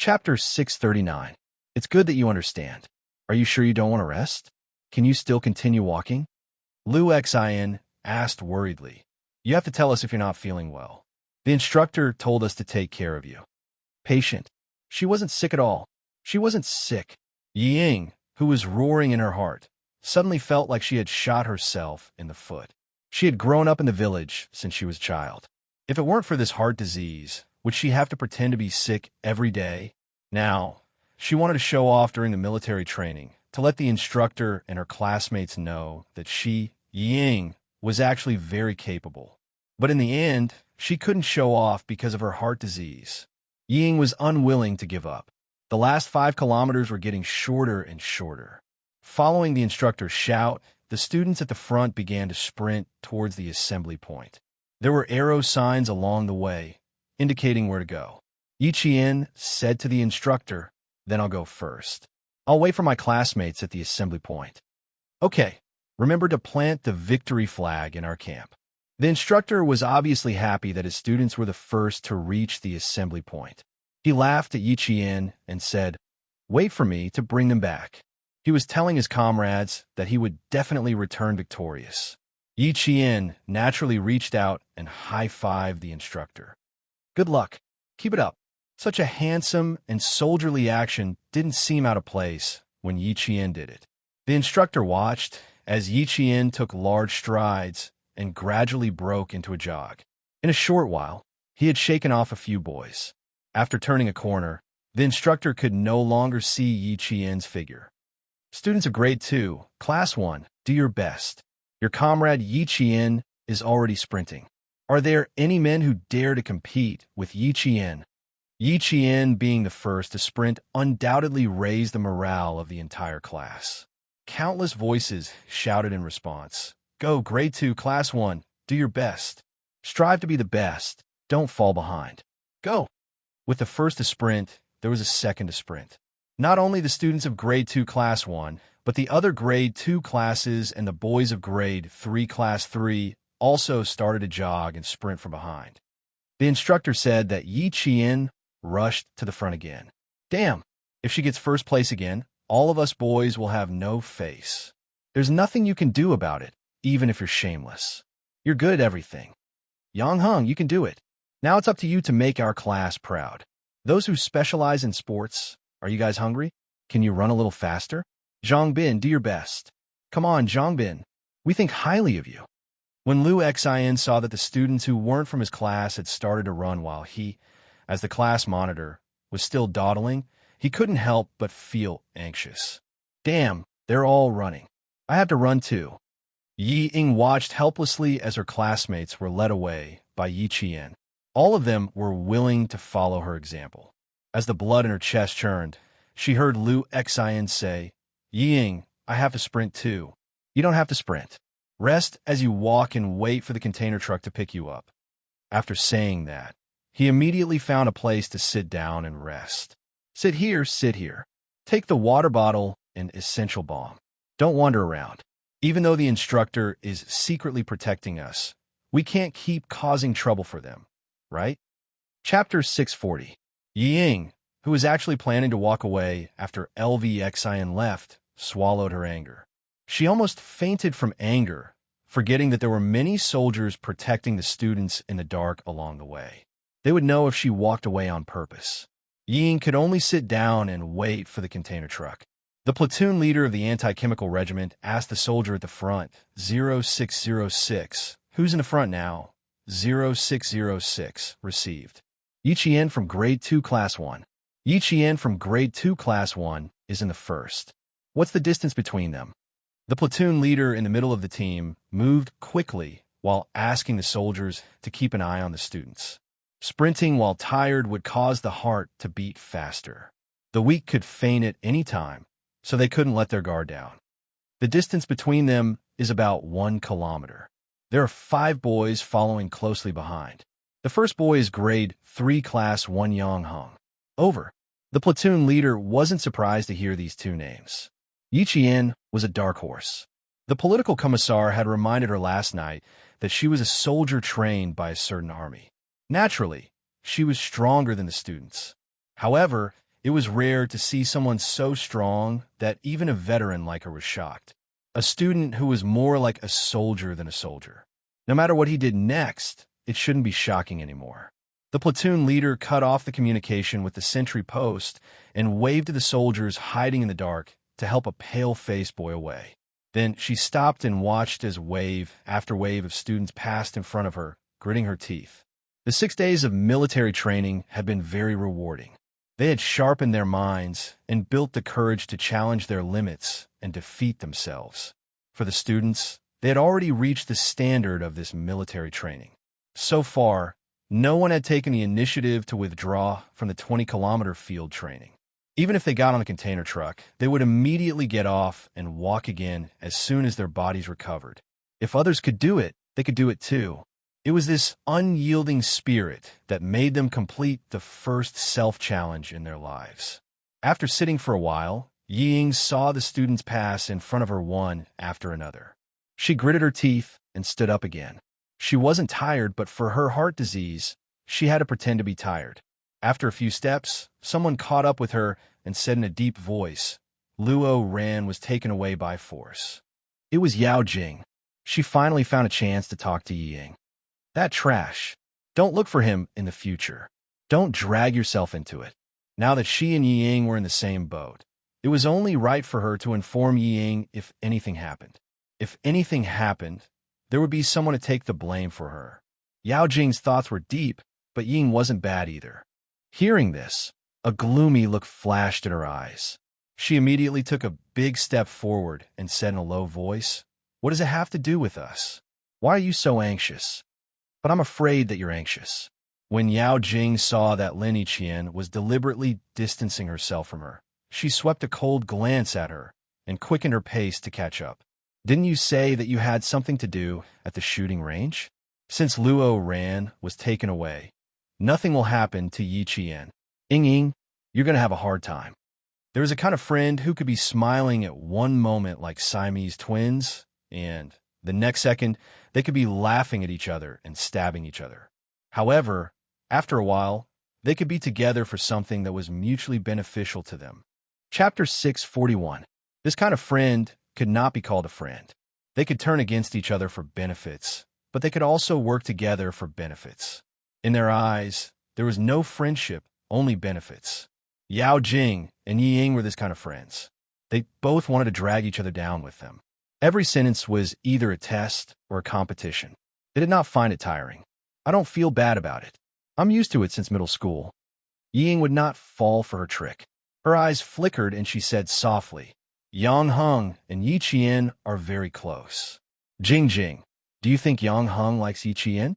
Chapter 639. It's good that you understand. Are you sure you don't want to rest? Can you still continue walking? Lu Xin asked worriedly. You have to tell us if you're not feeling well. The instructor told us to take care of you. Patient. She wasn't sick at all. She wasn't sick. Ying, who was roaring in her heart, suddenly felt like she had shot herself in the foot. She had grown up in the village since she was a child. If it weren't for this heart disease, would she have to pretend to be sick every day? Now, she wanted to show off during the military training, to let the instructor and her classmates know that she, Ying, was actually very capable. But in the end, she couldn't show off because of her heart disease. Ying was unwilling to give up. The last 5 kilometers were getting shorter and shorter. Following the instructor's shout, the students at the front began to sprint towards the assembly point. There were arrow signs along the way, indicating where to go. Yiqian said to the instructor, "Then I'll go first. I'll wait for my classmates at the assembly point." "Okay, remember to plant the victory flag in our camp." The instructor was obviously happy that his students were the first to reach the assembly point. He laughed at Yiqian and said, "Wait for me to bring them back." He was telling his comrades that he would definitely return victorious. Yiqian naturally reached out and high-fived the instructor. "Good luck. Keep it up." Such a handsome and soldierly action didn't seem out of place when Yiqian did it. The instructor watched as Yiqian took large strides and gradually broke into a jog. In a short while, he had shaken off a few boys. After turning a corner, the instructor could no longer see Yiqian's figure. "Students of Grade 2, Class 1, do your best. Your comrade Yiqian is already sprinting. Are there any men who dare to compete with Yiqian?" Yiqian, being the first to sprint, undoubtedly raised the morale of the entire class. Countless voices shouted in response. "Go, Grade 2, Class 1, do your best. Strive to be the best. Don't fall behind. Go!" With the first to sprint, there was a second to sprint. Not only the students of Grade 2, Class 1, but the other Grade 2 classes and the boys of Grade 3, Class 3 also started to jog and sprint from behind. The instructor said that Yiqian rushed to the front again. "Damn, if she gets first place again, all of us boys will have no face. There's nothing you can do about it, even if you're shameless. You're good at everything. Yang Heng, you can do it. Now it's up to you to make our class proud. Those who specialize in sports, are you guys hungry? Can you run a little faster? Zhang Bin, do your best. Come on, Zhang Bin. We think highly of you." When Lu Xian saw that the students who weren't from his class had started to run while he, as the class monitor, was still dawdling, he couldn't help but feel anxious. "Damn, they're all running. I have to run too." Yi Ying watched helplessly as her classmates were led away by Yiqian. All of them were willing to follow her example. As the blood in her chest churned, she heard Lu Xian say, "Yi Ying, I have to sprint too." "You don't have to sprint. Rest as you walk and wait for the container truck to pick you up." After saying that, he immediately found a place to sit down and rest. Sit here. Take the water bottle and essential balm. Don't wander around. Even though the instructor is secretly protecting us, we can't keep causing trouble for them, right?" Chapter 640. Ying, who was actually planning to walk away after Xian left, swallowed her anger. She almost fainted from anger, forgetting that there were many soldiers protecting the students in the dark along the way. They would know if she walked away on purpose. Ying could only sit down and wait for the container truck. The platoon leader of the anti-chemical regiment asked the soldier at the front, 0606, "Who's in the front now?" 0606, received. "Yiqian from Grade 2, Class 1. Yiqian from Grade 2, Class 1 is in the first. What's the distance between them?" The platoon leader in the middle of the team moved quickly while asking the soldiers to keep an eye on the students. Sprinting while tired would cause the heart to beat faster. The weak could faint at any time, so they couldn't let their guard down. The distance between them is about 1 kilometer. There are 5 boys following closely behind. The first boy is Grade 3, Class 1 Yang Heng. Over. The platoon leader wasn't surprised to hear these 2 names. Yiqian was a dark horse. The political commissar had reminded her last night that she was a soldier trained by a certain army. Naturally, she was stronger than the students. However, It was rare to see someone so strong that even a veteran like her was shocked. A student who was more like a soldier than a soldier. No matter what he did next, it shouldn't be shocking anymore. The platoon leader cut off the communication with the sentry post and waved to the soldiers hiding in the dark to help a pale-faced boy away. Then she stopped and watched as wave after wave of students passed in front of her, gritting her teeth. The 6 days of military training had been very rewarding. They had sharpened their minds and built the courage to challenge their limits and defeat themselves. For the students, they had already reached the standard of this military training. So far, no one had taken the initiative to withdraw from the 20-kilometer field training. Even if they got on the container truck, they would immediately get off and walk again as soon as their bodies recovered. If others could do it, they could do it too. It was this unyielding spirit that made them complete the first self-challenge in their lives. After sitting for a while, Ying saw the students pass in front of her one after another. She gritted her teeth and stood up again. She wasn't tired, but for her heart disease, she had to pretend to be tired. After a few steps, someone caught up with her and said in a deep voice, Luo Ran was taken away by force. It was Yao Jing. She finally found a chance to talk to Ying. That trash. Don't look for him in the future. Don't drag yourself into it. Now that she and Ying were in the same boat, it was only right for her to inform Ying if anything happened. If anything happened, there would be someone to take the blame for her. Yao Jing's thoughts were deep, but Ying wasn't bad either. Hearing this, a gloomy look flashed in her eyes. She immediately took a big step forward and said in a low voice, What does it have to do with us? Why are you so anxious? But I'm afraid that you're anxious. When Yao Jing saw that Lin Yiqian was deliberately distancing herself from her, she swept a cold glance at her and quickened her pace to catch up. Didn't you say that you had something to do at the shooting range? Since Luo Ran was taken away, nothing will happen to Yiqian. Ying, you're going to have a hard time. There is a kind of friend who could be smiling at one moment like Siamese twins, and the next second, they could be laughing at each other and stabbing each other. However, after a while, they could be together for something that was mutually beneficial to them. Chapter 641. This kind of friend could not be called a friend. They could turn against each other for benefits, but they could also work together for benefits. In their eyes, there was no friendship, only benefits. Yao Jing and Ying were this kind of friends. They both wanted to drag each other down with them. Every sentence was either a test or a competition. They did not find it tiring. I don't feel bad about it. I'm used to it since middle school. Ying would not fall for her trick. Her eyes flickered and she said softly, Yang Heng and Yi Qian are very close. Jing, do you think Yang Heng likes Yi Qian?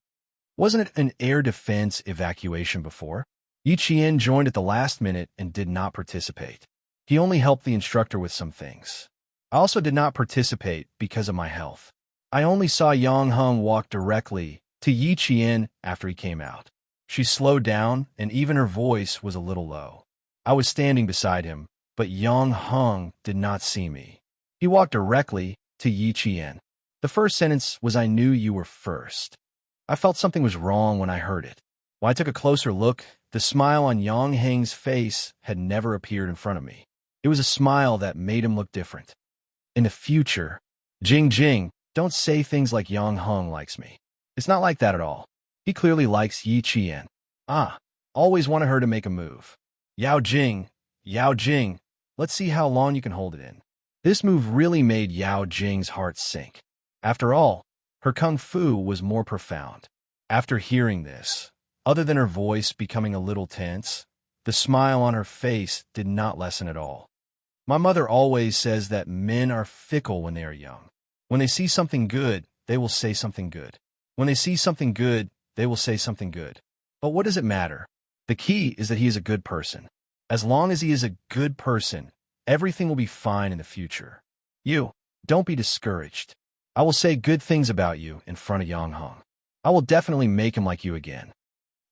Wasn't it an air defense evacuation before? Yi Qian joined at the last minute and did not participate. He only helped the instructor with some things. I also did not participate because of my health. I only saw Yang Heng walk directly to Yi Qian after he came out. She slowed down, and even her voice was a little low. I was standing beside him, but Yang Heng did not see me. He walked directly to Yi Qian. The first sentence was, I knew you were first. I felt something was wrong when I heard it. When I took a closer look, the smile on Yang Heng's face had never appeared in front of me. It was a smile that made him look different. In the future, Jing, don't say things like Yang Heng likes me. It's not like that at all. He clearly likes Yi Qian. Always wanted her to make a move. Yao Jing, let's see how long you can hold it in. This move really made Yao Jing's heart sink. After all, her kung fu was more profound. After hearing this, other than her voice becoming a little tense, the smile on her face did not lessen at all. My mother always says that men are fickle when they are young. When they see something good, they will say something good. When they see something good, they will say something good. But what does it matter? The key is that he is a good person. As long as he is a good person, everything will be fine in the future. You, don't be discouraged. I will say good things about you in front of Yang Heng. I will definitely make him like you again.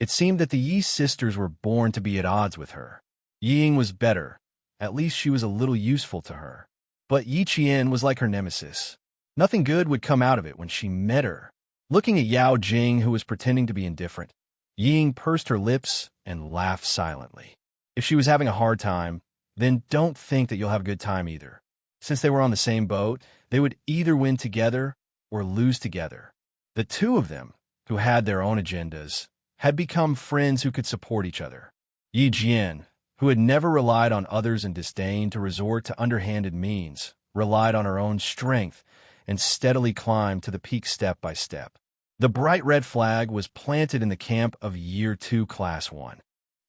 It seemed that the Yi sisters were born to be at odds with her. Ying was better. At least she was a little useful to her. But Yi Qian was like her nemesis. Nothing good would come out of it when she met her. Looking at Yao Jing, who was pretending to be indifferent, Ying pursed her lips and laughed silently. If she was having a hard time, then don't think that you'll have a good time either. Since they were on the same boat, they would either win together or lose together. The two of them, who had their own agendas, had become friends who could support each other. Yi Jian, who had never relied on others and disdained to resort to underhanded means, relied on her own strength and steadily climbed to the peak step by step. The bright red flag was planted in the camp of Year 2 Class 1.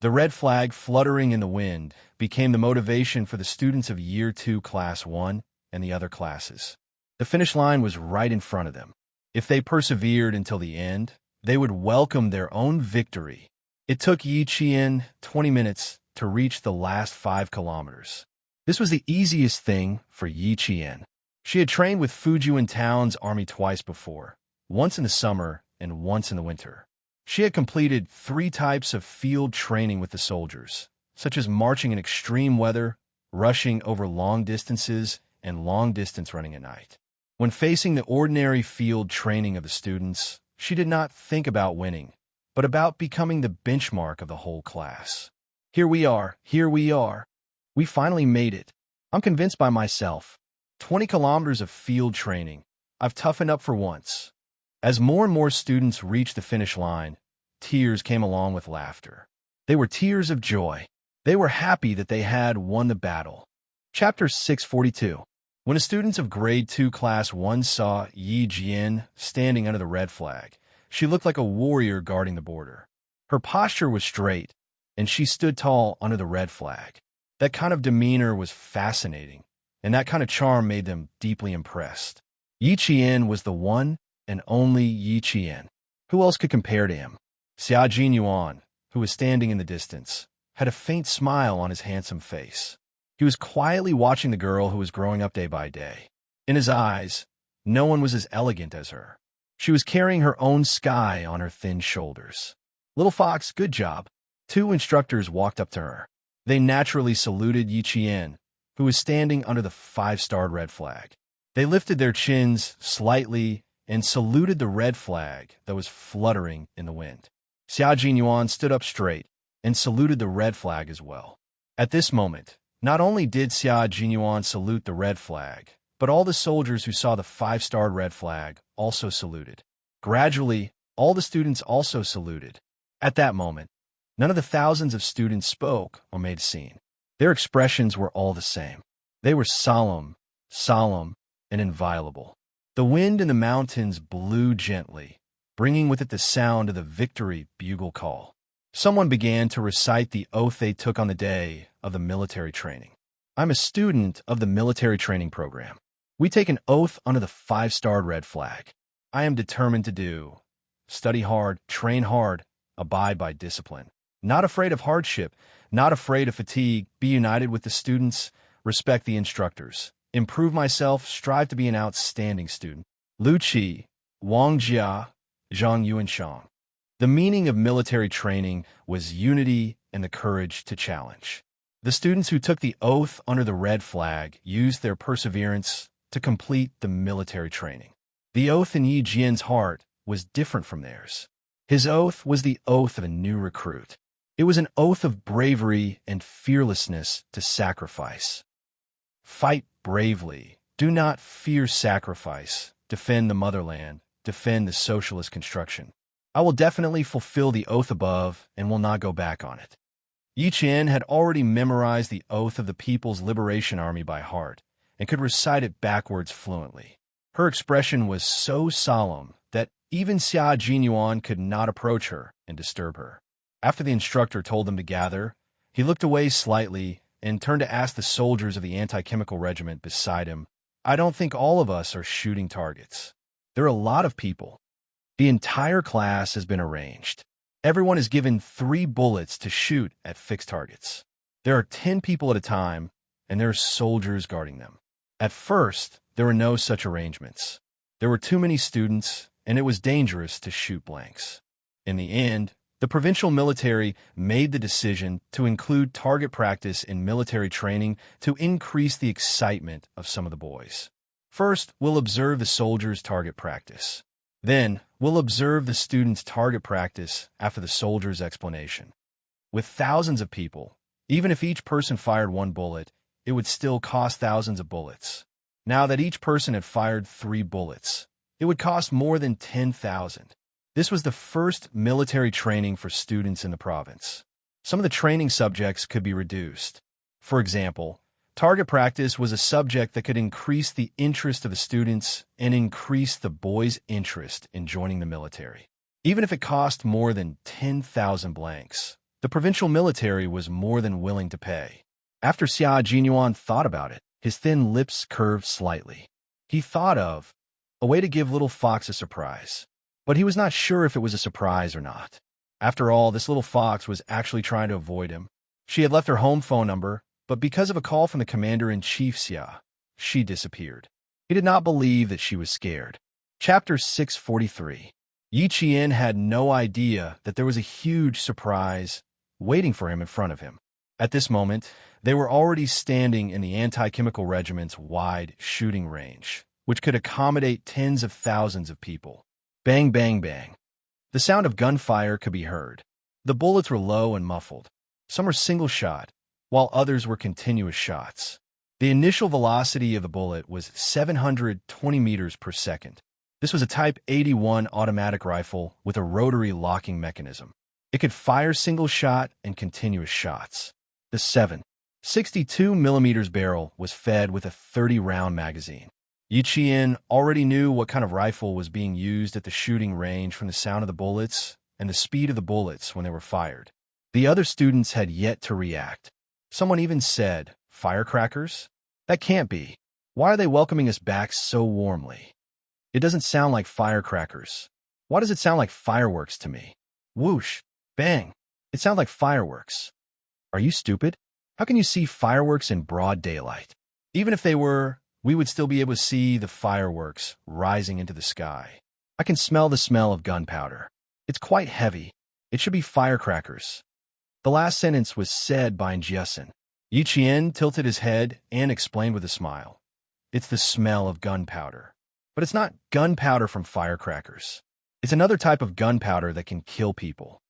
The red flag fluttering in the wind became the motivation for the students of Year 2 Class 1 and the other classes. The finish line was right in front of them. If they persevered until the end, they would welcome their own victory. It took Yi Qian 20 minutes to reach the last 5 kilometers. This was the easiest thing for Yi Qian. She had trained with Fujian Town's army twice before, once in the summer and once in the winter. She had completed 3 types of field training with the soldiers, such as marching in extreme weather, rushing over long distances, and long-distance running at night. When facing the ordinary field training of the students, she did not think about winning, but about becoming the benchmark of the whole class. Here we are. We finally made it. I'm convinced by myself. 20 kilometers of field training. I've toughened up for once. As more and more students reached the finish line, tears came along with laughter. They were tears of joy. They were happy that they had won the battle. Chapter 642. When the students of Grade 2 Class 1 saw Yi Jian standing under the red flag, she looked like a warrior guarding the border. Her posture was straight, and she stood tall under the red flag. That kind of demeanor was fascinating, and that kind of charm made them deeply impressed. Yi Qian was the one and only Yi Qian. Who else could compare to him? Xia Jinyuan, who was standing in the distance, had a faint smile on his handsome face. He was quietly watching the girl who was growing up day by day. In his eyes, no one was as elegant as her. She was carrying her own sky on her thin shoulders. "Little Fox, good job." 2 instructors walked up to her. They naturally saluted Yi Qian, who was standing under the 5-starred red flag. They lifted their chins slightly and saluted the red flag that was fluttering in the wind. Xia Jinyuan stood up straight and saluted the red flag as well. At this moment, not only did Xia Jinyuan salute the red flag, but all the soldiers who saw the 5-starred red flag also saluted. Gradually, all the students also saluted. At that moment, none of the thousands of students spoke or made a scene. Their expressions were all the same. They were solemn, and inviolable. The wind in the mountains blew gently, bringing with it the sound of the victory bugle call. Someone began to recite the oath they took on the day of the military training. "I'm a student of the military training program. We take an oath under the 5-starred red flag. I am determined to do. Study hard, train hard, abide by discipline. Not afraid of hardship, not afraid of fatigue, be united with the students, respect the instructors. Improve myself, strive to be an outstanding student. Lu Qi, Wang Jia, Zhang Yuanshang." The meaning of military training was unity and the courage to challenge. The students who took the oath under the red flag used their perseverance to complete the military training. The oath in Yi Jian's heart was different from theirs. His oath was the oath of a new recruit. It was an oath of bravery and fearlessness to sacrifice. Fight bravely. Do not fear sacrifice. Defend the motherland. Defend the socialist construction. I will definitely fulfill the oath above and will not go back on it. Yi Qian had already memorized the oath of the People's Liberation Army by heart and could recite it backwards fluently. Her expression was so solemn that even Xia Jinyuan could not approach her and disturb her. After the instructor told them to gather, he looked away slightly and turned to ask the soldiers of the anti-chemical regiment beside him, "I don't think all of us are shooting targets. There are a lot of people. The entire class has been arranged. Everyone is given 3 bullets to shoot at fixed targets. There are 10 people at a time, and there are soldiers guarding them." At first, there were no such arrangements. There were too many students, and it was dangerous to shoot blanks. In the end, the provincial military made the decision to include target practice in military training to increase the excitement of some of the boys. First, we'll observe the soldiers' target practice. Then, we'll observe the students' target practice after the soldiers' explanation. With thousands of people, Even if each person fired one bullet, it would still cost thousands of bullets. Now that each person had fired 3 bullets, it would cost more than 10,000. This was the first military training for students in the province. Some of the training subjects could be reduced. For example, target practice was a subject that could increase the interest of the students and increase the boys' interest in joining the military. Even if it cost more than 10,000 blanks, the provincial military was more than willing to pay. After Xia Jinyuan thought about it, his thin lips curved slightly. He thought of a way to give little Fox a surprise, but he was not sure if it was a surprise or not. After all, this little fox was actually trying to avoid him. She had left her home phone number, but because of a call from the commander-in-chief Xia, she disappeared. He did not believe that she was scared. Chapter 643. Yi Qian had no idea that there was a huge surprise waiting for him in front of him. At this moment, they were already standing in the anti-chemical regiment's wide shooting range, which could accommodate tens of thousands of people. Bang, bang, bang. The sound of gunfire could be heard. The bullets were low and muffled. Some were single shot, while others were continuous shots. The initial velocity of the bullet was 720 meters per second. This was a Type 81 automatic rifle with a rotary locking mechanism. It could fire single shot and continuous shots. The 7.62 millimeters barrel was fed with a 30-round magazine. Yi Qian already knew what kind of rifle was being used at the shooting range from the sound of the bullets and the speed of the bullets when they were fired. The other students had yet to react. Someone even said, "Firecrackers? That can't be. Why are they welcoming us back so warmly? It doesn't sound like firecrackers. Why does it sound like fireworks to me? Whoosh, bang. It sounds like fireworks. Are you stupid? How can you see fireworks in broad daylight? Even if they were, we would still be able to see the fireworks rising into the sky. I can smell the smell of gunpowder. It's quite heavy. It should be firecrackers." The last sentence was said by Jiasin. Yi Qian tilted his head and explained with a smile. "It's the smell of gunpowder. But it's not gunpowder from firecrackers. It's another type of gunpowder that can kill people."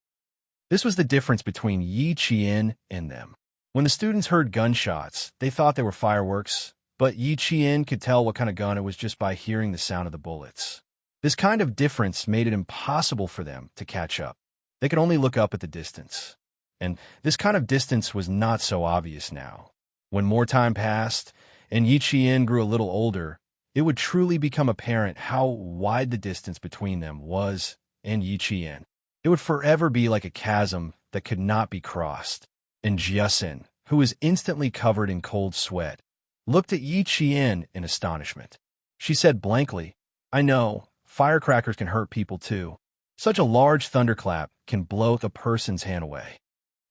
This was the difference between Yi Qian and them. When the students heard gunshots, they thought they were fireworks, but Yi Qian could tell what kind of gun it was just by hearing the sound of the bullets. This kind of difference made it impossible for them to catch up. They could only look up at the distance. And this kind of distance was not so obvious now. When more time passed, and Yi Qian grew a little older, it would truly become apparent how wide the distance between them was and Yi Qian. It would forever be like a chasm that could not be crossed. And Jiasin, who was instantly covered in cold sweat, looked at Yi Qian in astonishment. She said blankly, "I know, firecrackers can hurt people too. Such a large thunderclap can blow the person's hand away.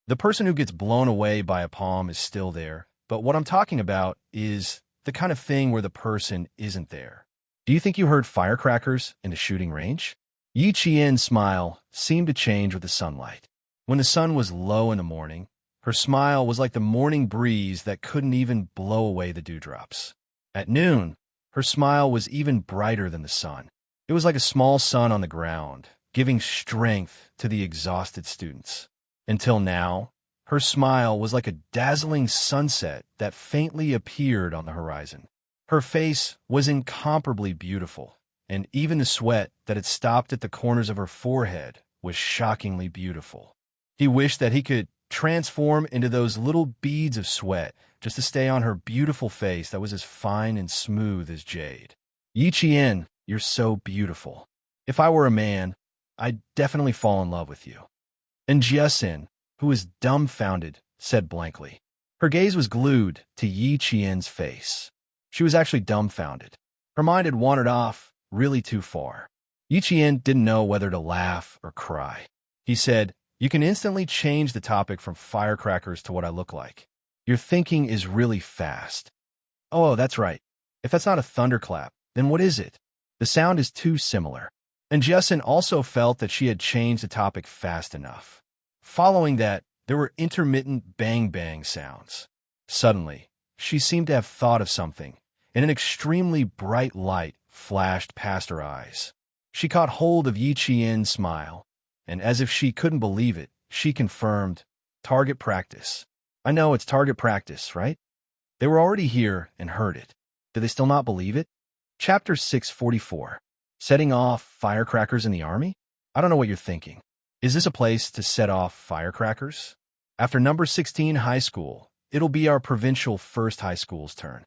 The person who gets blown away by a palm is still there, but what I'm talking about is the kind of thing where the person isn't there. Do you think you heard firecrackers in the shooting range?" Yi Qian's smile seemed to change with the sunlight. When the sun was low in the morning, her smile was like the morning breeze that couldn't even blow away the dewdrops. At noon, her smile was even brighter than the sun. It was like a small sun on the ground, giving strength to the exhausted students. Until now, her smile was like a dazzling sunset that faintly appeared on the horizon. Her face was incomparably beautiful, and even the sweat that had stopped at the corners of her forehead was shockingly beautiful. He wished that he could transform into those little beads of sweat just to stay on her beautiful face that was as fine and smooth as jade. "Yi Qian, you're so beautiful. If I were a man, I'd definitely fall in love with you." And Jiasin, who was dumbfounded, said blankly. Her gaze was glued to Yi Qian's face. She was actually dumbfounded. Her mind had wandered off really too far. Yi Qian didn't know whether to laugh or cry. He said, "You can instantly change the topic from firecrackers to what I look like. Your thinking is really fast." Oh, that's right. If that's not a thunderclap, then what is it? The sound is too similar." And Jiasin also felt that she had changed the topic fast enough. Following that, there were intermittent bang-bang sounds. Suddenly, she seemed to have thought of something, and an extremely bright light flashed past her eyes. She caught hold of Yi Qian's smile, and as if she couldn't believe it, she confirmed, "Target practice. I know it's target practice, right? They were already here and heard it. Do they still not believe it? Chapter 644. Setting off firecrackers in the army? I don't know what you're thinking. Is this a place to set off firecrackers? After number 16 high school, it'll be our provincial first high school's turn.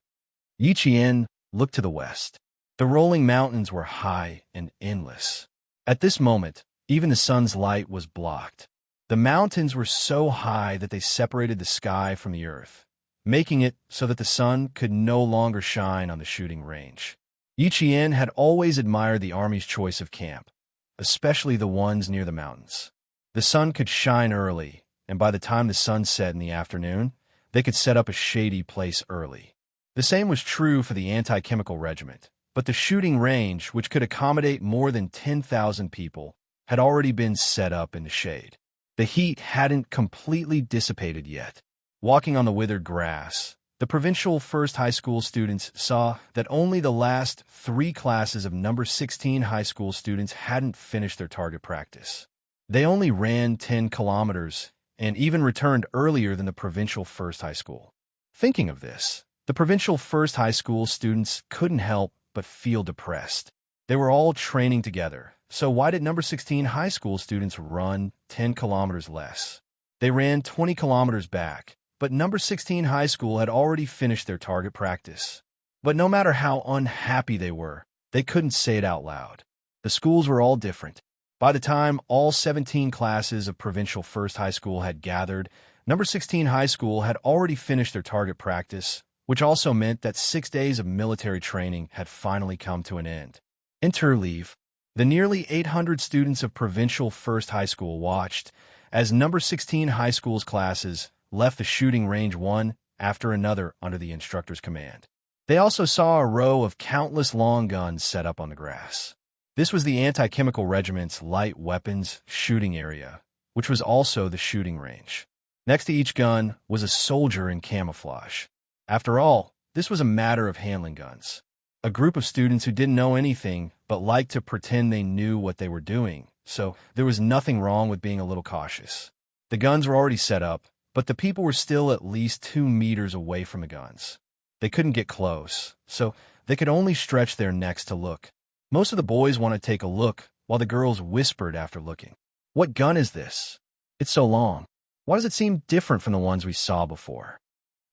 Yichien looked to the west. The rolling mountains were high and endless. At this moment, even the sun's light was blocked. The mountains were so high that they separated the sky from the earth, making it so that the sun could no longer shine on the shooting range. Yichien had always admired the army's choice of camp, especially the ones near the mountains. The sun could shine early, and by the time the sun set in the afternoon, they could set up a shady place early. The same was true for the anti-chemical regiment, but the shooting range, which could accommodate more than 10,000 people, had already been set up in the shade. The heat hadn't completely dissipated yet. Walking on the withered grass, the provincial first high school students saw that only the last 3 classes of number 16 high school students hadn't finished their target practice. They only ran 10 kilometers and even returned earlier than the provincial first high school. Thinking of this, the provincial first high school students couldn't help but feel depressed. They were all training together, so why did number 16 high school students run 10 kilometers less? They ran 20 kilometers back, but number 16 high school had already finished their target practice. But no matter how unhappy they were, they couldn't say it out loud. The schools were all different. By the time all 17 classes of provincial first high school had gathered, number 16 high school had already finished their target practice, which also meant that 6 days of military training had finally come to an end. Interleave. The nearly 800 students of provincial first high school watched as number 16 high school's classes left the shooting range one after another under the instructor's command. They also saw a row of countless long guns set up on the grass. This was the anti-chemical regiment's light weapons shooting area, which was also the shooting range. Next to each gun was a soldier in camouflage. After all, this was a matter of handling guns. A group of students who didn't know anything but liked to pretend they knew what they were doing, so there was nothing wrong with being a little cautious. The guns were already set up, but the people were still at least 2 meters away from the guns. They couldn't get close, so they could only stretch their necks to look. Most of the boys wanted to take a look, while the girls whispered after looking. "What gun is this? It's so long. Why does it seem different from the ones we saw before?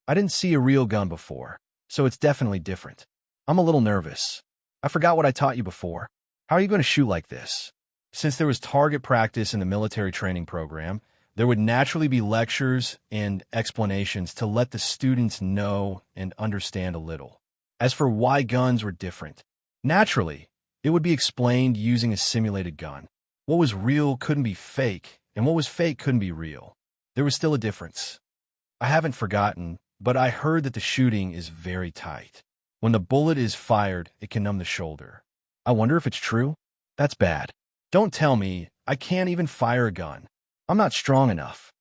I didn't see a real gun before, so it's definitely different. I'm a little nervous. I forgot what I taught you before. How are you going to shoot like this?" Since there was target practice in the military training program, there would naturally be lectures and explanations to let the students know and understand a little. As for why guns were different, naturally, it would be explained using a simulated gun. What was real couldn't be fake, and what was fake couldn't be real. There was still a difference. I haven't forgotten, but I heard that the shooting is very tight. When the bullet is fired, it can numb the shoulder. I wonder if it's true? That's bad. Don't tell me I can't even fire a gun. I'm not strong enough.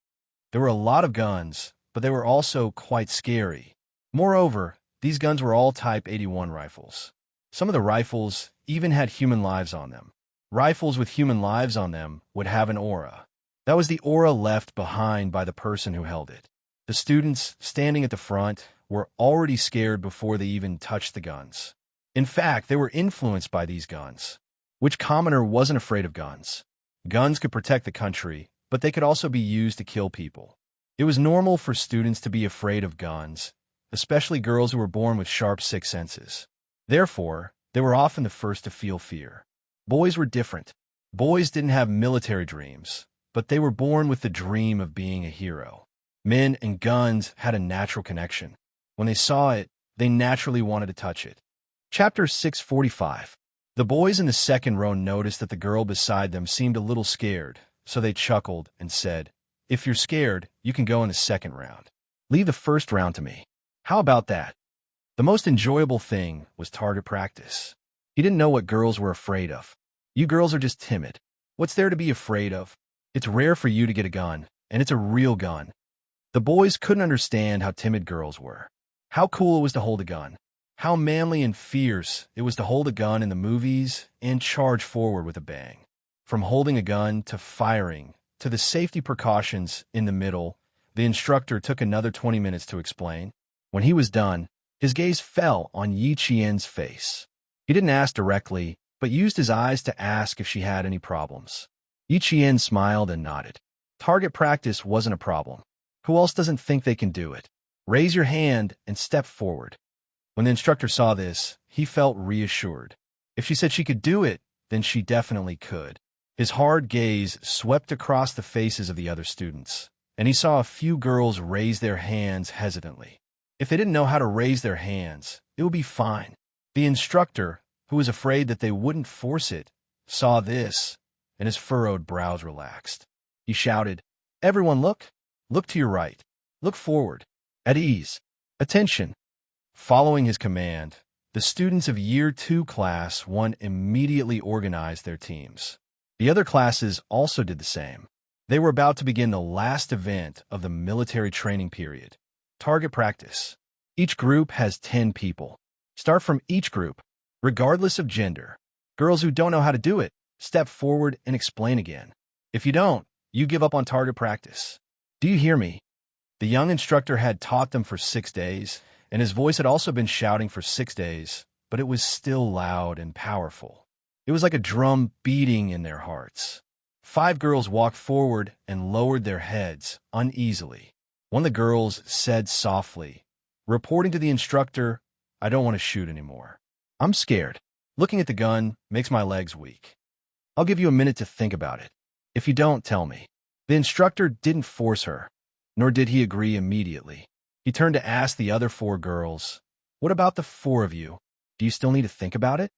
There were a lot of guns, but they were also quite scary. Moreover, these guns were all Type 81 rifles. Some of the rifles even had human lives on them. Rifles with human lives on them would have an aura. That was the aura left behind by the person who held it. The students standing at the front were already scared before they even touched the guns. In fact, they were influenced by these guns. Which commoner wasn't afraid of guns? Guns could protect the country, but they could also be used to kill people. It was normal for students to be afraid of guns, especially girls who were born with sharp sixth senses. Therefore, they were often the first to feel fear. Boys were different. Boys didn't have military dreams, but they were born with the dream of being a hero. Men and guns had a natural connection. When they saw it, they naturally wanted to touch it. Chapter 645. The boys in the second row noticed that the girl beside them seemed a little scared, so they chuckled and said, "If you're scared, you can go in the second round. Leave the first round to me." How about that? The most enjoyable thing was target practice. He didn't know what girls were afraid of. You girls are just timid. What's there to be afraid of? It's rare for you to get a gun, and it's a real gun. The boys couldn't understand how timid girls were. How cool it was to hold a gun. How manly and fierce it was to hold a gun in the movies and charge forward with a bang. From holding a gun to firing, to the safety precautions in the middle, The instructor took another 20 minutes to explain. When he was done, his gaze fell on Yi Qian's face. He didn't ask directly, but used his eyes to ask if she had any problems. Yi Qian smiled and nodded. Target practice wasn't a problem. Who else doesn't think they can do it? Raise your hand and step forward. When the instructor saw this, he felt reassured. If she said she could do it, then she definitely could. His hard gaze swept across the faces of the other students, and he saw a few girls raise their hands hesitantly. If they didn't know how to raise their hands, it would be fine. The instructor, who was afraid that they wouldn't force it, saw this, and his furrowed brows relaxed. He shouted, "Everyone look! Look to your right. Look forward. At ease. Attention." Following his command, the students of Year 2 Class 1 immediately organized their teams. The other classes also did the same. They were about to begin the last event of the military training period, target practice. Each group has 10 people. Start from each group, regardless of gender. Girls who don't know how to do it, step forward and explain again. If you don't, you give up on target practice. Do you hear me? The young instructor had taught them for 6 days, and his voice had also been shouting for 6 days, but it was still loud and powerful. It was like a drum beating in their hearts. 5 girls walked forward and lowered their heads uneasily. One of the girls said softly, reporting to the instructor, "I don't want to shoot anymore. I'm scared. Looking at the gun makes my legs weak. I'll give you a minute to think about it. If you don't, tell me." The instructor didn't force her, nor did he agree immediately. He turned to ask the other 4 girls, "What about the 4 of you? Do you still need to think about it?"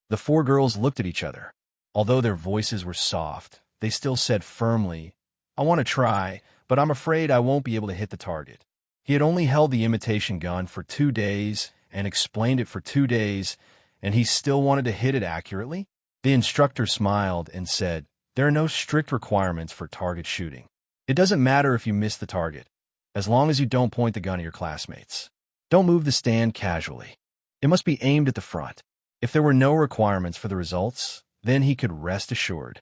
The 4 girls looked at each other. Although their voices were soft, they still said firmly, "I want to try, but I'm afraid I won't be able to hit the target." He had only held the imitation gun for 2 days and explained it for 2 days, and he still wanted to hit it accurately? The instructor smiled and said, "There are no strict requirements for target shooting. It doesn't matter if you miss the target, as long as you don't point the gun at your classmates. Don't move the stand casually. It must be aimed at the front." If there were no requirements for the results, then he could rest assured.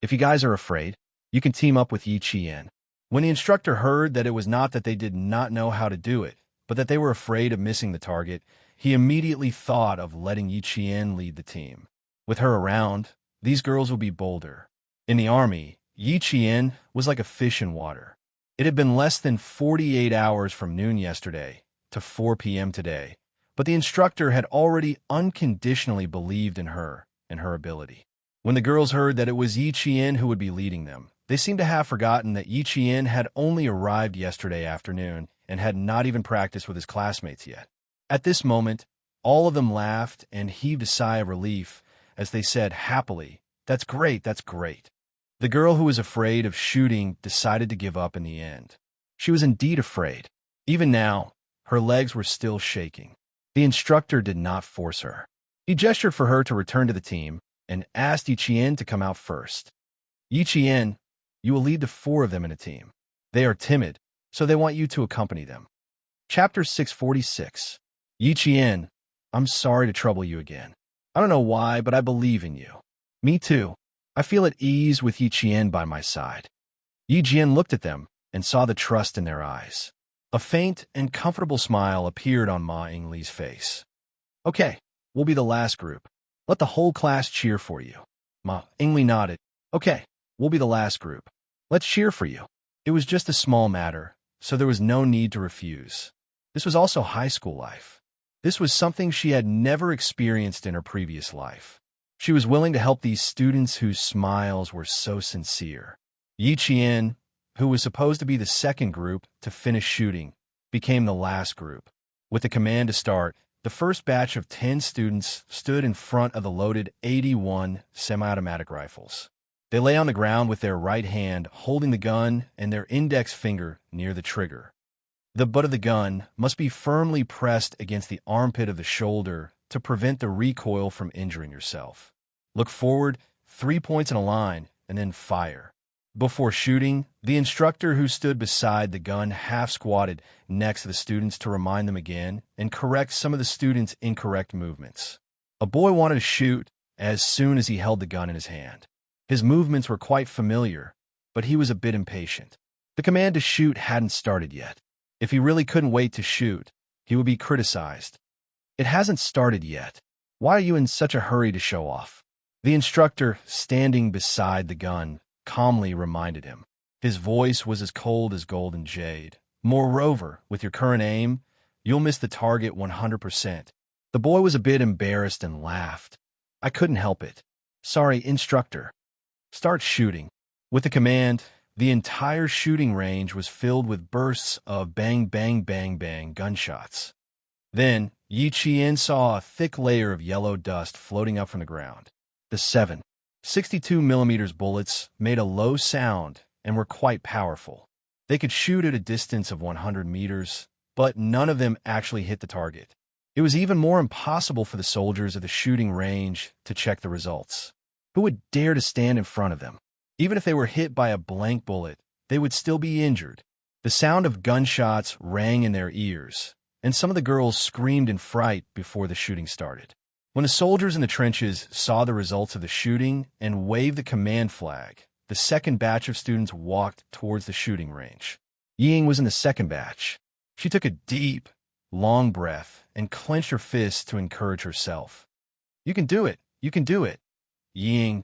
If you guys are afraid, you can team up with Yi Qian. When the instructor heard that it was not that they did not know how to do it, but that they were afraid of missing the target, he immediately thought of letting Yi Qian lead the team. With her around, these girls would be bolder. In the army, Yi Qian was like a fish in water. It had been less than 48 hours from noon yesterday to 4 p.m. today, but the instructor had already unconditionally believed in her and her ability. When the girls heard that it was Yi Qian who would be leading them, they seemed to have forgotten that Yi Qian had only arrived yesterday afternoon and had not even practiced with his classmates yet. At this moment, all of them laughed and heaved a sigh of relief as they said happily, "That's great, that's great." The girl who was afraid of shooting decided to give up in the end. She was indeed afraid. Even now, her legs were still shaking. The instructor did not force her. He gestured for her to return to the team and asked Yi Qian to come out first. "Yi Qian, you will lead the 4 of them in a team. They are timid, so they want you to accompany them." Chapter 646. Yi Qian, I'm sorry to trouble you again. I don't know why, but I believe in you. Me too. I feel at ease with Yi Qian by my side. Yi Qian looked at them and saw the trust in their eyes. A faint and comfortable smile appeared on Ma Yingli's face. "Okay, we'll be the last group. Let the whole class cheer for you." Ma Yingli nodded. "Okay, we'll be the last group. Let's cheer for you." It was just a small matter, so there was no need to refuse. This was also high school life. This was something she had never experienced in her previous life. She was willing to help these students whose smiles were so sincere. Yi Qian, who was supposed to be the second group to finish shooting, became the last group. With the command to start, the first batch of 10 students stood in front of the loaded 81 semi-automatic rifles. They lay on the ground with their right hand holding the gun and their index finger near the trigger. The butt of the gun must be firmly pressed against the armpit of the shoulder to prevent the recoil from injuring yourself. Look forward 3 points in a line and then fire. Before shooting, the instructor who stood beside the gun half-squatted next to the students to remind them again and correct some of the students' incorrect movements. A boy wanted to shoot as soon as he held the gun in his hand. His movements were quite familiar, but he was a bit impatient. The command to shoot hadn't started yet. If he really couldn't wait to shoot, he would be criticized. It hasn't started yet. Why are you in such a hurry to show off? The instructor, standing beside the gun, calmly reminded him. His voice was as cold as golden jade. Moreover, with your current aim, you'll miss the target 100%. The boy was a bit embarrassed and laughed. I couldn't help it. Sorry, instructor. Start shooting. With the command, the entire shooting range was filled with bursts of bang, bang, bang, bang gunshots. Then, Yi Qian saw a thick layer of yellow dust floating up from the ground. The 7.62mm bullets made a low sound and were quite powerful. They could shoot at a distance of 100 meters, but none of them actually hit the target. It was even more impossible for the soldiers of the shooting range to check the results. Who would dare to stand in front of them? Even if they were hit by a blank bullet, they would still be injured. The sound of gunshots rang in their ears, and some of the girls screamed in fright before the shooting started. When the soldiers in the trenches saw the results of the shooting and waved the command flag, the second batch of students walked towards the shooting range. Ying was in the second batch. She took a deep, long breath and clenched her fists to encourage herself. You can do it. You can do it. Ying.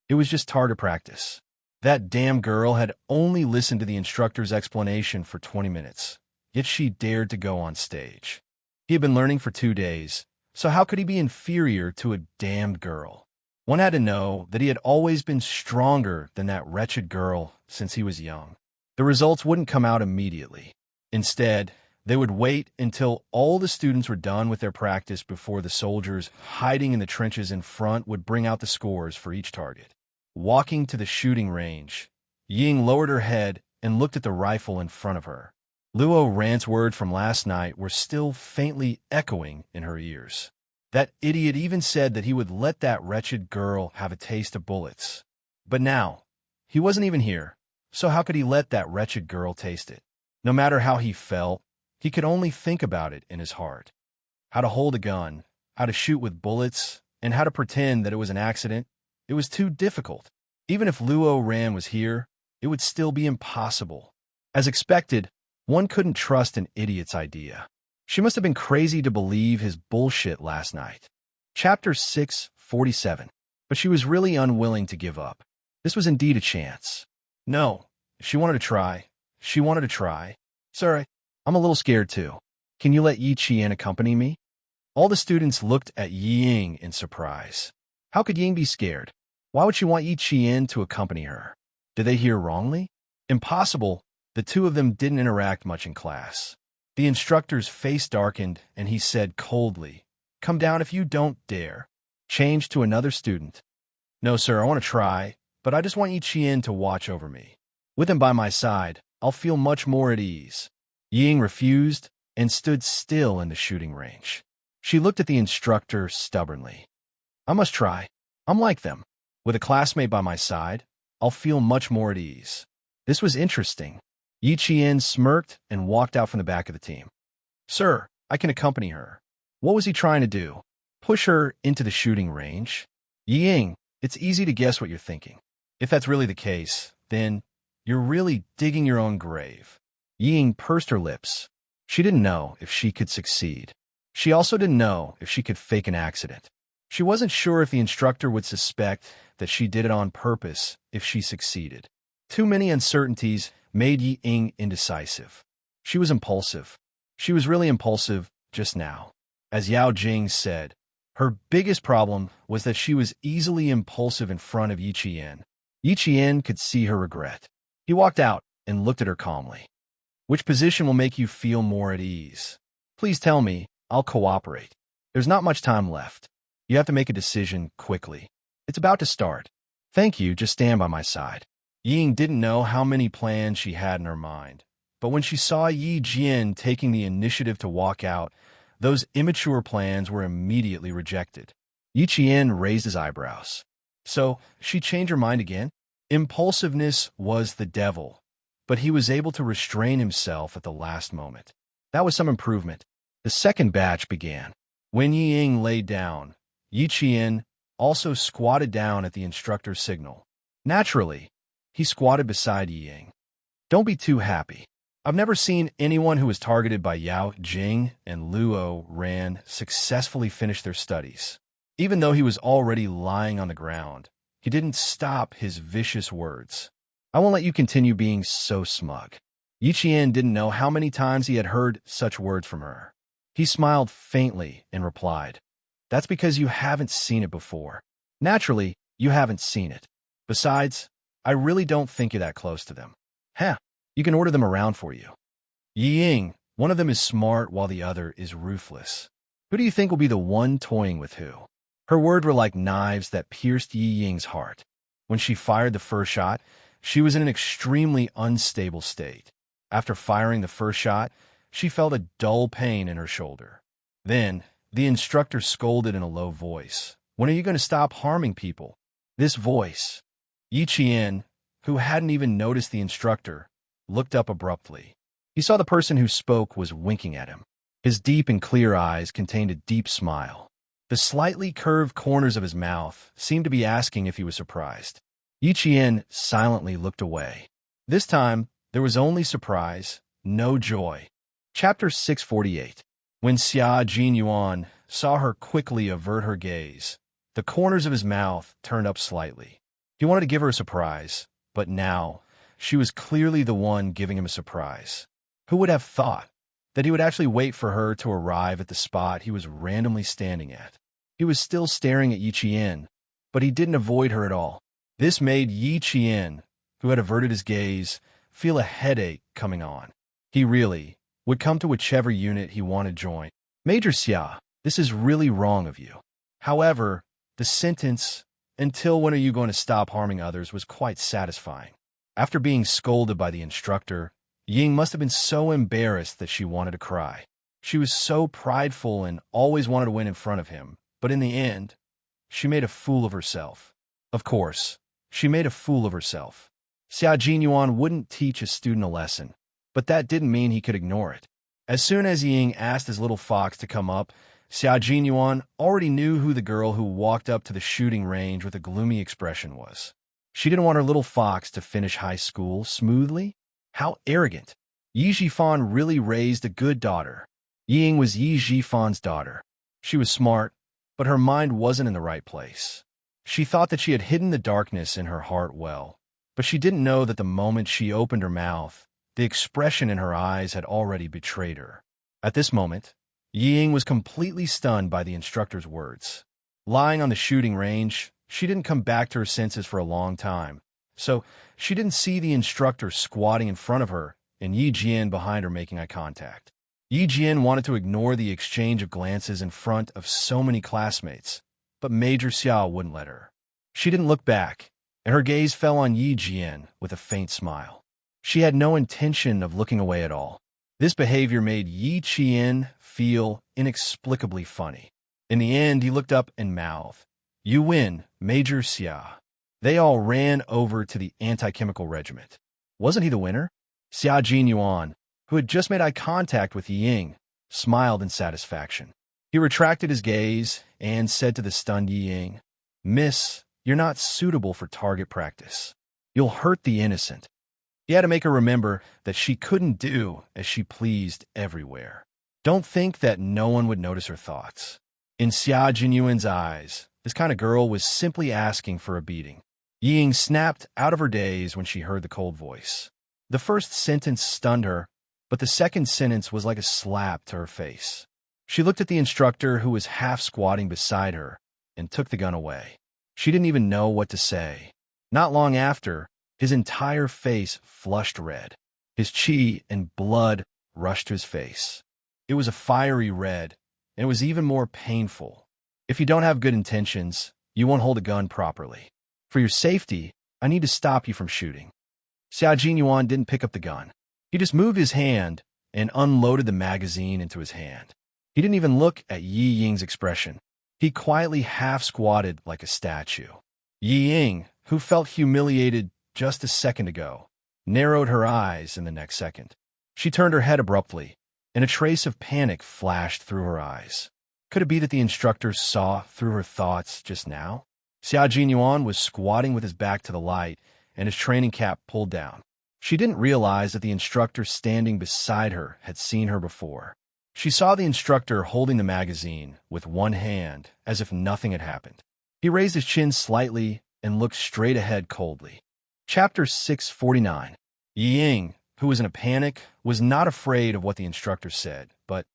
It was just target practice. That damn girl had only listened to the instructor's explanation for 20 minutes, yet she dared to go on stage. He had been learning for 2 days, so how could he be inferior to a damned girl? One had to know that he had always been stronger than that wretched girl since he was young. The results wouldn't come out immediately. Instead, they would wait until all the students were done with their practice before the soldiers hiding in the trenches in front would bring out the scores for each target. Walking to the shooting range, Ying lowered her head and looked at the rifle in front of her. Luo Ran's words from last night were still faintly echoing in her ears. That idiot even said that he would let that wretched girl have a taste of bullets. But now, he wasn't even here, so how could he let that wretched girl taste it? No matter how he felt, he could only think about it in his heart. How to hold a gun, how to shoot with bullets, and how to pretend that it was an accident. It was too difficult. Even if Luo Ran was here, it would still be impossible. As expected, one couldn't trust an idiot's idea. She must have been crazy to believe his bullshit last night. Chapter 647. But she was really unwilling to give up. This was indeed a chance. No, she wanted to try. She wanted to try. Sorry, I'm a little scared too. Can you let Yi Qian accompany me? All the students looked at Ying in surprise. How could Ying be scared? Why would she want Yi Qian to accompany her? Did they hear wrongly? Impossible. The two of them didn't interact much in class. The instructor's face darkened, and he said coldly, "Come down if you don't dare." Change to another student. "No, sir, I want to try, but I just want Yi Qian to watch over me. With him by my side, I'll feel much more at ease." Ying refused and stood still in the shooting range. She looked at the instructor stubbornly. "I must try. I'm like them. With a classmate by my side, I'll feel much more at ease." This was interesting. Yi Qian smirked and walked out from the back of the team. "Sir, I can accompany her." What was he trying to do? Push her into the shooting range? Ying, it's easy to guess what you're thinking. If that's really the case, then you're really digging your own grave. Ying pursed her lips. She didn't know if she could succeed. She also didn't know if she could fake an accident. She wasn't sure if the instructor would suspect that she did it on purpose if she succeeded. Too many uncertainties made Ying indecisive. She was impulsive. She was really impulsive just now. As Yao Jing said, her biggest problem was that she was easily impulsive in front of Yi Qian. Yi Qian could see her regret. He walked out and looked at her calmly. "Which position will make you feel more at ease? Please tell me. I'll cooperate. There's not much time left. You have to make a decision quickly. It's about to start. Thank you, just stand by my side." Ying didn't know how many plans she had in her mind, but when she saw Yi Jian taking the initiative to walk out, those immature plans were immediately rejected. Yi Qian raised his eyebrows. So, she changed her mind again? Impulsiveness was the devil, but he was able to restrain himself at the last moment. That was some improvement. The second batch began. When Ying lay down, Yi Qian also squatted down at the instructor's signal. Naturally, he squatted beside Ying. Don't be too happy. I've never seen anyone who was targeted by Yao Jing and Luo Ran successfully finish their studies. Even though he was already lying on the ground, he didn't stop his vicious words. I won't let you continue being so smug. Yi Qian didn't know how many times he had heard such words from her. He smiled faintly and replied, "That's because you haven't seen it before. Naturally, you haven't seen it. Besides, I really don't think you're that close to them. Heh, you can order them around for you." Yi Ying, one of them is smart while the other is ruthless. Who do you think will be the one toying with who? Her words were like knives that pierced Yi Ying's heart. When she fired the first shot, she was in an extremely unstable state. After firing the first shot, she felt a dull pain in her shoulder. Then, the instructor scolded in a low voice, "When are you going to stop harming people?" This voice. Yi Qian, who hadn't even noticed the instructor, looked up abruptly. He saw the person who spoke was winking at him. His deep and clear eyes contained a deep smile. The slightly curved corners of his mouth seemed to be asking if he was surprised. Yi Qian silently looked away. This time, there was only surprise, no joy. Chapter 648. When Xia Jinyuan saw her quickly avert her gaze, the corners of his mouth turned up slightly. He wanted to give her a surprise, but now, she was clearly the one giving him a surprise. Who would have thought that he would actually wait for her to arrive at the spot he was randomly standing at? He was still staring at Yi Qian, but he didn't avoid her at all. This made Yi Qian, who had averted his gaze, feel a headache coming on. He really would come to whichever unit he wanted to join. "Major Xia, this is really wrong of you." However, the sentence, "Until when are you going to stop harming others?" was quite satisfying. After being scolded by the instructor, Ying must have been so embarrassed that she wanted to cry. She was so prideful and always wanted to win in front of him, but in the end, she made a fool of herself. Of course, she made a fool of herself. Xia Jinyuan wouldn't teach a student a lesson, but that didn't mean he could ignore it. As soon as Ying asked his little fox to come up, Xia Jinyuan already knew who the girl who walked up to the shooting range with a gloomy expression was. She didn't want her little fox to finish high school smoothly. How arrogant. Yi Zhifan really raised a good daughter. Ying was Yi Zhifan's daughter. She was smart, but her mind wasn't in the right place. She thought that she had hidden the darkness in her heart well, but she didn't know that the moment she opened her mouth, the expression in her eyes had already betrayed her. At this moment, Ying was completely stunned by the instructor's words. Lying on the shooting range, she didn't come back to her senses for a long time, so she didn't see the instructor squatting in front of her and Yi Jian behind her making eye contact. Yi Jian wanted to ignore the exchange of glances in front of so many classmates, but Major Xiao wouldn't let her. She didn't look back, and her gaze fell on Yi Jian with a faint smile. She had no intention of looking away at all. This behavior made Yi Qian feel inexplicably funny. In the end, he looked up and mouthed, "You win, Major Xia." They all ran over to the anti-chemical regiment. Wasn't he the winner? Xia Jinyuan, who had just made eye contact with Ying, smiled in satisfaction. He retracted his gaze and said to the stunned Ying, "Miss, you're not suitable for target practice. You'll hurt the innocent." He had to make her remember that she couldn't do as she pleased everywhere. Don't think that no one would notice her thoughts. In Xia Jinyuan's eyes, this kind of girl was simply asking for a beating. Ying snapped out of her daze when she heard the cold voice. The first sentence stunned her, but the second sentence was like a slap to her face. She looked at the instructor who was half squatting beside her and took the gun away. She didn't even know what to say. Not long after, his entire face flushed red. His chi and blood rushed to his face. It was a fiery red, and it was even more painful. If you don't have good intentions, you won't hold a gun properly. For your safety, I need to stop you from shooting. Xia Jinyuan didn't pick up the gun. He just moved his hand and unloaded the magazine into his hand. He didn't even look at Yi Ying's expression. He quietly half-squatted like a statue. Yi Ying, who felt humiliated just a second ago, narrowed her eyes in the next second. She turned her head abruptly, and a trace of panic flashed through her eyes. Could it be that the instructor saw through her thoughts just now? Xia Jinyuan was squatting with his back to the light and his training cap pulled down. She didn't realize that the instructor standing beside her had seen her before. She saw the instructor holding the magazine with one hand as if nothing had happened. He raised his chin slightly and looked straight ahead coldly. Chapter 649. Ying, who was in a panic, was not afraid of what the instructor said, but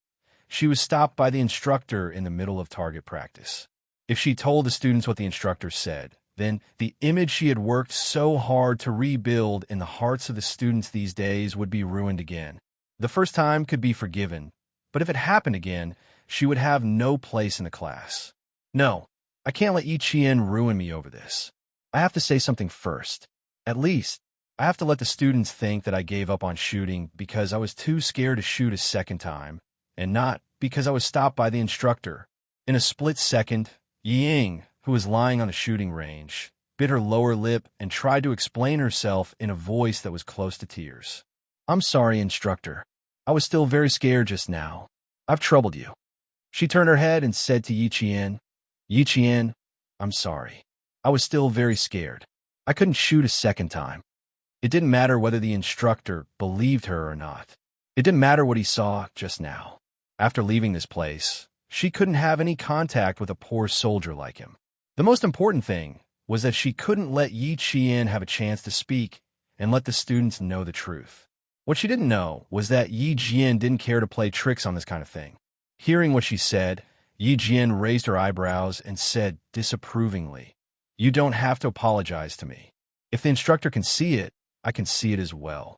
she was stopped by the instructor in the middle of target practice. If she told the students what the instructor said, then the image she had worked so hard to rebuild in the hearts of the students these days would be ruined again. The first time could be forgiven, but if it happened again, she would have no place in the class. No, I can't let Yi Qian ruin me over this. I have to say something first. At least, I have to let the students think that I gave up on shooting because I was too scared to shoot a second time, and not because I was stopped by the instructor. In a split second, Ying, who was lying on the shooting range, bit her lower lip and tried to explain herself in a voice that was close to tears. I'm sorry, instructor. I was still very scared just now. I've troubled you. She turned her head and said to Yi Qian, I'm sorry. I was still very scared. I couldn't shoot a second time. It didn't matter whether the instructor believed her or not. It didn't matter what he saw just now. After leaving this place, she couldn't have any contact with a poor soldier like him. The most important thing was that she couldn't let Yi Qian have a chance to speak and let the students know the truth. What she didn't know was that Yi Qian didn't care to play tricks on this kind of thing. Hearing what she said, Yi Qian raised her eyebrows and said disapprovingly, You don't have to apologize to me. If the instructor can see it, I can see it as well.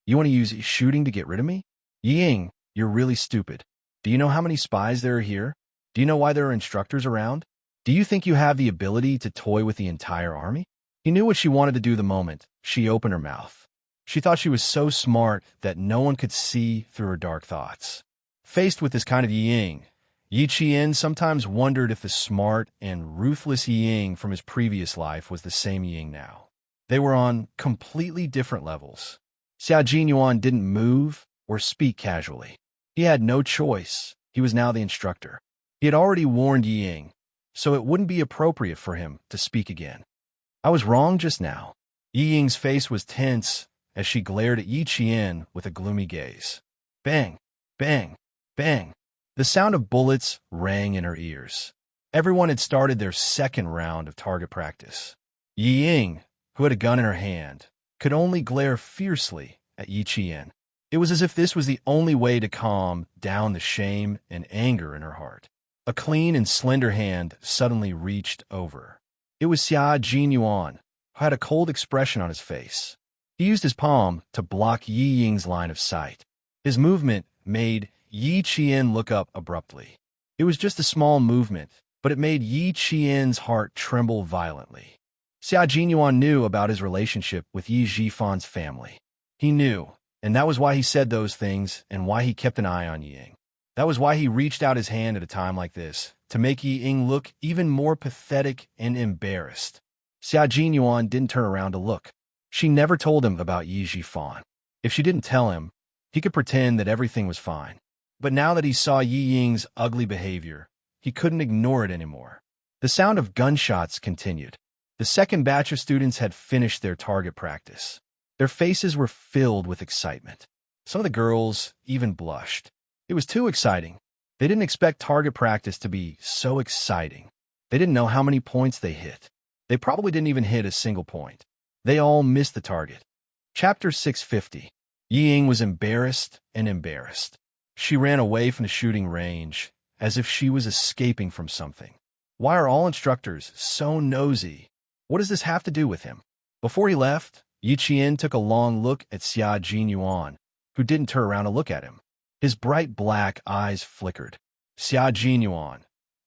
You want to use shooting to get rid of me? Ying, you're really stupid. Do you know how many spies there are here? Do you know why there are instructors around? Do you think you have the ability to toy with the entire army? He knew what she wanted to do the moment she opened her mouth. She thought she was so smart that no one could see through her dark thoughts. Faced with this kind of Ying, Yi Qian sometimes wondered if the smart and ruthless Ying from his previous life was the same Ying now. They were on completely different levels. Xia Jinyuan didn't move or speak casually. He had no choice. He was now the instructor. He had already warned Ying, so it wouldn't be appropriate for him to speak again. I was wrong just now. Ying's face was tense as she glared at Yi Qian with a gloomy gaze. Bang, bang, bang. The sound of bullets rang in her ears. Everyone had started their second round of target practice. Ying, who had a gun in her hand, could only glare fiercely at Yi Qian. It was as if this was the only way to calm down the shame and anger in her heart. A clean and slender hand suddenly reached over. It was Xia Jinyuan, who had a cold expression on his face. He used his palm to block Yi Ying's line of sight. His movement made Yi Qian look up abruptly. It was just a small movement, but it made Yi Qian's heart tremble violently. Xia Jinyuan knew about his relationship with Yi Jifan's family. He knew, and that was why he said those things and why he kept an eye on Ying. That was why he reached out his hand at a time like this, to make Ying look even more pathetic and embarrassed. Xia Jinyuan didn't turn around to look. She never told him about Yi Jifan. If she didn't tell him, he could pretend that everything was fine. But now that he saw Yi Ying's ugly behavior, he couldn't ignore it anymore. The sound of gunshots continued. The second batch of students had finished their target practice. Their faces were filled with excitement. Some of the girls even blushed. It was too exciting. They didn't expect target practice to be so exciting. They didn't know how many points they hit. They probably didn't even hit a single point. They all missed the target. Chapter 650. Ying was embarrassed and embarrassed. She ran away from the shooting range as if she was escaping from something. Why are all instructors so nosy? What does this have to do with him? Before he left, Yi Qian took a long look at Xia Jinyuan, who didn't turn around to look at him. His bright black eyes flickered. Xia Jinyuan,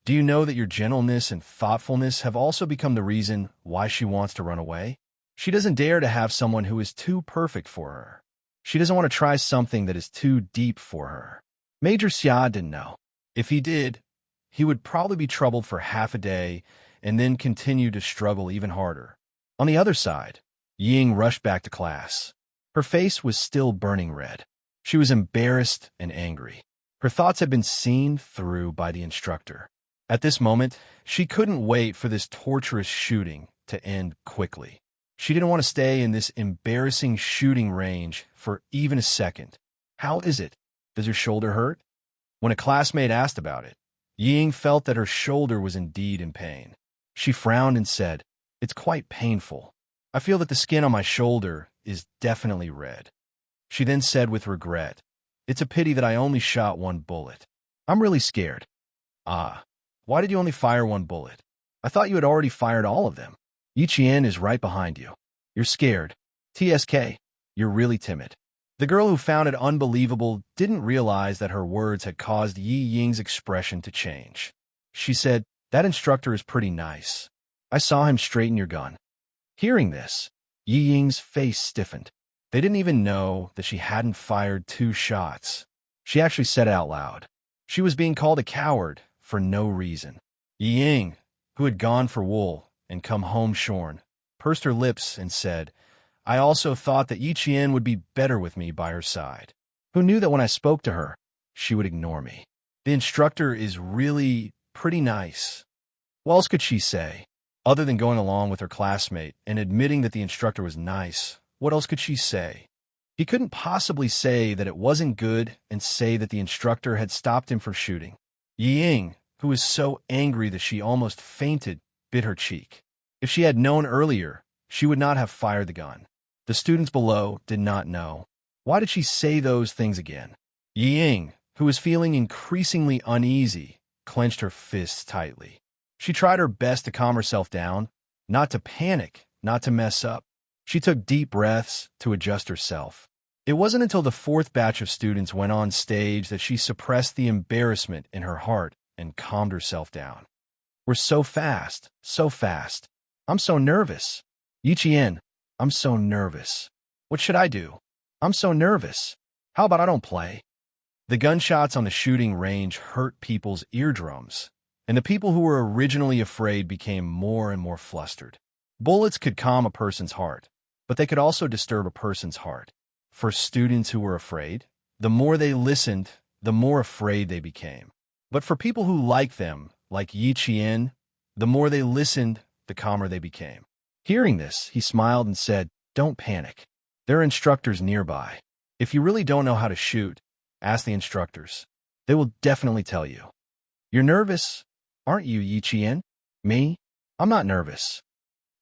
do you know that your gentleness and thoughtfulness have also become the reason why she wants to run away? She doesn't dare to have someone who is too perfect for her. She doesn't want to try something that is too deep for her. Major Xia didn't know. If he did, he would probably be troubled for half a day and then continue to struggle even harder. On the other side, Ying rushed back to class. Her face was still burning red. She was embarrassed and angry. Her thoughts had been seen through by the instructor. At this moment, she couldn't wait for this torturous shooting to end quickly. She didn't want to stay in this embarrassing shooting range for even a second. How is it? Does your shoulder hurt? When a classmate asked about it, Ying felt that her shoulder was indeed in pain. She frowned and said, "It's quite painful. I feel that the skin on my shoulder is definitely red." She then said with regret, "It's a pity that I only shot one bullet. I'm really scared." "Ah, why did you only fire one bullet? I thought you had already fired all of them." "Yi Qian is right behind you. You're scared. TSK, you're really timid." The girl, who found it unbelievable, didn't realize that her words had caused Yi Ying's expression to change. She said, "That instructor is pretty nice. I saw him straighten your gun." Hearing this, Yi Ying's face stiffened. They didn't even know that she hadn't fired 2 shots. She actually said it out loud. She was being called a coward for no reason. Yi Ying, who had gone for wool and come home shorn, pursed her lips and said, "I also thought that Yi Qian would be better with me by her side. Who knew that when I spoke to her, she would ignore me? The instructor is really pretty nice." What else could she say? Other than going along with her classmate and admitting that the instructor was nice, what else could she say? He couldn't possibly say that it wasn't good and say that the instructor had stopped him from shooting. Yi Ying, who was so angry that she almost fainted, bit her cheek. If she had known earlier, she would not have fired the gun. The students below did not know. Why did she say those things again? Yi Ying, who was feeling increasingly uneasy, clenched her fists tightly. She tried her best to calm herself down, not to panic, not to mess up. She took deep breaths to adjust herself. It wasn't until the 4th batch of students went on stage that she suppressed the embarrassment in her heart and calmed herself down. "We're so fast, so fast. I'm so nervous. Yi Qian, I'm so nervous. What should I do? I'm so nervous. How about I don't play?" The gunshots on the shooting range hurt people's eardrums, and the people who were originally afraid became more and more flustered. Bullets could calm a person's heart, but they could also disturb a person's heart. For students who were afraid, the more they listened, the more afraid they became. But for people who liked them, like Yi Qian, the more they listened, the calmer they became. Hearing this, he smiled and said, "Don't panic. There are instructors nearby. If you really don't know how to shoot, ask the instructors. They will definitely tell you." "You're nervous, aren't you, Yi Qian?" "Me? I'm not nervous."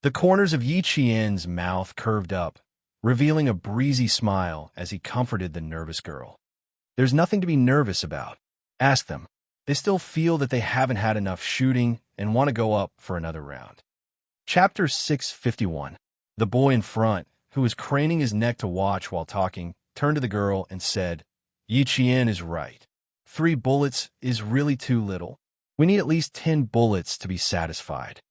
The corners of Yi Qian's mouth curved up, revealing a breezy smile as he comforted the nervous girl. "There's nothing to be nervous about. Ask them. They still feel that they haven't had enough shooting and want to go up for another round." Chapter 651. The boy in front, who was craning his neck to watch while talking, turned to the girl and said, "Yi Qian is right. 3 bullets is really too little. We need at least 10 bullets to be satisfied.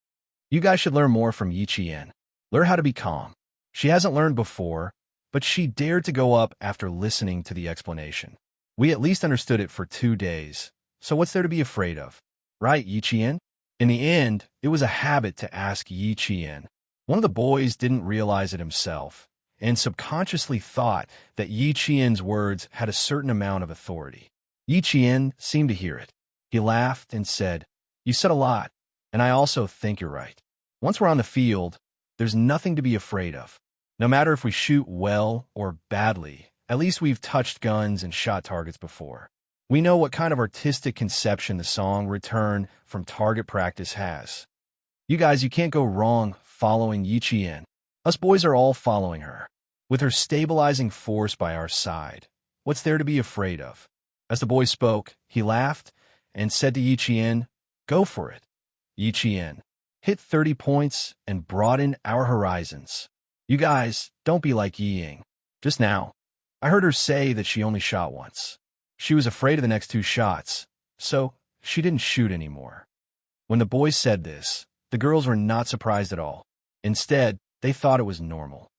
You guys should learn more from Yi Qian. Learn how to be calm. She hasn't learned before, but she dared to go up after listening to the explanation. We at least understood it for 2 days, so what's there to be afraid of? Right, Yi Qian?" In the end, it was a habit to ask Yi Qian. One of the boys didn't realize it himself, and subconsciously thought that Yi Qian's words had a certain amount of authority. Yi Qian seemed to hear it. He laughed and said, "You said a lot, and I also think you're right. Once we're on the field, there's nothing to be afraid of. No matter if we shoot well or badly, at least we've touched guns and shot targets before. We know what kind of artistic conception the song Return from Target Practice has. You guys, you can't go wrong following Yi Qian. Us boys are all following her. With her stabilizing force by our side, what's there to be afraid of?" As the boy spoke, he laughed and said to Yi Qian, "Go for it. Yi Qian, hit 30 points and broaden our horizons. You guys, don't be like Yi Ying. Just now, I heard her say that she only shot once. She was afraid of the next 2 shots, so she didn't shoot anymore." When the boys said this, the girls were not surprised at all. Instead, they thought it was normal.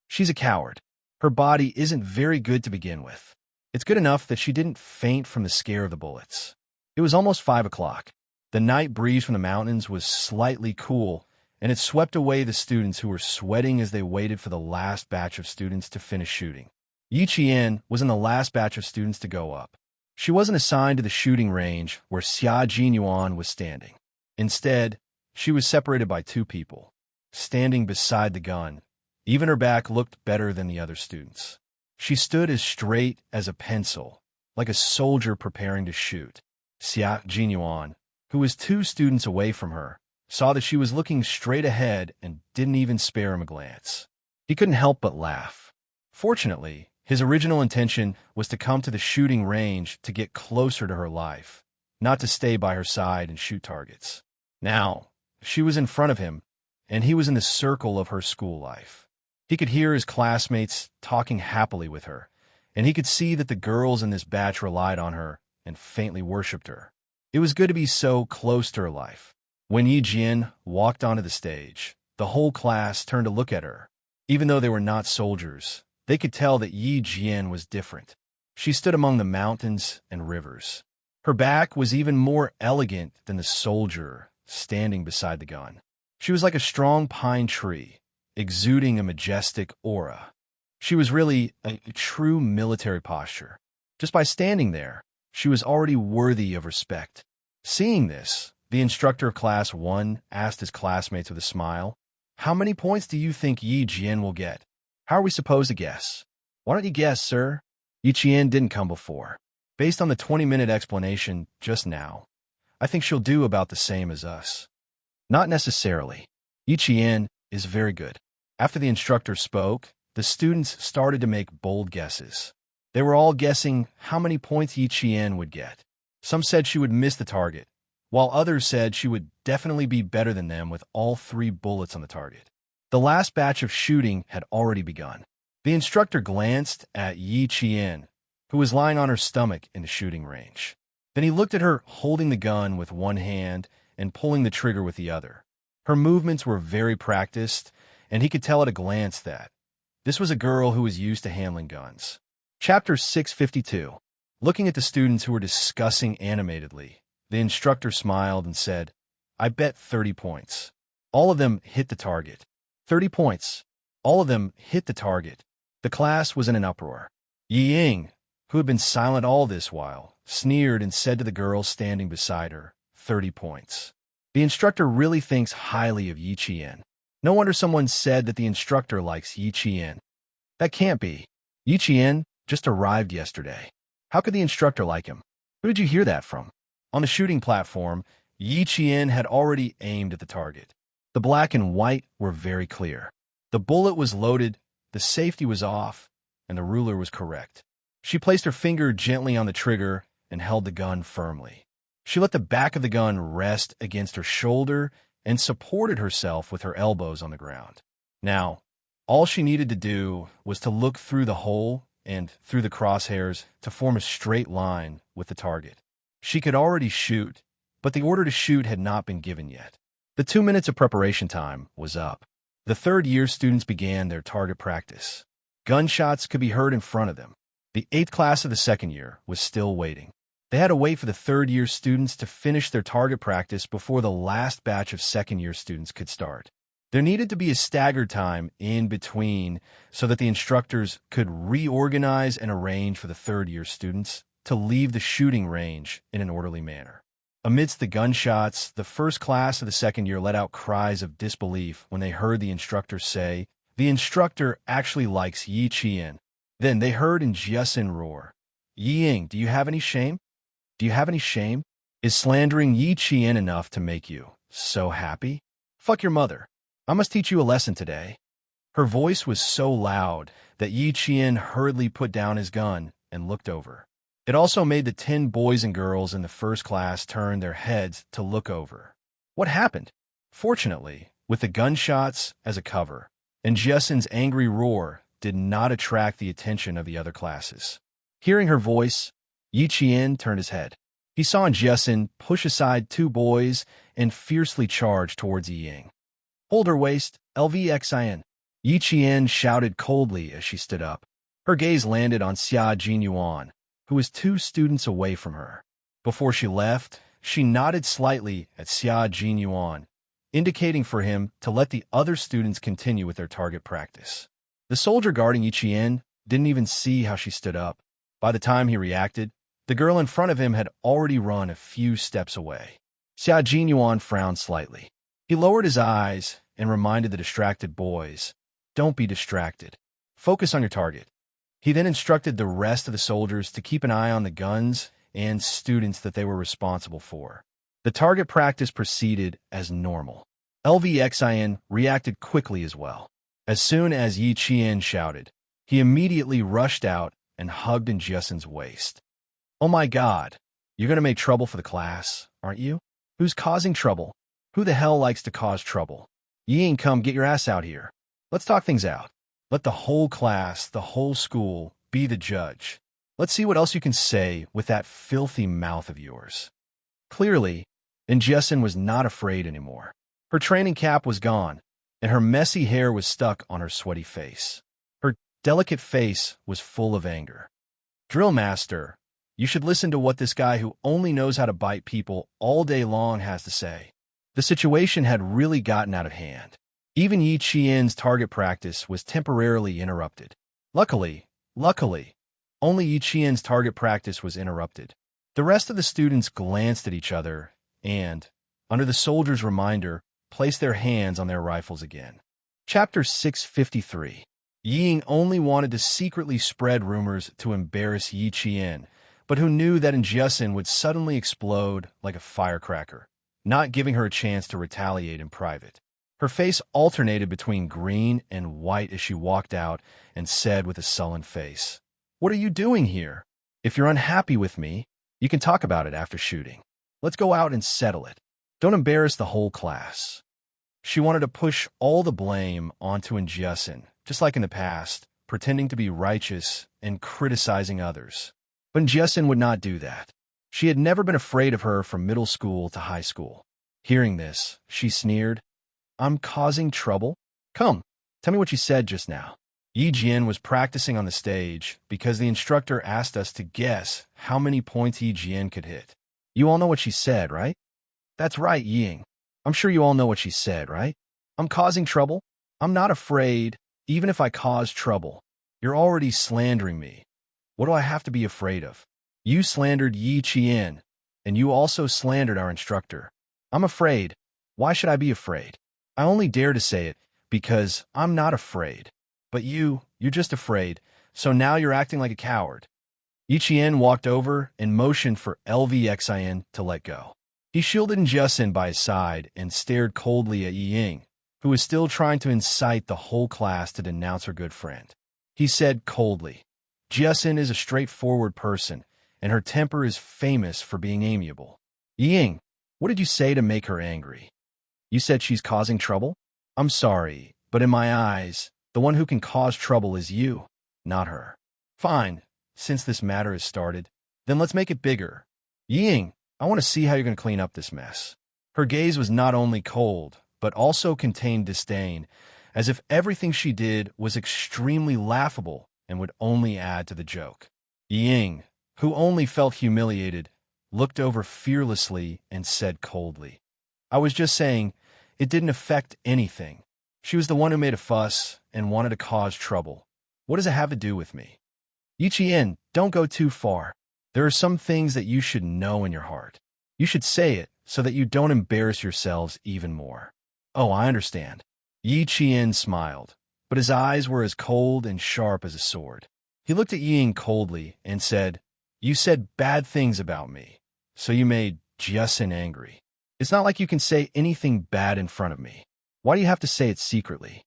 She's a coward. Her body isn't very good to begin with. It's good enough that she didn't faint from the scare of the bullets. It was almost 5 o'clock. The night breeze from the mountains was slightly cool, and it swept away the students who were sweating as they waited for the last batch of students to finish shooting. Yi Qian was in the last batch of students to go up. She wasn't assigned to the shooting range where Xia Jinyuan was standing. Instead, she was separated by 2 people. Standing beside the gun, Even her back looked better than the other students. She stood as straight as a pencil, like a soldier preparing to shoot. Xia Jinyuan, who was 2 students away from her, saw that she was looking straight ahead and didn't even spare him a glance. He couldn't help but laugh. Fortunately, his original intention was to come to the shooting range to get closer to her life, not to stay by her side and shoot targets. Now, she was in front of him, and he was in the circle of her school life. He could hear his classmates talking happily with her, and he could see that the girls in this batch relied on her and faintly worshipped her. It was good to be so close to her life. When Yi Jian walked onto the stage, the whole class turned to look at her. Even though they were not soldiers, they could tell that Yi Jian was different. She stood among the mountains and rivers. Her back was even more elegant than the soldier standing beside the gun. She was like a strong pine tree, exuding a majestic aura. She was really a true military posture. Just by standing there, she was already worthy of respect. Seeing this, the instructor of Class 1 asked his classmates with a smile, "How many points do you think Yi Jian will get? How are we supposed to guess?" "Why don't you guess, sir?" Yi Jian didn't come before. "Based on the 20-minute explanation just now, I think she'll do about the same as us." "Not necessarily. Yi Jian is very good." After the instructor spoke, the students started to make bold guesses. They were all guessing how many points Yi Jian would get. Some said she would miss the target, while others said she would definitely be better than them with all 3 bullets on the target. The last batch of shooting had already begun. The instructor glanced at Yi Jian, who was lying on her stomach in the shooting range. Then he looked at her holding the gun with one hand and pulling the trigger with the other. Her movements were very practiced, and he could tell at a glance that this was a girl who was used to handling guns. Chapter 652. Looking at the students who were discussing animatedly, the instructor smiled and said, "I bet 30 points. All of them hit the target." 30 points. All of them hit the target. The class was in an uproar. Yi Ying, who had been silent all this while, sneered and said to the girl standing beside her, 30 points. The instructor really thinks highly of Yi Jian. No wonder someone said that the instructor likes Yi Jian. That can't be. Yi Jian just arrived yesterday. How could the instructor like him? Who did you hear that from? On the shooting platform, Yi Jian had already aimed at the target. The black and white were very clear. The bullet was loaded, the safety was off, and the ruler was correct. She placed her finger gently on the trigger and held the gun firmly. She let the back of the gun rest against her shoulder and supported herself with her elbows on the ground. Now, all she needed to do was to look through the hole and through the crosshairs to form a straight line with the target. She could already shoot, but the order to shoot had not been given yet. The 2 minutes of preparation time was up. The third-year students began their target practice. Gunshots could be heard in front of them. The 8th class of the second year was still waiting. They had to wait for the third-year students to finish their target practice before the last batch of second-year students could start. There needed to be a staggered time in between so that the instructors could reorganize and arrange for the third-year students to leave the shooting range in an orderly manner. Amidst the gunshots, the first class of the second year let out cries of disbelief when they heard the instructor say, "The instructor actually likes Yi Jian." Then they heard in Jiasin roar, "Yi Ying, do you have any shame? Do you have any shame? Is slandering Yi Jian enough to make you so happy? Fuck your mother. I must teach you a lesson today." Her voice was so loud that Yi Jian hurriedly put down his gun and looked over. It also made the 10 boys and girls in the first class turn their heads to look over. What happened? Fortunately, with the gunshots as a cover, and Jiasin's angry roar did not attract the attention of the other classes. Hearing her voice, Yi Jian turned his head. He saw Jiasin push aside 2 boys and fiercely charge towards Yi Ying. "Hold her waist, LVXIN." Yi Jian shouted coldly as she stood up. Her gaze landed on Xia Jinyuan, who was 2 students away from her. Before she left, she nodded slightly at Xia Jinyuan, indicating for him to let the other students continue with their target practice. The soldier guarding Yi Jian didn't even see how she stood up. By the time he reacted, the girl in front of him had already run a few steps away. Xia Jinyuan frowned slightly. He lowered his eyes and reminded the distracted boys, Don't be distracted. Focus on your target. He then instructed the rest of the soldiers to keep an eye on the guns and students that they were responsible for. The target practice proceeded as normal. LVXIN reacted quickly as well. As soon as Yi Qian shouted, he immediately rushed out and hugged Jiasen's waist. "Oh my God, you're going to make trouble for the class, aren't you? Who's causing trouble? Who the hell likes to cause trouble? Ying, come get your ass out here. Let's talk things out. Let the whole class, the whole school, be the judge. Let's see what else you can say with that filthy mouth of yours." Clearly, Jiasen was not afraid anymore. Her training cap was gone, and her messy hair was stuck on her sweaty face. Her delicate face was full of anger. "Drill master, you should listen to what this guy who only knows how to bite people all day long has to say." The situation had really gotten out of hand. Even Yi Qian's target practice was temporarily interrupted. Luckily, only Yi Qian's target practice was interrupted. The rest of the students glanced at each other and, under the soldier's reminder, placed their hands on their rifles again. Chapter 653. Ying only wanted to secretly spread rumors to embarrass Yi Qian, but who knew that Jiasen would suddenly explode like a firecracker, not giving her a chance to retaliate in private. Her face alternated between green and white as she walked out and said with a sullen face, "What are you doing here? If you're unhappy with me, you can talk about it after shooting. Let's go out and settle it. Don't embarrass the whole class." She wanted to push all the blame onto Jiasen, just like in the past, pretending to be righteous and criticizing others. But Jiasen would not do that. She had never been afraid of her from middle school to high school. Hearing this, she sneered, "I'm causing trouble? Come, tell me what you said just now." Yi Jian was practicing on the stage because the instructor asked us to guess how many points Yi Jian could hit. You all know what she said, right? That's right, Ying. I'm sure you all know what she said, right? I'm causing trouble? I'm not afraid, even if I cause trouble. You're already slandering me. What do I have to be afraid of? You slandered Yi Qian, and you also slandered our instructor. I'm afraid. Why should I be afraid? I only dare to say it because I'm not afraid. But you're just afraid, so now you're acting like a coward. Yi Qian walked over and motioned for LVXIN to let go. He shielded Jiasen by his side and stared coldly at Yi Ying, who was still trying to incite the whole class to denounce her good friend. He said coldly, "Jiasen is a straightforward person, and her temper is famous for being amiable. Yi Ying, what did you say to make her angry? You said she's causing trouble? I'm sorry, but in my eyes, the one who can cause trouble is you, not her. Fine, since this matter has started, then let's make it bigger. Yi Ying, I want to see how you're going to clean up this mess." Her gaze was not only cold, but also contained disdain, as if everything she did was extremely laughable and would only add to the joke. Yi Ying, who only felt humiliated, looked over fearlessly and said coldly, "I was just saying, it didn't affect anything. She was the one who made a fuss and wanted to cause trouble. What does it have to do with me? Yi Qian, don't go too far. There are some things that you should know in your heart. You should say it so that you don't embarrass yourselves even more." "Oh, I understand." Yi Qian smiled, but his eyes were as cold and sharp as a sword. He looked at Ying coldly and said, "You said bad things about me, so you made Jiasen angry. It's not like you can say anything bad in front of me. Why do you have to say it secretly?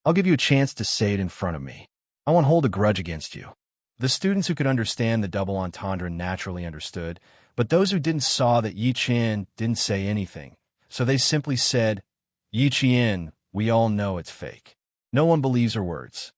I'll give you a chance to say it in front of me. I won't hold a grudge against you." The students who could understand the double entendre naturally understood, but those who didn't saw that Yi Qian didn't say anything, so they simply said, "Yi Qian, we all know it's fake. No one believes her words."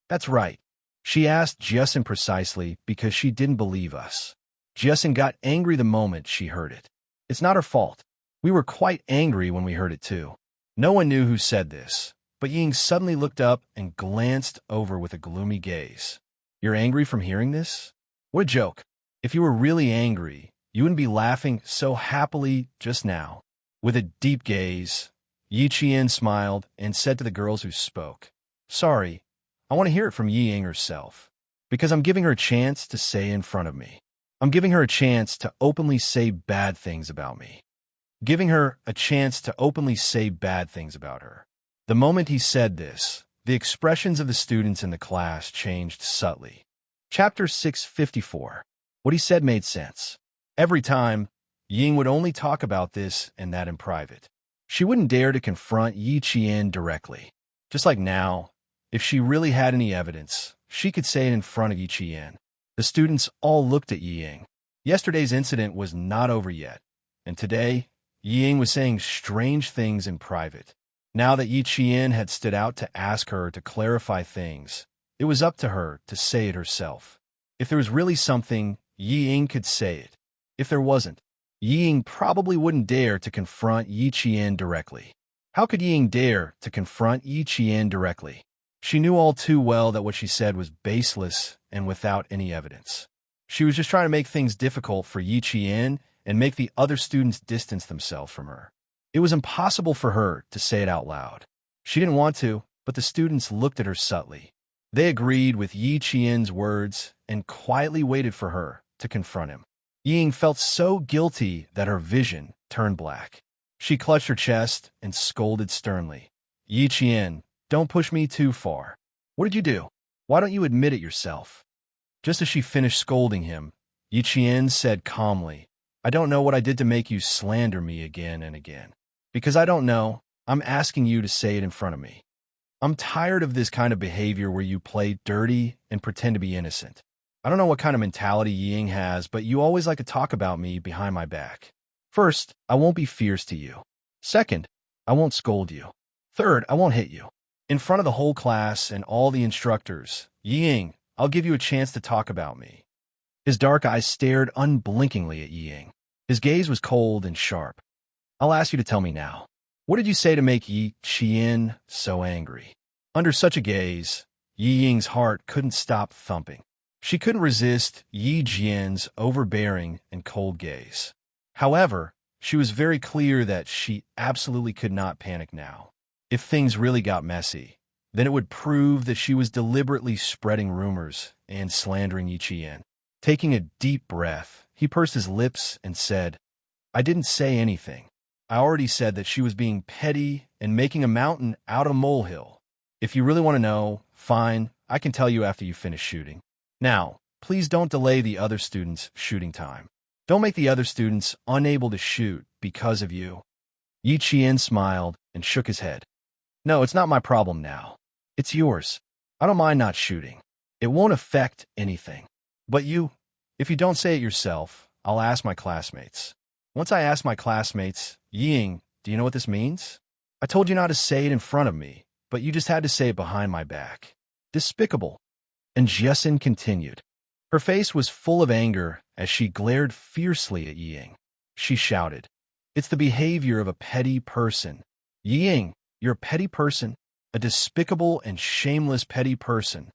"That's right." She asked Jiasen precisely because she didn't believe us. Jiasen got angry the moment she heard it. It's not her fault. We were quite angry when we heard it too. No one knew who said this, but Ying suddenly looked up and glanced over with a gloomy gaze. "You're angry from hearing this? What a joke. If you were really angry, you wouldn't be laughing so happily just now." With a deep gaze, Yi Qian smiled and said to the girls who spoke, "Sorry, I want to hear it from Yi Ying herself, because I'm giving her a chance to say in front of me. I'm giving her a chance to openly say bad things about me. Giving her a chance to openly say bad things about her." The moment he said this, The expressions of the students in the class changed subtly. Chapter 654. What he said made sense. Every time, Ying would only talk about this and that in private. She wouldn't dare to confront Yi Qian directly. Just like now, if she really had any evidence, she could say it in front of Yi Qian. The students all looked at Yi Ying. Yesterday's incident was not over yet, and today, Yi Ying was saying strange things in private. Now that Yi Qian had stood out to ask her to clarify things, it was up to her to say it herself. If there was really something, Yi Ying could say it. If there wasn't, Yi Ying probably wouldn't dare to confront Yi Qian directly. How could Yi Ying dare to confront Yi Qian directly? She knew all too well that what she said was baseless and without any evidence. She was just trying to make things difficult for Yi Qian and make the other students distance themselves from her. It was impossible for her to say it out loud. She didn't want to, but the students looked at her subtly. They agreed with Yi Qian's words and quietly waited for her to confront him. Yi Ying felt so guilty that her vision turned black. She clutched her chest and scolded sternly. Yi Qian, don't push me too far. What did you do? Why don't you admit it yourself? Just as she finished scolding him, Yi Qian said calmly, I don't know what I did to make you slander me again and again. Because I don't know, I'm asking you to say it in front of me. I'm tired of this kind of behavior where you play dirty and pretend to be innocent. I don't know what kind of mentality Yi Ying has, but you always like to talk about me behind my back. First, I won't be fierce to you. Second, I won't scold you. Third, I won't hit you. In front of the whole class and all the instructors, Yi Ying, I'll give you a chance to talk about me. His dark eyes stared unblinkingly at Yi Ying. His gaze was cold and sharp. I'll ask you to tell me now. What did you say to make Yi Qian so angry? Under such a gaze, Yi Ying's heart couldn't stop thumping. She couldn't resist Yi Jian's overbearing and cold gaze. However, she was very clear that she absolutely could not panic now. If things really got messy, then it would prove that she was deliberately spreading rumors and slandering Yi Qian. Taking a deep breath, he pursed his lips and said, I didn't say anything. I already said that she was being petty and making a mountain out of a molehill. If you really want to know, fine, I can tell you after you finish shooting. Now, please don't delay the other students' shooting time. Don't make the other students unable to shoot because of you. Yi Qian smiled and shook his head. No, it's not my problem now. It's yours. I don't mind not shooting. It won't affect anything. But if you don't say it yourself, I'll ask my classmates. Once I ask my classmates, Yi Ying, do you know what this means? I told you not to say it in front of me, but you just had to say it behind my back. Despicable. And Jessen continued. Her face was full of anger as she glared fiercely at Yi Ying. She shouted, It's the behavior of a petty person. Yi Ying, you're a petty person, a despicable and shameless petty person.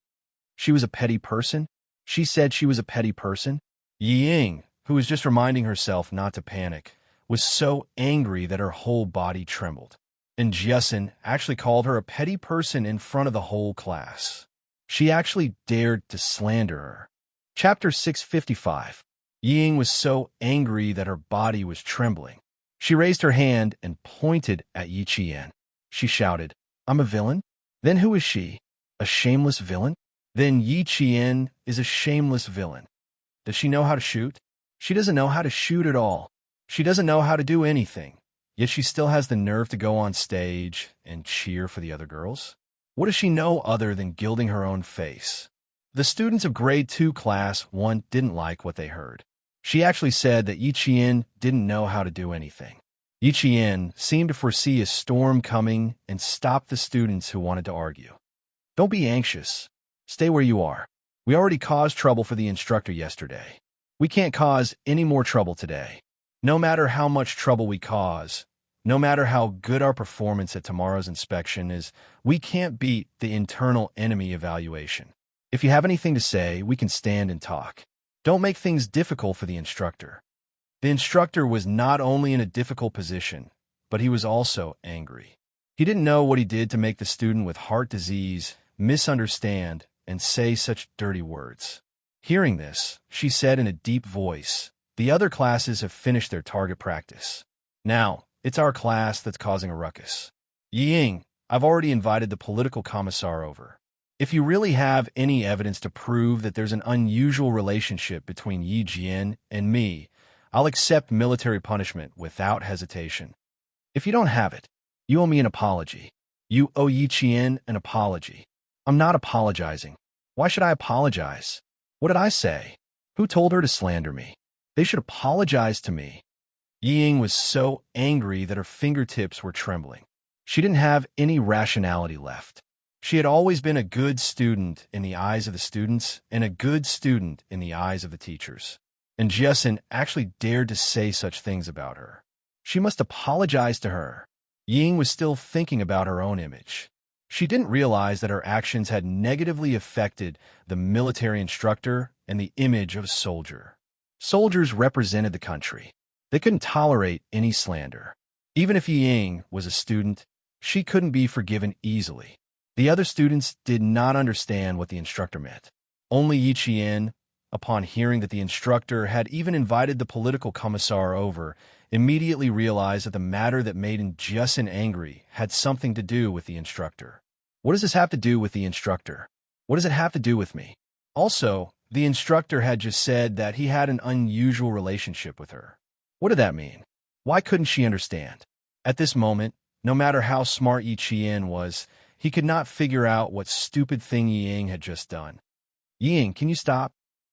She was a petty person? She said she was a petty person? Yi Ying, who was just reminding herself not to panic, was so angry that her whole body trembled. And Jessen actually called her a petty person in front of the whole class. She actually dared to slander her. Chapter 655. Yi Ying was so angry that her body was trembling. She raised her hand and pointed at Yi Qian. She shouted, I'm a villain? Then who is she? A shameless villain? Then Yi Qian is a shameless villain. Does she know how to shoot? She doesn't know how to shoot at all. She doesn't know how to do anything. Yet she still has the nerve to go on stage and cheer for the other girls. What does she know other than gilding her own face? The students of grade 2 class 1 didn't like what they heard. She actually said that Yi Qian didn't know how to do anything. Yi Qian seemed to foresee a storm coming and stop the students who wanted to argue. Don't be anxious. Stay where you are. We already caused trouble for the instructor yesterday. We can't cause any more trouble today. No matter how much trouble we cause, no matter how good our performance at tomorrow's inspection is, we can't beat the internal enemy evaluation. If you have anything to say, we can stand and talk. Don't make things difficult for the instructor. The instructor was not only in a difficult position, but he was also angry. He didn't know what he did to make the student with heart disease misunderstand and say such dirty words. Hearing this, she said in a deep voice, The other classes have finished their target practice. Now, it's our class that's causing a ruckus. Yi Ying, I've already invited the political commissar over. If you really have any evidence to prove that there's an unusual relationship between Yi Jian and me, I'll accept military punishment without hesitation. If you don't have it, you owe me an apology. You owe Yi Qian an apology. I'm not apologizing. Why should I apologize? What did I say? Who told her to slander me? They should apologize to me. Ying was so angry that her fingertips were trembling. She didn't have any rationality left. She had always been a good student in the eyes of the students and a good student in the eyes of the teachers. And Jessen actually dared to say such things about her. She must apologize to her. Ying was still thinking about her own image. She didn't realize that her actions had negatively affected the military instructor and the image of a soldier. Soldiers represented the country. They couldn't tolerate any slander. Even if Ying was a student, she couldn't be forgiven easily. The other students did not understand what the instructor meant. Only Yi Qian, upon hearing that the instructor had even invited the political commissar over, immediately realized that the matter that made Jessen angry had something to do with the instructor. What does this have to do with the instructor? What does it have to do with me? Also, the instructor had just said that he had an unusual relationship with her. What did that mean? Why couldn't she understand? At this moment, no matter how smart Yi Qian was, he could not figure out what stupid thing Ying had just done. Ying, can you stop?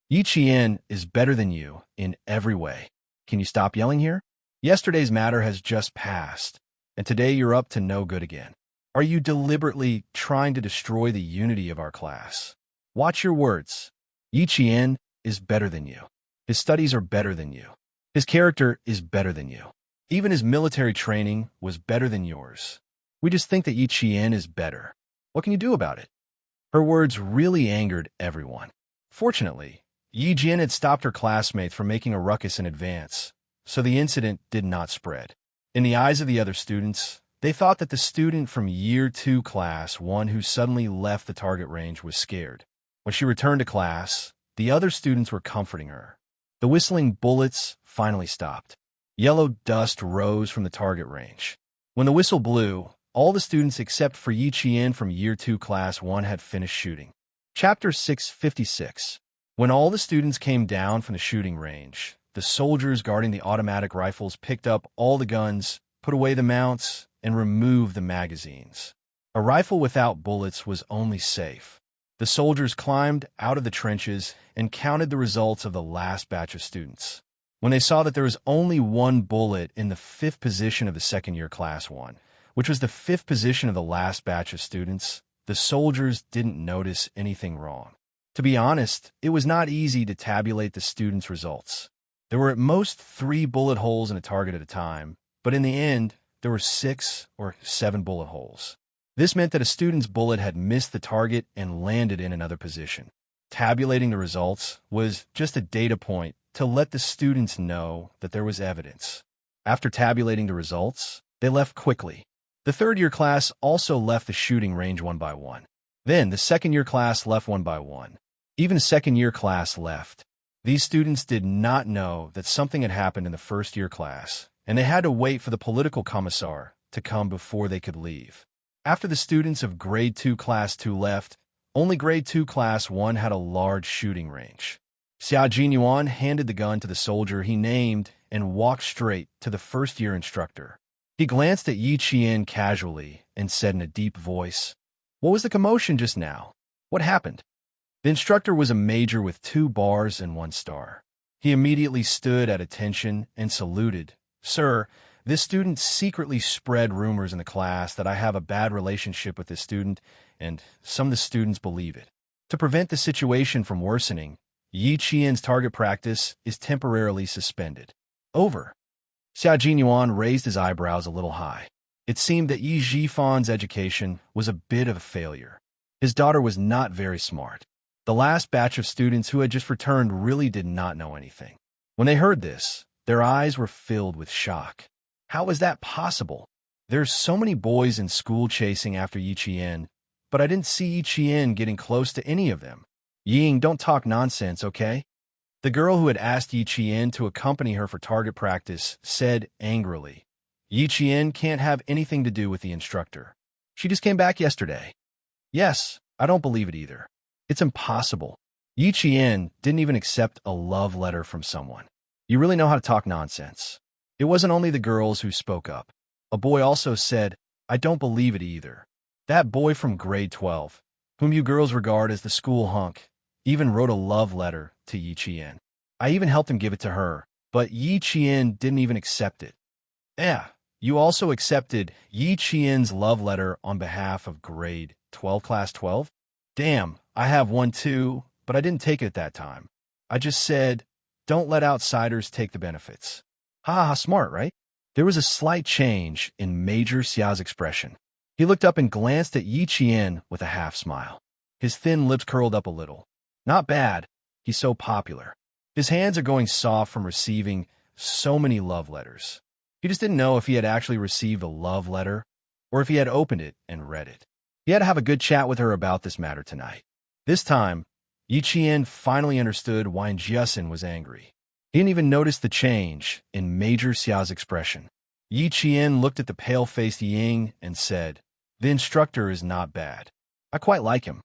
Yi Qian is better than you in every way. Can you stop yelling here? Yesterday's matter has just passed, and today you're up to no good again. Are you deliberately trying to destroy the unity of our class? Watch your words. Yi Qian is better than you. His studies are better than you. His character is better than you. Even his military training was better than yours. We just think that Yi Qian is better. What can you do about it? Her words really angered everyone. Fortunately, Yi Jian had stopped her classmates from making a ruckus in advance, so the incident did not spread. In the eyes of the other students, they thought that the student from Year 2 Class 1 who suddenly left the target range was scared. When she returned to class, the other students were comforting her. The whistling bullets finally stopped. Yellow dust rose from the target range. When the whistle blew, all the students except for Yi Qian from Year 2 Class 1 had finished shooting. Chapter 656. When all the students came down from the shooting range, the soldiers guarding the automatic rifles picked up all the guns, put away the mounts, and removed the magazines. A rifle without bullets was only safe. The soldiers climbed out of the trenches and counted the results of the last batch of students. When they saw that there was only one bullet in the 5th position of the second-year Class 1, which was the 5th position of the last batch of students, the soldiers didn't notice anything wrong. To be honest, it was not easy to tabulate the students' results. There were at most 3 bullet holes in a target at a time, but in the end, there were 6 or 7 bullet holes. This meant that a student's bullet had missed the target and landed in another position. Tabulating the results was just a data point to let the students know that there was evidence. After tabulating the results, they left quickly. The third-year class also left the shooting range one by one. Then the second-year class left one by one. Even the second-year class left. These students did not know that something had happened in the first-year class, and they had to wait for the political commissar to come before they could leave. After the students of Grade 2 Class 2 left, only Grade 2 Class 1 had a large shooting range. Xia Jinyuan handed the gun to the soldier he named and walked straight to the first-year instructor. He glanced at Yi Qian casually and said in a deep voice, "What was the commotion just now? What happened?" The instructor was a major with 2 bars and 1 star. He immediately stood at attention and saluted. "Sir, this student secretly spread rumors in the class that I have a bad relationship with this student, and some of the students believe it. To prevent the situation from worsening, Yi Qian's target practice is temporarily suspended. Over." Xia Jinyuan raised his eyebrows a little high. It seemed that Yi Jifan's education was a bit of a failure. His daughter was not very smart. The last batch of students who had just returned really did not know anything. When they heard this, their eyes were filled with shock. How was that possible? There's so many boys in school chasing after Yi Qian, but I didn't see Yi Qian getting close to any of them. Ying, don't talk nonsense, okay? The girl who had asked Yi Qian to accompany her for target practice said angrily, "Yi Qian can't have anything to do with the instructor. She just came back yesterday. Yes, I don't believe it either. It's impossible. Yi Qian didn't even accept a love letter from someone. You really know how to talk nonsense. It wasn't only the girls who spoke up. A boy also said, I don't believe it either. That boy from grade 12, whom you girls regard as the school hunk, even wrote a love letter to Yi Qian. I even helped him give it to her, but Yi Qian didn't even accept it. Yeah, you also accepted Yi Qian's love letter on behalf of grade 12, class 12? Damn, I have one too, but I didn't take it at that time. I just said, don't let outsiders take the benefits. Ha ha, smart, right? There was a slight change in Major Xiao's expression. He looked up and glanced at Yi Qian with a half smile. His thin lips curled up a little. Not bad. He's so popular. His hands are going soft from receiving so many love letters. He just didn't know if he had actually received a love letter or if he had opened it and read it. He had to have a good chat with her about this matter tonight. This time, Yi Qian finally understood why Jiasin was angry. He didn't even notice the change in Major Xiao's expression. Yi Qian looked at the pale-faced Ying and said, the instructor is not bad. I quite like him.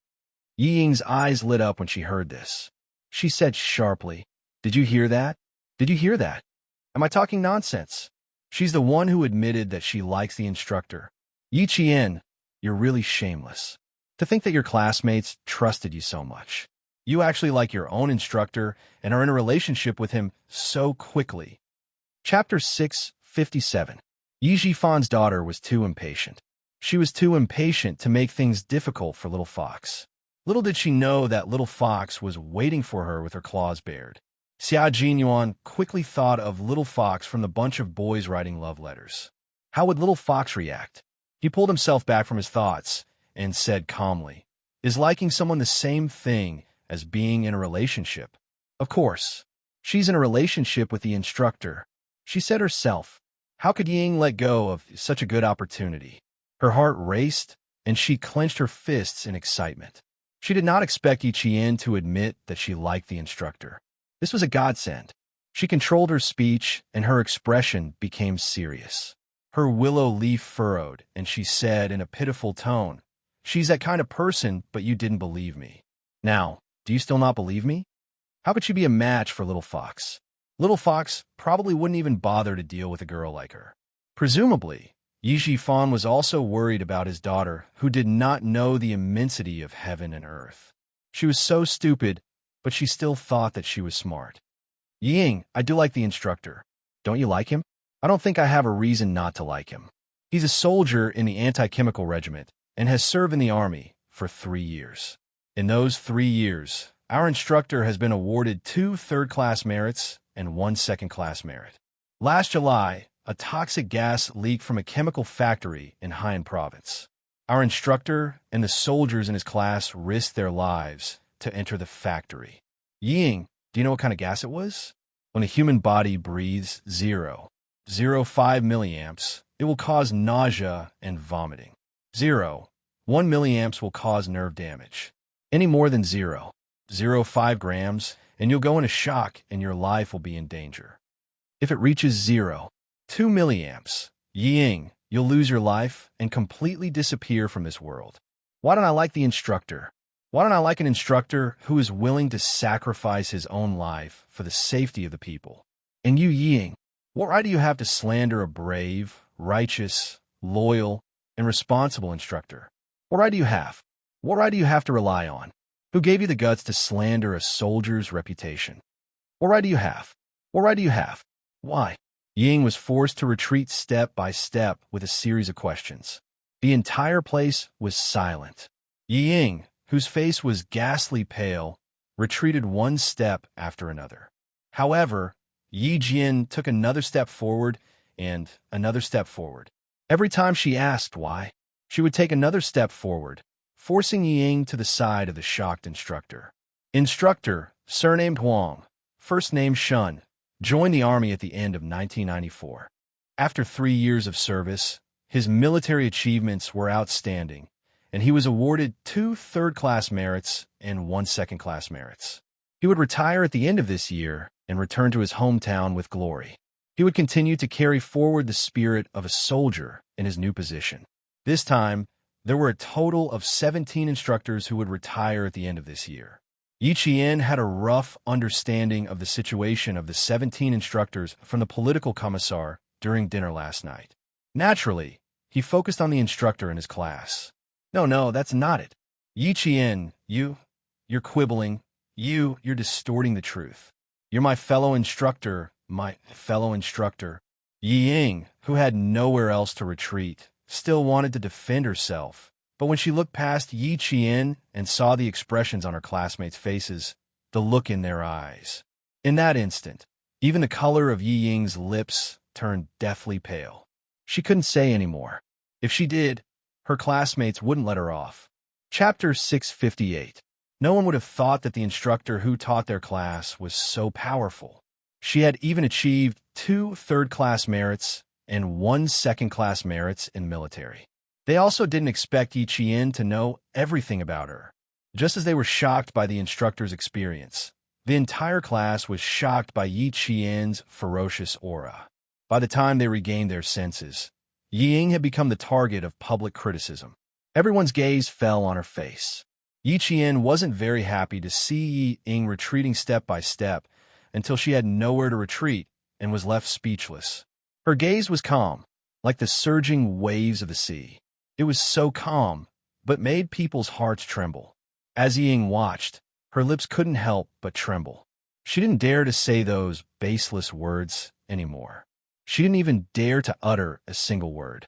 Yi Ying's eyes lit up when she heard this. She said sharply, did you hear that? Did you hear that? Am I talking nonsense? She's the one who admitted that she likes the instructor. Yi Qian, you're really shameless. To think that your classmates trusted you so much. You actually like your own instructor and are in a relationship with him so quickly. Chapter 657. Yi Jifan's daughter was too impatient. She was too impatient to make things difficult for Little Fox. Little did she know that Little Fox was waiting for her with her claws bared. Xia Jinyuan quickly thought of Little Fox from the bunch of boys writing love letters. How would Little Fox react? He pulled himself back from his thoughts and said calmly, is liking someone the same thing as being in a relationship? Of course. She's in a relationship with the instructor. She said herself. How could Ying let go of such a good opportunity? Her heart raced, and she clenched her fists in excitement. She did not expect Yi Qian to admit that she liked the instructor. This was a godsend. She controlled her speech, and her expression became serious. Her willow leaf furrowed, and she said in a pitiful tone, she's that kind of person, but you didn't believe me. Now, do you still not believe me? How could she be a match for Little Fox? Little Fox probably wouldn't even bother to deal with a girl like her. Presumably, Yi Jifan was also worried about his daughter, who did not know the immensity of heaven and earth. She was so stupid, but she still thought that she was smart. Ying, I do like the instructor. Don't you like him? I don't think I have a reason not to like him. He's a soldier in the anti-chemical regiment and has served in the army for 3 years. In those 3 years, our instructor has been awarded 2 third-class merits and 1 second-class merit. Last July, a toxic gas leaked from a chemical factory in Haiyan province. Our instructor and the soldiers in his class risked their lives to enter the factory. Ying, do you know what kind of gas it was? When a human body breathes 0.05 milliamps, it will cause nausea and vomiting. 0.1 milliamps will cause nerve damage. Any more than 0.05 grams, and you'll go into shock and your life will be in danger. If it reaches 0.2 milliamps, Ying, you'll lose your life and completely disappear from this world. Why don't I like the instructor? Why don't I like an instructor who is willing to sacrifice his own life for the safety of the people? And you, Ying, what right do you have to slander a brave, righteous, loyal, and responsible instructor? What right do you have? What right do you have to rely on? Who gave you the guts to slander a soldier's reputation? What right do you have? What right do you have? Why? Ying was forced to retreat step by step with a series of questions. The entire place was silent. Ying, whose face was ghastly pale, retreated one step after another. However, Yi Jian took another step forward and another step forward. Every time she asked why, she would take another step forward, forcing Ying to the side of the shocked instructor. Instructor, surnamed Huang, first name Shun, joined the army at the end of 1994. After 3 years of service, his military achievements were outstanding, and he was awarded 2 third-class merits and 1 second-class merits. He would retire at the end of this year and return to his hometown with glory. He would continue to carry forward the spirit of a soldier in his new position. This time, There were a total of 17 instructors who would retire at the end of this year. Yi Qian had a rough understanding of the situation of the 17 instructors from the political commissar during dinner last night. Naturally, he focused on the instructor in his class. No, that's not it. Yi Qian, you're quibbling. You're distorting the truth. You're my fellow instructor. Yi Ying, who had nowhere else to retreat, still wanted to defend herself. But when she looked past Yi Qian and saw the expressions on her classmates' faces, the look in their eyes, in that instant, even the color of Yi Ying's lips turned deathly pale. She couldn't say any more. If she did, her classmates wouldn't let her off. Chapter 658. No one would have thought that the instructor who taught their class was so powerful. She had even achieved 2 third-class merits and 1 second-class merits in military. They also didn't expect Yi Qian to know everything about her. Just as they were shocked by the instructor's experience, the entire class was shocked by Yi Qian's ferocious aura. By the time they regained their senses, Yi Ying had become the target of public criticism. Everyone's gaze fell on her face. Yi Qian wasn't very happy to see Yi Ying retreating step by step until she had nowhere to retreat and was left speechless. Her gaze was calm, like the surging waves of the sea. It was so calm, but made people's hearts tremble. As Yi Ying watched, her lips couldn't help but tremble. She didn't dare to say those baseless words anymore. She didn't even dare to utter a single word.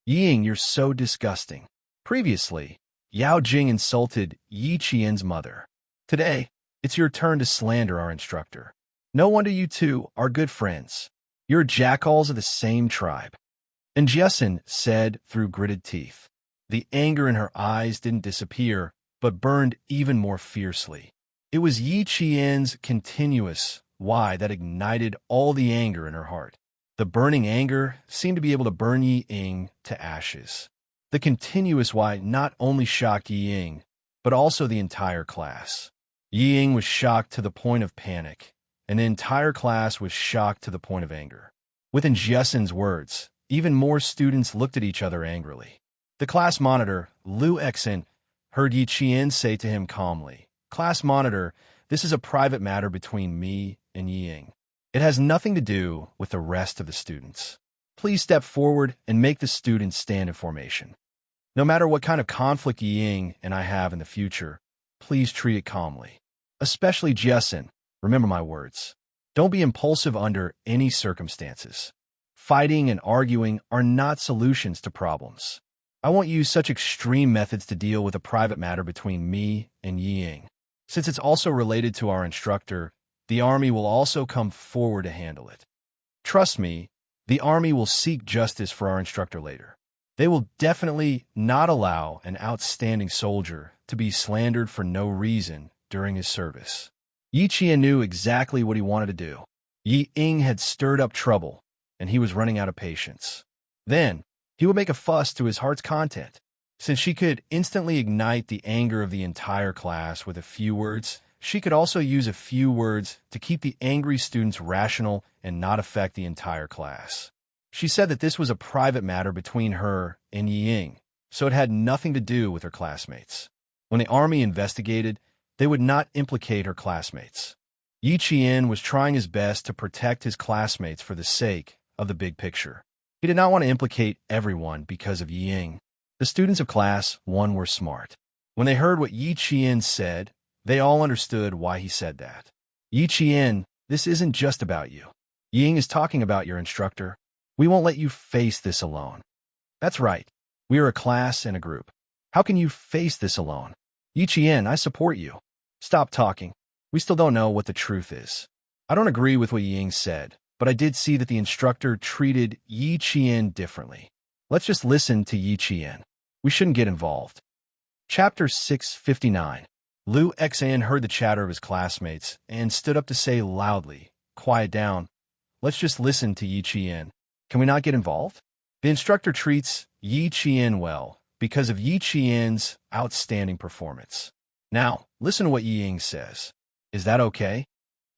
Yi Ying, you're so disgusting. Previously, Yao Jing insulted Yi Qian's mother. Today, it's your turn to slander our instructor. No wonder you two are good friends. You're jackals of the same tribe. And Jiesin said through gritted teeth. The anger in her eyes didn't disappear, but burned even more fiercely. It was Yi Qian's continuous why that ignited all the anger in her heart. The burning anger seemed to be able to burn Yi Ying to ashes. The continuous why not only shocked Yi Ying, but also the entire class. Yi Ying was shocked to the point of panic, and the entire class was shocked to the point of anger. Within Jiesin's words, even more students looked at each other angrily. The class monitor, Lu Exin, heard Yi Qian say to him calmly, "Class monitor, this is a private matter between me and Yi Ying. It has nothing to do with the rest of the students. Please step forward and make the students stand in formation. No matter what kind of conflict Yi Ying and I have in the future, please treat it calmly. Especially Jiesin, remember my words. Don't be impulsive under any circumstances. Fighting and arguing are not solutions to problems. I won't use such extreme methods to deal with a private matter between me and Yi Ying. Since it's also related to our instructor, the Army will also come forward to handle it. Trust me, the Army will seek justice for our instructor later. They will definitely not allow an outstanding soldier to be slandered for no reason during his service." Yi Qian knew exactly what he wanted to do. Yi Ying had stirred up trouble, and he was running out of patience. Then, he would make a fuss to his heart's content. Since she could instantly ignite the anger of the entire class with a few words, she could also use a few words to keep the angry students rational and not affect the entire class. She said that this was a private matter between her and Yi Ying, so it had nothing to do with her classmates. When the Army investigated, they would not implicate her classmates. Yi Qian was trying his best to protect his classmates for the sake of the big picture. He did not want to implicate everyone because of Yi Ying. The students of Class 1 were smart. When they heard what Yi Qian said, they all understood why he said that. Yi Qian, this isn't just about you. Yi Ying is talking about your instructor. We won't let you face this alone. That's right. We are a class and a group. How can you face this alone? Yi Qian, I support you. Stop talking. We still don't know what the truth is. I don't agree with what Yi Ying said, but I did see that the instructor treated Yi Qian differently. Let's just listen to Yi Qian. We shouldn't get involved. Chapter 659. Lu Xan heard the chatter of his classmates and stood up to say loudly, "Quiet down. Let's just listen to Yi Qian. Can we not get involved?" The instructor treats Yi Qian well because of Yi Qian's outstanding performance. Now, listen to what Yi Ying says. Is that okay?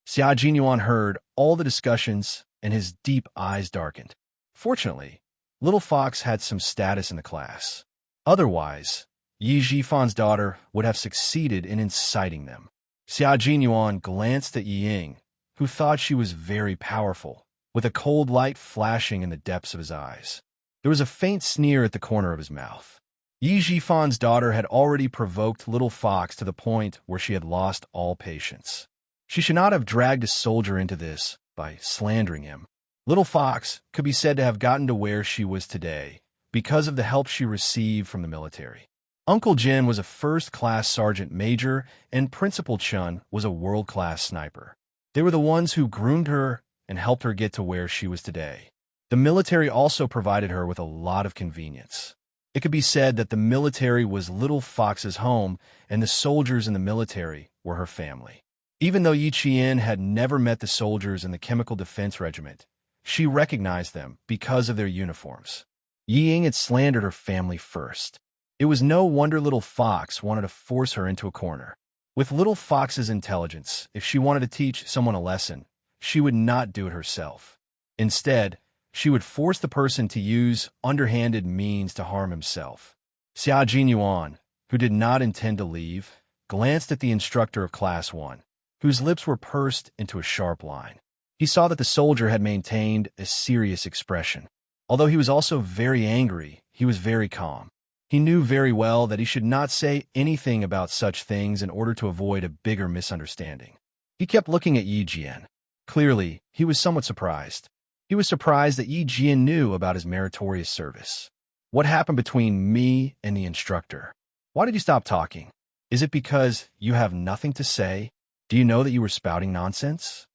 Xia Jinyuan heard all the discussions and his deep eyes darkened. Fortunately, Little Fox had some status in the class. Otherwise, Yi Jifan's daughter would have succeeded in inciting them. Xia Jinyuan glanced at Yi Ying, who thought she was very powerful, with a cold light flashing in the depths of his eyes. There was a faint sneer at the corner of his mouth. Yi Jifan's daughter had already provoked Little Fox to the point where she had lost all patience. She should not have dragged a soldier into this by slandering him. Little Fox could be said to have gotten to where she was today because of the help she received from the military. Uncle Jin was a first-class sergeant major, and Principal Chun was a world-class sniper. They were the ones who groomed her and helped her get to where she was today. The military also provided her with a lot of convenience. It could be said that the military was Little Fox's home, and the soldiers in the military were her family. Even though Yi Qian had never met the soldiers in the Chemical Defense Regiment, she recognized them because of their uniforms. Yi Ying had slandered her family first. It was no wonder Little Fox wanted to force her into a corner. With Little Fox's intelligence, if she wanted to teach someone a lesson, she would not do it herself. Instead, she would force the person to use underhanded means to harm himself. Xia Jinyuan, who did not intend to leave, glanced at the instructor of Class 1, whose lips were pursed into a sharp line. He saw that the soldier had maintained a serious expression. Although he was also very angry, he was very calm. He knew very well that he should not say anything about such things in order to avoid a bigger misunderstanding. He kept looking at Yi Jian. Clearly, he was somewhat surprised. He was surprised that Yi Jian knew about his meritorious service. What happened between me and the instructor? Why did you stop talking? Is it because you have nothing to say? Do you know that you were spouting nonsense?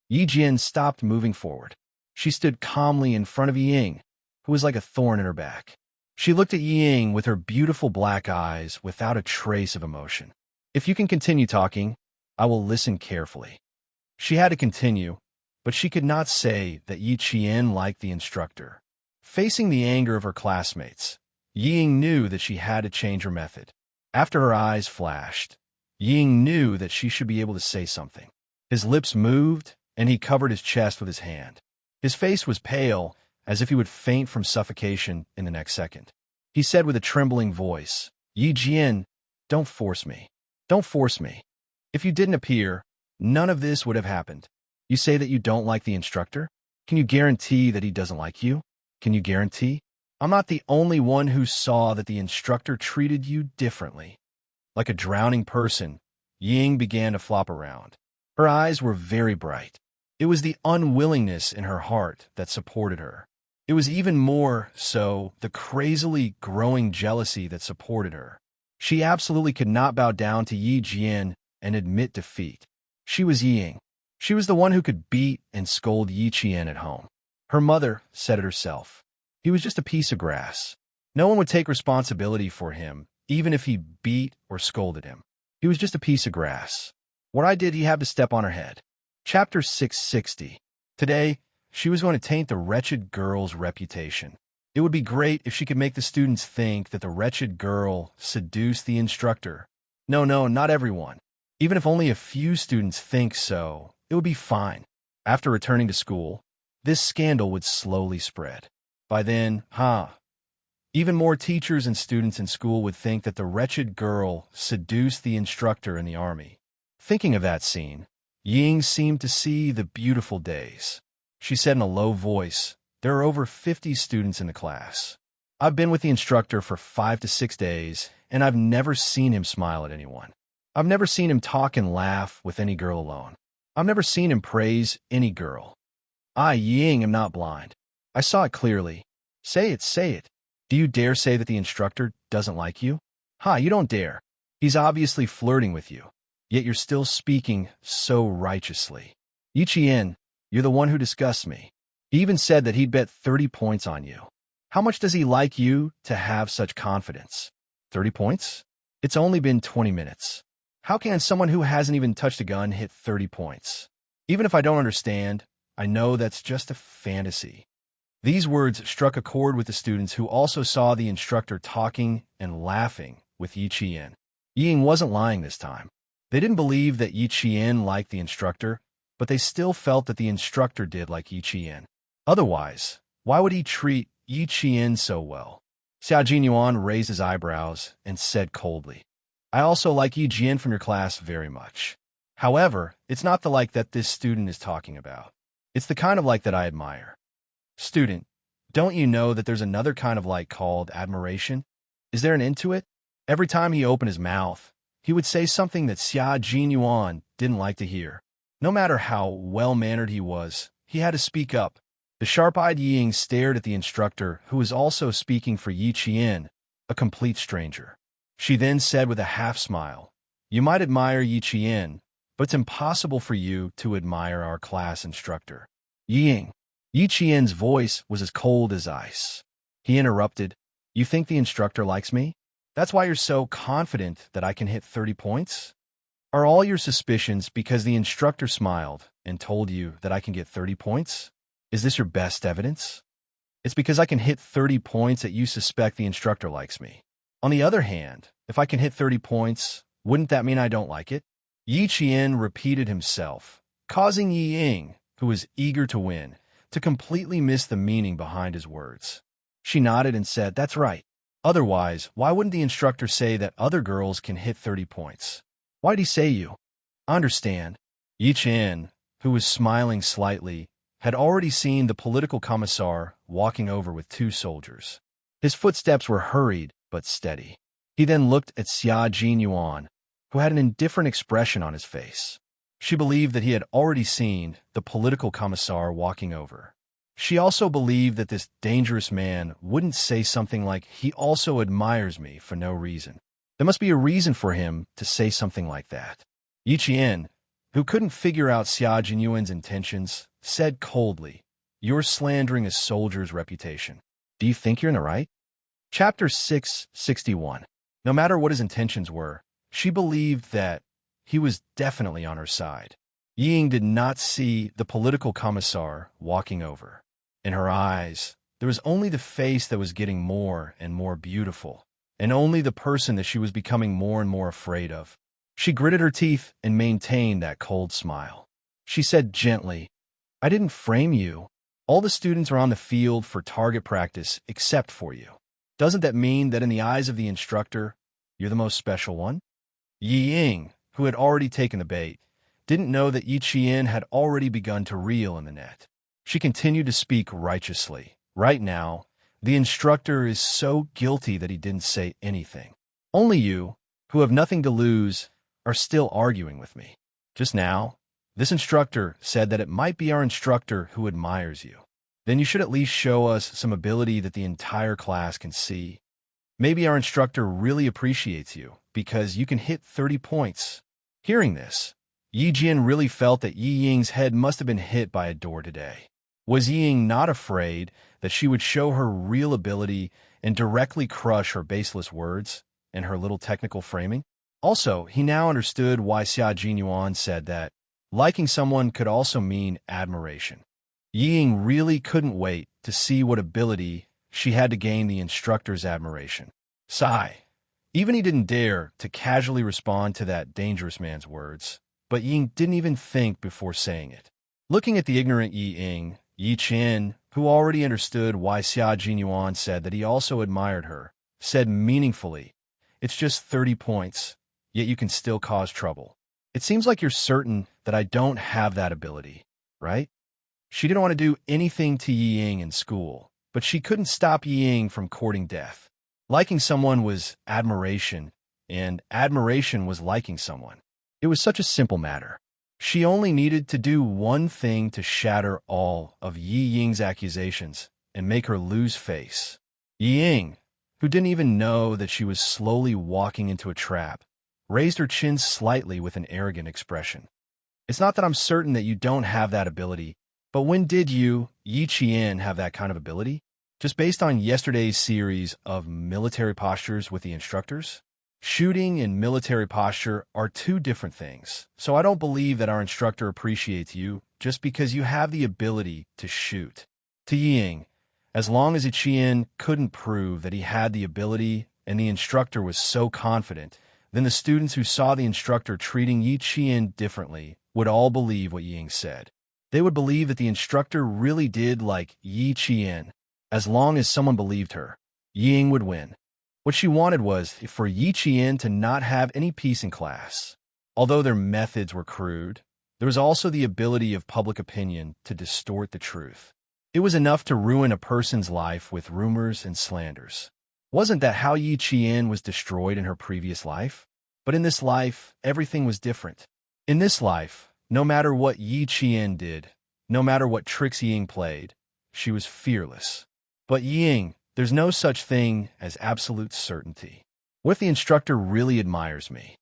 Yi Jian stopped moving forward. She stood calmly in front of Yi Ying, who was like a thorn in her back. She looked at Yi Ying with her beautiful black eyes without a trace of emotion. If you can continue talking, I will listen carefully. She had to continue, but she could not say that Yi Qian liked the instructor. Facing the anger of her classmates, Yi Ying knew that she had to change her method. After her eyes flashed, Yi Ying knew that she should be able to say something. His lips moved, and he covered his chest with his hand. His face was pale, as if he would faint from suffocation in the next second. He said with a trembling voice, Yi Jian, don't force me. Don't force me. If you didn't appear, none of this would have happened. You say that you don't like the instructor? Can you guarantee that he doesn't like you? Can you guarantee? I'm not the only one who saw that the instructor treated you differently. Like a drowning person, Ying began to flop around. Her eyes were very bright. It was the unwillingness in her heart that supported her. It was even more so the crazily growing jealousy that supported her. She absolutely could not bow down to Yi Jian and admit defeat. She was Yi Ying. She was the one who could beat and scold Yi Qian at home. Her mother said it herself. He was just a piece of grass. No one would take responsibility for him, even if he beat or scolded him. He was just a piece of grass. Why did he have to step on her head? Chapter 660. Today, she was going to taint the wretched girl's reputation. It would be great if she could make the students think that the wretched girl seduced the instructor. No, not everyone. Even if only a few students think so, it would be fine. After returning to school, this scandal would slowly spread. By then, even more teachers and students in school would think that the wretched girl seduced the instructor in the army. Thinking of that scene, Ying seemed to see the beautiful days. She said in a low voice, there are over 50 students in the class. I've been with the instructor for 5 to 6 days, and I've never seen him smile at anyone. I've never seen him talk and laugh with any girl alone. I've never seen him praise any girl. I, Ying, am not blind. I saw it clearly. Say it, say it. Do you dare say that the instructor doesn't like you? You don't dare. He's obviously flirting with you. Yet you're still speaking so righteously. Yi Qian, you're the one who disgusts me. He even said that he'd bet 30 points on you. How much does he like you to have such confidence? 30 points? It's only been 20 minutes. How can someone who hasn't even touched a gun hit 30 points? Even if I don't understand, I know that's just a fantasy. These words struck a chord with the students who also saw the instructor talking and laughing with Yi Qian. Ying wasn't lying this time. They didn't believe that Yi Qian liked the instructor, but they still felt that the instructor did like Yi Qian. Otherwise, why would he treat Yi Qian so well. Xia Jinyuan raised his eyebrows and said coldly, I also like Yi Jian from your class very much. However, it's not the like that this student is talking about. It's the kind of like that I admire. Student, don't you know that there's another kind of like called admiration? Is there an end to it? Every time he opened his mouth, he would say something that Xia Jinyuan didn't like to hear. No matter how well-mannered he was, he had to speak up. The sharp-eyed Ying stared at the instructor, who was also speaking for Yi Qian, a complete stranger. She then said with a half-smile, You might admire Yi Qian, but it's impossible for you to admire our class instructor. Ying. Yi Qian's voice was as cold as ice. He interrupted, You think the instructor likes me? That's why you're so confident that I can hit 30 points? Are all your suspicions because the instructor smiled and told you that I can get 30 points? Is this your best evidence? It's because I can hit 30 points that you suspect the instructor likes me. On the other hand, if I can hit 30 points, wouldn't that mean I don't like it? Yi Qian repeated himself, causing Yi Ying, who was eager to win, to completely miss the meaning behind his words. She nodded and said, That's right. Otherwise, why wouldn't the instructor say that other girls can hit 30 points? Why'd he say you? I understand. Yi Qian, who was smiling slightly, had already seen the political commissar walking over with 2 soldiers. His footsteps were hurried but steady. He then looked at Xia Jinyuan, who had an indifferent expression on his face. She believed that he had already seen the political commissar walking over. She also believed that this dangerous man wouldn't say something like, He also admires me for no reason. There must be a reason for him to say something like that. Yi Qian, who couldn't figure out Xia Jinyuan's intentions, said coldly, You're slandering a soldier's reputation. Do you think you're in the right? Chapter 661. No matter what his intentions were, she believed that he was definitely on her side. Ying did not see the political commissar walking over. In her eyes, there was only the face that was getting more and more beautiful, and only the person that she was becoming more and more afraid of. She gritted her teeth and maintained that cold smile. She said gently, I didn't frame you. All the students are on the field for target practice except for you. Doesn't that mean that in the eyes of the instructor, you're the most special one? Yi Ying, who had already taken the bait, didn't know that Yi Qian had already begun to reel in the net. She continued to speak righteously. Right now, the instructor is so guilty that he didn't say anything. Only you, who have nothing to lose, are still arguing with me. Just now, this instructor said that it might be our instructor who admires you. Then you should at least show us some ability that the entire class can see. Maybe our instructor really appreciates you because you can hit 30 points. Hearing this, Yi Jian really felt that Yi Ying's head must have been hit by a door today. Was Yi Ying not afraid that she would show her real ability and directly crush her baseless words and her little technical framing? Also, he now understood why Xia Jinyuan said that liking someone could also mean admiration. Yi Ying really couldn't wait to see what ability she had to gain the instructor's admiration. Sigh. Even he didn't dare to casually respond to that dangerous man's words, but Ying didn't even think before saying it. Looking at the ignorant Yi Ying, Yi Qian, who already understood why Xia Jinyuan said that he also admired her, said meaningfully, It's just 30 points, yet you can still cause trouble. It seems like you're certain that I don't have that ability, right? She didn't want to do anything to Yi Ying in school, but she couldn't stop Yi Ying from courting death. Liking someone was admiration, and admiration was liking someone. It was such a simple matter. She only needed to do one thing to shatter all of Yi Ying's accusations and make her lose face. Yi Ying, who didn't even know that she was slowly walking into a trap, raised her chin slightly with an arrogant expression. It's not that I'm certain that you don't have that ability, but when did you, Yi Qian, have that kind of ability? Just based on yesterday's series of military postures with the instructors? Shooting and military posture are 2 different things, so I don't believe that our instructor appreciates you just because you have the ability to shoot. To Yi Ying, as long as Yi Qian couldn't prove that he had the ability and the instructor was so confident, then the students who saw the instructor treating Yi Qian differently would all believe what Yi Ying said. They would believe that the instructor really did like Yi Qian. As long as someone believed her, Ying would win. What she wanted was for Yi Qian to not have any peace in class. Although their methods were crude, there was also the ability of public opinion to distort the truth. It was enough to ruin a person's life with rumors and slanders. Wasn't that how Yi Qian was destroyed in her previous life? But in this life, everything was different. In this life, no matter what Yi Qian did, no matter what tricks Ying played, she was fearless. But Ying, there's no such thing as absolute certainty. What if the instructor really admires me?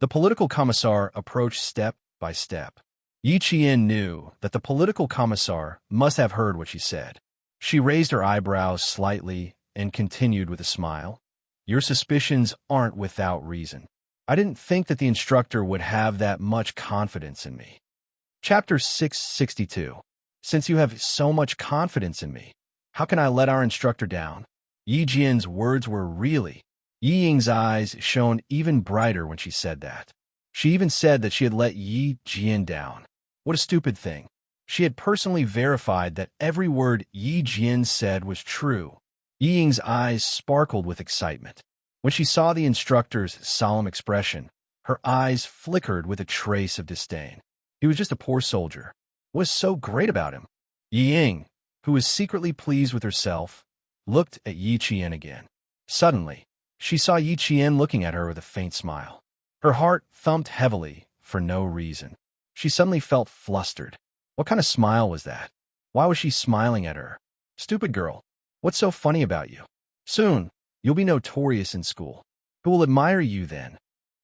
The political commissar approached step by step. Yi Qian knew that the political commissar must have heard what she said. She raised her eyebrows slightly and continued with a smile. Your suspicions aren't without reason. I didn't think that the instructor would have that much confidence in me. Chapter 662. Since you have so much confidence in me, how can I let our instructor down? Yi Jian's words were really. Yi Ying's eyes shone even brighter when she said that. She even said that she had let Yi Jian down. What a stupid thing. She had personally verified that every word Yi Jian said was true. Yi Ying's eyes sparkled with excitement. When she saw the instructor's solemn expression, her eyes flickered with a trace of disdain. He was just a poor soldier. What was so great about him? Yi Ying, who was secretly pleased with herself, looked at Yi Qian again. Suddenly, she saw Yi Qian looking at her with a faint smile. Her heart thumped heavily for no reason. She suddenly felt flustered. What kind of smile was that? Why was she smiling at her? Stupid girl. What's so funny about you? Soon, you'll be notorious in school. Who will admire you then?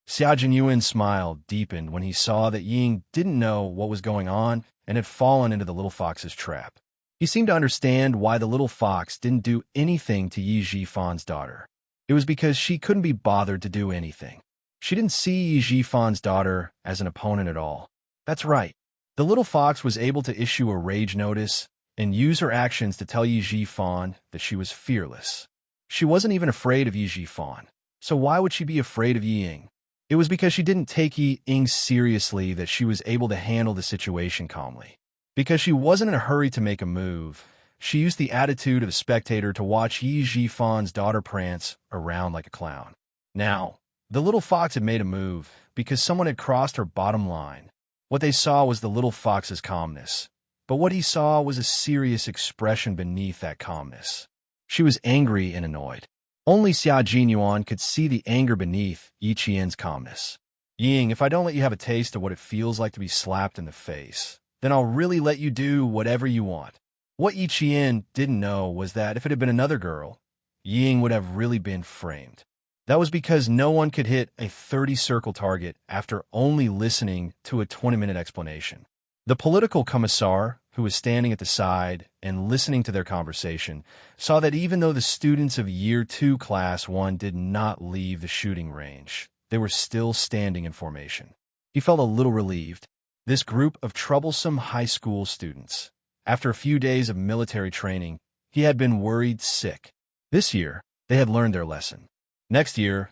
Xia Jinyuan's smile deepened when he saw that Ying didn't know what was going on and had fallen into the little fox's trap. He seemed to understand why the little fox didn't do anything to Yi Jifan's daughter. It was because she couldn't be bothered to do anything. She didn't see Yi Jifan's daughter as an opponent at all. That's right. The little fox was able to issue a rage notice and use her actions to tell Yi Jifan that she was fearless. She wasn't even afraid of Yi Jifan. So why would she be afraid of Yi Ying? It was because she didn't take Yi Ying seriously that she was able to handle the situation calmly. Because she wasn't in a hurry to make a move, she used the attitude of a spectator to watch Yi Jifan's daughter prance around like a clown. Now, the little fox had made a move because someone had crossed her bottom line. What they saw was the little fox's calmness, but what he saw was a serious expression beneath that calmness. She was angry and annoyed. Only Xia Jinyuan could see the anger beneath Yi Qian's calmness. Ying, if I don't let you have a taste of what it feels like to be slapped in the face, then I'll really let you do whatever you want. What Yi Qian didn't know was that if it had been another girl, Ying would have really been framed. That was because no one could hit a 30-circle target after only listening to a 20-minute explanation. The political commissar, who was standing at the side and listening to their conversation, saw that even though the students of Year 2 Class 1 did not leave the shooting range, they were still standing in formation. He felt a little relieved. This group of troublesome high school students, after a few days of military training, he had been worried sick. This year, they had learned their lesson. Next year,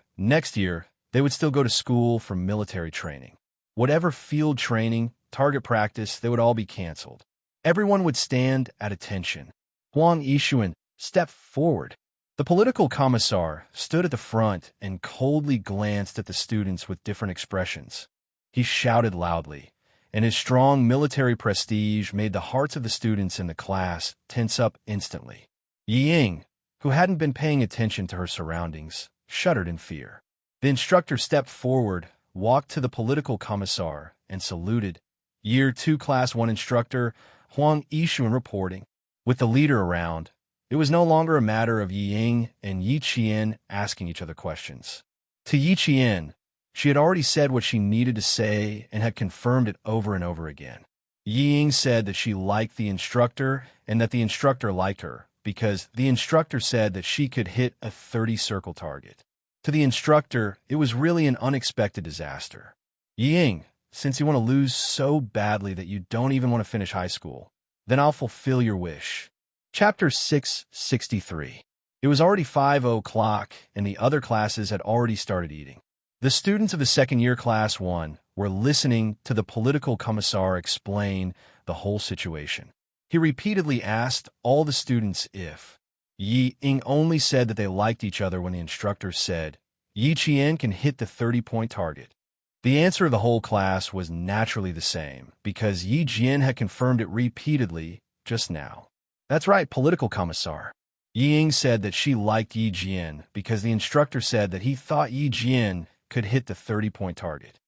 they would still go to school for military training. Whatever field training, target practice, they would all be canceled. Everyone would stand at attention. Huang Yishuan stepped forward. The political commissar stood at the front and coldly glanced at the students with different expressions. He shouted loudly, and his strong military prestige made the hearts of the students in the class tense up instantly. Yi Ying, who hadn't been paying attention to her surroundings, shuddered in fear. The instructor stepped forward, walked to the political commissar, and saluted. Year 2 Class 1 instructor Huang Yishuan reporting. With the leader around, it was no longer a matter of Yi Ying and Yi Qian asking each other questions. To Yi Qian, she had already said what she needed to say and had confirmed it over and over again. Yi Ying said that she liked the instructor and that the instructor liked her, because the instructor said that she could hit a 30-circle target. To the instructor, it was really an unexpected disaster. Yi Ying, since you want to lose so badly that you don't even want to finish high school, then I'll fulfill your wish. Chapter 663. It was already 5 o'clock, and the other classes had already started eating. The students of the second-year Class 1 were listening to the political commissar explain the whole situation. He repeatedly asked all the students if Yi Ying only said that they liked each other when the instructor said, Yi Qian can hit the 30-point target. The answer of the whole class was naturally the same, because Yi Jian had confirmed it repeatedly just now. That's right, political commissar. Yi Ying said that she liked Yi Jian because the instructor said that he thought Yi Jian could hit the 30-point target.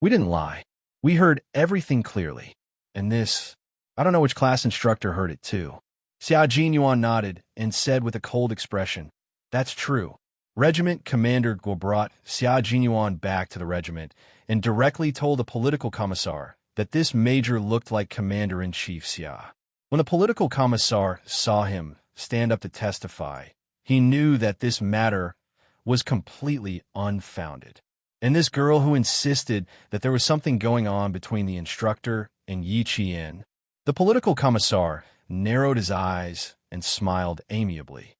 We didn't lie. We heard everything clearly. And this, I don't know which class instructor heard it too. Xia Jinyuan nodded and said with a cold expression, That's true. Regiment Commander Guo brought Xia Jinyuan back to the regiment and directly told the political commissar that this major looked like Commander-in-Chief Xia. When the political commissar saw him stand up to testify, he knew that this matter was completely unfounded. And this girl who insisted that there was something going on between the instructor and Yi Qian, the political commissar narrowed his eyes and smiled amiably.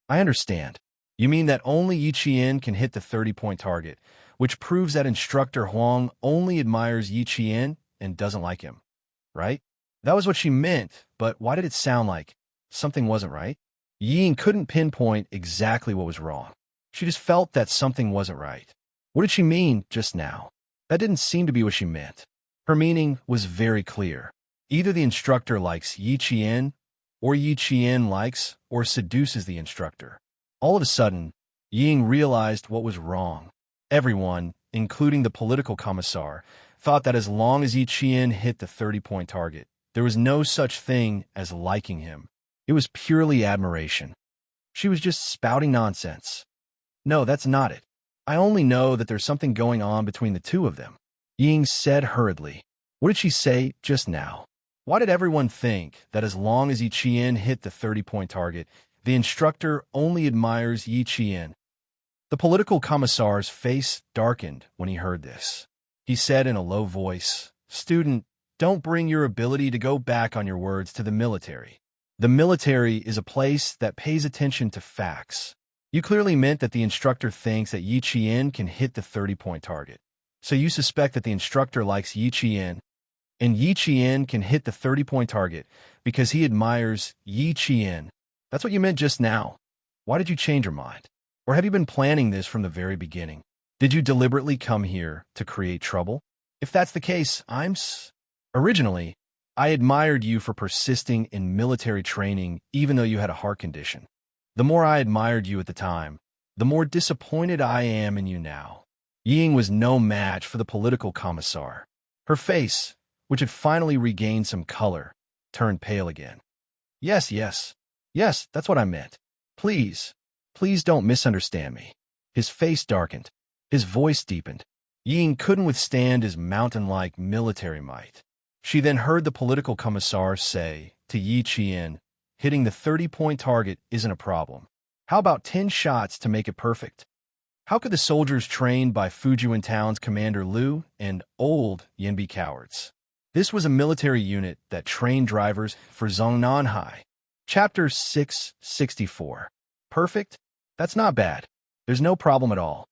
I understand. You mean that only Yi Qian can hit the 30-point target, which proves that instructor Huang only admires Yi Qian and doesn't like him, right? That was what she meant, but why did it sound like something wasn't right? Yi Ying couldn't pinpoint exactly what was wrong. She just felt that something wasn't right. What did she mean just now? That didn't seem to be what she meant. Her meaning was very clear. Either the instructor likes Yi Qian, or Yi Qian likes or seduces the instructor. All of a sudden, Yi Ying realized what was wrong. Everyone, including the political commissar, thought that as long as Yi Qian hit the 30-point target, there was no such thing as liking him. It was purely admiration. She was just spouting nonsense. No, that's not it. I only know that there's something going on between the two of them. Yi Ying said hurriedly. What did she say just now? Why did everyone think that as long as Yi Qian hit the 30-point target, the instructor only admires Yi Qian? The political commissar's face darkened when he heard this. He said in a low voice, Student, don't bring your ability to go back on your words to the military. The military is a place that pays attention to facts. You clearly meant that the instructor thinks that Yi Qian can hit the 30-point target. So you suspect that the instructor likes Yi Qian, and Yi Qian can hit the 30-point target because he admires Yi Qian. That's what you meant just now. Why did you change your mind? Or have you been planning this from the very beginning? Did you deliberately come here to create trouble? If that's the case, Originally, I admired you for persisting in military training even though you had a heart condition. The more I admired you at the time, the more disappointed I am in you now. Yi Ying was no match for the political commissar. Her face, which had finally regained some color, turned pale again. Yes, that's what I meant. Please don't misunderstand me. His face darkened. His voice deepened. Yi Ying couldn't withstand his mountain-like military might. She then heard the political commissar say to Yi Qian, hitting the 30-point target isn't a problem. How about 10 shots to make it perfect? How could the soldiers trained by Fujian Town's Commander Liu and old Yin be cowards? This was a military unit that trained drivers for Zongnanhai. Chapter 664. Perfect? That's not bad. There's no problem at all.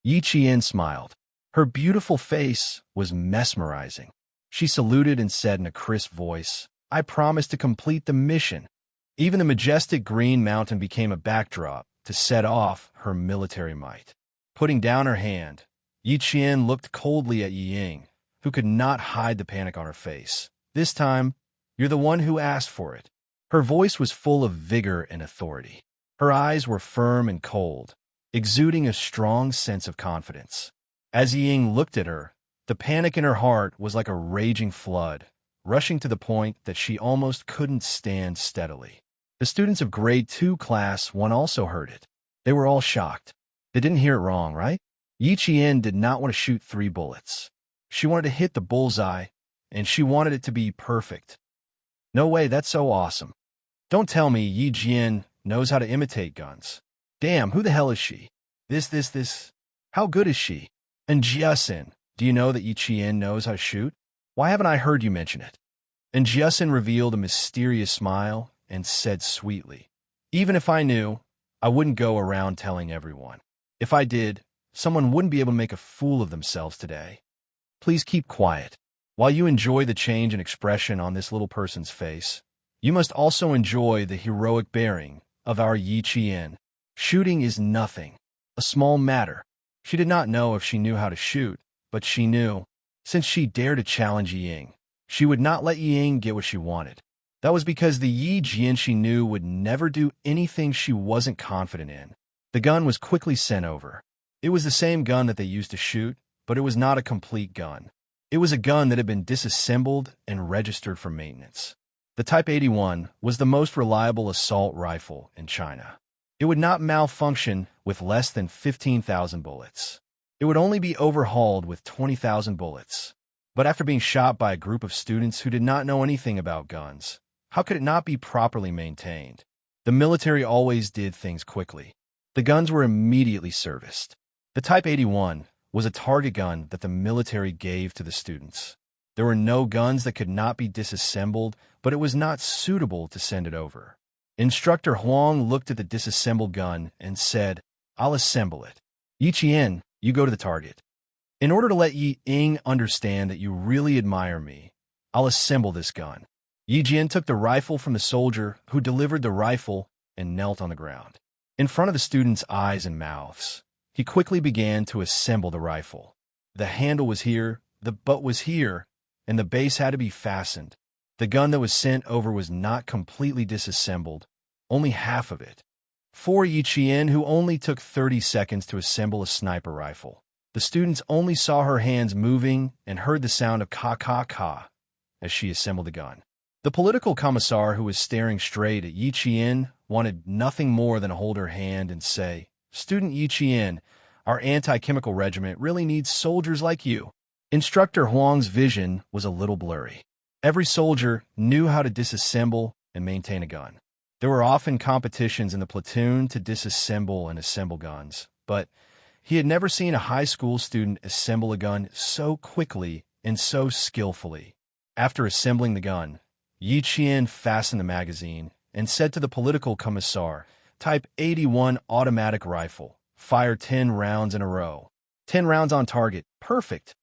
Yi Qian smiled. Her beautiful face was mesmerizing. She saluted and said in a crisp voice, I promise to complete the mission. Even the majestic green mountain became a backdrop to set off her military might. Putting down her hand, Yi Qian looked coldly at Yi Ying, who could not hide the panic on her face. This time, you're the one who asked for it. Her voice was full of vigor and authority. Her eyes were firm and cold, exuding a strong sense of confidence. As Yi Ying looked at her, the panic in her heart was like a raging flood, rushing to the point that she almost couldn't stand steadily. The students of Grade 2 Class 1 also heard it. They were all shocked. They didn't hear it wrong, right? Yi Qian did not want to shoot 3 bullets. She wanted to hit the bullseye, and she wanted it to be perfect. No way, that's so awesome. Don't tell me Yi Jian knows how to imitate guns. Damn, who the hell is she? This. How good is she? And Jiasin, do you know that Yi Qian knows how to shoot? Why haven't I heard you mention it? And Jiasin revealed a mysterious smile and said sweetly, Even if I knew, I wouldn't go around telling everyone. If I did, someone wouldn't be able to make a fool of themselves today. Please keep quiet. While you enjoy the change in expression on this little person's face, you must also enjoy the heroic bearing of our Yi Qian. Shooting is nothing. A small matter. She did not know if she knew how to shoot, but she knew. Since she dared to challenge Ying, she would not let Ying get what she wanted. That was because the Yi Jian she knew would never do anything she wasn't confident in. The gun was quickly sent over. It was the same gun that they used to shoot, but it was not a complete gun. It was a gun that had been disassembled and registered for maintenance. The Type 81 was the most reliable assault rifle in China. It would not malfunction with less than 15,000 bullets. It would only be overhauled with 20,000 bullets. But after being shot by a group of students who did not know anything about guns, how could it not be properly maintained? The military always did things quickly. The guns were immediately serviced. The Type 81 was a target gun that the military gave to the students. There were no guns that could not be disassembled, but it was not suitable to send it over. Instructor Huang looked at the disassembled gun and said, "I'll assemble it. Yi Qian, you go to the target. In order to let Yi Ying understand that you really admire me, I'll assemble this gun." Yi Jian took the rifle from the soldier who delivered the rifle and knelt on the ground. In front of the students' eyes and mouths, he quickly began to assemble the rifle. The handle was here, the butt was here, and the base had to be fastened. The gun that was sent over was not completely disassembled, only half of it. For Yi Qian, who only took 30 seconds to assemble a sniper rifle, the students only saw her hands moving and heard the sound of ka-ka-ka as she assembled the gun. The political commissar, who was staring straight at Yi Qian, wanted nothing more than to hold her hand and say, "Student Yi Qian, our anti-chemical regiment really needs soldiers like you." Instructor Huang's vision was a little blurry. Every soldier knew how to disassemble and maintain a gun. There were often competitions in the platoon to disassemble and assemble guns, but he had never seen a high school student assemble a gun so quickly and so skillfully. After assembling the gun, Yi Qian fastened the magazine and said to the political commissar, "Type 81 automatic rifle. Fire 10 rounds in a row. 10 rounds on target. Perfect."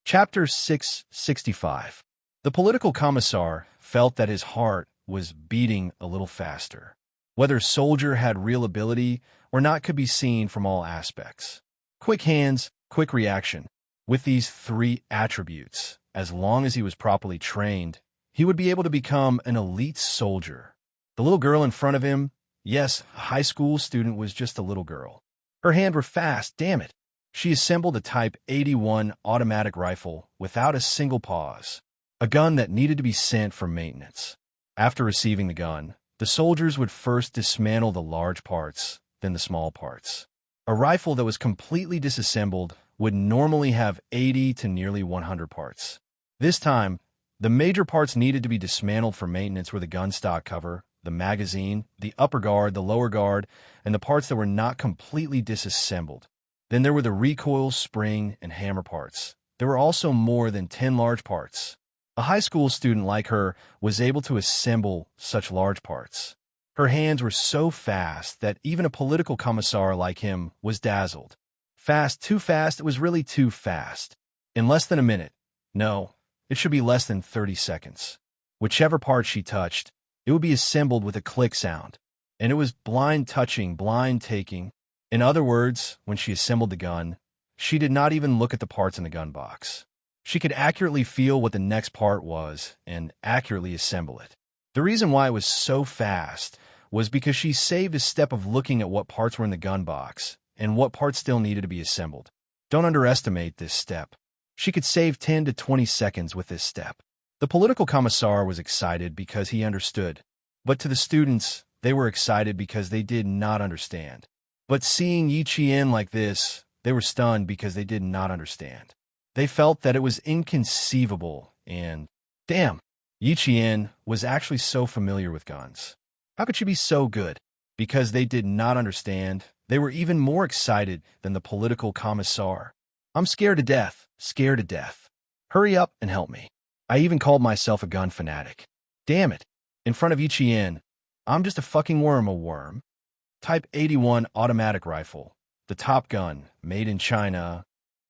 Chapter 665. The political commissar felt that his heart was beating a little faster. Whether soldier had real ability or not could be seen from all aspects. Quick hands, quick reaction. With these three attributes, as long as he was properly trained, he would be able to become an elite soldier. The little girl in front of him, yes, a high school student, was just a little girl. Her hands were fast, damn it. She assembled a Type 81 automatic rifle without a single pause, a gun that needed to be sent for maintenance. After receiving the gun, the soldiers would first dismantle the large parts, then the small parts. A rifle that was completely disassembled would normally have 80 to nearly 100 parts. This time, the major parts needed to be dismantled for maintenance were the gun stock cover, the magazine, the upper guard, the lower guard, and the parts that were not completely disassembled. Then there were the recoil, spring, and hammer parts. There were also more than 10 large parts. A high school student like her was able to assemble such large parts. Her hands were so fast that even a political commissar like him was dazzled. Fast, too fast, it was really too fast. In less than a minute, no, it should be less than 30 seconds. Whichever part she touched, it would be assembled with a click sound. And it was blind touching, blind taking. In other words, when she assembled the gun, she did not even look at the parts in the gun box. She could accurately feel what the next part was and accurately assemble it. The reason why it was so fast was because she saved a step of looking at what parts were in the gun box and what parts still needed to be assembled. Don't underestimate this step. She could save 10 to 20 seconds with this step. The political commissar was excited because he understood, but to the students, they were excited because they did not understand. But seeing Yi Qian like this, they were stunned because they did not understand. They felt that it was inconceivable and, damn, Yi Qian was actually so familiar with guns. How could she be so good? Because they did not understand, they were even more excited than the political commissar. "I'm scared to death, scared to death. Hurry up and help me. I even called myself a gun fanatic. Damn it. In front of Yi Qian, I'm just a fucking worm, a worm." Type 81 automatic rifle, the top gun, made in China.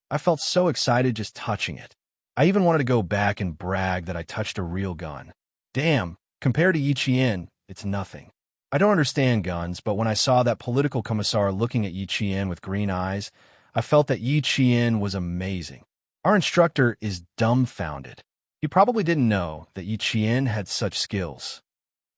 I felt so excited just touching it. I even wanted to go back and brag that I touched a real gun. Damn, compared to Yi Qian, it's nothing. I don't understand guns, but when I saw that political commissar looking at Yi Qian with green eyes, I felt that Yi Qian was amazing. Our instructor is dumbfounded. He probably didn't know that Yi Qian had such skills.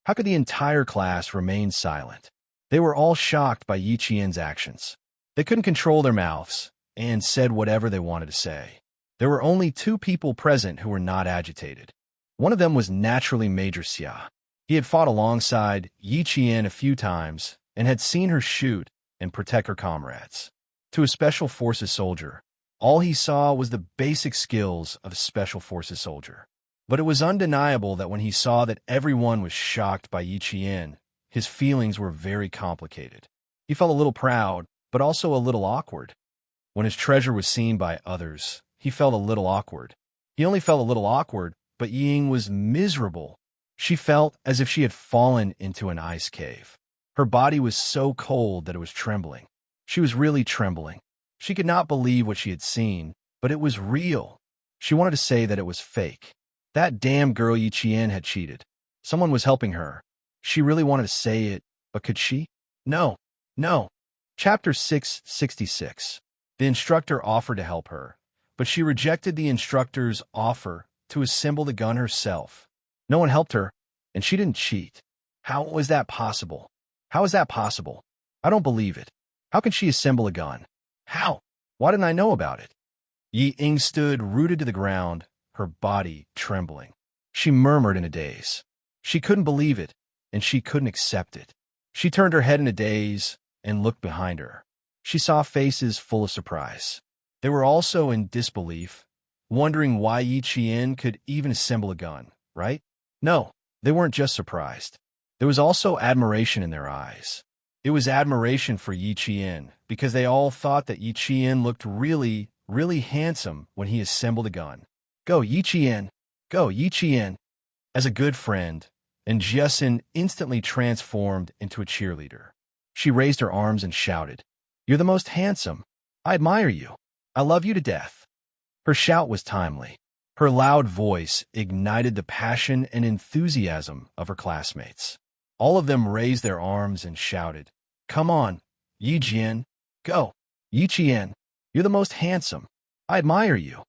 How could the entire class remain silent? They were all shocked by Yi Qian's actions. They couldn't control their mouths and said whatever they wanted to say. There were only two people present who were not agitated. One of them was naturally Major Xia. He had fought alongside Yi Qian a few times and had seen her shoot and protect her comrades. To a Special Forces soldier, all he saw was the basic skills of a Special Forces soldier. But it was undeniable that when he saw that everyone was shocked by Yi Qian, his feelings were very complicated. He felt a little proud, but also a little awkward. When his treasure was seen by others, he felt a little awkward. He only felt a little awkward, but Ying was miserable. She felt as if she had fallen into an ice cave. Her body was so cold that it was trembling. She was really trembling. She could not believe what she had seen, but it was real. She wanted to say that it was fake. That damn girl Yi Qian had cheated. Someone was helping her. She really wanted to say it, but could she? No. Chapter 666. The instructor offered to help her, but she rejected the instructor's offer to assemble the gun herself. No one helped her, and she didn't cheat. How was that possible? How is that possible? I don't believe it. How can she assemble a gun? How? Why didn't I know about it? Yi Ying stood rooted to the ground, her body trembling. She murmured in a daze. She couldn't believe it, and she couldn't accept it. She turned her head in a daze and looked behind her. She saw faces full of surprise. They were also in disbelief, wondering why Yi Qian could even assemble a gun, right? No, they weren't just surprised. There was also admiration in their eyes. It was admiration for Yi Qian because they all thought that Yi Qian looked really, really handsome when he assembled a gun. Go, Yi Qian! Go, Yi Qian! As a good friend, and Jessen instantly transformed into a cheerleader. She raised her arms and shouted, "You're the most handsome! I admire you! I love you to death!" Her shout was timely. Her loud voice ignited the passion and enthusiasm of her classmates. All of them raised their arms and shouted, "Come on, Yi Jian! Go! Yi Qian! You're the most handsome! I admire you!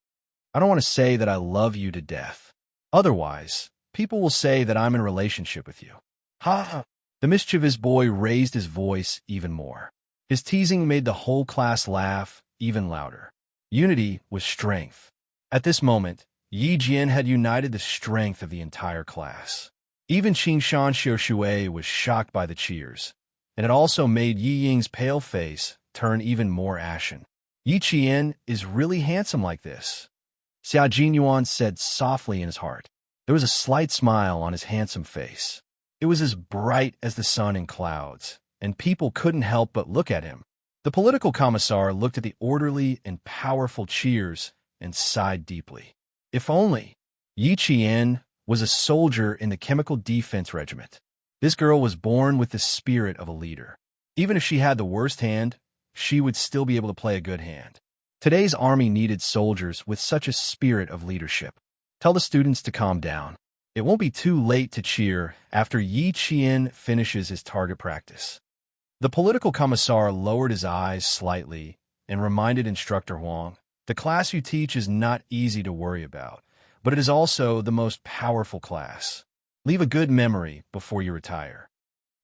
I don't want to say that I love you to death. Otherwise, people will say that I'm in a relationship with you." Ha ha! The mischievous boy raised his voice even more. His teasing made the whole class laugh even louder. Unity was strength. At this moment, Yi Jian had united the strength of the entire class. Even Qingshan Xiushui was shocked by the cheers, and it also made Yi Ying's pale face turn even more ashen. Yi Qian is really handsome like this, Xia Jinyuan said softly in his heart. There was a slight smile on his handsome face. It was as bright as the sun in clouds, and people couldn't help but look at him. The political commissar looked at the orderly and powerful cheers and sighed deeply. If only Yi Qian was a soldier in the Chemical Defense Regiment. This girl was born with the spirit of a leader. Even if she had the worst hand, she would still be able to play a good hand. Today's army needed soldiers with such a spirit of leadership. Tell the students to calm down. It won't be too late to cheer after Yi Qian finishes his target practice. The political commissar lowered his eyes slightly and reminded Instructor Huang, "The class you teach is not easy to worry about, but it is also the most powerful class. Leave a good memory before you retire."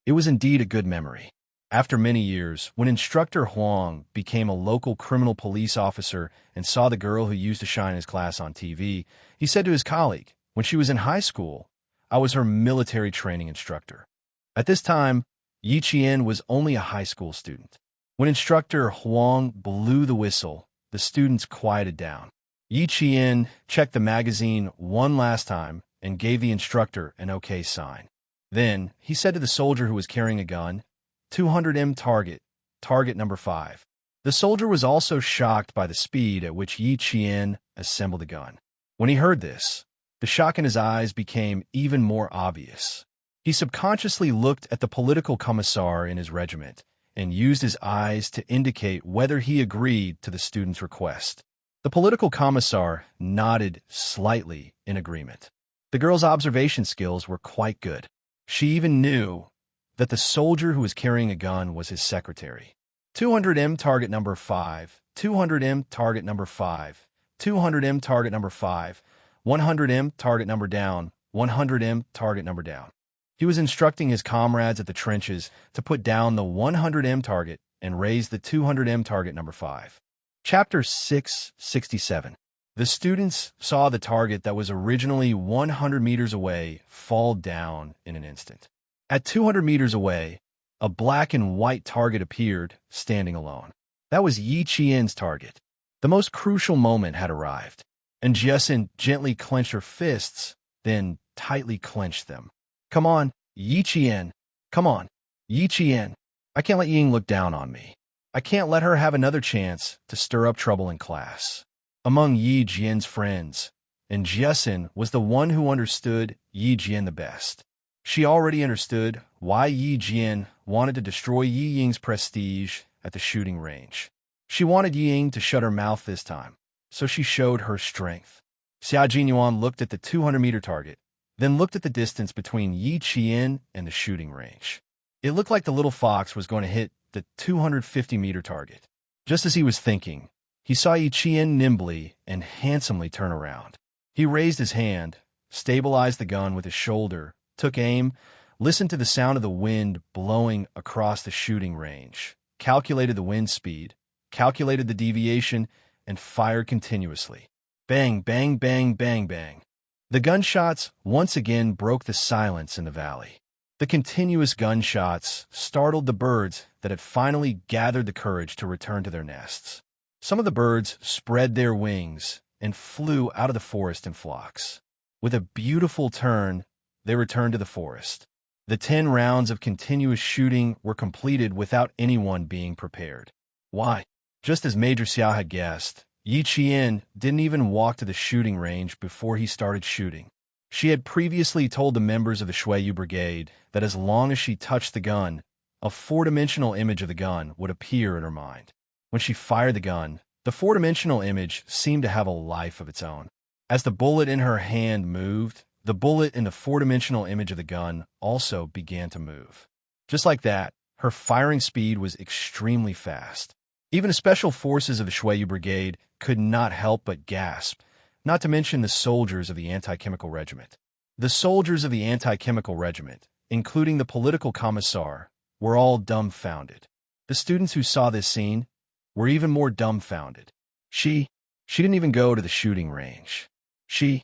It was indeed a good memory. After many years, when Instructor Huang became a local criminal police officer and saw the girl who used to shine his class on TV, he said to his colleague, "When she was in high school, I was her military training instructor." At this time, Yi Qian was only a high school student. When Instructor Huang blew the whistle, the students quieted down. Yi Qian checked the magazine one last time and gave the instructor an okay sign. Then, he said to the soldier who was carrying a gun, 200 target, target number 5. The soldier was also shocked by the speed at which Yi Qian assembled the gun. When he heard this, the shock in his eyes became even more obvious. He subconsciously looked at the political commissar in his regiment and used his eyes to indicate whether he agreed to the student's request. The political commissar nodded slightly in agreement. The girl's observation skills were quite good. She even knew that the soldier who was carrying a gun was his secretary. 200M target number 5, 200M target number 5, 200M target number 5, 100M target number down, 100M target number down. He was instructing his comrades at the trenches to put down the 100M target and raise the 200M target number 5. Chapter 667. The students saw the target that was originally 100 meters away fall down in an instant. At 200 meters away, a black and white target appeared, standing alone. That was Yi Qian's target. The most crucial moment had arrived, and Jiesin gently clenched her fists, then tightly clenched them. Come on, Yi Qian. Come on, Yi Qian. I can't let Ying look down on me. I can't let her have another chance to stir up trouble in class. Among Yi Jian's friends, and Jiesin was the one who understood Yi Jian the best. She already understood why Yi Jian wanted to destroy Yi Ying's prestige at the shooting range. She wanted Yi Ying to shut her mouth this time, so she showed her strength. Xia Jinyuan looked at the 200-meter target, then looked at the distance between Yi Qian and the shooting range. It looked like the little fox was going to hit the 250-meter target. Just as he was thinking, he saw Yi Qian nimbly and handsomely turn around. He raised his hand, stabilized the gun with his shoulder, took aim, listened to the sound of the wind blowing across the shooting range, calculated the wind speed, calculated the deviation, and fired continuously. Bang, bang, bang, bang, bang. The gunshots once again broke the silence in the valley. The continuous gunshots startled the birds that had finally gathered the courage to return to their nests. Some of the birds spread their wings and flew out of the forest in flocks. With a beautiful turn, they returned to the forest. The 10 rounds of continuous shooting were completed without anyone being prepared. Why? Just as Major Xia had guessed, Yi Qian didn't even walk to the shooting range before he started shooting. She had previously told the members of the Shuiyu Brigade that as long as she touched the gun, a 4-dimensional image of the gun would appear in her mind. When she fired the gun, the 4-dimensional image seemed to have a life of its own. As the bullet in her hand moved, the bullet in the 4-dimensional image of the gun also began to move. Just like that, her firing speed was extremely fast. Even the special forces of the Shuiyu Brigade could not help but gasp, not to mention the soldiers of the Anti-Chemical Regiment. The soldiers of the Anti-Chemical Regiment, including the political commissar, were all dumbfounded. The students who saw this scene were even more dumbfounded. She didn't even go to the shooting range. She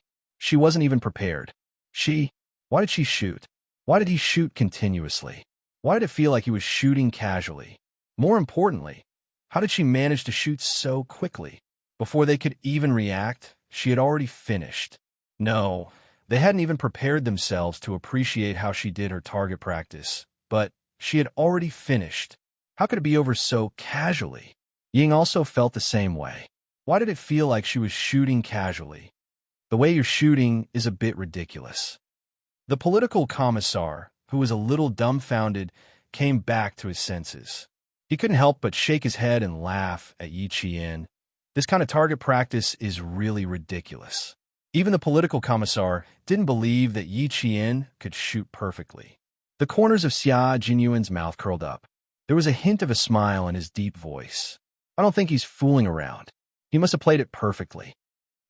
wasn't even prepared. Why did she shoot? Why did he shoot continuously? Why did it feel like he was shooting casually? More importantly, how did she manage to shoot so quickly? Before they could even react, she had already finished. No, they hadn't even prepared themselves to appreciate how she did her target practice, but she had already finished. How could it be over so casually? Ying also felt the same way. Why did it feel like she was shooting casually? The way you're shooting is a bit ridiculous. The political commissar, who was a little dumbfounded, came back to his senses. He couldn't help but shake his head and laugh at Yi Qian. This kind of target practice is really ridiculous. Even the political commissar didn't believe that Yi Qian could shoot perfectly. The corners of Xia Jinyuan's mouth curled up. There was a hint of a smile in his deep voice. I don't think he's fooling around. He must have played it perfectly.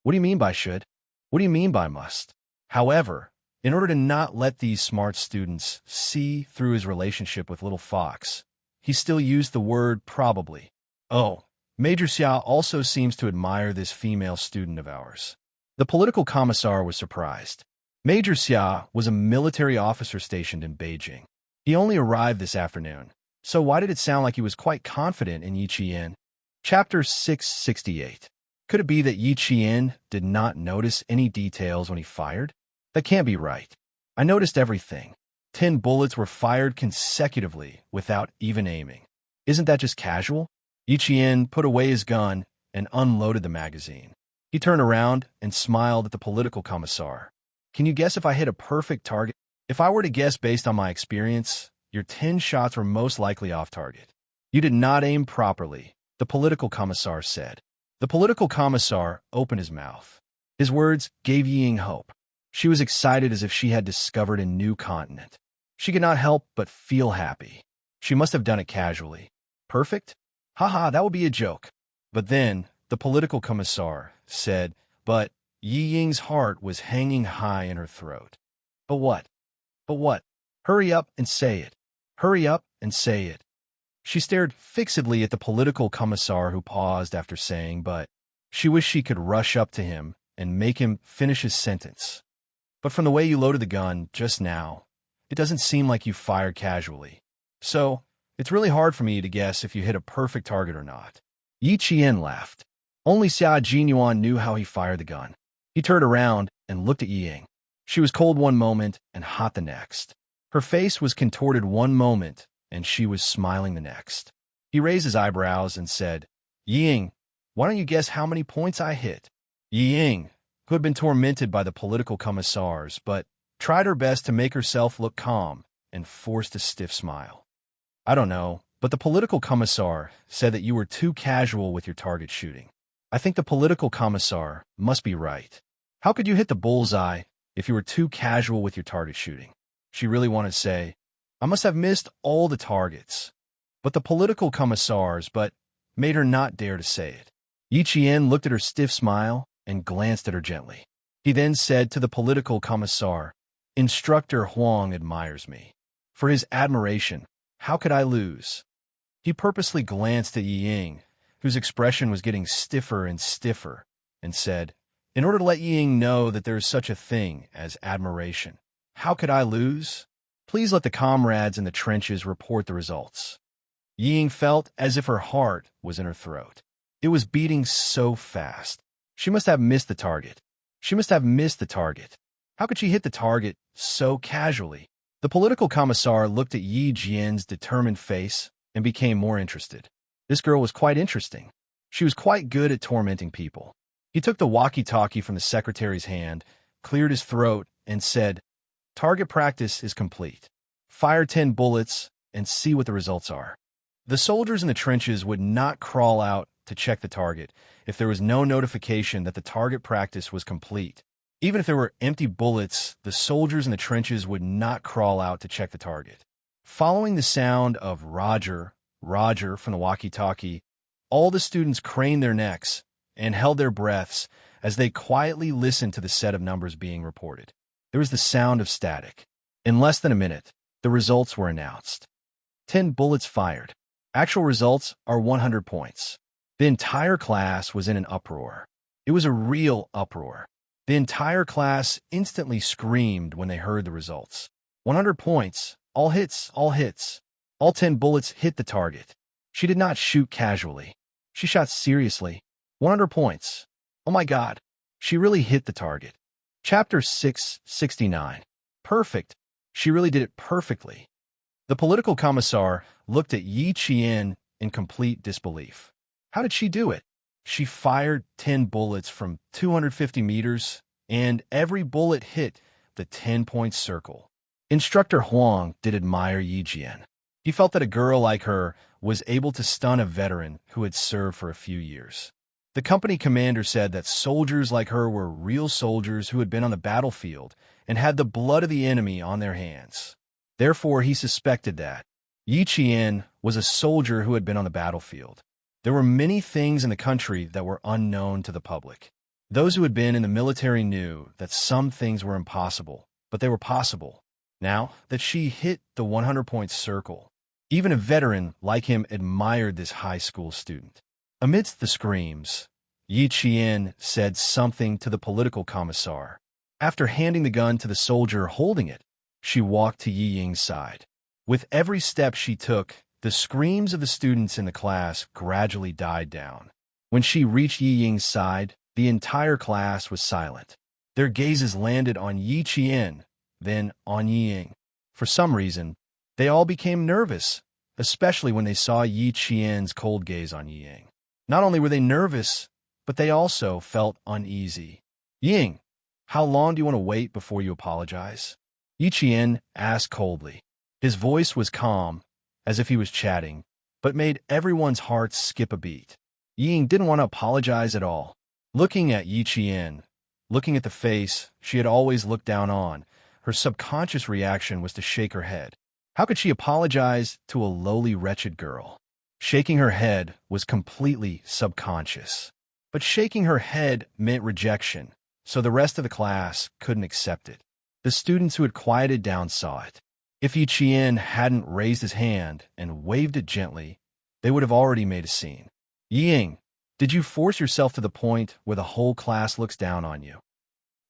What do you mean by should? What do you mean by must? However, in order to not let these smart students see through his relationship with Little Fox, he still used the word probably. Oh, Major Xia also seems to admire this female student of ours. The political commissar was surprised. Major Xia was a military officer stationed in Beijing. He only arrived this afternoon, so why did it sound like he was quite confident in Yi Qian? Chapter 668. Could it be that Yi Qian did not notice any details when he fired? That can't be right. I noticed everything. 10 bullets were fired consecutively without even aiming. Isn't that just casual? Yi Qian put away his gun and unloaded the magazine. He turned around and smiled at the political commissar. Can you guess if I hit a perfect target? If I were to guess based on my experience, your 10 shots were most likely off target. You did not aim properly, the political commissar said. The political commissar opened his mouth. His words gave Ying hope. She was excited as if she had discovered a new continent. She could not help but feel happy. She must have done it casually. Perfect? Haha, that would be a joke. But then, the political commissar said, but Yi Ying's heart was hanging high in her throat. But what? But what? Hurry up and say it. Hurry up and say it. She stared fixedly at the political commissar who paused after saying, but she wished she could rush up to him and make him finish his sentence. But from the way you loaded the gun just now, it doesn't seem like you fired casually. So, it's really hard for me to guess if you hit a perfect target or not. Yi Qian laughed. Only Xia Jinyuan knew how he fired the gun. He turned around and looked at Yi Ying. She was cold one moment and hot the next. Her face was contorted one moment, and she was smiling the next. He raised his eyebrows and said, Yi Ying, why don't you guess how many points I hit? Yi Ying, who had been tormented by the political commissars, but tried her best to make herself look calm and forced a stiff smile. I don't know, but the political commissar said that you were too casual with your target shooting. I think the political commissar must be right. How could you hit the bullseye if you were too casual with your target shooting? She really wanted to say, I must have missed all the targets. But the political commissars made her not dare to say it. Yi Qian looked at her stiff smile and glanced at her gently. He then said to the political commissar, Instructor Huang admires me. For his admiration, how could I lose? He purposely glanced at Yi Ying, whose expression was getting stiffer and stiffer, and said, In order to let Yi Ying know that there is such a thing as admiration, how could I lose? Please let the comrades in the trenches report the results. Yi Ying felt as if her heart was in her throat. It was beating so fast. She must have missed the target. She must have missed the target. How could she hit the target so casually? The political commissar looked at Yi Jian's determined face and became more interested. This girl was quite interesting. She was quite good at tormenting people. He took the walkie-talkie from the secretary's hand, cleared his throat, and said, Target practice is complete. Fire 10 bullets and see what the results are. The soldiers in the trenches would not crawl out to check the target if there was no notification that the target practice was complete. Even if there were empty bullets, the soldiers in the trenches would not crawl out to check the target. Following the sound of Roger, Roger from the walkie-talkie, all the students craned their necks and held their breaths as they quietly listened to the set of numbers being reported. There was the sound of static. In less than a minute, the results were announced. 10 bullets fired. Actual results are 100 points. The entire class was in an uproar. It was a real uproar. The entire class instantly screamed when they heard the results. 100 points. All hits, all hits. All 10 bullets hit the target. She did not shoot casually. She shot seriously. 100 points. Oh my God. She really hit the target. Chapter 669. Perfect. She really did it perfectly. The political commissar looked at Yi Qian in complete disbelief. How did she do it? She fired 10 bullets from 250 meters, and every bullet hit the 10-point circle. Instructor Huang did admire Yi Jian. He felt that a girl like her was able to stun a veteran who had served for a few years. The company commander said that soldiers like her were real soldiers who had been on the battlefield and had the blood of the enemy on their hands. Therefore, he suspected that Yi Qian was a soldier who had been on the battlefield. There were many things in the country that were unknown to the public. Those who had been in the military knew that some things were impossible, but they were possible. Now that she hit the 100-point circle, even a veteran like him admired this high school student. Amidst the screams, Yi Qian said something to the political commissar. After handing the gun to the soldier holding it, she walked to Yi Ying's side. With every step she took, the screams of the students in the class gradually died down. When she reached Yi Ying's side, the entire class was silent. Their gazes landed on Yi Qian, then on Yi Ying. For some reason, they all became nervous, especially when they saw Yi Qian's cold gaze on Yi Ying. Not only were they nervous, but they also felt uneasy. Ying, how long do you want to wait before you apologize? Yi Qian asked coldly. His voice was calm, as if he was chatting, but made everyone's hearts skip a beat. Ying didn't want to apologize at all. Looking at Yi Qian, looking at the face she had always looked down on, her subconscious reaction was to shake her head. How could she apologize to a lowly, wretched girl? Shaking her head was completely subconscious. But shaking her head meant rejection, so the rest of the class couldn't accept it. The students who had quieted down saw it. If Yi Qian hadn't raised his hand and waved it gently, they would have already made a scene. Ying, did you force yourself to the point where the whole class looks down on you?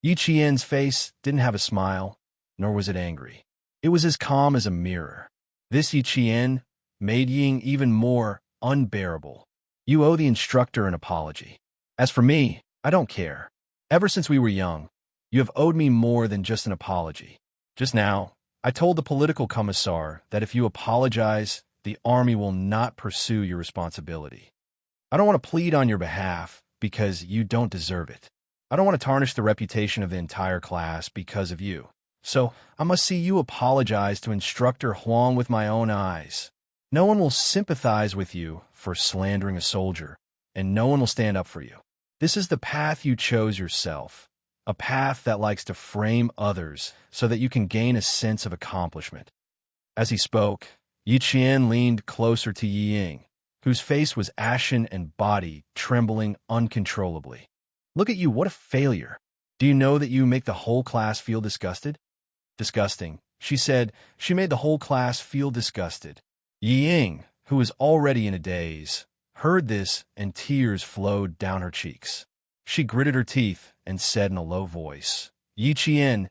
Yi Qian's face didn't have a smile, nor was it angry. It was as calm as a mirror. This Yi Qian made Ying even more unbearable. You owe the instructor an apology. As for me, I don't care. Ever since we were young, you have owed me more than just an apology. Just now, I told the political commissar that if you apologize, the army will not pursue your responsibility. I don't want to plead on your behalf because you don't deserve it. I don't want to tarnish the reputation of the entire class because of you. So I must see you apologize to Instructor Huang with my own eyes. No one will sympathize with you for slandering a soldier, and no one will stand up for you. This is the path you chose yourself, a path that likes to frame others so that you can gain a sense of accomplishment. As he spoke, Yi Qian leaned closer to Yi Ying, whose face was ashen and body trembling uncontrollably. Look at you, what a failure. Do you know that you make the whole class feel disgusted? Disgusting, she said. She made the whole class feel disgusted. Yi Ying, who was already in a daze, heard this and tears flowed down her cheeks. She gritted her teeth and said in a low voice, Yi Qian,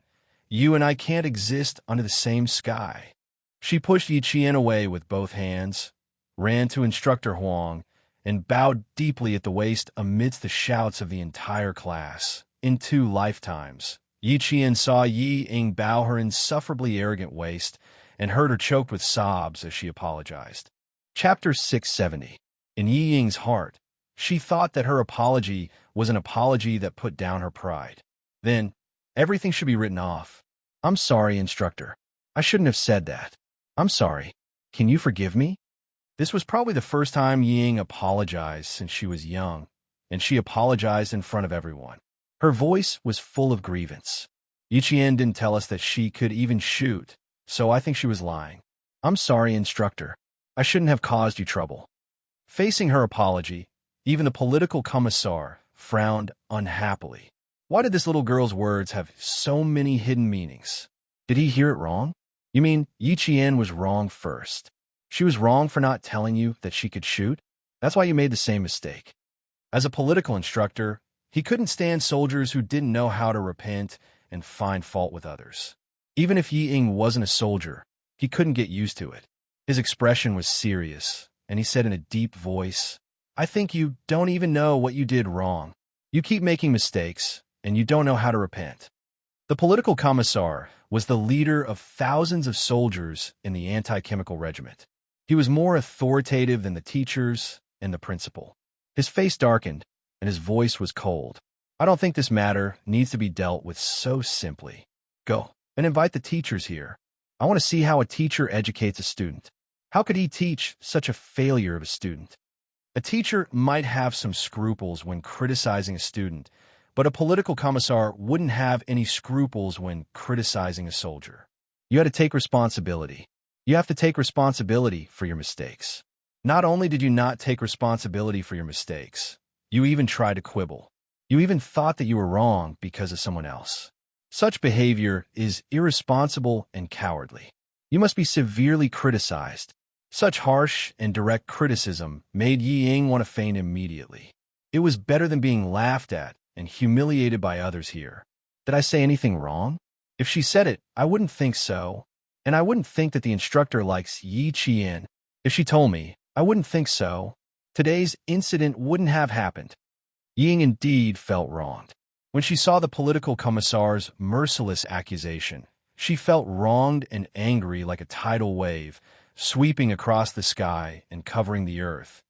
you and I can't exist under the same sky. She pushed Yi Qian away with both hands, ran to Instructor Huang, and bowed deeply at the waist amidst the shouts of the entire class. In 2 lifetimes, Yi Qian saw Yi Ying bow her insufferably arrogant waist and heard her choked with sobs as she apologized. Chapter 670. In Yi Ying's heart, she thought that her apology was an apology that put down her pride. Then, everything should be written off. I'm sorry, instructor. I shouldn't have said that. I'm sorry. Can you forgive me? This was probably the first time Yi Ying apologized since she was young, and she apologized in front of everyone. Her voice was full of grievance. Yi Qian didn't tell us that she could even shoot, so I think she was lying. I'm sorry, instructor. I shouldn't have caused you trouble. Facing her apology, even the political commissar frowned unhappily. Why did this little girl's words have so many hidden meanings? Did he hear it wrong? You mean Yi Qian was wrong first? She was wrong for not telling you that she could shoot? That's why you made the same mistake. As a political instructor, he couldn't stand soldiers who didn't know how to repent and find fault with others. Even if Yi Ying wasn't a soldier, he couldn't get used to it. His expression was serious, and he said in a deep voice, I think you don't even know what you did wrong. You keep making mistakes, and you don't know how to repent. The political commissar was the leader of thousands of soldiers in the anti-chemical regiment. He was more authoritative than the teachers and the principal. His face darkened, and his voice was cold. I don't think this matter needs to be dealt with so simply. Go and invite the teachers here. I want to see how a teacher educates a student. How could he teach such a failure of a student? A teacher might have some scruples when criticizing a student, but a political commissar wouldn't have any scruples when criticizing a soldier. You had to take responsibility. You have to take responsibility for your mistakes. Not only did you not take responsibility for your mistakes, you even tried to quibble. You even thought that you were wrong because of someone else. Such behavior is irresponsible and cowardly. You must be severely criticized. Such harsh and direct criticism made Yi Ying want to faint immediately. It was better than being laughed at and humiliated by others here. Did I say anything wrong? If she said it, I wouldn't think so. And I wouldn't think that the instructor likes Yi Qian. If she told me, I wouldn't think so. Today's incident wouldn't have happened. Ying indeed felt wronged. When she saw the political commissar's merciless accusation, she felt wronged and angry like a tidal wave, sweeping across the sky and covering the earth,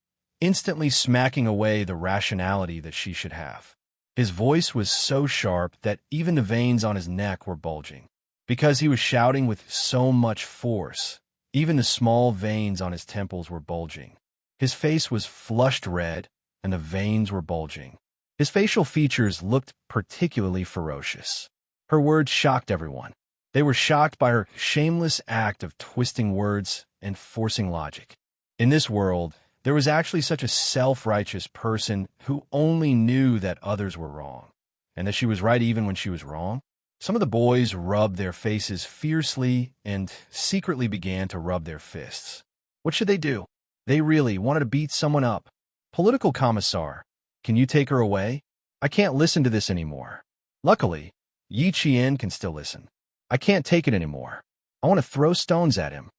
instantly smacking away the rationality that she should have. His voice was so sharp that even the veins on his neck were bulging. Because he was shouting with so much force, even the small veins on his temples were bulging. His face was flushed red, and the veins were bulging. His facial features looked particularly ferocious. Her words shocked everyone. They were shocked by her shameless act of twisting words and forcing logic. In this world, there was actually such a self-righteous person who only knew that others were wrong, and that she was right even when she was wrong. Some of the boys rubbed their faces fiercely and secretly began to rub their fists. What should they do? They really wanted to beat someone up. Political commissar, can you take her away? I can't listen to this anymore. Luckily, Yi Qian can still listen. I can't take it anymore. I want to throw stones at him.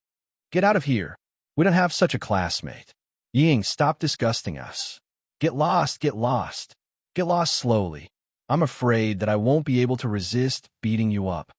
Get out of here. We don't have such a classmate. Ying, stop disgusting us. Get lost, get lost. Get lost slowly. I'm afraid that I won't be able to resist beating you up.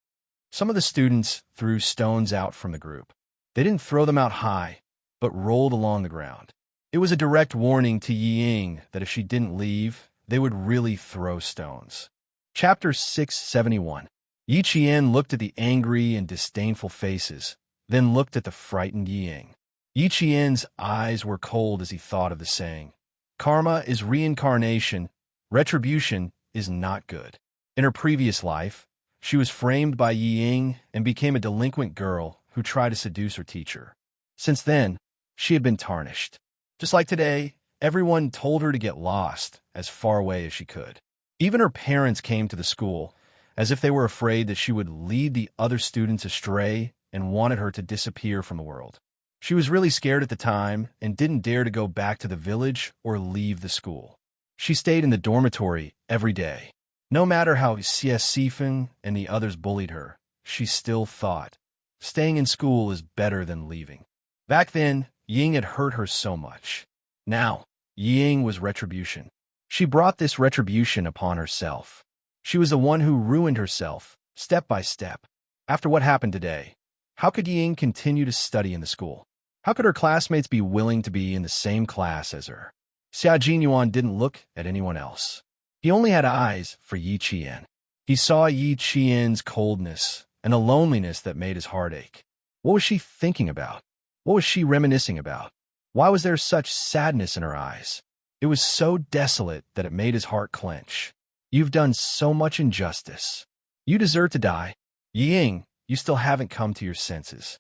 Some of the students threw stones out from the group. They didn't throw them out high, but rolled along the ground. It was a direct warning to Ying that if she didn't leave, they would really throw stones. Chapter 671. Yi Qian looked at the angry and disdainful faces, then looked at the frightened Ying. Yi Qian's eyes were cold as he thought of the saying, "Karma is reincarnation, retribution is not good." In her previous life, she was framed by Ying and became a delinquent girl who tried to seduce her teacher. Since then, she had been tarnished. Just like today, everyone told her to get lost as far away as she could. Even her parents came to the school, as if they were afraid that she would lead the other students astray and wanted her to disappear from the world. She was really scared at the time and didn't dare to go back to the village or leave the school. She stayed in the dormitory every day. No matter how Xie Sifeng and the others bullied her, she still thought, staying in school is better than leaving. Back then, Ying had hurt her so much. Now, Ying was retribution. She brought this retribution upon herself. She was the one who ruined herself, step by step. After what happened today, how could Ying continue to study in the school? How could her classmates be willing to be in the same class as her? Xia Jinyuan didn't look at anyone else. He only had eyes for Yi Qian. He saw Yi Qian's coldness and a loneliness that made his heart ache. What was she thinking about? What was she reminiscing about? Why was there such sadness in her eyes? It was so desolate that it made his heart clench. You've done so much injustice. You deserve to die. Ying, you still haven't come to your senses.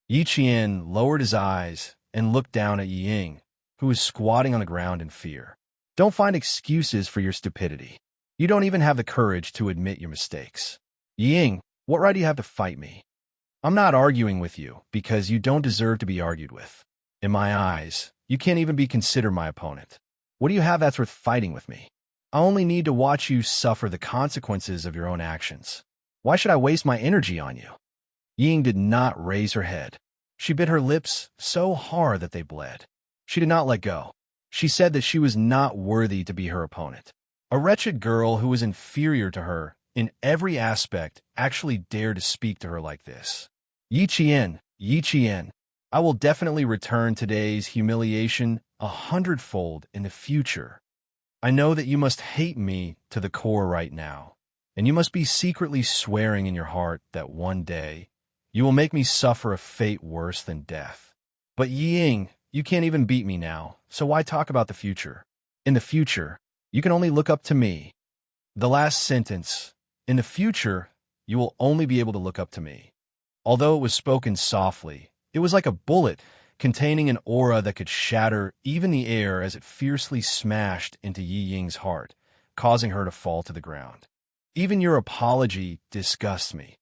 Yi Qian lowered his eyes and looked down at Ying, who was squatting on the ground in fear. Don't find excuses for your stupidity. You don't even have the courage to admit your mistakes. Ying, what right do you have to fight me? I'm not arguing with you because you don't deserve to be argued with. In my eyes, you can't even be considered my opponent. What do you have that's worth fighting with me? I only need to watch you suffer the consequences of your own actions. Why should I waste my energy on you? Ying did not raise her head. She bit her lips so hard that they bled. She did not let go. She said that she was not worthy to be her opponent. A wretched girl who was inferior to her in every aspect actually dared to speak to her like this. Yi Qian, I will definitely return today's humiliation 100-fold in the future. I know that you must hate me to the core right now, and you must be secretly swearing in your heart that one day you will make me suffer a fate worse than death. But Ying, you can't even beat me now, so why talk about the future? In the future, you can only look up to me. The last sentence, in the future, you will only be able to look up to me. Although it was spoken softly, it was like a bullet containing an aura that could shatter even the air as it fiercely smashed into Yi Ying's heart, causing her to fall to the ground. Even your apology disgusts me.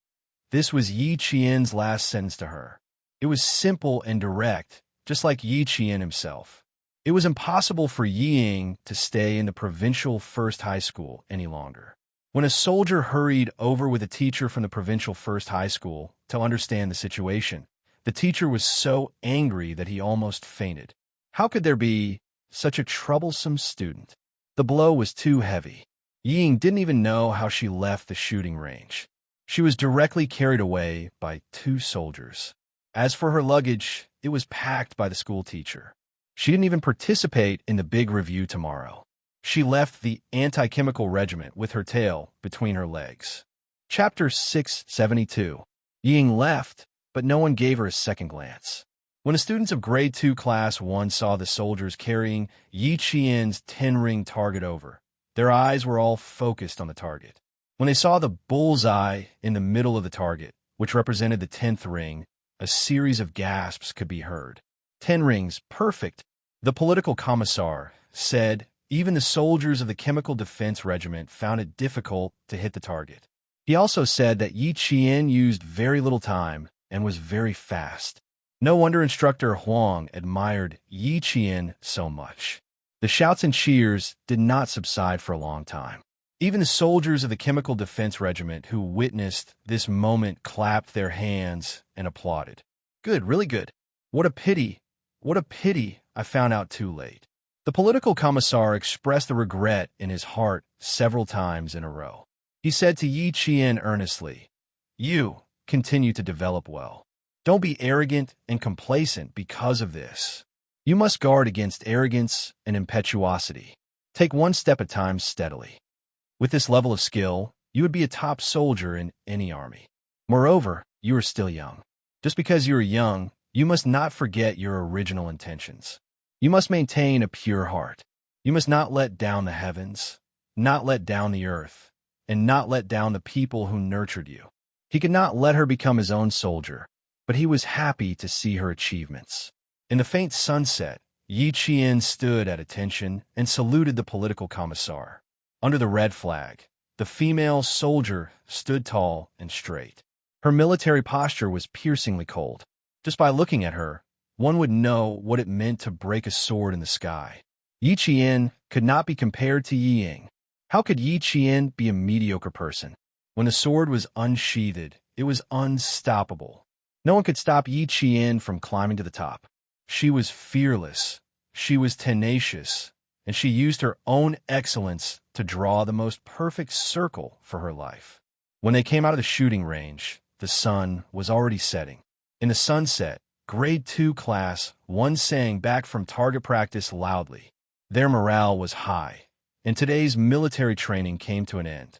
This was Yi Qian's last sentence to her. It was simple and direct, just like Yi Qian himself. It was impossible for Ying to stay in the provincial first high school any longer. When a soldier hurried over with a teacher from the provincial first high school to understand the situation, the teacher was so angry that he almost fainted. How could there be such a troublesome student? The blow was too heavy. Ying didn't even know how she left the shooting range. She was directly carried away by 2 soldiers. As for her luggage, it was packed by the school teacher. She didn't even participate in the big review tomorrow. She left the anti-chemical regiment with her tail between her legs. Chapter 672. Ying left, but no one gave her a second glance. When the students of Grade 2 Class 1 saw the soldiers carrying Yi Qian's 10-ring target over, their eyes were all focused on the target. When they saw the bullseye in the middle of the target, which represented the 10th ring, a series of gasps could be heard. 10 rings, perfect. The political commissar said even the soldiers of the Chemical Defense Regiment found it difficult to hit the target. He also said that Yi Qian used very little time and was very fast. No wonder instructor Huang admired Yi Qian so much. The shouts and cheers did not subside for a long time. Even the soldiers of the Chemical Defense Regiment who witnessed this moment clapped their hands and applauded. Good, really good. What a pity I found out too late. The political commissar expressed the regret in his heart several times in a row. He said to Yi Qian earnestly, "You continue to develop well. Don't be arrogant and complacent because of this. You must guard against arrogance and impetuosity. Take one step at a time steadily. With this level of skill, you would be a top soldier in any army. Moreover, you are still young. Just because you are young, you must not forget your original intentions. You must maintain a pure heart. You must not let down the heavens, not let down the earth, and not let down the people who nurtured you." He could not let her become his own soldier, but he was happy to see her achievements. In the faint sunset, Yi Qian stood at attention and saluted the political commissar. Under the red flag, the female soldier stood tall and straight. Her military posture was piercingly cold. Just by looking at her, one would know what it meant to break a sword in the sky. Yi Qian could not be compared to Yi Ying. How could Yi Qian be a mediocre person? When the sword was unsheathed, it was unstoppable. No one could stop Yi Qian from climbing to the top. She was fearless, she was tenacious, and she used her own excellence to draw the most perfect circle for her life. When they came out of the shooting range, the sun was already setting. In the sunset, Grade 2 Class 1 sang back from target practice loudly. Their morale was high, and today's military training came to an end.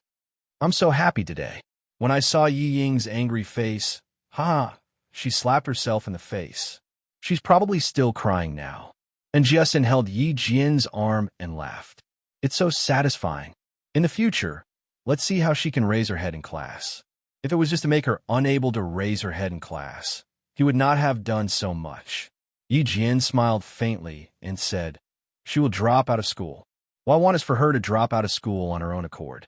"I'm so happy today." When I saw Yi Ying's angry face, she slapped herself in the face. She's probably still crying now. And Jiasin held Yi Jian's arm and laughed. "It's so satisfying. In the future, let's see how she can raise her head in class." If it was just to make her unable to raise her head in class, he would not have done so much. Yi Jian smiled faintly and said, "She will drop out of school. What I want is for her to drop out of school on her own accord."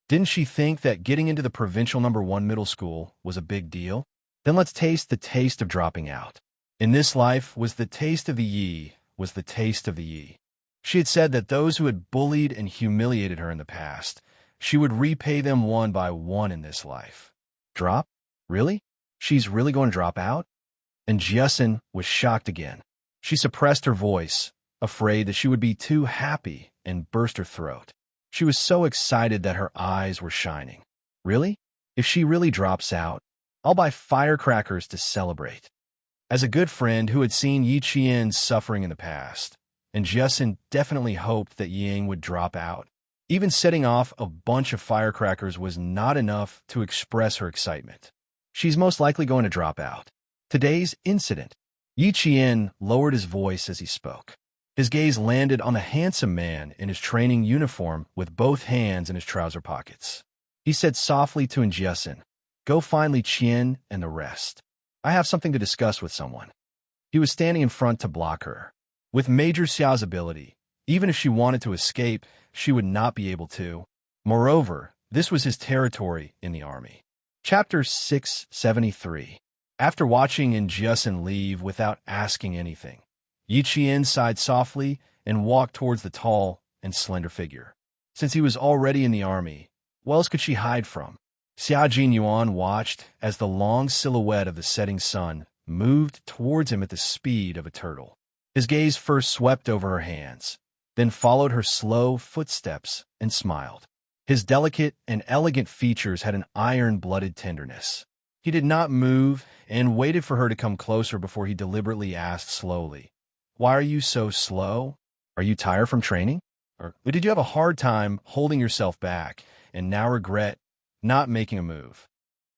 Didn't she think that getting into the provincial #1 middle school was a big deal? Then let's taste the taste of dropping out. In this life was the taste of the Yi, was the taste of the Yi. She had said that those who had bullied and humiliated her in the past, she would repay them one by one in this life. Drop? Really? She's really going to drop out? And Jiasin was shocked again. She suppressed her voice, afraid that she would be too happy, and burst her throat. She was so excited that her eyes were shining. Really? If she really drops out, I'll buy firecrackers to celebrate. As a good friend who had seen Yi Qian suffering in the past, and Jiasin definitely hoped that Ying would drop out, even setting off a bunch of firecrackers was not enough to express her excitement. She's most likely going to drop out. Today's incident. Yi Qian lowered his voice as he spoke. His gaze landed on the handsome man in his training uniform with both hands in his trouser pockets. He said softly to Jiasin, "Go find Li Qian and the rest. I have something to discuss with someone." He was standing in front to block her. With Major Xiao's ability, even if she wanted to escape, she would not be able to. Moreover, this was his territory in the army. Chapter 673. After watching Jiasin leave without asking anything, Yi Qian sighed softly and walked towards the tall and slender figure. Since he was already in the army, what else could she hide from? Xia Jinyuan watched as the long silhouette of the setting sun moved towards him at the speed of a turtle. His gaze first swept over her hands, then followed her slow footsteps and smiled. His delicate and elegant features had an iron-blooded tenderness. He did not move and waited for her to come closer before he deliberately asked slowly, "Why are you so slow? Are you tired from training? Or did you have a hard time holding yourself back and now regret not making a move?"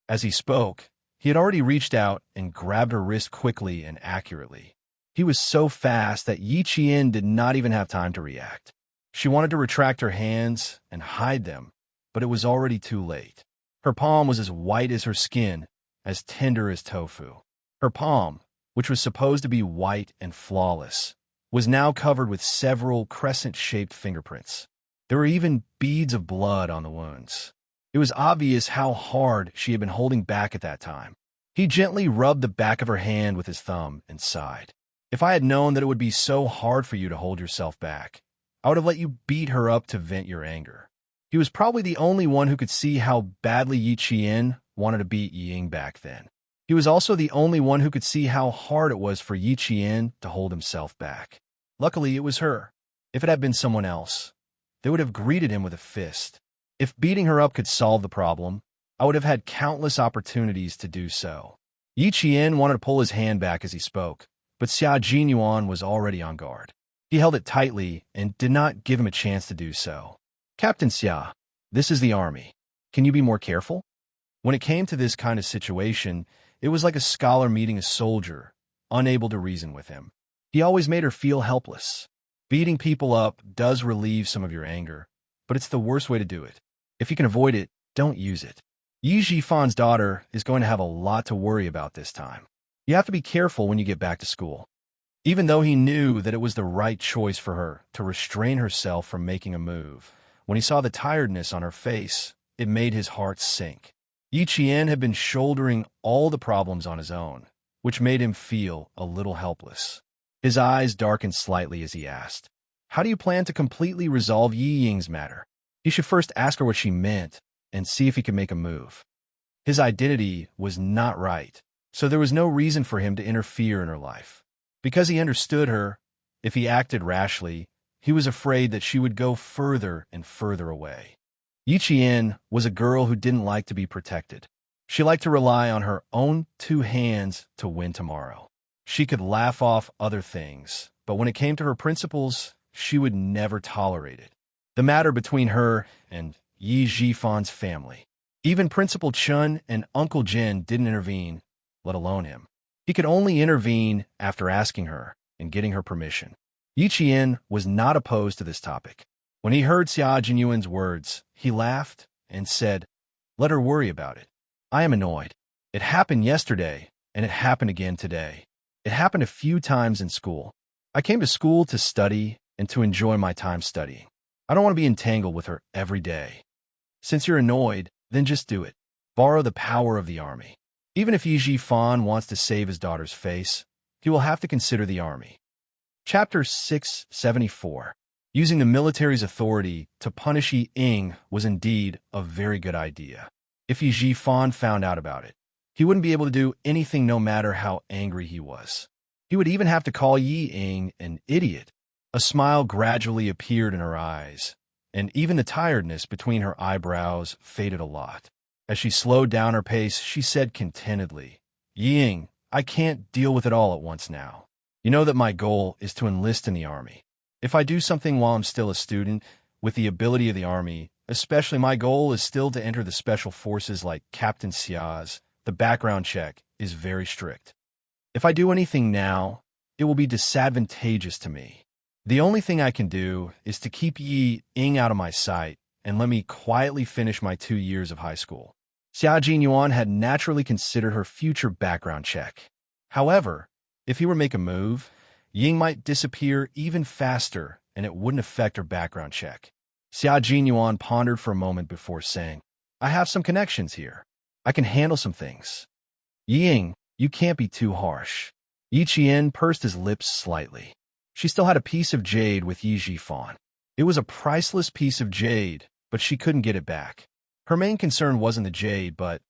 As he spoke, he had already reached out and grabbed her wrist quickly and accurately. He was so fast that Yi Qian did not even have time to react. She wanted to retract her hands and hide them, but it was already too late. Her palm was as white as her skin, as tender as tofu. Her palm, which was supposed to be white and flawless, was now covered with several crescent-shaped fingerprints. There were even beads of blood on the wounds. It was obvious how hard she had been holding back at that time. He gently rubbed the back of her hand with his thumb and sighed. If I had known that it would be so hard for you to hold yourself back, I would have let you beat her up to vent your anger. He was probably the only one who could see how badly Yi Qian wanted to beat Ying back then. He was also the only one who could see how hard it was for Yi Qian to hold himself back. Luckily, it was her. If it had been someone else, they would have greeted him with a fist. If beating her up could solve the problem, I would have had countless opportunities to do so. Yi Qian wanted to pull his hand back as he spoke, but Xia Jinyuan was already on guard. He held it tightly and did not give him a chance to do so. Captain Xia, this is the army. Can you be more careful? When it came to this kind of situation, it was like a scholar meeting a soldier, unable to reason with him. He always made her feel helpless. Beating people up does relieve some of your anger, but it's the worst way to do it. If you can avoid it, don't use it. Yi Jifan's daughter is going to have a lot to worry about this time. You have to be careful when you get back to school. Even though he knew that it was the right choice for her to restrain herself from making a move, when he saw the tiredness on her face, it made his heart sink. Yi Qian had been shouldering all the problems on his own, which made him feel a little helpless. His eyes darkened slightly as he asked, "How do you plan to completely resolve Yi Ying's matter?" He should first ask her what she meant and see if he could make a move. His identity was not right, so there was no reason for him to interfere in her life. Because he understood her, if he acted rashly, he was afraid that she would go further and further away. Yi Qian was a girl who didn't like to be protected. She liked to rely on her own two hands to win tomorrow. She could laugh off other things, but when it came to her principles, she would never tolerate it. The matter between her and Yi Jifan's family. Even Principal Chun and Uncle Jin didn't intervene, let alone him. He could only intervene after asking her and getting her permission. Yi Qian was not opposed to this topic. When he heard Xia Jinyuan's words, he laughed and said, "Let her worry about it. I am annoyed. It happened yesterday, and it happened again today. It happened a few times in school. I came to school to study and to enjoy my time studying. I don't want to be entangled with her every day. Since you're annoyed, then just do it. Borrow the power of the army. Even if Yi Jifan wants to save his daughter's face, he will have to consider the army." Chapter 674. Using the military's authority to punish Yi Ying was indeed a very good idea. If Yi Jifan found out about it, he wouldn't be able to do anything no matter how angry he was. He would even have to call Yi Ying an idiot. A smile gradually appeared in her eyes, and even the tiredness between her eyebrows faded a lot. As she slowed down her pace, she said contentedly, "Yi Ying, I can't deal with it all at once now. You know that my goal is to enlist in the army. If I do something while I'm still a student, with the ability of the army, especially my goal is still to enter the special forces like Captain Xia's, the background check is very strict. If I do anything now, it will be disadvantageous to me. The only thing I can do is to keep Yi Ying out of my sight and let me quietly finish my 2 years of high school." Xia Jinyuan had naturally considered her future background check. However, if he were to make a move, Ying might disappear even faster and it wouldn't affect her background check. Xia Jinyuan pondered for a moment before saying, "I have some connections here. I can handle some things." "Ying, you can't be too harsh." Yi Qian pursed his lips slightly. She still had a piece of jade with Yi Jifan. It was a priceless piece of jade, but she couldn't get it back. Her main concern wasn't the jade, but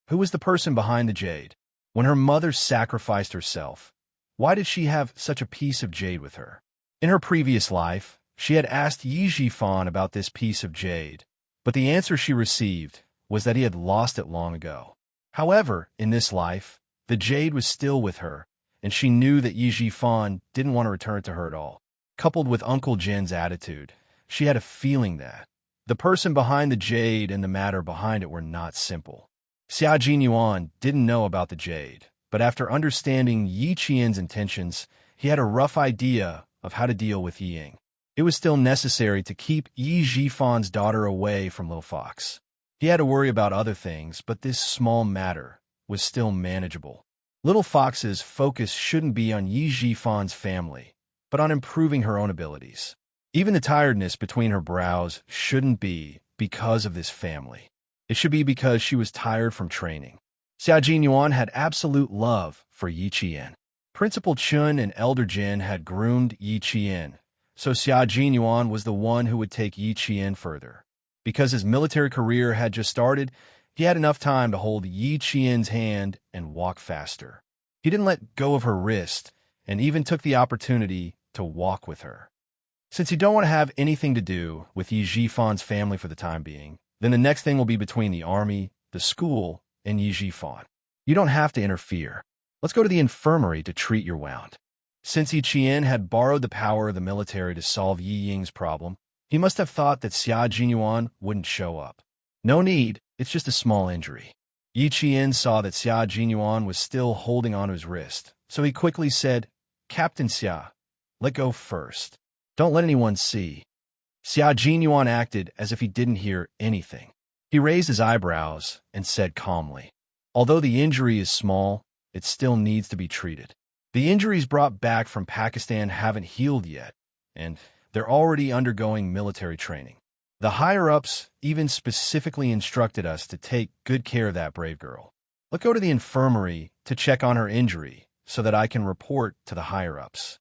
who was the person behind the jade? When her mother sacrificed herself, why did she have such a piece of jade with her? In her previous life, she had asked Yi Jifan about this piece of jade, but the answer she received was that he had lost it long ago. However, in this life, the jade was still with her, and she knew that Yi Jifan didn't want to return it to her at all. Coupled with Uncle Jin's attitude, she had a feeling that the person behind the jade and the matter behind it were not simple. Xia Jinyuan didn't know about the jade, but after understanding Yi Qian's intentions, he had a rough idea of how to deal with Yi Ying. It was still necessary to keep Yi Jifan's daughter away from Little Fox. He had to worry about other things, but this small matter was still manageable. Little Fox's focus shouldn't be on Yi Jifan's family, but on improving her own abilities. Even the tiredness between her brows shouldn't be because of this family. It should be because she was tired from training. Xia Jinyuan had absolute love for Yi Qian. Principal Chun and Elder Jin had groomed Yi Qian, so Xia Jinyuan was the one who would take Yi Qian further. Because his military career had just started, he had enough time to hold Yi Qian's hand and walk faster. He didn't let go of her wrist and even took the opportunity to walk with her. Since you don't want to have anything to do with Yi Jifan's family for the time being, then the next thing will be between the army, the school, and Yi Jifan. You don't have to interfere. Let's go to the infirmary to treat your wound. Since Yi Qian had borrowed the power of the military to solve Yi Ying's problem, he must have thought that Xia Jinyuan wouldn't show up. No need, it's just a small injury. Yi Qian saw that Xia Jinyuan was still holding onto his wrist, so he quickly said, "Captain Xia, let go first. Don't let anyone see." Xia Jinyuan acted as if he didn't hear anything. He raised his eyebrows and said calmly, "Although the injury is small, it still needs to be treated. The injuries brought back from Pakistan haven't healed yet, and they're already undergoing military training. The higher-ups even specifically instructed us to take good care of that brave girl. Let's go to the infirmary to check on her injury so that I can report to the higher-ups."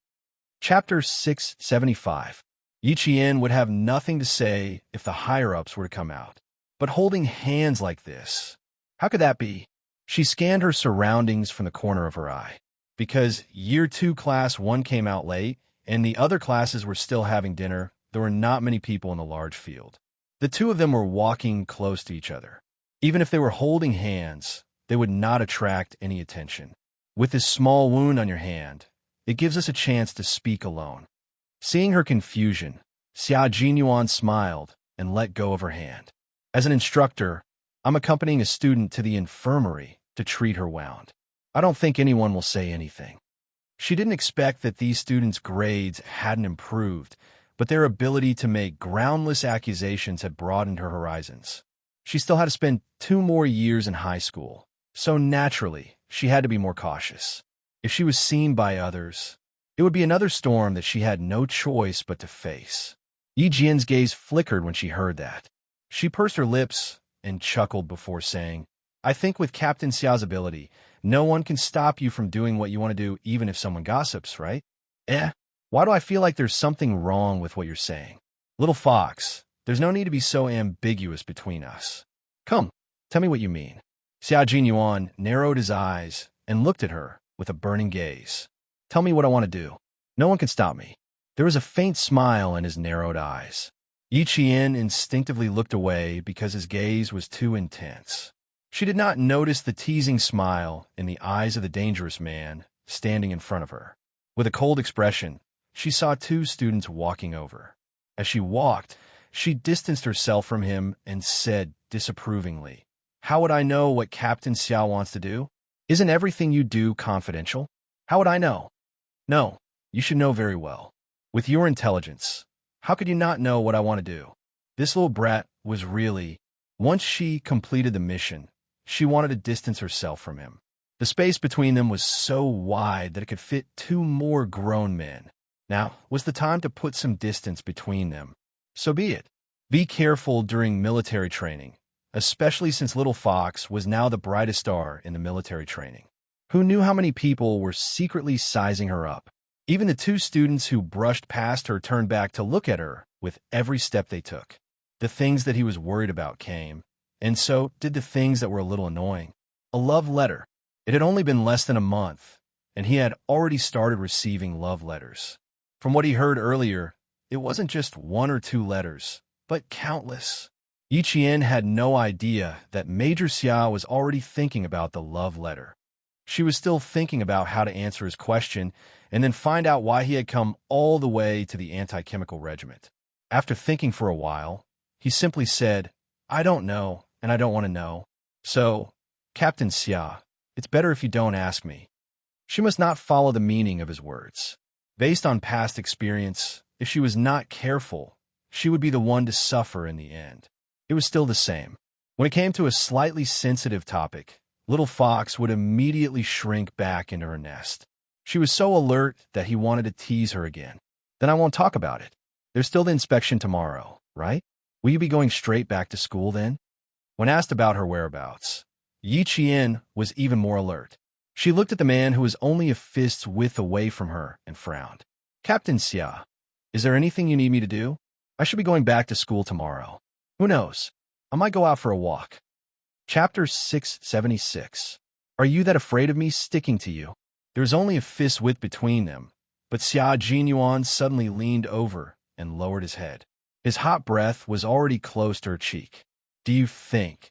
Chapter 675. Yi Qian would have nothing to say if the higher-ups were to come out. But holding hands like this, how could that be? She scanned her surroundings from the corner of her eye. Because Year 2 Class 1 came out late, and the other classes were still having dinner, there were not many people in the large field. The two of them were walking close to each other. Even if they were holding hands, they would not attract any attention. With this small wound on your hand, it gives us a chance to speak alone. Seeing her confusion, Xia Jinyuan smiled and let go of her hand. As an instructor, I'm accompanying a student to the infirmary to treat her wound. I don't think anyone will say anything. She didn't expect that these students' grades hadn't improved, but their ability to make groundless accusations had broadened her horizons. She still had to spend 2 more years in high school, so naturally, she had to be more cautious. If she was seen by others, it would be another storm that she had no choice but to face. Yi Jian's gaze flickered when she heard that. She pursed her lips and chuckled before saying, "I think with Captain Xiao's ability, no one can stop you from doing what you want to do even if someone gossips, right?" Why do I feel like there's something wrong with what you're saying? Little Fox, there's no need to be so ambiguous between us. Come, tell me what you mean." Xia Jinyuan narrowed his eyes and looked at her with a burning gaze. "Tell me what I want to do. No one can stop me." There was a faint smile in his narrowed eyes. Yi Qian instinctively looked away because his gaze was too intense. She did not notice the teasing smile in the eyes of the dangerous man standing in front of her. With a cold expression, she saw 2 students walking over. As she walked, she distanced herself from him and said disapprovingly, "How would I know what Captain Xiao wants to do? Isn't everything you do confidential? How would I know?" "No, you should know very well. With your intelligence, how could you not know what I want to do?" This little brat was really... Once she completed the mission, she wanted to distance herself from him. The space between them was so wide that it could fit 2 more grown men. Now was the time to put some distance between them. So be it. Be careful during military training, especially since Little Fox was now the brightest star in the military training. Who knew how many people were secretly sizing her up? Even the 2 students who brushed past her turned back to look at her with every step they took. The things that he was worried about came, and so did the things that were a little annoying. A love letter. It had only been less than a month, and he had already started receiving love letters. From what he heard earlier, it wasn't just 1 or 2 letters, but countless. Yi Qian had no idea that Major Xia was already thinking about the love letter. She was still thinking about how to answer his question and then find out why he had come all the way to the anti-chemical regiment. After thinking for a while, he simply said, "I don't know, and I don't want to know. So, Captain Xia, it's better if you don't ask me." She must not follow the meaning of his words. Based on past experience, if she was not careful, she would be the one to suffer in the end. It was still the same. When it came to a slightly sensitive topic, Little Fox would immediately shrink back into her nest. She was so alert that he wanted to tease her again. Then I won't talk about it. There's still the inspection tomorrow, right? Will you be going straight back to school then? When asked about her whereabouts, Yi Qian was even more alert. She looked at the man who was only a fist's width away from her and frowned. Captain Xia, is there anything you need me to do? I should be going back to school tomorrow. Who knows? I might go out for a walk. Chapter 676. Are you that afraid of me sticking to you? There was only a fist's width between them, but Xia Jinyuan suddenly leaned over and lowered his head. His hot breath was already close to her cheek. Do you think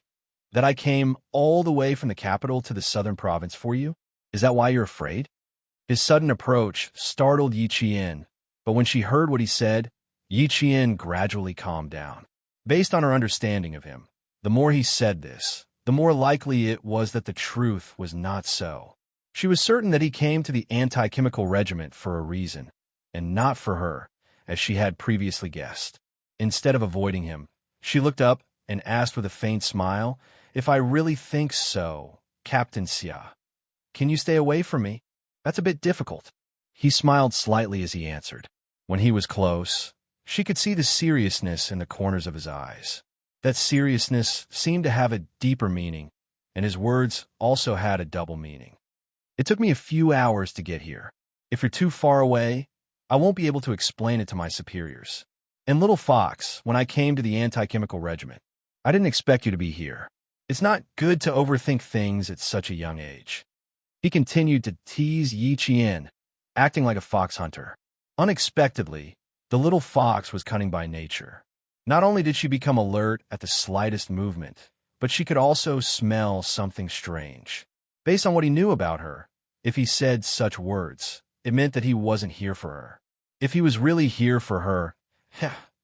that I came all the way from the capital to the southern province for you? Is that why you're afraid? His sudden approach startled Yi Qian, but when she heard what he said, Yi Qian gradually calmed down. Based on her understanding of him, the more he said this, the more likely it was that the truth was not so. She was certain that he came to the anti-chemical regiment for a reason, and not for her, as she had previously guessed. Instead of avoiding him, she looked up and asked with a faint smile, "If I really think so, Captain Xia, can you stay away from me? That's a bit difficult." He smiled slightly as he answered. When he was close, she could see the seriousness in the corners of his eyes. That seriousness seemed to have a deeper meaning, and his words also had a double meaning. It took me a few hours to get here. If you're too far away, I won't be able to explain it to my superiors. And Little Fox, when I came to the anti-chemical regiment, I didn't expect you to be here. It's not good to overthink things at such a young age. He continued to tease Yi Qian, acting like a fox hunter. Unexpectedly, the little fox was cunning by nature. Not only did she become alert at the slightest movement, but she could also smell something strange. Based on what he knew about her, if he said such words, it meant that he wasn't here for her. If he was really here for her,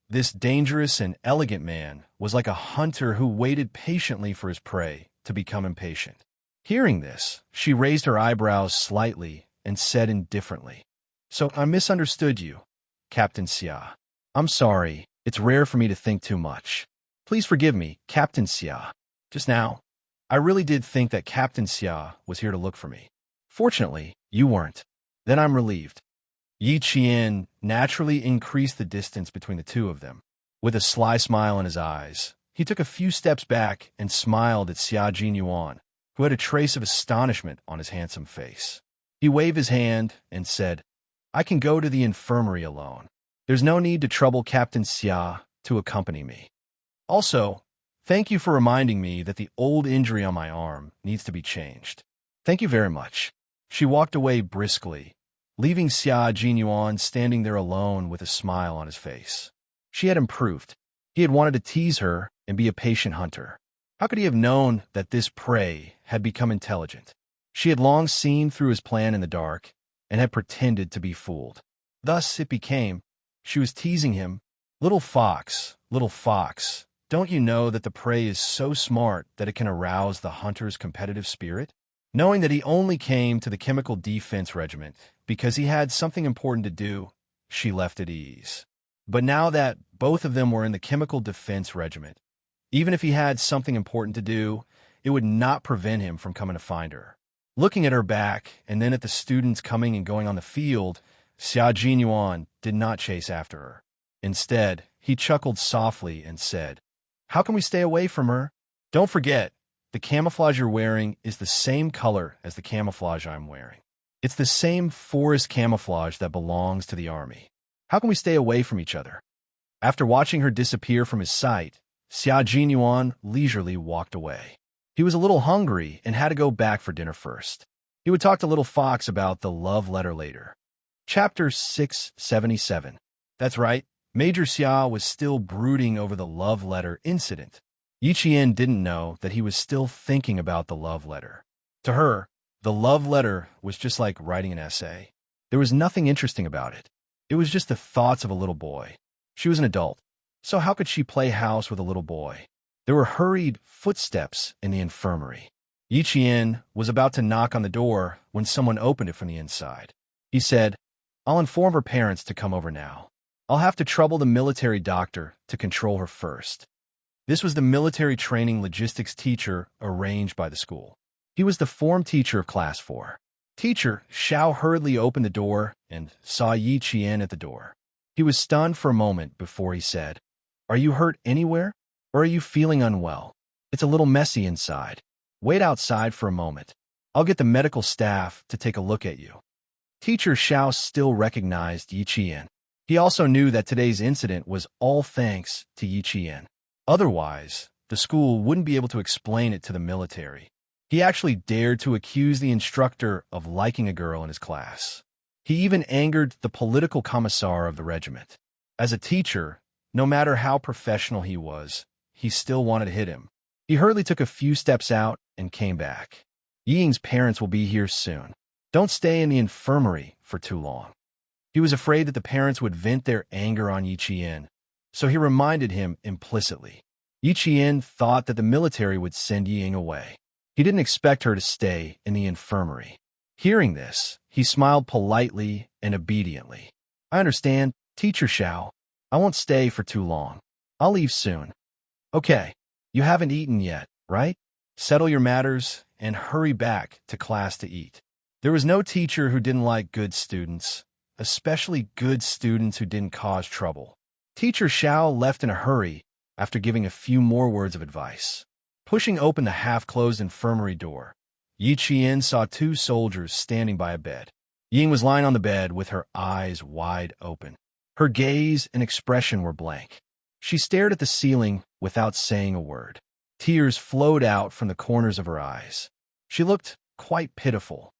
this dangerous and elegant man was like a hunter who waited patiently for his prey to become impatient. Hearing this, she raised her eyebrows slightly and said indifferently, "So I misunderstood you, Captain Xia. I'm sorry. It's rare for me to think too much. Please forgive me, Captain Xia. Just now, I really did think that Captain Xia was here to look for me. Fortunately, you weren't. Then I'm relieved." Yi Qian naturally increased the distance between the two of them. With a sly smile in his eyes, he took a few steps back and smiled at Xia Jinyuan, who had a trace of astonishment on his handsome face. He waved his hand and said, "I can go to the infirmary alone. There's no need to trouble Captain Xia to accompany me. Also, thank you for reminding me that the old injury on my arm needs to be changed. Thank you very much." She walked away briskly, leaving Xia Jinyuan standing there alone with a smile on his face. She had improved. He had wanted to tease her and be a patient hunter. How could he have known that this prey had become intelligent? She had long seen through his plan in the dark and had pretended to be fooled. Thus it became, she was teasing him, little fox, don't you know that the prey is so smart that it can arouse the hunter's competitive spirit?" Knowing that he only came to the Chemical Defense Regiment because he had something important to do, she left at ease. But now that both of them were in the Chemical Defense Regiment, even if he had something important to do, it would not prevent him from coming to find her. Looking at her back and then at the students coming and going on the field, Xia Jinyuan did not chase after her. Instead, he chuckled softly and said, "How can we stay away from her? Don't forget, the camouflage you're wearing is the same color as the camouflage I'm wearing. It's the same forest camouflage that belongs to the army. How can we stay away from each other?" After watching her disappear from his sight, Xia Jinyuan leisurely walked away. He was a little hungry and had to go back for dinner first. He would talk to Little Fox about the love letter later. Chapter 677. That's right, Major Xia was still brooding over the love letter incident. Yi Qian didn't know that he was still thinking about the love letter. To her, the love letter was just like writing an essay. There was nothing interesting about it. It was just the thoughts of a little boy. She was an adult, so how could she play house with a little boy? There were hurried footsteps in the infirmary. Yi Qian was about to knock on the door when someone opened it from the inside. He said, "I'll inform her parents to come over now. I'll have to trouble the military doctor to control her first." This was the military training logistics teacher arranged by the school. He was the form teacher of Class 4. Teacher Xiao hurriedly opened the door and saw Yi Qian at the door. He was stunned for a moment before he said, "Are you hurt anywhere? Or are you feeling unwell? It's a little messy inside. Wait outside for a moment. I'll get the medical staff to take a look at you." Teacher Xiao still recognized Yi Qian. He also knew that today's incident was all thanks to Yi Qian. Otherwise, the school wouldn't be able to explain it to the military. He actually dared to accuse the instructor of liking a girl in his class. He even angered the political commissar of the regiment. As a teacher, no matter how professional he was, he still wanted to hit him. He hurriedly took a few steps out and came back. Ying's parents will be here soon. Don't stay in the infirmary for too long. He was afraid that the parents would vent their anger on Yi Qian, so he reminded him implicitly. Yi Qian thought that the military would send Ying away. He didn't expect her to stay in the infirmary. Hearing this, he smiled politely and obediently. "I understand, Teacher Xiao. I won't stay for too long. I'll leave soon." "Okay, you haven't eaten yet, right? Settle your matters and hurry back to class to eat." There was no teacher who didn't like good students, especially good students who didn't cause trouble. Teacher Xiao left in a hurry after giving a few more words of advice. Pushing open the half-closed infirmary door, Yi Qian saw two soldiers standing by a bed. Ying was lying on the bed with her eyes wide open. Her gaze and expression were blank. She stared at the ceiling without saying a word. Tears flowed out from the corners of her eyes. She looked quite pitiful.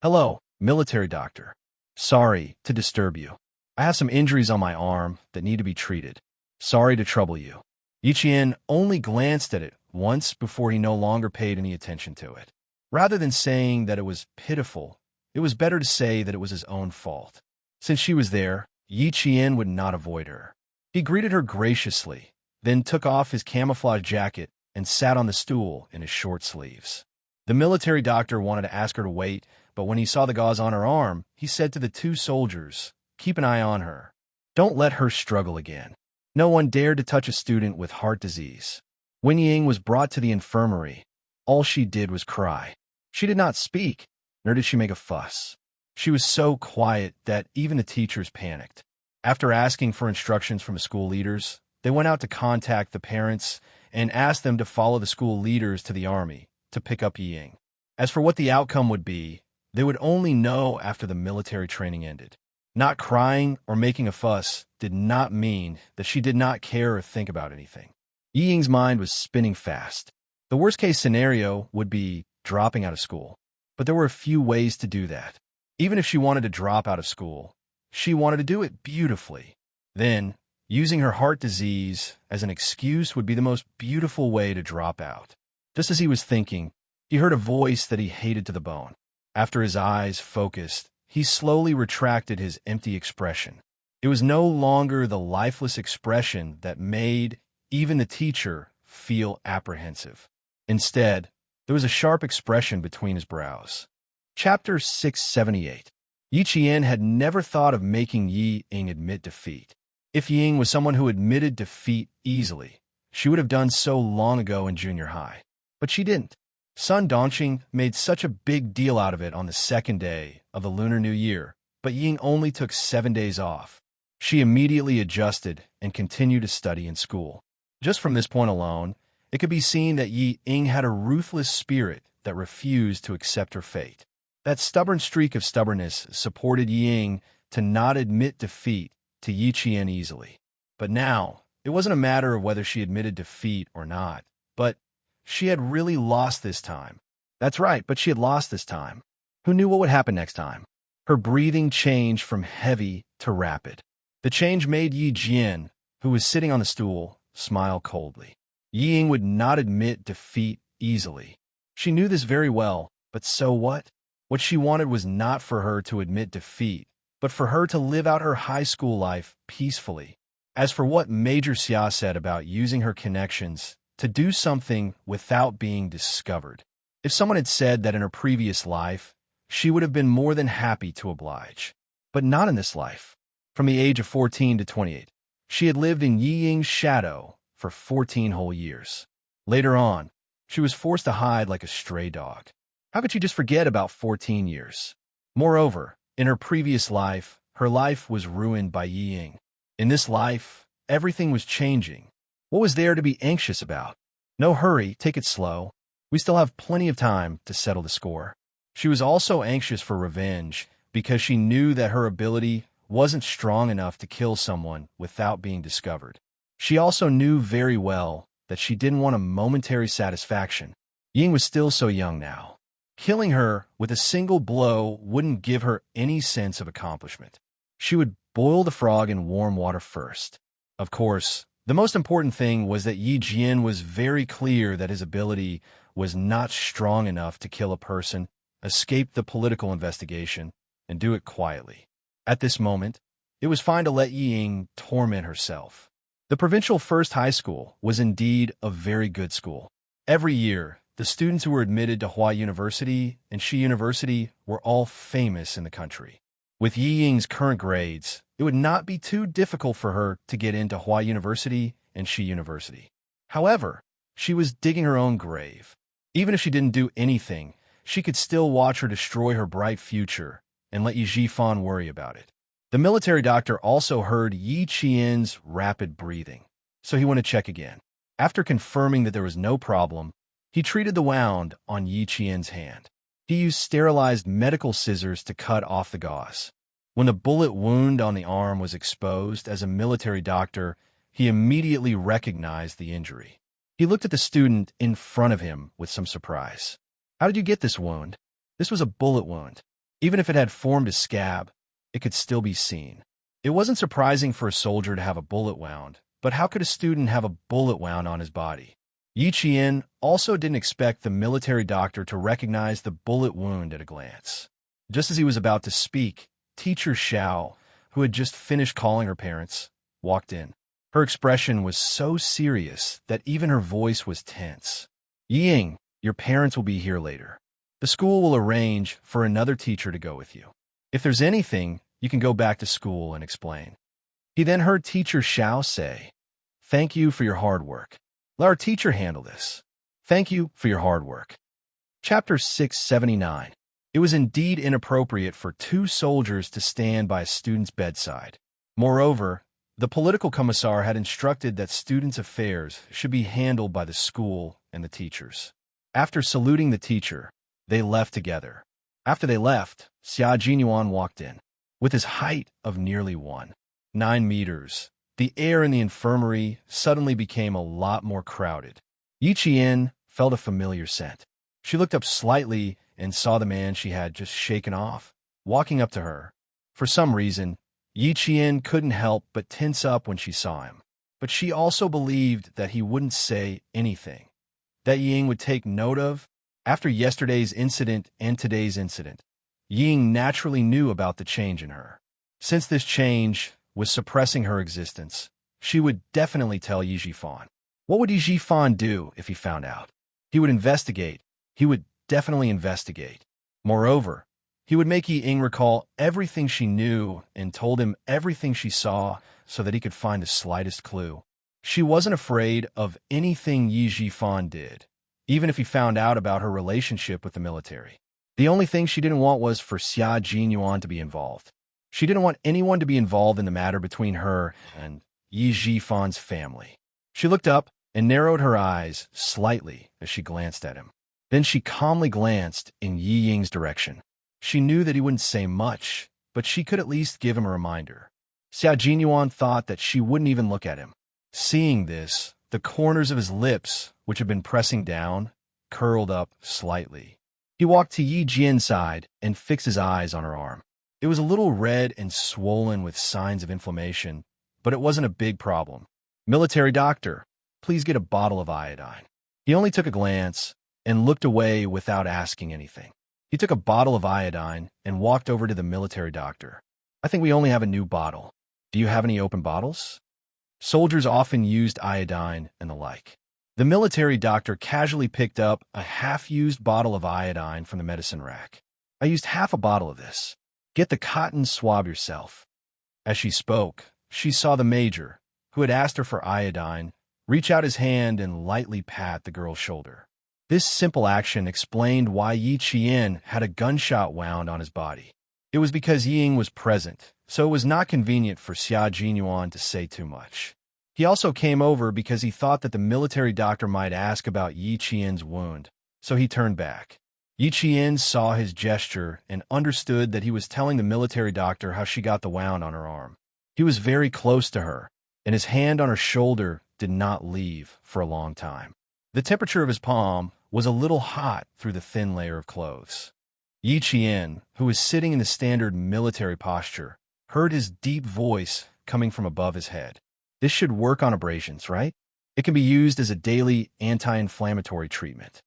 "Hello, military doctor. Sorry to disturb you. I have some injuries on my arm that need to be treated. Sorry to trouble you." Yi Qian only glanced at it once before he no longer paid any attention to it. Rather than saying that it was pitiful, it was better to say that it was his own fault. Since she was there, Yi Qian would not avoid her. He greeted her graciously, then took off his camouflage jacket and sat on the stool in his short sleeves. The military doctor wanted to ask her to wait, but when he saw the gauze on her arm, he said to the two soldiers, "Keep an eye on her. Don't let her struggle again." No one dared to touch a student with heart disease. When Ying was brought to the infirmary, all she did was cry. She did not speak, nor did she make a fuss. She was so quiet that even the teachers panicked. After asking for instructions from the school leaders, they went out to contact the parents and asked them to follow the school leaders to the army to pick up Ying. As for what the outcome would be, they would only know after the military training ended. Not crying or making a fuss did not mean that she did not care or think about anything. Ying's mind was spinning fast. The worst-case scenario would be dropping out of school, but there were a few ways to do that. Even if she wanted to drop out of school, she wanted to do it beautifully. Then, using her heart disease as an excuse would be the most beautiful way to drop out. Just as he was thinking, he heard a voice that he hated to the bone. After his eyes focused, he slowly retracted his empty expression. It was no longer the lifeless expression that made even the teacher feel apprehensive. Instead, there was a sharp expression between his brows. Chapter 678. Yi Qian had never thought of making Yi Ying admit defeat. If Ying was someone who admitted defeat easily, she would have done so long ago in junior high. But she didn't. Sun Dongqing made such a big deal out of it on the second day of the Lunar New Year, but Ying only took 7 days off. She immediately adjusted and continued to study in school. Just from this point alone, it could be seen that Yi Ying had a ruthless spirit that refused to accept her fate. That stubborn streak of stubbornness supported Yi Ying to not admit defeat to Yi Qian easily. But now, it wasn't a matter of whether she admitted defeat or not, but she had really lost this time. That's right, but she had lost this time. Who knew what would happen next time? Her breathing changed from heavy to rapid. The change made Yi Jian, who was sitting on the stool, smile coldly. Yi Ying would not admit defeat easily. She knew this very well, but so what? What she wanted was not for her to admit defeat, but for her to live out her high school life peacefully. As for what Major Xia said about using her connections to do something without being discovered, if someone had said that in her previous life, she would have been more than happy to oblige. But not in this life. From the age of 14 to 28, she had lived in Yi Ying's shadow for 14 whole years. Later on, she was forced to hide like a stray dog. How could she just forget about 14 years? Moreover, in her previous life, her life was ruined by Yi Ying. In this life, everything was changing. What was there to be anxious about? No hurry, take it slow. We still have plenty of time to settle the score. She was also anxious for revenge because she knew that her ability wasn't strong enough to kill someone without being discovered. She also knew very well that she didn't want a momentary satisfaction. Ying was still so young now. Killing her with a single blow wouldn't give her any sense of accomplishment. She would boil the frog in warm water first. Of course, the most important thing was that Yi Jian was very clear that his ability was not strong enough to kill a person, escape the political investigation, and do it quietly. At this moment, it was fine to let Yi Ying torment herself. The provincial first high school was indeed a very good school. Every year, the students who were admitted to Hua University and Shi University were all famous in the country. With Yi Ying's current grades, it would not be too difficult for her to get into Hua University and Shi University. However, she was digging her own grave. Even if she didn't do anything, she could still watch her destroy her bright future and let Yi Jifan worry about it. The military doctor also heard Yi Qian's rapid breathing, so he went to check again. After confirming that there was no problem, he treated the wound on Yi Qian's hand. He used sterilized medical scissors to cut off the gauze. When the bullet wound on the arm was exposed as a military doctor, he immediately recognized the injury. He looked at the student in front of him with some surprise. "How did you get this wound?" "This was a bullet wound. Even if it had formed a scab, it could still be seen." It wasn't surprising for a soldier to have a bullet wound, but how could a student have a bullet wound on his body? Yi Qian also didn't expect the military doctor to recognize the bullet wound at a glance. Just as he was about to speak, Teacher Xiao, who had just finished calling her parents, walked in. Her expression was so serious that even her voice was tense. "Yi Ying, your parents will be here later. The school will arrange for another teacher to go with you. If there's anything, you can go back to school and explain." He then heard Teacher Xiao say, "Thank you for your hard work. Let our teacher handle this. Thank you for your hard work." Chapter 679. It was indeed inappropriate for two soldiers to stand by a student's bedside. Moreover, the political commissar had instructed that students' affairs should be handled by the school and the teachers. After saluting the teacher, they left together. After they left, Xia Jinyuan walked in. With his height of nearly 1.9 meters, the air in the infirmary suddenly became a lot more crowded. Yi Qian felt a familiar scent. She looked up slightly and saw the man she had just shaken off, walking up to her. For some reason, Yi Qian couldn't help but tense up when she saw him. But she also believed that he wouldn't say anything, that Ying would take note of. After yesterday's incident and today's incident, Ying naturally knew about the change in her. Since this change was suppressing her existence, she would definitely tell Yi Jifan. What would Yi Jifan do if he found out? He would investigate. He would definitely investigate. Moreover, he would make Yi Ying recall everything she knew and told him everything she saw so that he could find the slightest clue. She wasn't afraid of anything Yi Jifan did, even if he found out about her relationship with the military. The only thing she didn't want was for Xia Jinyuan to be involved. She didn't want anyone to be involved in the matter between her and Yi Jifan's family. She looked up and narrowed her eyes slightly as she glanced at him. Then she calmly glanced in Yi Ying's direction. She knew that he wouldn't say much, but she could at least give him a reminder. Xia Jinyuan thought that she wouldn't even look at him. Seeing this, the corners of his lips, which had been pressing down, curled up slightly. He walked to Yi Jian's side and fixed his eyes on her arm. It was a little red and swollen with signs of inflammation, but it wasn't a big problem. "Military doctor, please get a bottle of iodine." He only took a glance and looked away without asking anything. He took a bottle of iodine and walked over to the military doctor. "I think we only have a new bottle. Do you have any open bottles?" Soldiers often used iodine and the like. The military doctor casually picked up a half-used bottle of iodine from the medicine rack. "I used half a bottle of this. Get the cotton swab yourself." As she spoke, she saw the major, who had asked her for iodine, reach out his hand and lightly pat the girl's shoulder. This simple action explained why Yi Qian had a gunshot wound on his body. It was because Ying was present, so it was not convenient for Xia Jinyuan to say too much. He also came over because he thought that the military doctor might ask about Yi Qian's wound, so he turned back. Yi Qian saw his gesture and understood that he was telling the military doctor how she got the wound on her arm. He was very close to her, and his hand on her shoulder did not leave for a long time. The temperature of his palm was a little hot through the thin layer of clothes. Yi Qian, who was sitting in the standard military posture, heard his deep voice coming from above his head. This should work on abrasions, right? It can be used as a daily anti-inflammatory treatment.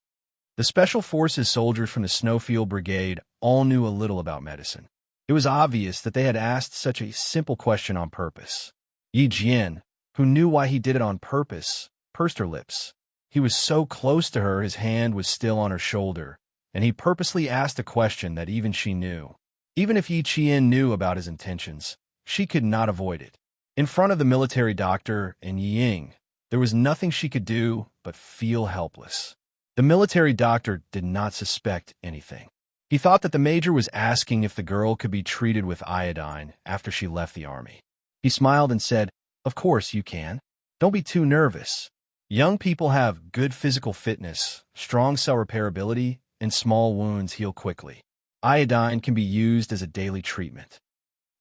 The Special Forces soldiers from the Snowfield Brigade all knew a little about medicine. It was obvious that they had asked such a simple question on purpose. Yi Jian, who knew why he did it on purpose, pursed her lips. He was so close to her, his hand was still on her shoulder, and he purposely asked a question that even she knew. Even if Yi Qian knew about his intentions, she could not avoid it. In front of the military doctor and Ying, there was nothing she could do but feel helpless. The military doctor did not suspect anything. He thought that the major was asking if the girl could be treated with iodine after she left the army. He smiled and said, "Of course you can. Don't be too nervous. Young people have good physical fitness, strong cell repairability, and small wounds heal quickly. Iodine can be used as a daily treatment."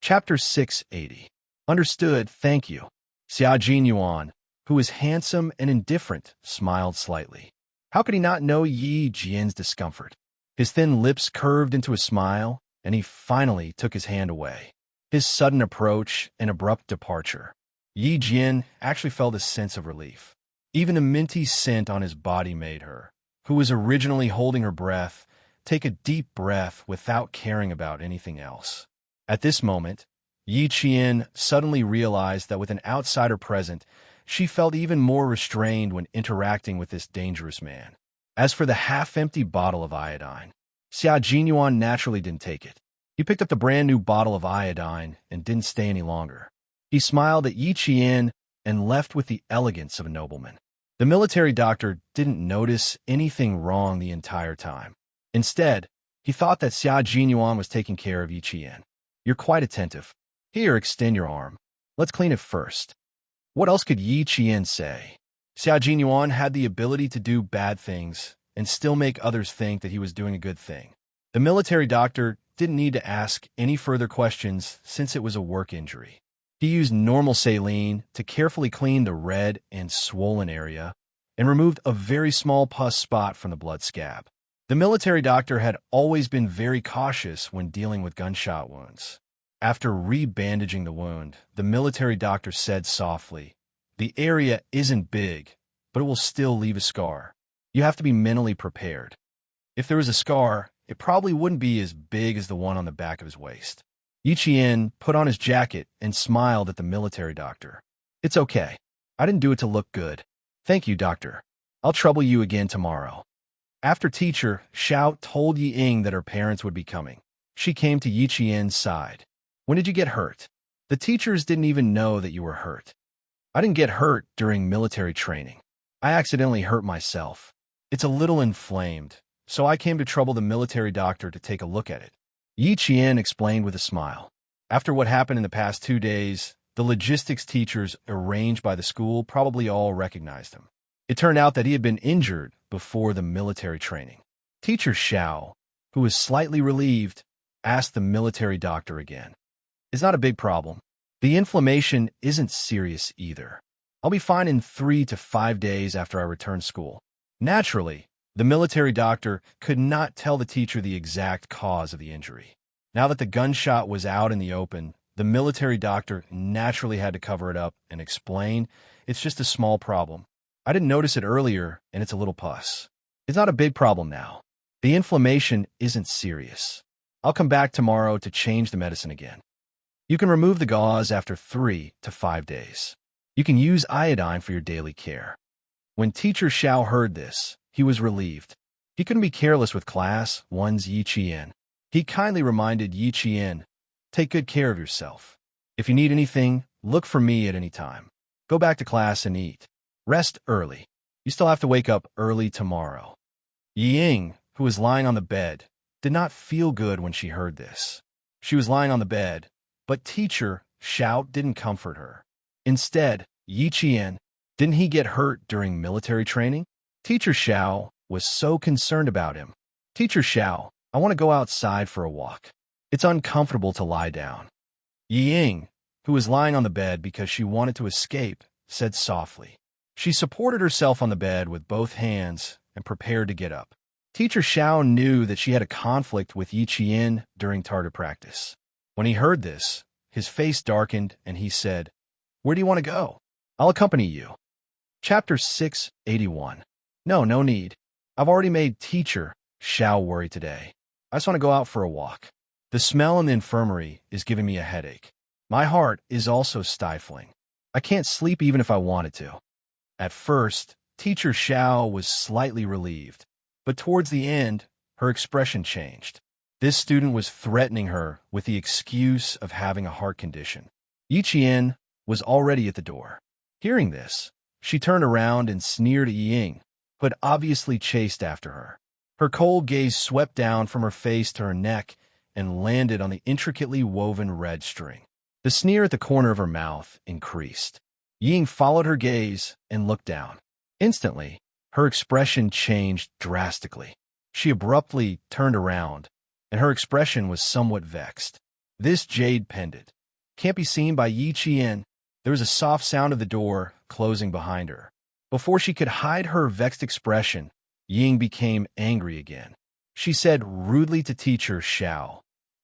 Chapter 680. Understood, thank you. Xia Jinyuan, who was handsome and indifferent, smiled slightly. How could he not know Yi Jian's discomfort? His thin lips curved into a smile, and he finally took his hand away. His sudden approach and abrupt departure. Yi Jian actually felt a sense of relief. Even the minty scent on his body made her, who was originally holding her breath, take a deep breath without caring about anything else. At this moment, Yi Qian suddenly realized that with an outsider present, she felt even more restrained when interacting with this dangerous man. As for the half-empty bottle of iodine, Xia Jinyuan naturally didn't take it. He picked up the brand-new bottle of iodine and didn't stay any longer. He smiled at Yi Qian and left with the elegance of a nobleman. The military doctor didn't notice anything wrong the entire time. Instead, he thought that Xia Jinyuan was taking care of Yi Qian. "You're quite attentive. Here, extend your arm. Let's clean it first." What else could Yi Qian say? Xia Jinyuan had the ability to do bad things and still make others think that he was doing a good thing. The military doctor didn't need to ask any further questions since it was a work injury. He used normal saline to carefully clean the red and swollen area and removed a very small pus spot from the blood scab. The military doctor had always been very cautious when dealing with gunshot wounds. After re-bandaging the wound, the military doctor said softly, "The area isn't big, but it will still leave a scar. You have to be mentally prepared. If there was a scar, it probably wouldn't be as big as the one on the back of his waist." Yi Qian put on his jacket and smiled at the military doctor. "It's okay. I didn't do it to look good. Thank you, doctor. I'll trouble you again tomorrow." After teacher, Xiao told Yi Ying that her parents would be coming. She came to Yi Qian's side. "When did you get hurt?" "The teachers didn't even know that you were hurt." "I didn't get hurt during military training. I accidentally hurt myself. It's a little inflamed, so I came to trouble the military doctor to take a look at it." Yi Qian explained with a smile. After what happened in the past 2 days, the logistics teachers arranged by the school probably all recognized him. It turned out that he had been injured before the military training. Teacher Xiao, who was slightly relieved, asked the military doctor again. "It's not a big problem. The inflammation isn't serious either. I'll be fine in 3 to 5 days after I return school." Naturally, the military doctor could not tell the teacher the exact cause of the injury. Now that the gunshot was out in the open, the military doctor naturally had to cover it up and explain, "It's just a small problem. I didn't notice it earlier, and it's a little pus. It's not a big problem now. The inflammation isn't serious. I'll come back tomorrow to change the medicine again. You can remove the gauze after 3 to 5 days. You can use iodine for your daily care." When Teacher Xiao heard this, he was relieved. He couldn't be careless with class 1's Yi Qian. He kindly reminded Yi Qian, "Take good care of yourself. If you need anything, look for me at any time. Go back to class and eat. Rest early. You still have to wake up early tomorrow." Yi Ying, who was lying on the bed, did not feel good when she heard this. She was lying on the bed, but teacher Xiao didn't comfort her. Instead, Yi Qian, didn't he get hurt during military training? Teacher Xiao was so concerned about him. Teacher Xiao, I want to go outside for a walk. It's uncomfortable to lie down. Yi Ying, who was lying on the bed because she wanted to escape, said softly. She supported herself on the bed with both hands and prepared to get up. Teacher Xiao knew that she had a conflict with Yi Qian during target practice. When he heard this, his face darkened and he said, "Where do you want to go? I'll accompany you." Chapter 681. No need. I've already made Teacher Xiao worry today. I just want to go out for a walk. The smell in the infirmary is giving me a headache. My heart is also stifling. I can't sleep even if I wanted to. At first, Teacher Xiao was slightly relieved, but towards the end, her expression changed. This student was threatening her with the excuse of having a heart condition. Yi Qian was already at the door. Hearing this, she turned around and sneered at Yi Ying, who had obviously chased after her. Her cold gaze swept down from her face to her neck and landed on the intricately woven red string. The sneer at the corner of her mouth increased. Yi Ying followed her gaze and looked down. Instantly, her expression changed drastically. She abruptly turned around, and her expression was somewhat vexed. This jade pendant can't be seen by Yi Qian. There was a soft sound of the door closing behind her. Before she could hide her vexed expression, Ying became angry again. She said rudely to Teacher Xiao,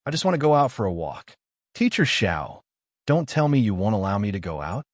"I just want to go out for a walk." Teacher Xiao, don't tell me you won't allow me to go out?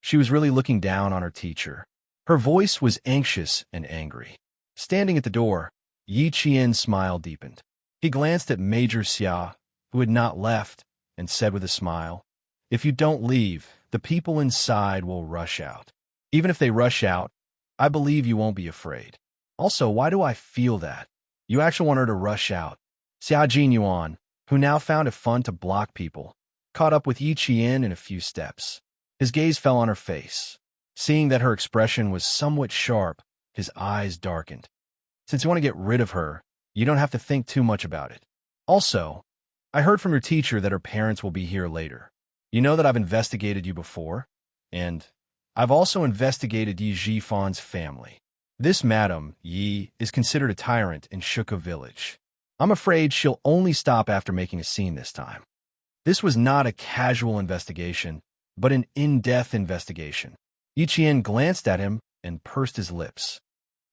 She was really looking down on her teacher. Her voice was anxious and angry. Standing at the door, Yi Qian's smile deepened. He glanced at Major Xia, who had not left, and said with a smile, "If you don't leave, the people inside will rush out. Even if they rush out, I believe you won't be afraid. Also, why do I feel that? You actually want her to rush out." Xia Jinyuan, who now found it fun to block people, caught up with Yi Qian in a few steps. His gaze fell on her face. Seeing that her expression was somewhat sharp, his eyes darkened. "Since you want to get rid of her, you don't have to think too much about it. Also, I heard from your teacher that her parents will be here later. You know that I've investigated you before, and I've also investigated Yi Jifan's family. This Madam Yi is considered a tyrant in Shuka village. I'm afraid she'll only stop after making a scene this time." This was not a casual investigation, but an in-depth investigation. Yi Qian glanced at him and pursed his lips.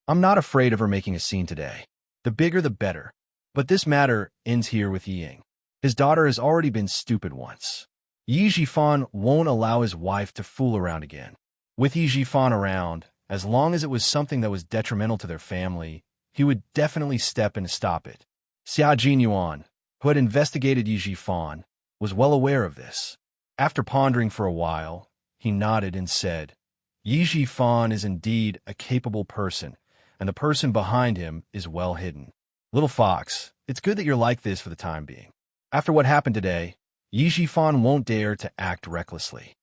"I'm not afraid of her making a scene today. The bigger the better. But this matter ends here with Yi Ying. His daughter has already been stupid once. Yi Jifan won't allow his wife to fool around again. With Yi Jifan around, as long as it was something that was detrimental to their family, he would definitely step in to stop it." Xia Jinyuan, who had investigated Yi Jifan, was well aware of this. After pondering for a while, he nodded and said, "Yi Jifan is indeed a capable person, and the person behind him is well hidden. Little Fox, it's good that you're like this for the time being. After what happened today, Yi Jifan won't dare to act recklessly."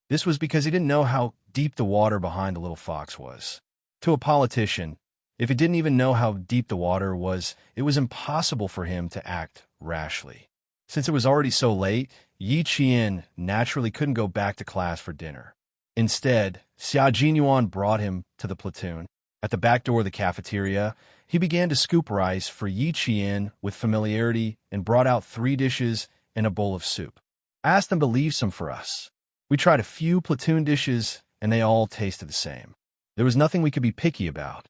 This was because he didn't know how deep the water behind the little fox was. To a politician, if he didn't even know how deep the water was, it was impossible for him to act rashly. Since it was already so late, Yi Qian naturally couldn't go back to class for dinner. Instead, Xia Jinyuan brought him to the platoon. At the back door of the cafeteria, he began to scoop rice for Yi Qian with familiarity and brought out 3 dishes and a bowl of soup. "I asked them to leave some for us. We tried a few platoon dishes, and they all tasted the same. There was nothing we could be picky about.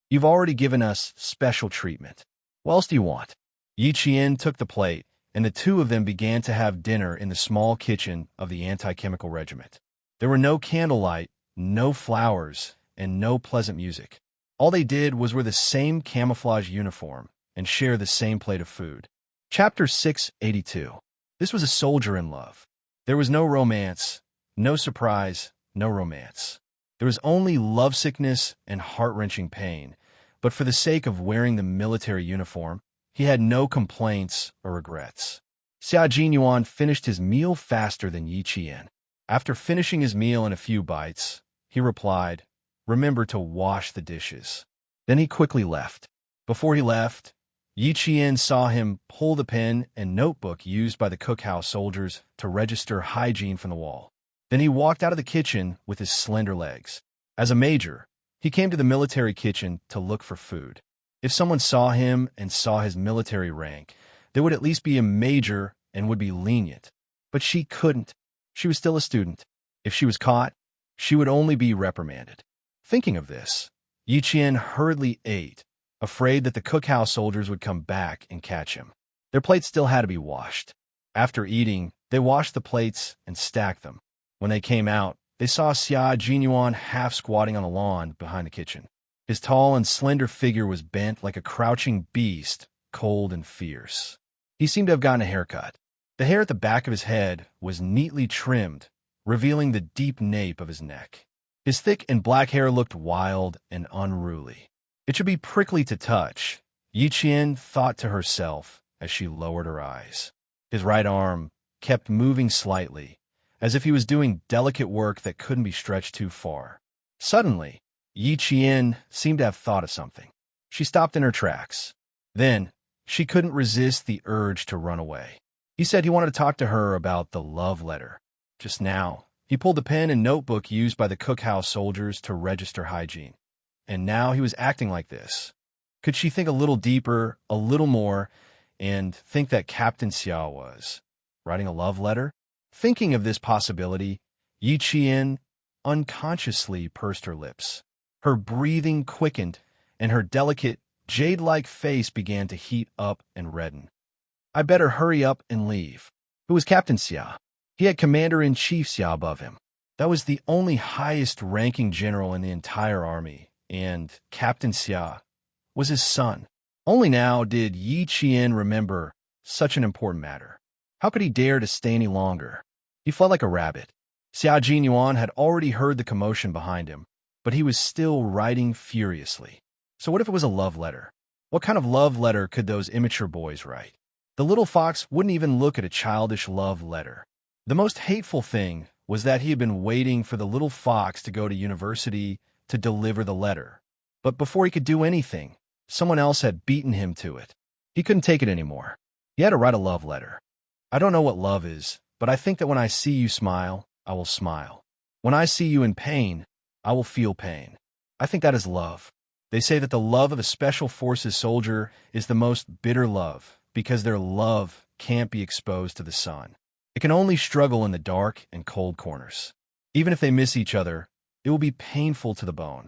You've already given us special treatment. What else do you want?" Yi Qian took the plate, and the two of them began to have dinner in the small kitchen of the anti-chemical regiment. There were no candlelight, no flowers, and no pleasant music. All they did was wear the same camouflage uniform and share the same plate of food. Chapter 682. This was a soldier in love. There was no romance, no surprise, no romance. There was only lovesickness and heart-wrenching pain, but for the sake of wearing the military uniform, he had no complaints or regrets. Xia Jinyuan finished his meal faster than Yi Qian. After finishing his meal in a few bites, he replied, "Remember to wash the dishes." Then he quickly left. Before he left, Yi Qian saw him pull the pen and notebook used by the cookhouse soldiers to register hygiene from the wall. Then he walked out of the kitchen with his slender legs. As a major, he came to the military kitchen to look for food. If someone saw him and saw his military rank, they would at least be a major and would be lenient. But she couldn't. She was still a student. If she was caught, she would only be reprimanded. Thinking of this, Yi Qian hurriedly ate, afraid that the cookhouse soldiers would come back and catch him. Their plates still had to be washed. After eating, they washed the plates and stacked them. When they came out, they saw Xia Jinyuan half squatting on the lawn behind the kitchen. His tall and slender figure was bent like a crouching beast, cold and fierce. He seemed to have gotten a haircut. The hair at the back of his head was neatly trimmed, revealing the deep nape of his neck. His thick and black hair looked wild and unruly. It should be prickly to touch, Yi Qian thought to herself as she lowered her eyes. His right arm kept moving slightly, as if he was doing delicate work that couldn't be stretched too far. Suddenly, Yi Qian seemed to have thought of something. She stopped in her tracks. Then, she couldn't resist the urge to run away. He said he wanted to talk to her about the love letter. Just now, he pulled the pen and notebook used by the cookhouse soldiers to register hygiene. And now he was acting like this. Could she think a little deeper, a little more, and think that Captain Xia was writing a love letter? Thinking of this possibility, Yi Qian unconsciously pursed her lips. Her breathing quickened, and her delicate, jade-like face began to heat up and redden. I better hurry up and leave. Who was Captain Xia? He had Commander-in-Chief Xia above him. That was the only highest-ranking general in the entire army, and Captain Xia was his son. Only now did Yi Qian remember such an important matter. How could he dare to stay any longer? He fled like a rabbit. Xia Jinyuan had already heard the commotion behind him, but he was still writing furiously. So what if it was a love letter? What kind of love letter could those immature boys write? The little fox wouldn't even look at a childish love letter. The most hateful thing was that he had been waiting for the little fox to go to university to deliver the letter. But before he could do anything, someone else had beaten him to it. He couldn't take it anymore. He had to write a love letter. I don't know what love is, but I think that when I see you smile, I will smile. When I see you in pain, I will feel pain. I think that is love. They say that the love of a special forces soldier is the most bitter love because their love can't be exposed to the sun. It can only struggle in the dark and cold corners. Even if they miss each other, it will be painful to the bone.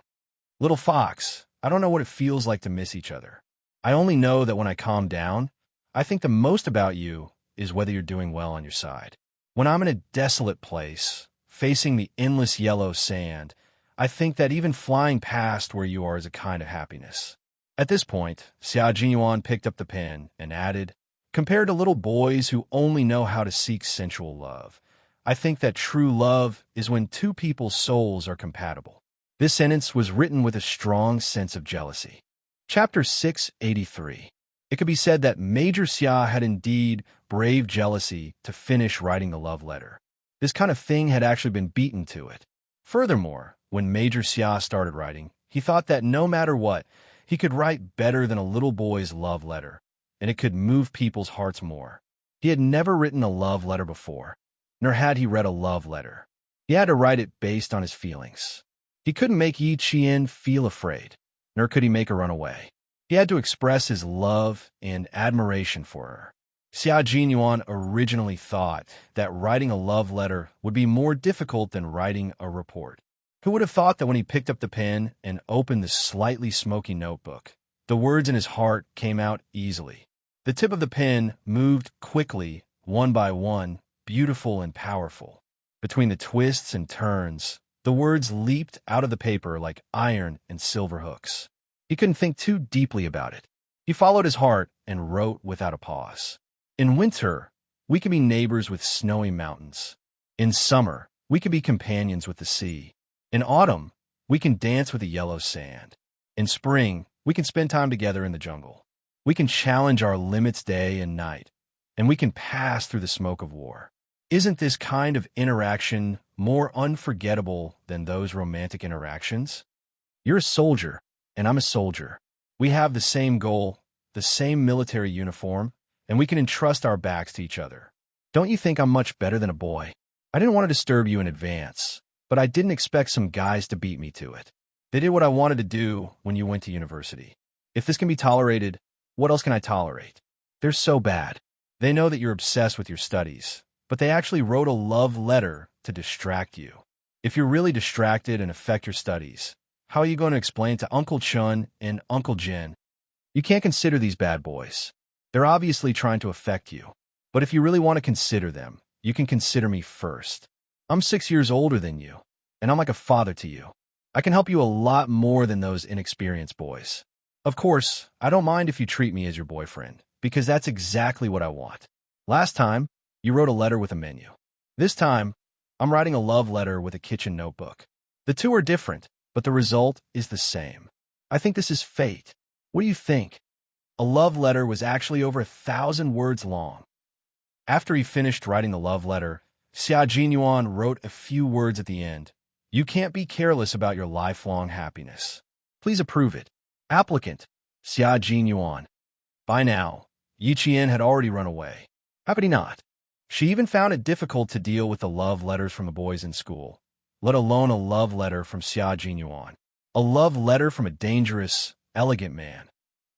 Little fox, I don't know what it feels like to miss each other. I only know that when I calm down, I think the most about you is whether you're doing well on your side. When I'm in a desolate place, facing the endless yellow sand, I think that even flying past where you are is a kind of happiness. At this point, Xia Jinyuan picked up the pen and added, compared to little boys who only know how to seek sensual love, I think that true love is when two people's souls are compatible. This sentence was written with a strong sense of jealousy. Chapter 683. It could be said that Major Xia had indeed braved jealousy to finish writing the love letter. This kind of thing had actually been beaten to it. Furthermore, when Major Xia started writing, he thought that no matter what, he could write better than a little boy's love letter, and it could move people's hearts more. He had never written a love letter before, nor had he read a love letter. He had to write it based on his feelings. He couldn't make Yi Qian feel afraid, nor could he make her run away. He had to express his love and admiration for her. Xia Jinyuan originally thought that writing a love letter would be more difficult than writing a report. Who would have thought that when he picked up the pen and opened the slightly smoky notebook, the words in his heart came out easily. The tip of the pen moved quickly, one by one, beautiful and powerful. Between the twists and turns, the words leaped out of the paper like iron and silver hooks. He couldn't think too deeply about it. He followed his heart and wrote without a pause. In winter, we can be neighbors with snowy mountains. In summer, we can be companions with the sea. In autumn, we can dance with the yellow sand. In spring, we can spend time together in the jungle. We can challenge our limits day and night, and we can pass through the smoke of war. Isn't this kind of interaction more unforgettable than those romantic interactions? You're a soldier, and I'm a soldier. We have the same goal, the same military uniform, and we can entrust our backs to each other. Don't you think I'm much better than a boy? I didn't want to disturb you in advance, but I didn't expect some guys to beat me to it. They did what I wanted to do when you went to university. If this can be tolerated, what else can I tolerate? They're so bad. They know that you're obsessed with your studies, but they actually wrote a love letter to distract you. If you're really distracted and affect your studies, how are you going to explain to Uncle Chun and Uncle Jin? You can't consider these bad boys. They're obviously trying to affect you. But if you really want to consider them, you can consider me first. I'm 6 years older than you, and I'm like a father to you. I can help you a lot more than those inexperienced boys. Of course, I don't mind if you treat me as your boyfriend, because that's exactly what I want. Last time, you wrote a letter with a menu. This time, I'm writing a love letter with a kitchen notebook. The two are different, but the result is the same. I think this is fate. What do you think? A love letter was actually over 1,000 words long. After he finished writing the love letter, Xia Jinyuan wrote a few words at the end. You can't be careless about your lifelong happiness. Please approve it. Applicant, Xia Jinyuan. By now, Yi Qian had already run away. How could he not? She even found it difficult to deal with the love letters from the boys in school, let alone a love letter from Xia Jinyuan. A love letter from a dangerous, elegant man,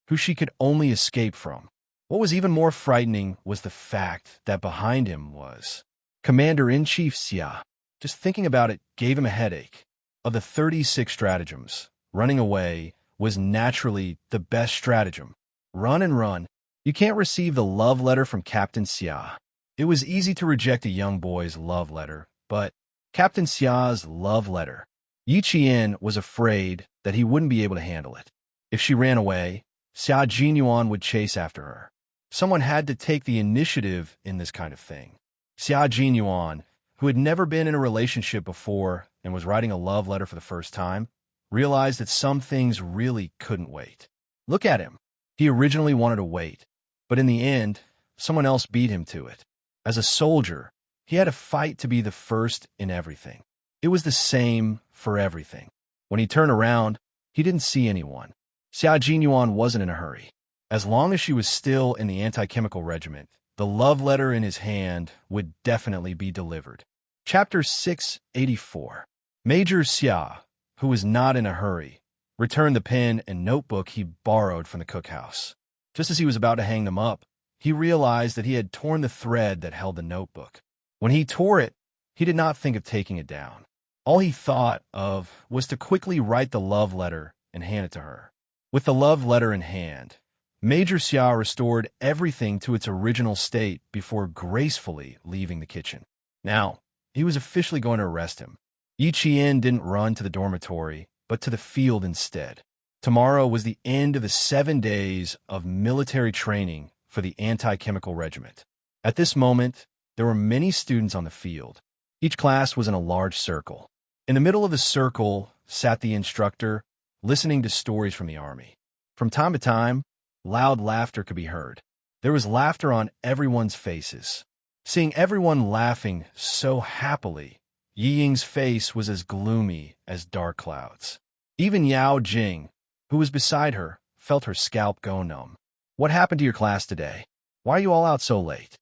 who she could only escape from. What was even more frightening was the fact that behind him was Commander-in-Chief Xia. Just thinking about it gave him a headache. Of the 36 stratagems, running away was naturally the best stratagem. Run and run. You can't receive the love letter from Captain Xia. It was easy to reject a young boy's love letter, but Captain Xia's love letter. Yi Qian was afraid that he wouldn't be able to handle it. If she ran away, Xia Jinyuan would chase after her. Someone had to take the initiative in this kind of thing. Xia Jinyuan, who had never been in a relationship before and was writing a love letter for the first time, realized that some things really couldn't wait. Look at him. He originally wanted to wait, but in the end, someone else beat him to it. As a soldier, he had to fight to be the first in everything. It was the same for everything. When he turned around, he didn't see anyone. Xia Jinyuan wasn't in a hurry. As long as she was still in the anti-chemical regiment, the love letter in his hand would definitely be delivered. Chapter 684. Major Xia, who was not in a hurry, returned the pen and notebook he borrowed from the cookhouse. Just as he was about to hang them up, he realized that he had torn the thread that held the notebook. When he tore it, he did not think of taking it down. All he thought of was to quickly write the love letter and hand it to her. With the love letter in hand, Major Xia restored everything to its original state before gracefully leaving the kitchen. Now, he was officially going to arrest him. Yi Qian didn't run to the dormitory, but to the field instead. Tomorrow was the end of the 7 days of military training for the anti-chemical regiment. At this moment, there were many students on the field. Each class was in a large circle. In the middle of the circle sat the instructor, listening to stories from the army. From time to time, loud laughter could be heard. There was laughter on everyone's faces. Seeing everyone laughing so happily, Yi Ying's face was as gloomy as dark clouds. Even Yao Jing, who was beside her, felt her scalp go numb. What happened to your class today? Why are you all out so late?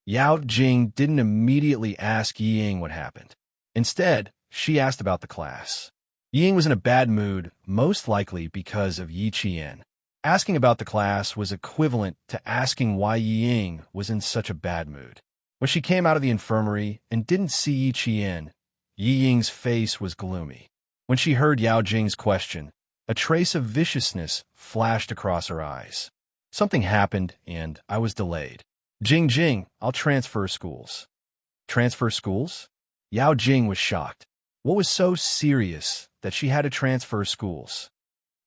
Yao Jing didn't immediately ask Yi Ying what happened. Instead, she asked about the class. Yi Ying was in a bad mood, most likely because of Yi Qian. Asking about the class was equivalent to asking why Yi Ying was in such a bad mood. When she came out of the infirmary and didn't see Yi Qian, Yi Ying's face was gloomy. When she heard Yao Jing's question, a trace of viciousness flashed across her eyes. Something happened, and I was delayed. Jing, I'll transfer schools. Transfer schools? Yao Jing was shocked. What was so serious that she had to transfer schools?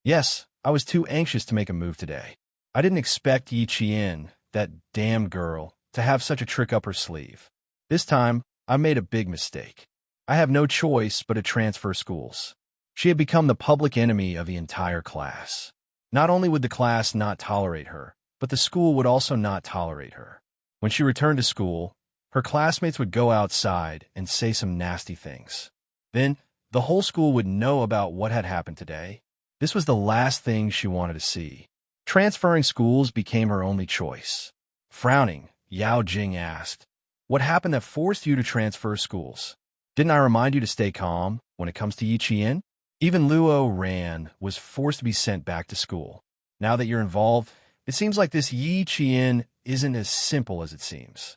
Yes, I was too anxious to make a move today. I didn't expect Yi Qian, that damn girl, to have such a trick up her sleeve. This time, I made a big mistake. I have no choice but to transfer schools. She had become the public enemy of the entire class. Not only would the class not tolerate her, but the school would also not tolerate her. When she returned to school, her classmates would go outside and say some nasty things. Then, the whole school would know about what had happened today, This was the last thing she wanted to see. Transferring schools became her only choice. Frowning, Yao Jing asked, "What happened that forced you to transfer schools? Didn't I remind you to stay calm when it comes to Yi Qian?" Even Luo Ran was forced to be sent back to school. Now that you're involved, it seems like this Yi Qian isn't as simple as it seems.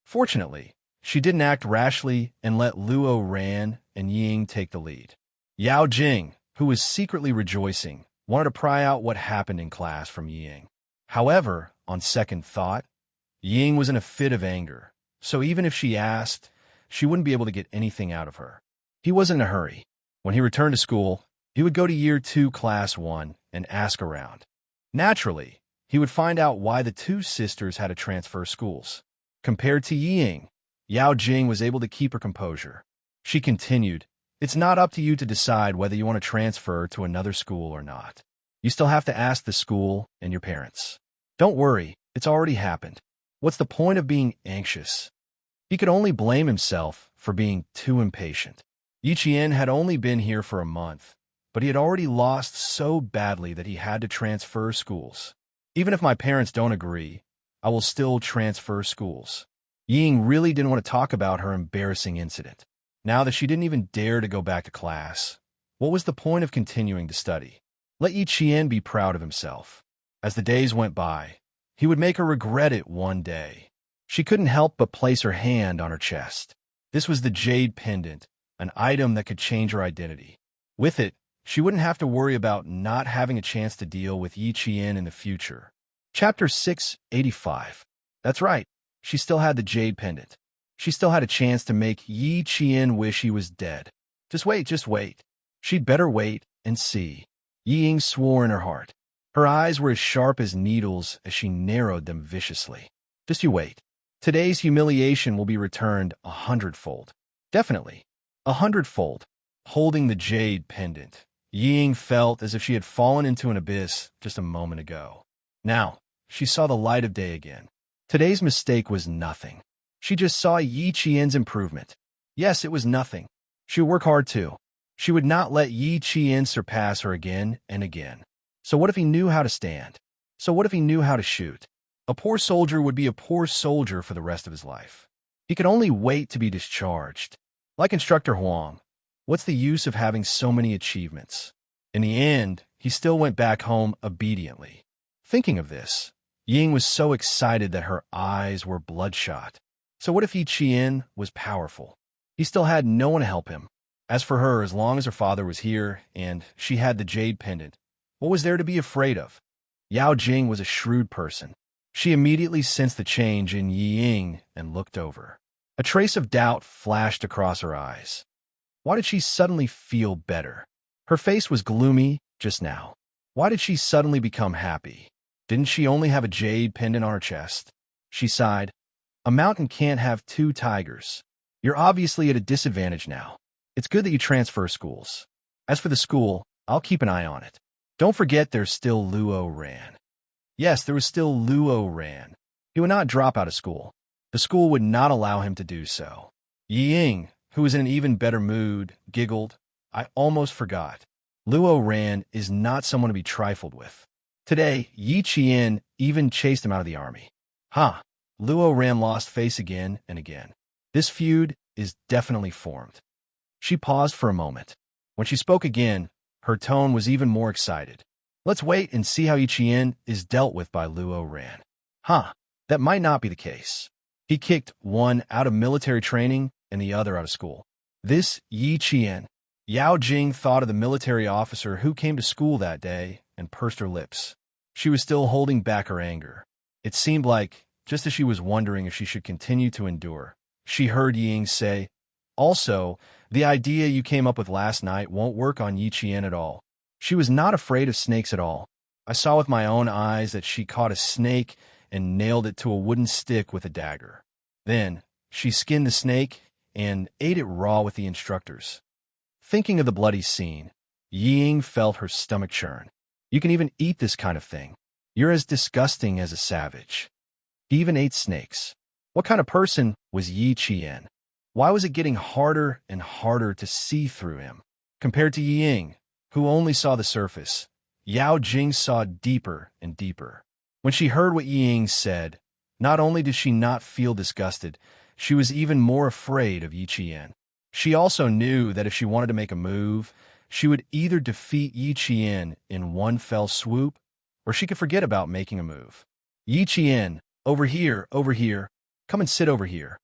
Fortunately, she didn't act rashly and let Luo Ran and Ying take the lead. Yao Jing, who was secretly rejoicing, wanted to pry out what happened in class from Ying. However, on second thought, Ying was in a fit of anger, so even if she asked, she wouldn't be able to get anything out of her. He wasn't in a hurry. When he returned to school, he would go to Year 2, Class 1, and ask around. Naturally, he would find out why the two sisters had to transfer schools. Compared to Ying, Yao Jing was able to keep her composure. She continued, "It's not up to you to decide whether you want to transfer to another school or not. You still have to ask the school and your parents. Don't worry, it's already happened. What's the point of being anxious?" He could only blame himself for being too impatient. Yi Qian had only been here for a month, but he had already lost so badly that he had to transfer schools. "Even if my parents don't agree, I will still transfer schools." Ying really didn't want to talk about her embarrassing incident. Now that she didn't even dare to go back to class, what was the point of continuing to study? Let Yi Qian be proud of himself. As the days went by, he would make her regret it one day. She couldn't help but place her hand on her chest. This was the jade pendant, an item that could change her identity. With it, she wouldn't have to worry about not having a chance to deal with Yi Qian in the future. Chapter 685. That's right, she still had the jade pendant. She still had a chance to make Yi Qian wish he was dead. Just wait, just wait. She'd better wait and see. Yi Ying swore in her heart. Her eyes were as sharp as needles as she narrowed them viciously. Just you wait. Today's humiliation will be returned 100-fold. Definitely, 100-fold. Holding the jade pendant, Ying felt as if she had fallen into an abyss just a moment ago. Now, she saw the light of day again. Today's mistake was nothing. She just saw Yi Qian's improvement. Yes, it was nothing. She would work hard too. She would not let Yi Qian surpass her again and again. So what if he knew how to stand? So what if he knew how to shoot? A poor soldier would be a poor soldier for the rest of his life. He could only wait to be discharged. Like Instructor Huang, what's the use of having so many achievements? In the end, he still went back home obediently. Thinking of this, Ying was so excited that her eyes were bloodshot. So what if Yi Qian was powerful? He still had no one to help him. As for her, as long as her father was here and she had the jade pendant, what was there to be afraid of? Yao Jing was a shrewd person. She immediately sensed the change in Yi Ying and looked over. A trace of doubt flashed across her eyes. Why did she suddenly feel better? Her face was gloomy just now. Why did she suddenly become happy? Didn't she only have a jade pendant on her chest? She sighed. A mountain can't have two tigers. You're obviously at a disadvantage now. It's good that you transfer schools. As for the school, I'll keep an eye on it. Don't forget there's still Luo Ran. Yes, there was still Luo Ran. He would not drop out of school. The school would not allow him to do so. Yi Ying, who was in an even better mood, giggled. I almost forgot. Luo Ran is not someone to be trifled with. Today, Yi Qian even chased him out of the army. Ha! Luo Ran lost face again and again. This feud is definitely formed. She paused for a moment. When she spoke again, her tone was even more excited. Let's wait and see how Yi Qian is dealt with by Luo Ran. That might not be the case. He kicked one out of military training and the other out of school. This Yi Qian. Yao Jing thought of the military officer who came to school that day and pursed her lips. She was still holding back her anger. It seemed like, just as she was wondering if she should continue to endure, she heard Ying say, "Also, the idea you came up with last night won't work on Yi Qian at all." She was not afraid of snakes at all. I saw with my own eyes that she caught a snake and nailed it to a wooden stick with a dagger. Then, she skinned the snake and ate it raw with the instructors. Thinking of the bloody scene, Ying felt her stomach churn. You can even eat this kind of thing. You're as disgusting as a savage. He even ate snakes. What kind of person was Yi Qian? Why was it getting harder and harder to see through him? Compared to Yi Ying, who only saw the surface, Yao Jing saw deeper and deeper. When she heard what Ying said, not only did she not feel disgusted, she was even more afraid of Yi Qian. She also knew that if she wanted to make a move, she would either defeat Yi Qian in one fell swoop, or she could forget about making a move. Yi Qian, over here, come and sit over here.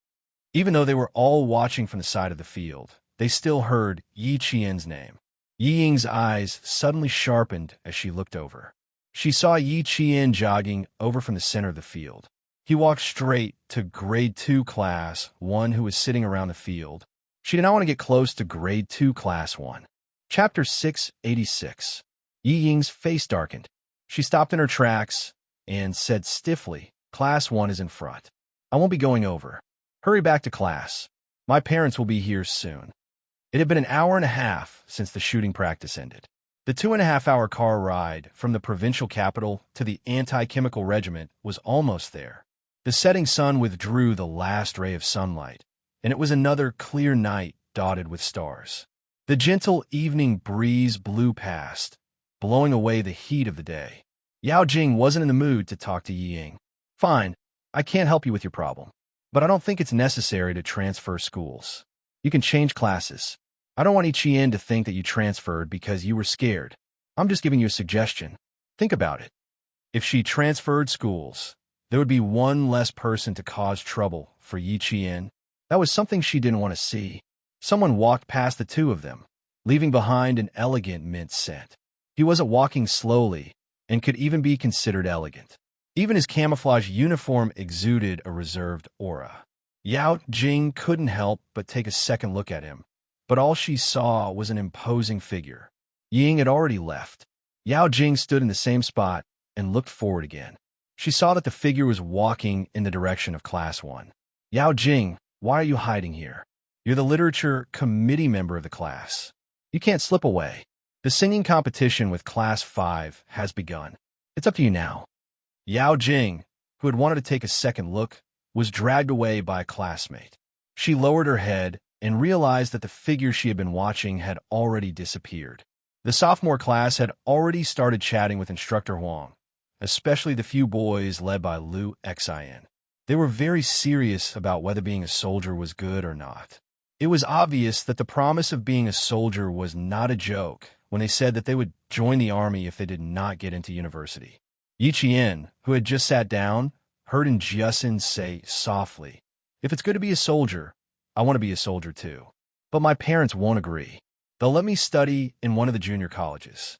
Even though they were all watching from the side of the field, they still heard Yi Qian's name. Yi Ying's eyes suddenly sharpened as she looked over. She saw Yi Qian jogging over from the center of the field. He walked straight to Grade 2 Class 1 who was sitting around the field. She did not want to get close to Grade 2 Class 1. Chapter 686. Yi Ying's face darkened. She stopped in her tracks and said stiffly, Class 1 is in front. I won't be going over. Hurry back to class. My parents will be here soon. It had been an hour and a half since the shooting practice ended. The 2.5-hour car ride from the provincial capital to the anti-chemical regiment was almost there. The setting sun withdrew the last ray of sunlight, and it was another clear night dotted with stars. The gentle evening breeze blew past, blowing away the heat of the day. Yao Jing wasn't in the mood to talk to Yi Ying. Fine, I can't help you with your problem, but I don't think it's necessary to transfer schools. You can change classes. I don't want Yi Qian to think that you transferred because you were scared. I'm just giving you a suggestion. Think about it. If she transferred schools, there would be one less person to cause trouble for Yi Qian. That was something she didn't want to see. Someone walked past the two of them, leaving behind an elegant mint scent. He wasn't walking slowly and could even be considered elegant. Even his camouflage uniform exuded a reserved aura. Yao Jing couldn't help but take a second look at him, but all she saw was an imposing figure. Ying had already left. Yao Jing stood in the same spot and looked forward again. She saw that the figure was walking in the direction of Class 1. Yao Jing, why are you hiding here? You're the literature committee member of the class. You can't slip away. The singing competition with Class 5 has begun. It's up to you now. Yao Jing, who had wanted to take a second look, was dragged away by a classmate. She lowered her head and realized that the figure she had been watching had already disappeared. The sophomore class had already started chatting with Instructor Huang, especially the few boys led by Lu Xin. They were very serious about whether being a soldier was good or not. It was obvious that the promise of being a soldier was not a joke when they said that they would join the army if they did not get into university. Yi Qian, who had just sat down, heard Jiasin say softly, If it's good to be a soldier, I want to be a soldier too. But my parents won't agree. They'll let me study in one of the junior colleges.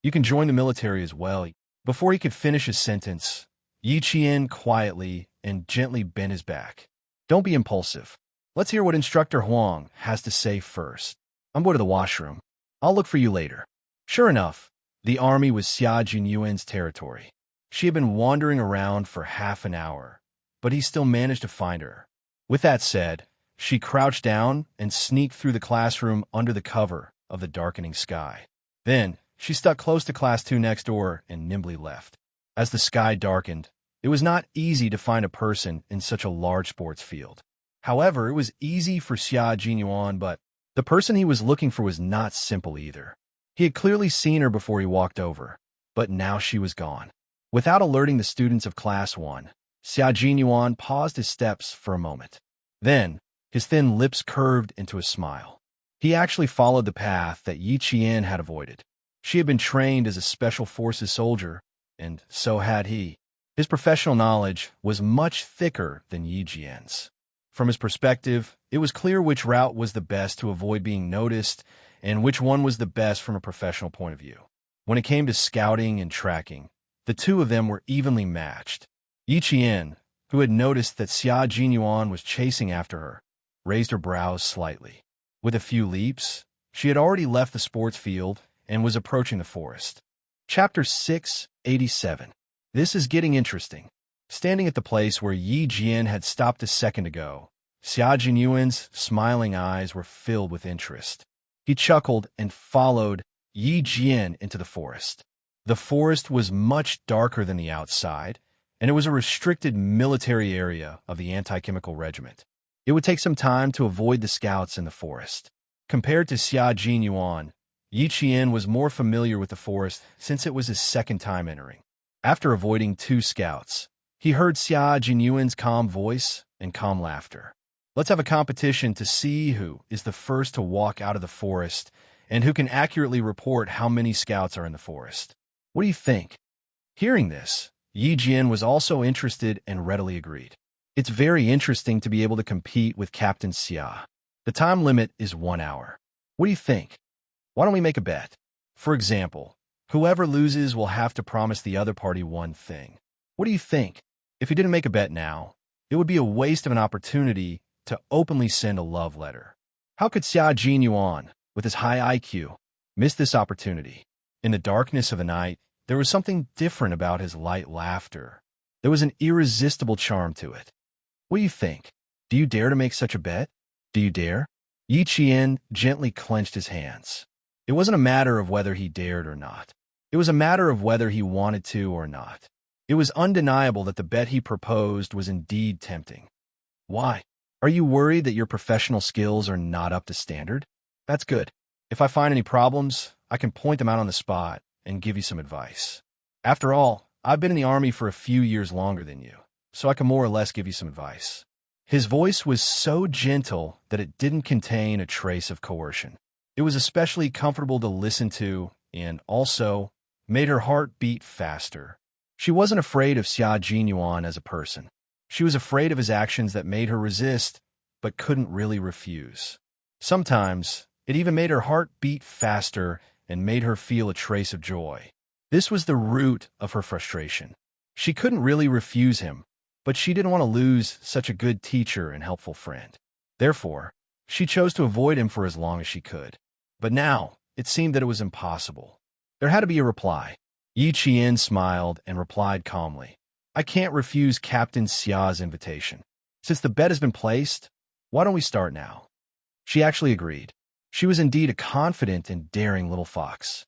You can join the military as well. Before he could finish his sentence, Yi Qian quietly and gently bent his back. Don't be impulsive. Let's hear what Instructor Huang has to say first. I'm going to the washroom. I'll look for you later. Sure enough, the army was Xia Jinyuan's territory. She had been wandering around for half an hour, but he still managed to find her. With that said, she crouched down and sneaked through the classroom under the cover of the darkening sky. Then, she stuck close to Class 2 next door and nimbly left. As the sky darkened, it was not easy to find a person in such a large sports field. However, it was easy for Xia Jinyuan, but the person he was looking for was not simple either. He had clearly seen her before he walked over, but now she was gone. Without alerting the students of Class 1, Xia Jinyuan paused his steps for a moment. Then, his thin lips curved into a smile. He actually followed the path that Yi Qian had avoided. She had been trained as a special forces soldier, and so had he. His professional knowledge was much thicker than Yi Jian's. From his perspective, it was clear which route was the best to avoid being noticed and which one was the best from a professional point of view. When it came to scouting and tracking, the two of them were evenly matched. Yi Qian, who had noticed that Xia Jinyuan was chasing after her, raised her brows slightly. With a few leaps, she had already left the sports field and was approaching the forest. Chapter 687. This is getting interesting. Standing at the place where Yi Jian had stopped a second ago, Xia Jinyuan's smiling eyes were filled with interest. He chuckled and followed Yi Jian into the forest. The forest was much darker than the outside, and it was a restricted military area of the anti-chemical regiment. It would take some time to avoid the scouts in the forest. Compared to Xia Jinyuan, Yi Qian was more familiar with the forest since it was his second time entering. After avoiding 2 scouts, he heard Xia Jinyuan's calm voice and calm laughter. Let's have a competition to see who is the first to walk out of the forest and who can accurately report how many scouts are in the forest. What do you think? Hearing this, Yi Jian was also interested and readily agreed. It's very interesting to be able to compete with Captain Xia. The time limit is 1 hour. What do you think? Why don't we make a bet? For example, whoever loses will have to promise the other party one thing. What do you think? If you didn't make a bet now, it would be a waste of an opportunity to openly send a love letter. How could Xia Jinyuan, with his high IQ, miss this opportunity? In the darkness of the night, there was something different about his light laughter. There was an irresistible charm to it. What do you think? Do you dare to make such a bet? Do you dare? Yi Qian gently clenched his hands. It wasn't a matter of whether he dared or not. It was a matter of whether he wanted to or not. It was undeniable that the bet he proposed was indeed tempting. Why? Are you worried that your professional skills are not up to standard? That's good. If I find any problems, I can point them out on the spot and give you some advice. After all, I've been in the army for a few years longer than you, so I can more or less give you some advice. His voice was so gentle that it didn't contain a trace of coercion. It was especially comfortable to listen to and also made her heart beat faster. She wasn't afraid of Xia Jinyuan as a person. She was afraid of his actions that made her resist, but couldn't really refuse. Sometimes, it even made her heart beat faster and made her feel a trace of joy. This was the root of her frustration. She couldn't really refuse him, but she didn't want to lose such a good teacher and helpful friend. Therefore, she chose to avoid him for as long as she could. But now, it seemed that it was impossible. There had to be a reply. Yi Qian smiled and replied calmly, I can't refuse Captain Xia's invitation. Since the bet has been placed, why don't we start now? She actually agreed. She was indeed a confident and daring little fox.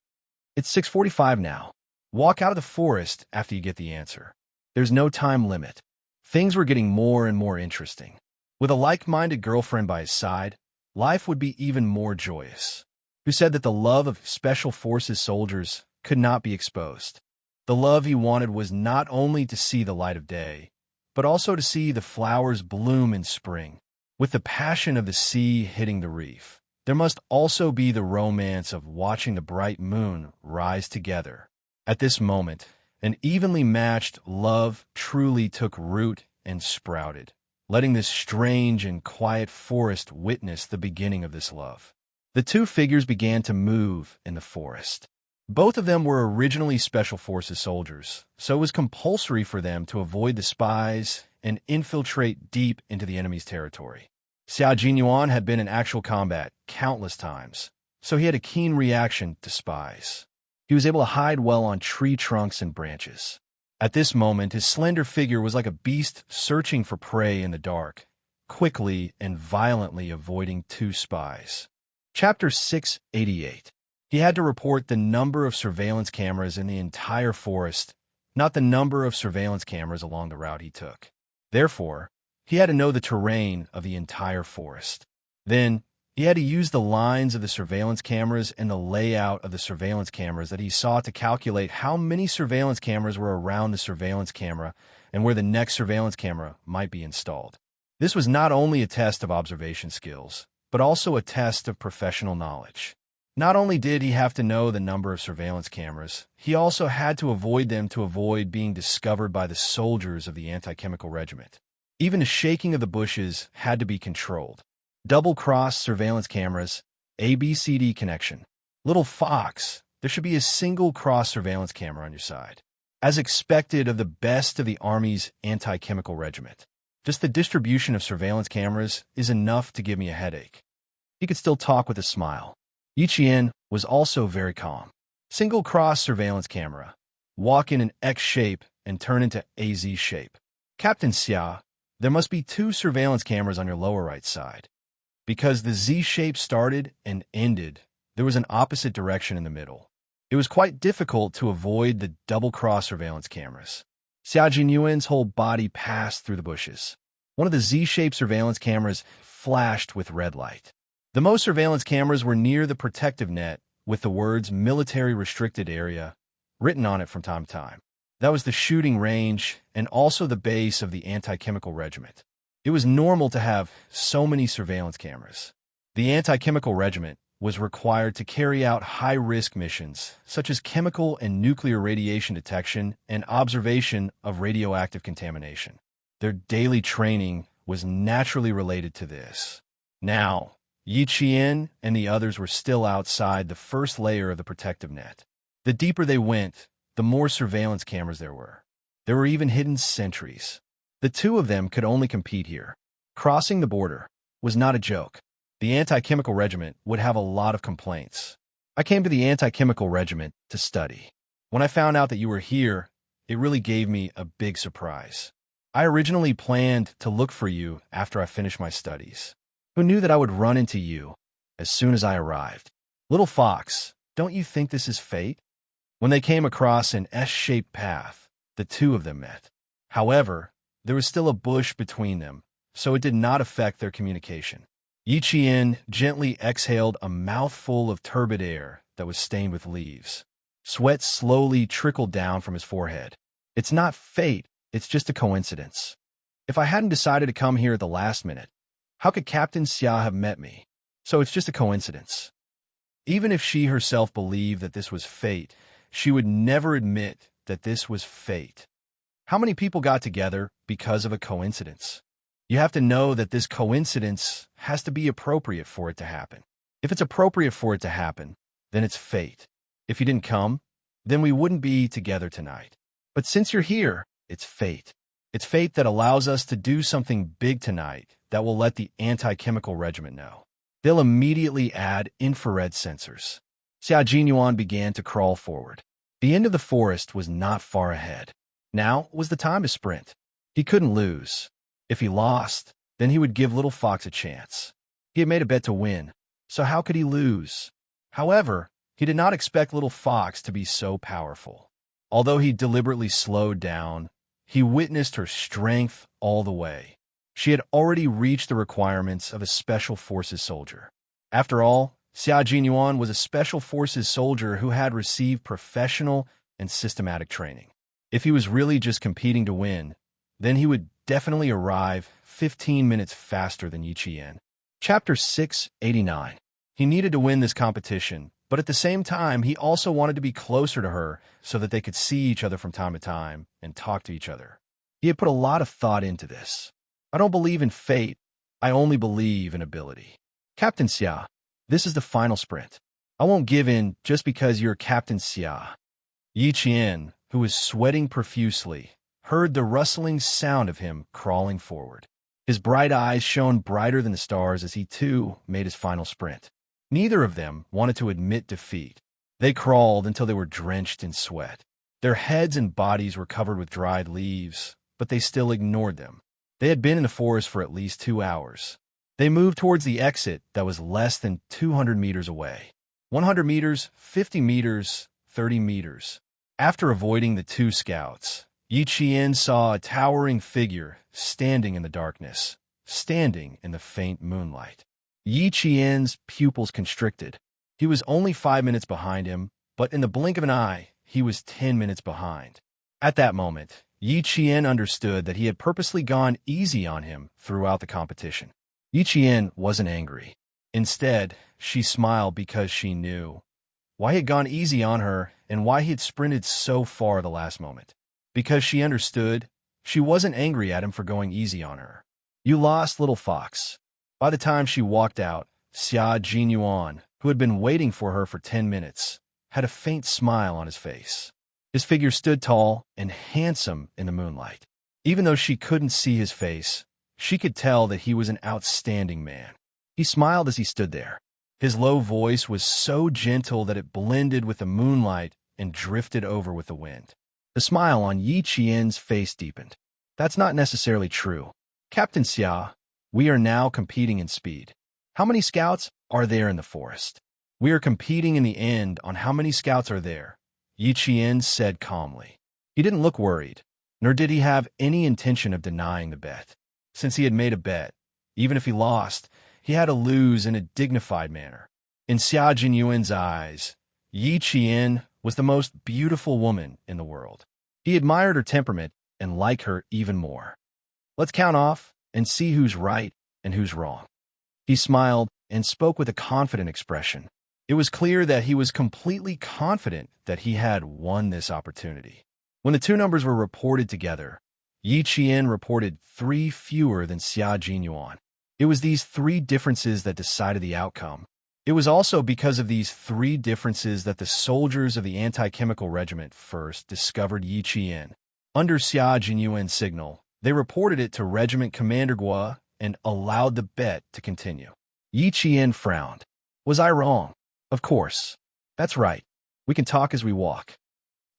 It's 6:45 now. Walk out of the forest after you get the answer. There's no time limit. Things were getting more and more interesting. With a like-minded girlfriend by his side, life would be even more joyous. Who said that the love of Special Forces soldiers could not be exposed? The love he wanted was not only to see the light of day, but also to see the flowers bloom in spring. With the passion of the sea hitting the reef, there must also be the romance of watching the bright moon rise together. At this moment, an evenly matched love truly took root and sprouted, letting this strange and quiet forest witness the beginning of this love. The 2 figures began to move in the forest. Both of them were originally Special Forces soldiers, so it was compulsory for them to avoid the spies and infiltrate deep into the enemy's territory. Xia Jinyuan had been in actual combat countless times, so he had a keen reaction to spies. He was able to hide well on tree trunks and branches. At this moment, his slender figure was like a beast searching for prey in the dark, quickly and violently avoiding 2 spies. Chapter 688. He had to report the number of surveillance cameras in the entire forest, not the number of surveillance cameras along the route he took. Therefore, he had to know the terrain of the entire forest. Then, he had to use the lines of the surveillance cameras and the layout of the surveillance cameras that he saw to calculate how many surveillance cameras were around the surveillance camera and where the next surveillance camera might be installed. This was not only a test of observation skills, but also a test of professional knowledge. Not only did he have to know the number of surveillance cameras, he also had to avoid them to avoid being discovered by the soldiers of the anti-chemical regiment. Even the shaking of the bushes had to be controlled. Double-cross surveillance cameras, ABCD connection. Little fox, there should be a single cross surveillance camera on your side. As expected of the best of the Army's anti-chemical regiment. Just the distribution of surveillance cameras is enough to give me a headache. He could still talk with a smile. Yi Qian was also very calm. Single cross surveillance camera. Walk in an X shape and turn into a Z shape. Captain Xia, there must be 2 surveillance cameras on your lower right side. Because the Z shape started and ended, there was an opposite direction in the middle. It was quite difficult to avoid the double-cross surveillance cameras. Xia Jinyuan's whole body passed through the bushes. One of the Z-shaped surveillance cameras flashed with red light. The most surveillance cameras were near the protective net, with the words military restricted area written on it from time to time. That was the shooting range and also the base of the anti-chemical regiment. It was normal to have so many surveillance cameras. The anti-chemical regiment was required to carry out high-risk missions, such as chemical and nuclear radiation detection and observation of radioactive contamination. Their daily training was naturally related to this. Now, Yi Qian and the others were still outside the first layer of the protective net. The deeper they went, the more surveillance cameras there were. There were even hidden sentries. The two of them could only compete here. Crossing the border was not a joke. The anti-chemical regiment would have a lot of complaints. I came to the anti-chemical regiment to study. When I found out that you were here, it really gave me a big surprise. I originally planned to look for you after I finished my studies. Who knew that I would run into you as soon as I arrived? Little Fox, don't you think this is fate? When they came across an S-shaped path, the two of them met. However, there was still a bush between them, so it did not affect their communication. Yi Qian gently exhaled a mouthful of turbid air that was stained with leaves. Sweat slowly trickled down from his forehead. It's not fate, it's just a coincidence. If I hadn't decided to come here at the last minute, how could Captain Xia have met me? So it's just a coincidence. Even if she herself believed that this was fate, she would never admit that this was fate. How many people got together because of a coincidence? You have to know that this coincidence has to be appropriate for it to happen. If it's appropriate for it to happen, then it's fate. If you didn't come, then we wouldn't be together tonight. But since you're here, it's fate. It's fate that allows us to do something big tonight that will let the anti-chemical regiment know. They'll immediately add infrared sensors. Xia Jinyuan began to crawl forward. The end of the forest was not far ahead. Now was the time to sprint. He couldn't lose. If he lost, then he would give Little Fox a chance. He had made a bet to win, so how could he lose? However, he did not expect Little Fox to be so powerful. Although he deliberately slowed down, he witnessed her strength all the way. She had already reached the requirements of a Special Forces soldier. After all, Xia Jinyuan was a Special Forces soldier who had received professional and systematic training. If he was really just competing to win, then he would definitely arrive 15 minutes faster than Yi Qian. Chapter 689. He needed to win this competition, but at the same time, he also wanted to be closer to her so that they could see each other from time to time and talk to each other. He had put a lot of thought into this. I don't believe in fate. I only believe in ability. Captain Xia, this is the final sprint. I won't give in just because you're Captain Xia. Yi Qian, who was sweating profusely, heard the rustling sound of him crawling forward. His bright eyes shone brighter than the stars as he, too, made his final sprint. Neither of them wanted to admit defeat. They crawled until they were drenched in sweat. Their heads and bodies were covered with dried leaves, but they still ignored them. They had been in the forest for at least 2 hours. They moved towards the exit that was less than 200 meters away. 100 meters, 50 meters, 30 meters. After avoiding the two scouts, Yi Qian saw a towering figure standing in the darkness, standing in the faint moonlight. Yi Qian's pupils constricted. He was only 5 minutes behind him, but in the blink of an eye, he was 10 minutes behind. At that moment, Yi Qian understood that he had purposely gone easy on him throughout the competition. Yi Qian wasn't angry. Instead, she smiled because she knew why he had gone easy on her and why he had sprinted so far the last moment. Because she understood, she wasn't angry at him for going easy on her. You lost, Little Fox. By the time she walked out, Xia Jinyuan, who had been waiting for her for 10 minutes, had a faint smile on his face. His figure stood tall and handsome in the moonlight. Even though she couldn't see his face, she could tell that he was an outstanding man. He smiled as he stood there. His low voice was so gentle that it blended with the moonlight and drifted over with the wind. The smile on Yi Qian's face deepened. That's not necessarily true. Captain Xia, we are now competing in speed. How many scouts are there in the forest? We are competing in the end on how many scouts are there, Yi Qian said calmly. He didn't look worried, nor did he have any intention of denying the bet. Since he had made a bet, even if he lost, he had to lose in a dignified manner. In Xia Jinyuan's eyes, Yi Qian was the most beautiful woman in the world. He admired her temperament and liked her even more. Let's count off and see who's right and who's wrong. He smiled and spoke with a confident expression. It was clear that he was completely confident that he had won this opportunity. When the two numbers were reported together, Yi Qian reported 3 fewer than Xia Jinyuan. It was these 3 differences that decided the outcome. It was also because of these 3 differences that the soldiers of the anti-chemical regiment first discovered Yi Qian. Under Xia Jinyuan's signal, they reported it to Regiment Commander Gua and allowed the bet to continue. Yi Qian frowned. Was I wrong? Of course. That's right. We can talk as we walk.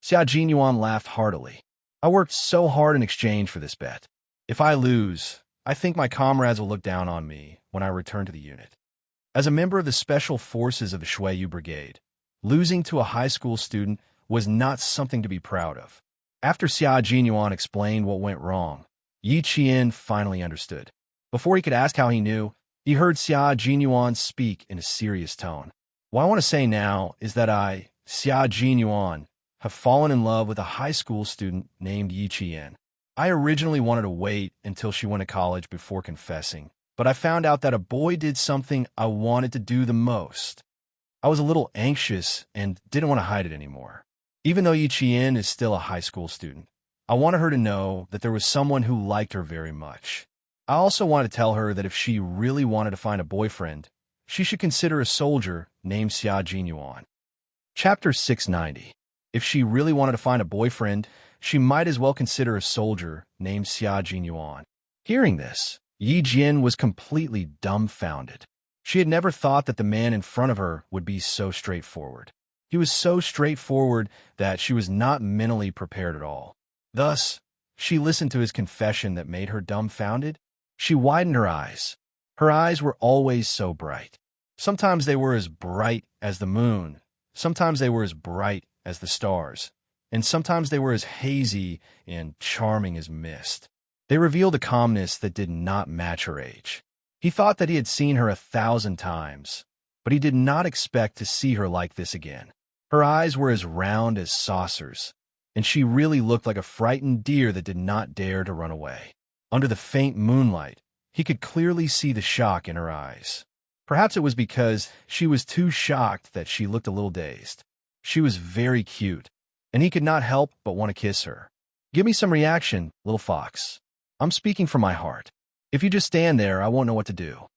Xia Jinyuan laughed heartily. I worked so hard in exchange for this bet. If I lose, I think my comrades will look down on me when I return to the unit. As a member of the Special Forces of the Shuiyu Brigade, losing to a high school student was not something to be proud of. After Xia Jinyuan explained what went wrong, Yi Qian finally understood. Before he could ask how he knew, he heard Xia Jinyuan speak in a serious tone. What I want to say now is that I, Xia Jinyuan, have fallen in love with a high school student named Yi Qian. I originally wanted to wait until she went to college before confessing, but I found out that a boy did something I wanted to do the most. I was a little anxious and didn't want to hide it anymore. Even though Yi Qian is still a high school student, I wanted her to know that there was someone who liked her very much. I also wanted to tell her that if she really wanted to find a boyfriend, she should consider a soldier named Xia Jinyuan. Chapter 690. If she really wanted to find a boyfriend, she might as well consider a soldier named Xia Jinyuan. Hearing this, Yi Jian was completely dumbfounded. She had never thought that the man in front of her would be so straightforward. He was so straightforward that she was not mentally prepared at all. Thus, she listened to his confession that made her dumbfounded. She widened her eyes. Her eyes were always so bright. Sometimes they were as bright as the moon. Sometimes they were as bright as the stars. And sometimes they were as hazy and charming as mist. They revealed a calmness that did not match her age. He thought that he had seen her 1,000 times, but he did not expect to see her like this again. Her eyes were as round as saucers, and she really looked like a frightened deer that did not dare to run away. Under the faint moonlight, he could clearly see the shock in her eyes. Perhaps it was because she was too shocked that she looked a little dazed. She was very cute, and he could not help but want to kiss her. Give me some reaction, little fox. I'm speaking from my heart. If you just stand there, I won't know what to do.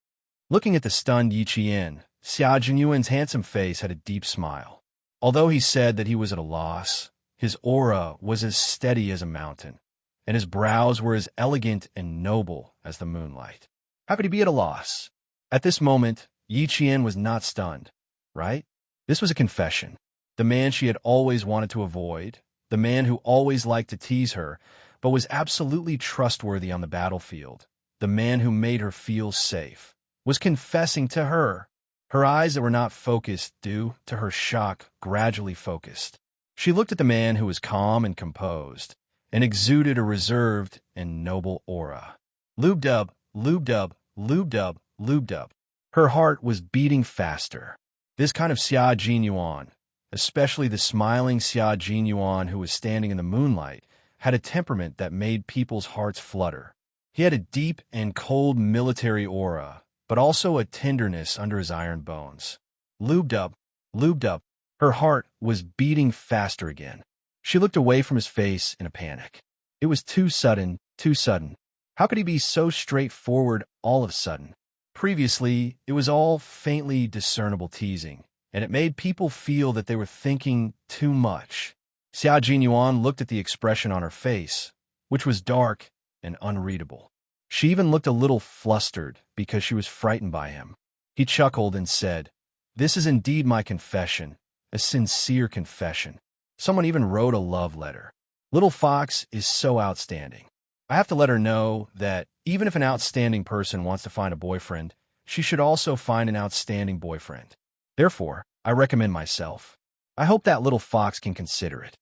Looking at the stunned Yi Qian, Xia Jinyuan's handsome face had a deep smile. Although he said that he was at a loss, his aura was as steady as a mountain, and his brows were as elegant and noble as the moonlight. How could he be at a loss? At this moment, Yi Qian was not stunned, right? This was a confession. The man she had always wanted to avoid, the man who always liked to tease her, but was absolutely trustworthy on the battlefield, the man who made her feel safe, was confessing to her. Her eyes that were not focused due to her shock gradually focused. She looked at the man who was calm and composed, and exuded a reserved and noble aura. Lube-dub, lube-dub, lube-dub, lube-dub. Her heart was beating faster. This kind of Xia Jinyuan, especially the smiling Xia Jinyuan who was standing in the moonlight, had a temperament that made people's hearts flutter. He had a deep and cold military aura, but also a tenderness under his iron bones. Lubed-up, lubed-up. Her heart was beating faster again. She looked away from his face in a panic. It was too sudden, too sudden. How could he be so straightforward all of a sudden? Previously, it was all faintly discernible teasing, and it made people feel that they were thinking too much. Xia Jinyuan looked at the expression on her face, which was dark and unreadable. She even looked a little flustered because she was frightened by him. He chuckled and said, "This is indeed my confession, a sincere confession. Someone even wrote a love letter. Little Fox is so outstanding. I have to let her know that even if an outstanding person wants to find a boyfriend, she should also find an outstanding boyfriend. Therefore, I recommend myself. I hope that little fox can consider it."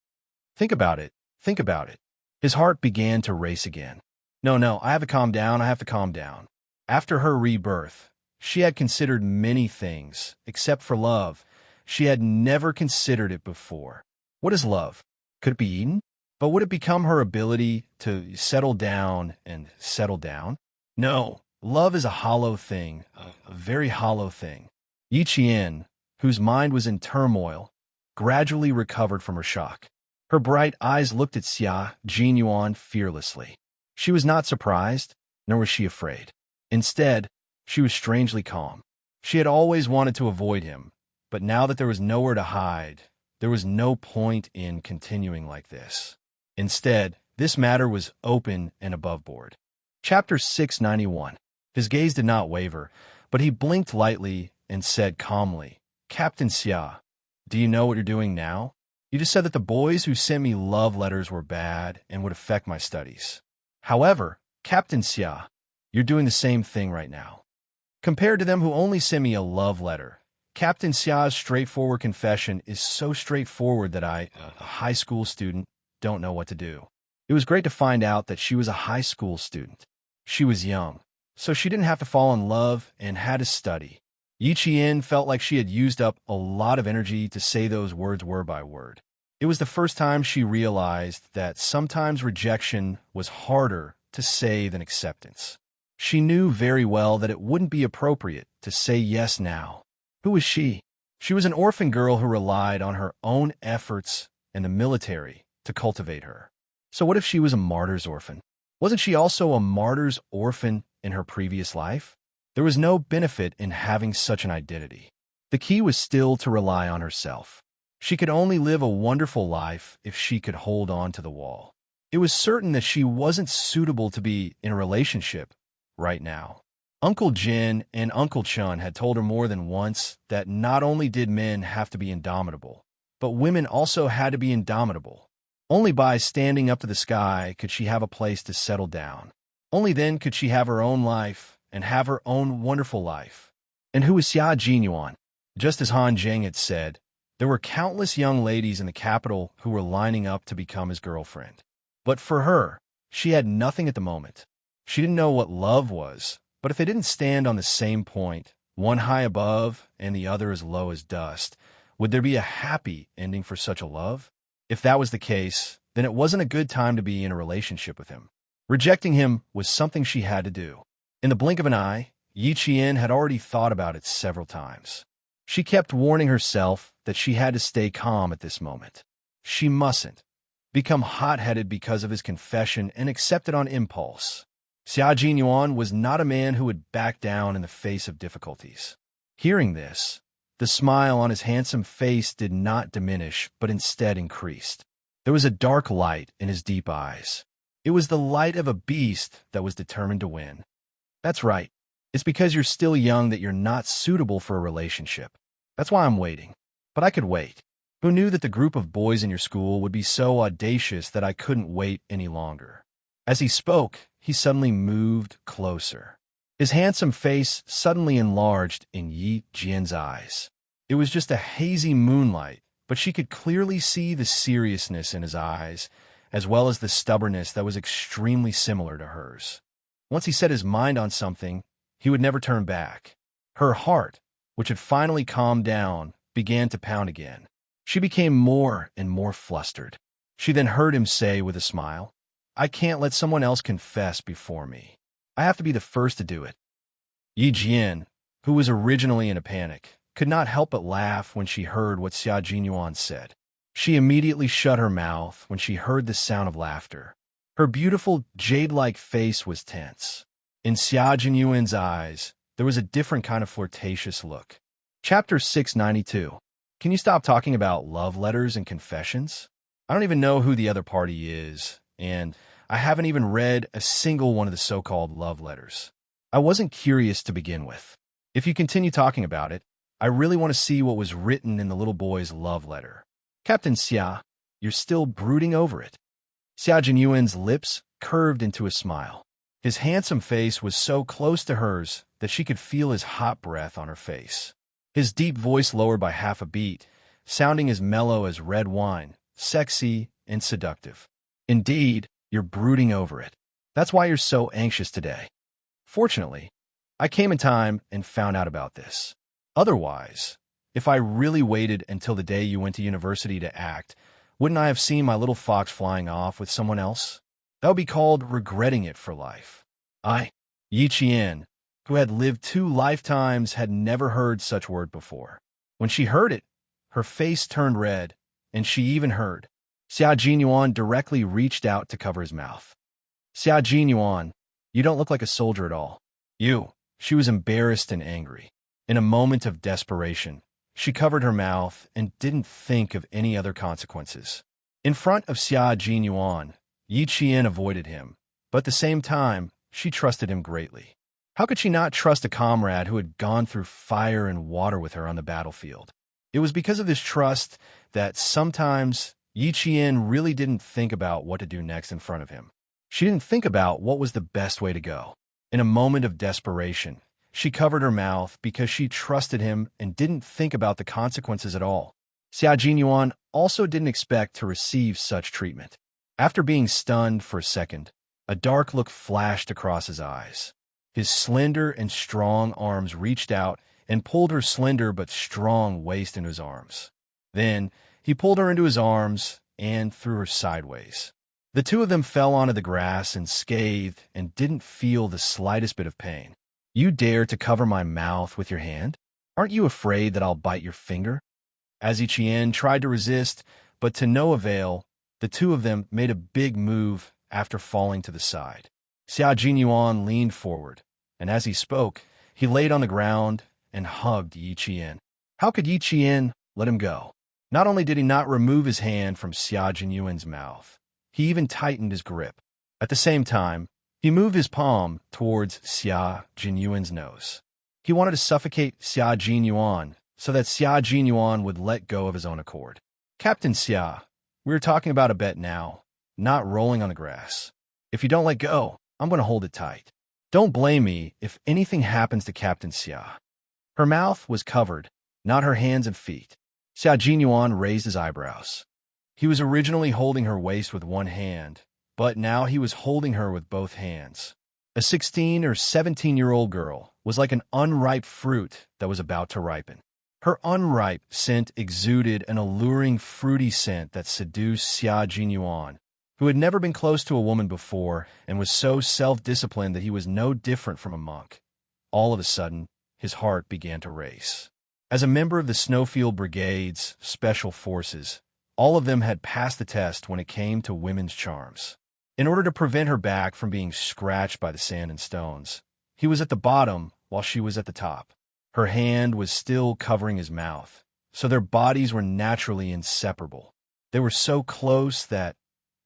Think about it. Think about it. His heart began to race again. No, I have to calm down. I have to calm down. After her rebirth, She had considered many things, except for love. She had never considered it before. What is love? Could it be eaten? But would it become her ability to settle down and settle down? No, love is a hollow thing, a very hollow thing. Yi Qian, whose mind was in turmoil, gradually recovered from her shock. Her bright eyes looked at Xia Jinyuan fearlessly. She was not surprised, nor was she afraid. Instead, she was strangely calm. She had always wanted to avoid him, but now that there was nowhere to hide, there was no point in continuing like this. Instead, this matter was open and above board. Chapter 691. His gaze did not waver, but he blinked lightly and said calmly, "Captain Xia, do you know what you're doing now? You just said that the boys who sent me love letters were bad and would affect my studies. However, Captain Xia, you're doing the same thing right now. Compared to them who only sent me a love letter, Captain Xia's straightforward confession is so straightforward that I, a high school student, don't know what to do." It was great to find out that she was a high school student. She was young, so she didn't have to fall in love and had to study. Yi Qian felt like she had used up a lot of energy to say those words word by word. It was the first time she realized that sometimes rejection was harder to say than acceptance. She knew very well that it wouldn't be appropriate to say yes now. Who was she? She was an orphan girl who relied on her own efforts and the military to cultivate her. So what if she was a martyr's orphan? Wasn't she also a martyr's orphan in her previous life? There was no benefit in having such an identity. The key was still to rely on herself. She could only live a wonderful life if she could hold on to the wall. It was certain that she wasn't suitable to be in a relationship right now. Uncle Jin and Uncle Chun had told her more than once that not only did men have to be indomitable, but women also had to be indomitable. Only by standing up to the sky could she have a place to settle down. Only then could she have her own life and have her own wonderful life. And who was Xia Jinyuan? Just as Han Zheng had said, there were countless young ladies in the capital who were lining up to become his girlfriend. But for her, she had nothing at the moment. She didn't know what love was, but if they didn't stand on the same point, one high above and the other as low as dust, would there be a happy ending for such a love? If that was the case, then it wasn't a good time to be in a relationship with him. Rejecting him was something she had to do. In the blink of an eye, Yi Qian had already thought about it several times. She kept warning herself that she had to stay calm at this moment. She mustn't become hot-headed because of his confession and accept it on impulse. Xia Jinyuan was not a man who would back down in the face of difficulties. Hearing this, the smile on his handsome face did not diminish, but instead increased. There was a dark light in his deep eyes. It was the light of a beast that was determined to win. That's right. It's because you're still young that you're not suitable for a relationship. That's why I'm waiting. But I could wait. Who knew that the group of boys in your school would be so audacious that I couldn't wait any longer? As he spoke, he suddenly moved closer. His handsome face suddenly enlarged in Yi Jian's eyes. It was just a hazy moonlight, but she could clearly see the seriousness in his eyes, as well as the stubbornness that was extremely similar to hers. Once he set his mind on something, he would never turn back. Her heart, which had finally calmed down, began to pound again. She became more and more flustered. She then heard him say with a smile, "I can't let someone else confess before me. I have to be the first to do it." Yi Jian, who was originally in a panic, could not help but laugh when she heard what Xia Jinyuan said. She immediately shut her mouth when she heard the sound of laughter. Her beautiful, jade-like face was tense. In Xia Jinyuan's eyes, there was a different kind of flirtatious look. Chapter 692. Can you stop talking about love letters and confessions? I don't even know who the other party is, and I haven't even read a single one of the so-called love letters. I wasn't curious to begin with. If you continue talking about it, I really want to see what was written in the little boy's love letter. Captain Xia, you're still brooding over it. Xia Jinyuan's lips curved into a smile. His handsome face was so close to hers that she could feel his hot breath on her face. His deep voice lowered by half a beat, sounding as mellow as red wine, sexy and seductive. Indeed, you're brooding over it. That's why you're so anxious today. Fortunately, I came in time and found out about this. Otherwise, if I really waited until the day you went to university to act, wouldn't I have seen my little fox flying off with someone else? That would be called regretting it for life. Yi Qian, who had lived 2 lifetimes, had never heard such word before. When she heard it, her face turned red, and she even heard. Xia Jinyuan directly reached out to cover his mouth. Xia Jinyuan, you don't look like a soldier at all. She was embarrassed and angry. In a moment of desperation, she covered her mouth and didn't think of any other consequences. In front of Xia Jinyuan, Yi Qian avoided him, but at the same time, she trusted him greatly. How could she not trust a comrade who had gone through fire and water with her on the battlefield? It was because of this trust that sometimes Yi Qian really didn't think about what to do next in front of him. She didn't think about what was the best way to go. In a moment of desperation, she covered her mouth because she trusted him and didn't think about the consequences at all. Xia Jinyuan also didn't expect to receive such treatment. After being stunned for a second, a dark look flashed across his eyes. His slender and strong arms reached out and pulled her slender but strong waist into his arms. Then, he pulled her into his arms and threw her sideways. The two of them fell onto the grass and scathed and didn't feel the slightest bit of pain. You dare to cover my mouth with your hand? Aren't you afraid that I'll bite your finger? As Yi Qian tried to resist, but to no avail, the two of them made a big move after falling to the side. Xia Jinyuan leaned forward, and as he spoke, he laid on the ground and hugged Yi Qian. How could Yi Qian let him go? Not only did he not remove his hand from Xia Jinyuan's mouth, he even tightened his grip. At the same time, he moved his palm towards Xia Jinyuan's nose. He wanted to suffocate Xia Jinyuan so that Xia Jinyuan would let go of his own accord. Captain Xia, we are talking about a bet now, not rolling on the grass. If you don't let go, I'm going to hold it tight. Don't blame me if anything happens to Captain Xia. Her mouth was covered, not her hands and feet. Xia Jinyuan raised his eyebrows. He was originally holding her waist with one hand, but now he was holding her with both hands. A 16 or 17-year-old girl was like an unripe fruit that was about to ripen. Her unripe scent exuded an alluring, fruity scent that seduced Xia Jinyuan, who had never been close to a woman before and was so self-disciplined that he was no different from a monk. All of a sudden, his heart began to race. As a member of the Snowfield Brigade's Special Forces, all of them had passed the test when it came to women's charms. In order to prevent her back from being scratched by the sand and stones, he was at the bottom while she was at the top. Her hand was still covering his mouth, so their bodies were naturally inseparable. They were so close that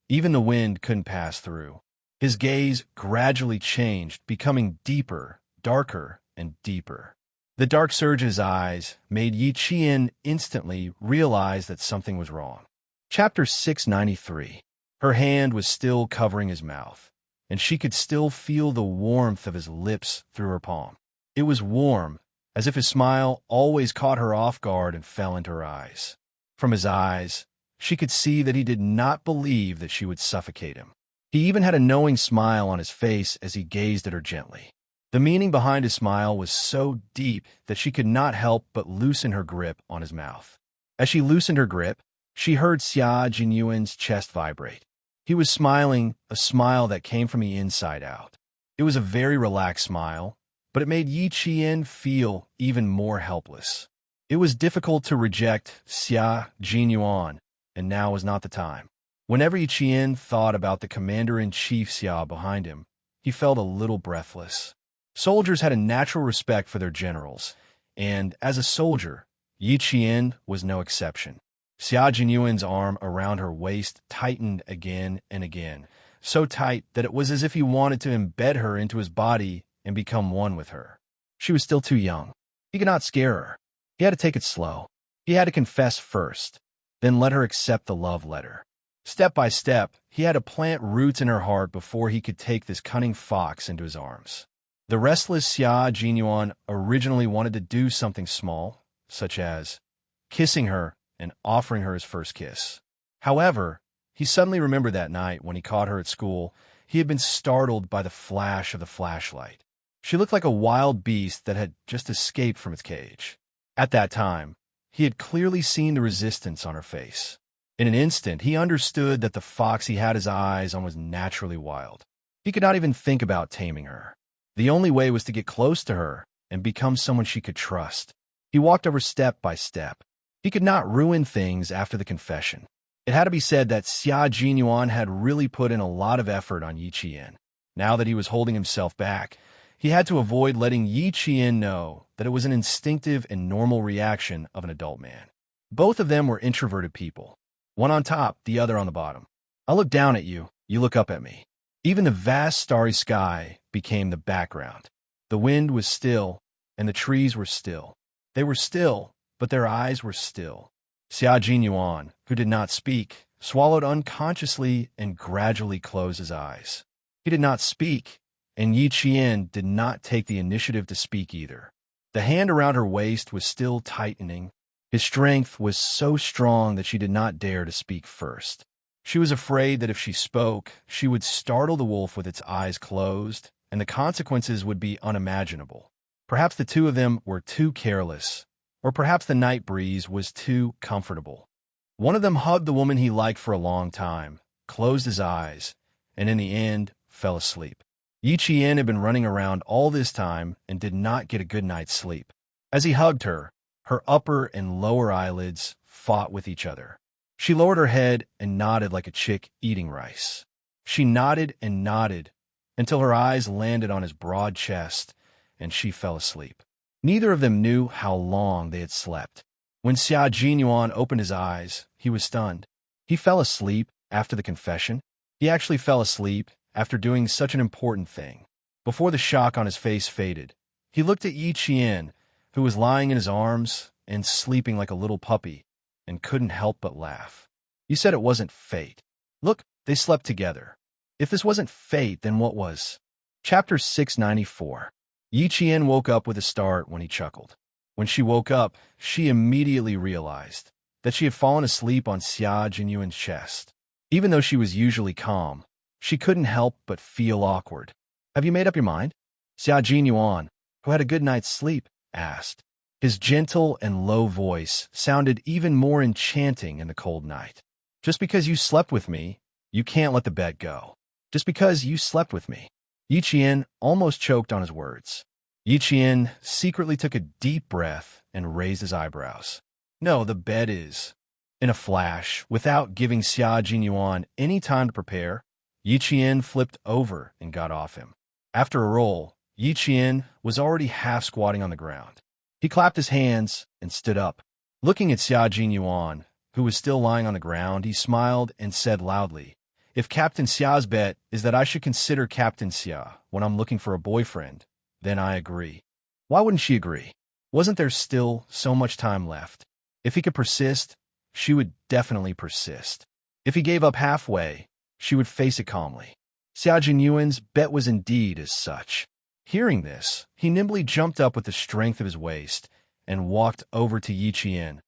even the wind couldn't pass through. His gaze gradually changed, becoming deeper, darker, and deeper. The dark surge in his eyes made Yi Qian instantly realize that something was wrong. Chapter 693. Her hand was still covering his mouth, and she could still feel the warmth of his lips through her palm. It was warm, as if his smile always caught her off guard and fell into her eyes. From his eyes, she could see that he did not believe that she would suffocate him. He even had a knowing smile on his face as he gazed at her gently. The meaning behind his smile was so deep that she could not help but loosen her grip on his mouth. As she loosened her grip, she heard Xia Jinyuan's chest vibrate. He was smiling, a smile that came from the inside out. It was a very relaxed smile, but it made Yi Qian feel even more helpless. It was difficult to reject Xia Jinyuan, and now was not the time. Whenever Yi Qian thought about the commander-in-chief Xia behind him, he felt a little breathless. Soldiers had a natural respect for their generals, and as a soldier, Yi Qian was no exception. Xia Jinyuan's arm around her waist tightened again and again, so tight that it was as if he wanted to embed her into his body and become one with her. She was still too young. He could not scare her. He had to take it slow. He had to confess first, then let her accept the love letter. Step by step, he had to plant roots in her heart before he could take this cunning fox into his arms. The restless Xia Jinyuan originally wanted to do something small, such as kissing her and offering her his first kiss. However, he suddenly remembered that night when he caught her at school, he had been startled by the flash of the flashlight. She looked like a wild beast that had just escaped from its cage. At that time, he had clearly seen the resistance on her face. In an instant, he understood that the fox he had his eyes on was naturally wild. He could not even think about taming her. The only way was to get close to her and become someone she could trust. He walked over step by step. He could not ruin things after the confession. It had to be said that Xia Jinyuan had really put in a lot of effort on Yi Qian. Now that he was holding himself back, he had to avoid letting Yi Qian know that it was an instinctive and normal reaction of an adult man. Both of them were introverted people. One on top, the other on the bottom. I look down at you, you look up at me. Even the vast starry sky became the background. The wind was still, and the trees were still. They were still, but their eyes were still. Xia Jinyuan, who did not speak, swallowed unconsciously and gradually closed his eyes. He did not speak, and Yi Qian did not take the initiative to speak either. The hand around her waist was still tightening. His strength was so strong that she did not dare to speak first. She was afraid that if she spoke, she would startle the wolf with its eyes closed, and the consequences would be unimaginable. Perhaps the two of them were too careless, or perhaps the night breeze was too comfortable. One of them hugged the woman he liked for a long time, closed his eyes, and in the end, fell asleep. Yi Qian had been running around all this time and did not get a good night's sleep. As he hugged her, her upper and lower eyelids fought with each other. She lowered her head and nodded like a chick eating rice. She nodded and nodded until her eyes landed on his broad chest, and she fell asleep. Neither of them knew how long they had slept. When Xia Jinyuan opened his eyes, he was stunned. He fell asleep after the confession. He actually fell asleep after doing such an important thing. Before the shock on his face faded, he looked at Yi Qian, who was lying in his arms and sleeping like a little puppy, and couldn't help but laugh. You said it wasn't fate. Look, they slept together. If this wasn't fate, then what was? Chapter 694. Yi Qian woke up with a start when he chuckled. When she woke up, she immediately realized that she had fallen asleep on Xia Jinyuan's chest. Even though she was usually calm, she couldn't help but feel awkward. Have you made up your mind? Xia Jinyuan, who had a good night's sleep, asked. His gentle and low voice sounded even more enchanting in the cold night. Just because you slept with me, you can't let the bet go. Just because you slept with me. Yi Qian almost choked on his words. Yi Qian secretly took a deep breath and raised his eyebrows. No, the bet is. In a flash, without giving Xia Jinyuan any time to prepare, Yi Qian flipped over and got off him. After a roll, Yi Qian was already half squatting on the ground. He clapped his hands and stood up. Looking at Xia Jinyuan, who was still lying on the ground, he smiled and said loudly, If Captain Xia's bet is that I should consider Captain Xia when I'm looking for a boyfriend, then I agree. Why wouldn't she agree? Wasn't there still so much time left? If he could persist, she would definitely persist. If he gave up halfway, she would face it calmly. Xia Jinyuan's bet was indeed as such. Hearing this, he nimbly jumped up with the strength of his waist and walked over to Yi Qian,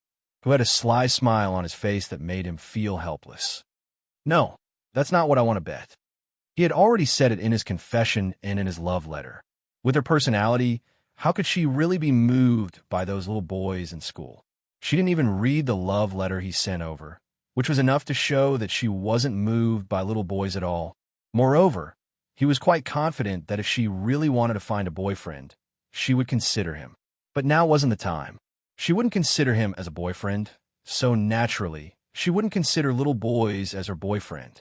who had a sly smile on his face that made him feel helpless. No, that's not what I want to bet. He had already said it in his confession and in his love letter. With her personality, how could she really be moved by those little boys in school? She didn't even read the love letter he sent over, which was enough to show that she wasn't moved by little boys at all. Moreover, he was quite confident that if she really wanted to find a boyfriend, she would consider him. But now wasn't the time. She wouldn't consider him as a boyfriend, so naturally, she wouldn't consider little boys as her boyfriend.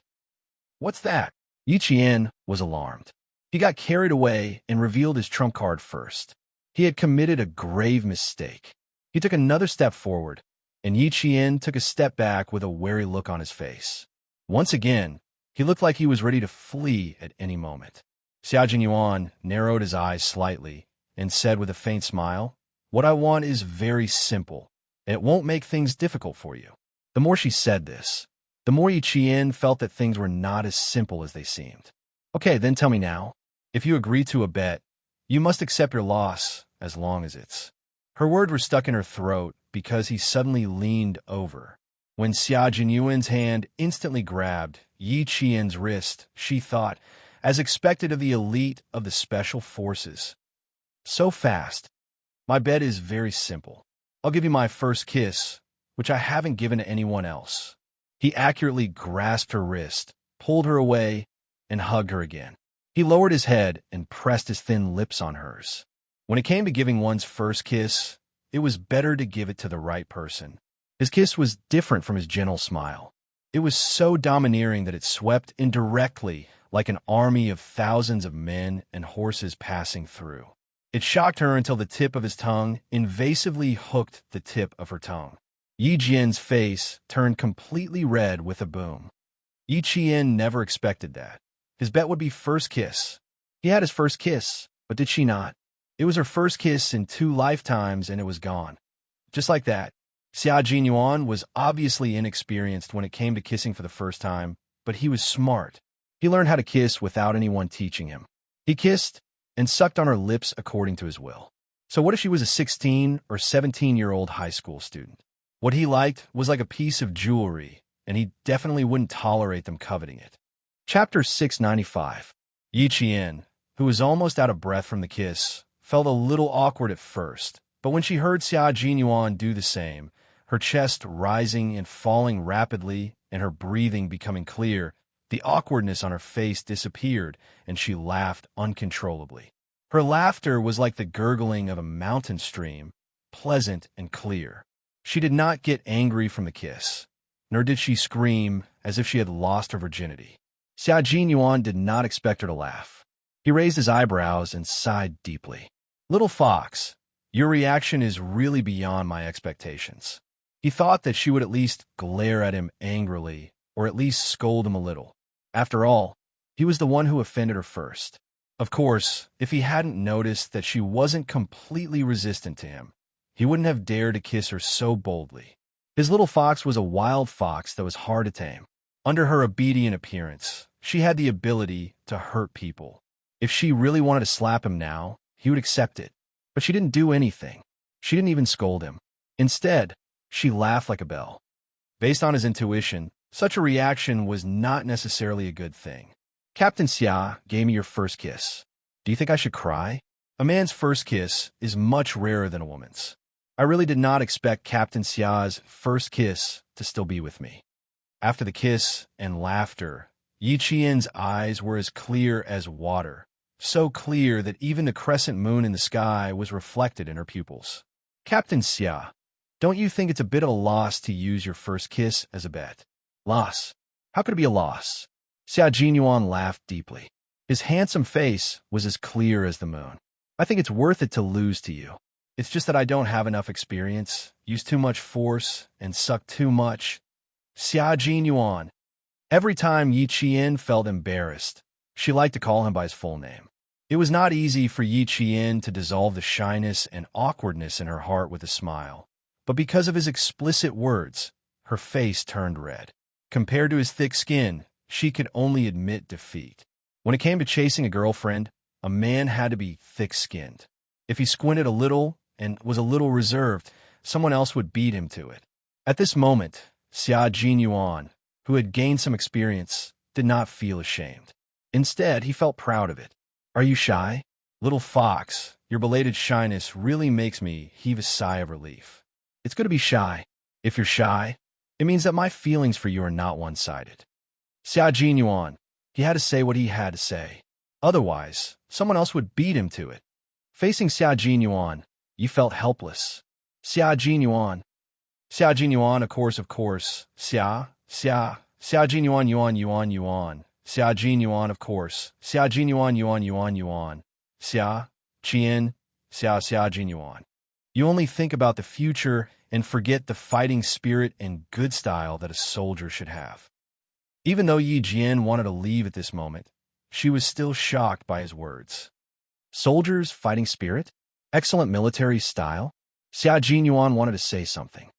What's that? Yi Qian was alarmed. He got carried away and revealed his trump card first. He had committed a grave mistake. He took another step forward, and Yi Qian took a step back with a wary look on his face. Once again, he looked like he was ready to flee at any moment. Xia Jinyuan narrowed his eyes slightly and said with a faint smile, What I want is very simple, and it won't make things difficult for you. The more she said this, the more Yi Qian felt that things were not as simple as they seemed. Okay, then tell me now. If you agree to a bet, you must accept your loss as long as it's... Her words were stuck in her throat because he suddenly leaned over. When Xia Jinyuan's hand instantly grabbed Yi Qian's wrist, she thought, as expected of the elite of the special forces, So fast. My bet is very simple. I'll give you my first kiss, which I haven't given to anyone else. He accurately grasped her wrist, pulled her away, and hugged her again. He lowered his head and pressed his thin lips on hers. When it came to giving one's first kiss, it was better to give it to the right person. His kiss was different from his gentle smile. It was so domineering that it swept indirectly like an army of thousands of men and horses passing through. It shocked her until the tip of his tongue invasively hooked the tip of her tongue. Yi Jian's face turned completely red with a boom. Yi Qian never expected that. His bet would be first kiss. He had his first kiss, but did she not? It was her first kiss in 2 lifetimes, and it was gone. Just like that. Xia Jinyuan was obviously inexperienced when it came to kissing for the first time, but he was smart. He learned how to kiss without anyone teaching him. He kissed and sucked on her lips according to his will. So what if she was a 16 or 17-year-old high school student? What he liked was like a piece of jewelry, and he definitely wouldn't tolerate them coveting it. Chapter 695. Yi Qian, who was almost out of breath from the kiss, felt a little awkward at first, but when she heard Xia Jinyuan do the same, her chest rising and falling rapidly and her breathing becoming clear, the awkwardness on her face disappeared, and she laughed uncontrollably. Her laughter was like the gurgling of a mountain stream, pleasant and clear. She did not get angry from the kiss, nor did she scream as if she had lost her virginity. Xia Jinyuan did not expect her to laugh. He raised his eyebrows and sighed deeply. "Little fox, your reaction is really beyond my expectations." He thought that she would at least glare at him angrily, or at least scold him a little. After all, he was the one who offended her first. Of course, if he hadn't noticed that she wasn't completely resistant to him, he wouldn't have dared to kiss her so boldly. His little fox was a wild fox that was hard to tame. Under her obedient appearance, she had the ability to hurt people. If she really wanted to slap him now, he would accept it. But she didn't do anything. She didn't even scold him. Instead, she laughed like a bell. Based on his intuition, such a reaction was not necessarily a good thing. "Captain Xia gave me your first kiss. Do you think I should cry? A man's first kiss is much rarer than a woman's. I really did not expect Captain Xia's first kiss to still be with me." After the kiss and laughter, Yi Qian's eyes were as clear as water, so clear that even the crescent moon in the sky was reflected in her pupils. "Captain Xia, don't you think it's a bit of a loss to use your first kiss as a bet?" "Loss? How could it be a loss?" Xia Jinyuan laughed deeply. His handsome face was as clear as the moon. "I think it's worth it to lose to you. It's just that I don't have enough experience, use too much force, and suck too much." Xia Jinyuan. Every time Yi Qian felt embarrassed, she liked to call him by his full name. It was not easy for Yi Qian to dissolve the shyness and awkwardness in her heart with a smile, but because of his explicit words, her face turned red. Compared to his thick skin, she could only admit defeat. When it came to chasing a girlfriend, a man had to be thick-skinned. If he squinted a little and was a little reserved, someone else would beat him to it. At this moment, Xia Jinyuan, who had gained some experience, did not feel ashamed. Instead, he felt proud of it. "Are you shy? Little fox, your belated shyness really makes me heave a sigh of relief. It's good to be shy. If you're shy, it means that my feelings for you are not one-sided." Xia Jinyuan, he had to say what he had to say. Otherwise, someone else would beat him to it. Facing Xia Jinyuan, you felt helpless. Xia Jinyuan. Xia Jinyuan, of course, Xia Jinyuan, yuan. Xia Jinyuan, of course. Xia Jinyuan, yuan. Xia Jinyuan. You only think about the future and forget the fighting spirit and good style that a soldier should have. Even though Yi Jian wanted to leave at this moment, she was still shocked by his words. Soldiers' fighting spirit? Excellent military style? Xia Jinyuan wanted to say something.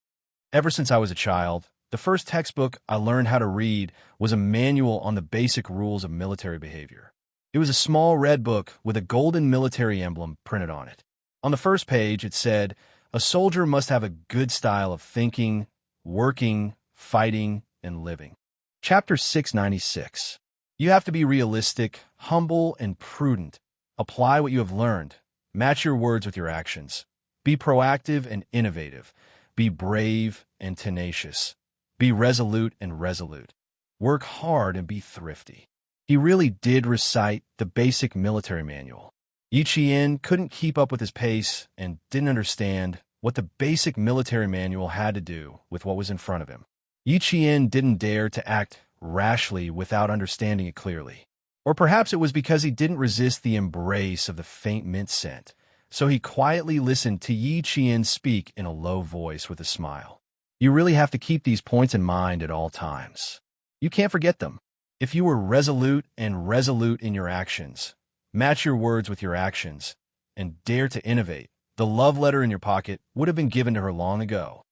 Ever since I was a child, the first textbook I learned how to read was a manual on the basic rules of military behavior. It was a small red book with a golden military emblem printed on it. On the first page, it said, "A soldier must have a good style of thinking, working, fighting, and living." Chapter 696. You have to be realistic, humble, and prudent. Apply what you have learned. Match your words with your actions. Be proactive and innovative. Be brave and tenacious. Be resolute and resolute. Work hard and be thrifty. He really did recite the basic military manual. Yi Qian couldn't keep up with his pace and didn't understand what the basic military manual had to do with what was in front of him. Yi Qian didn't dare to act rashly without understanding it clearly. Or perhaps it was because he didn't resist the embrace of the faint mint scent, so he quietly listened to Yi Qian speak in a low voice with a smile. You really have to keep these points in mind at all times. You can't forget them. If you were resolute and resolute in your actions, match your words with your actions, and dare to innovate, the love letter in your pocket would have been given to her long ago.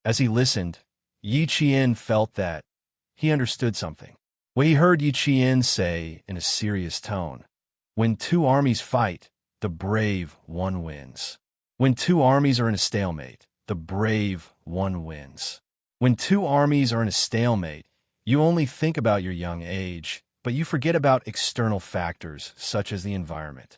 As he listened, Yi Qian felt that he understood something. What he heard Yi Qian say in a serious tone, "When two armies fight, the brave one wins. When two armies are in a stalemate, the brave one wins. When two armies are in a stalemate, you only think about your young age, but you forget about external factors such as the environment."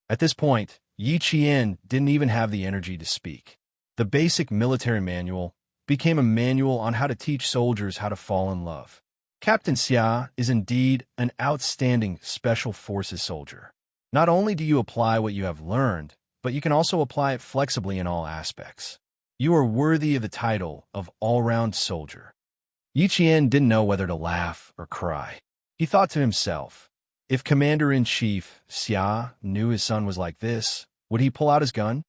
At this point, Yi Qian didn't even have the energy to speak. The basic military manual became a manual on how to teach soldiers how to fall in love. Captain Xia is indeed an outstanding Special Forces soldier. Not only do you apply what you have learned, but you can also apply it flexibly in all aspects. You are worthy of the title of all-round soldier. Yi Qian didn't know whether to laugh or cry. He thought to himself, if Commander-in-Chief Xia knew his son was like this, would he pull out his gun?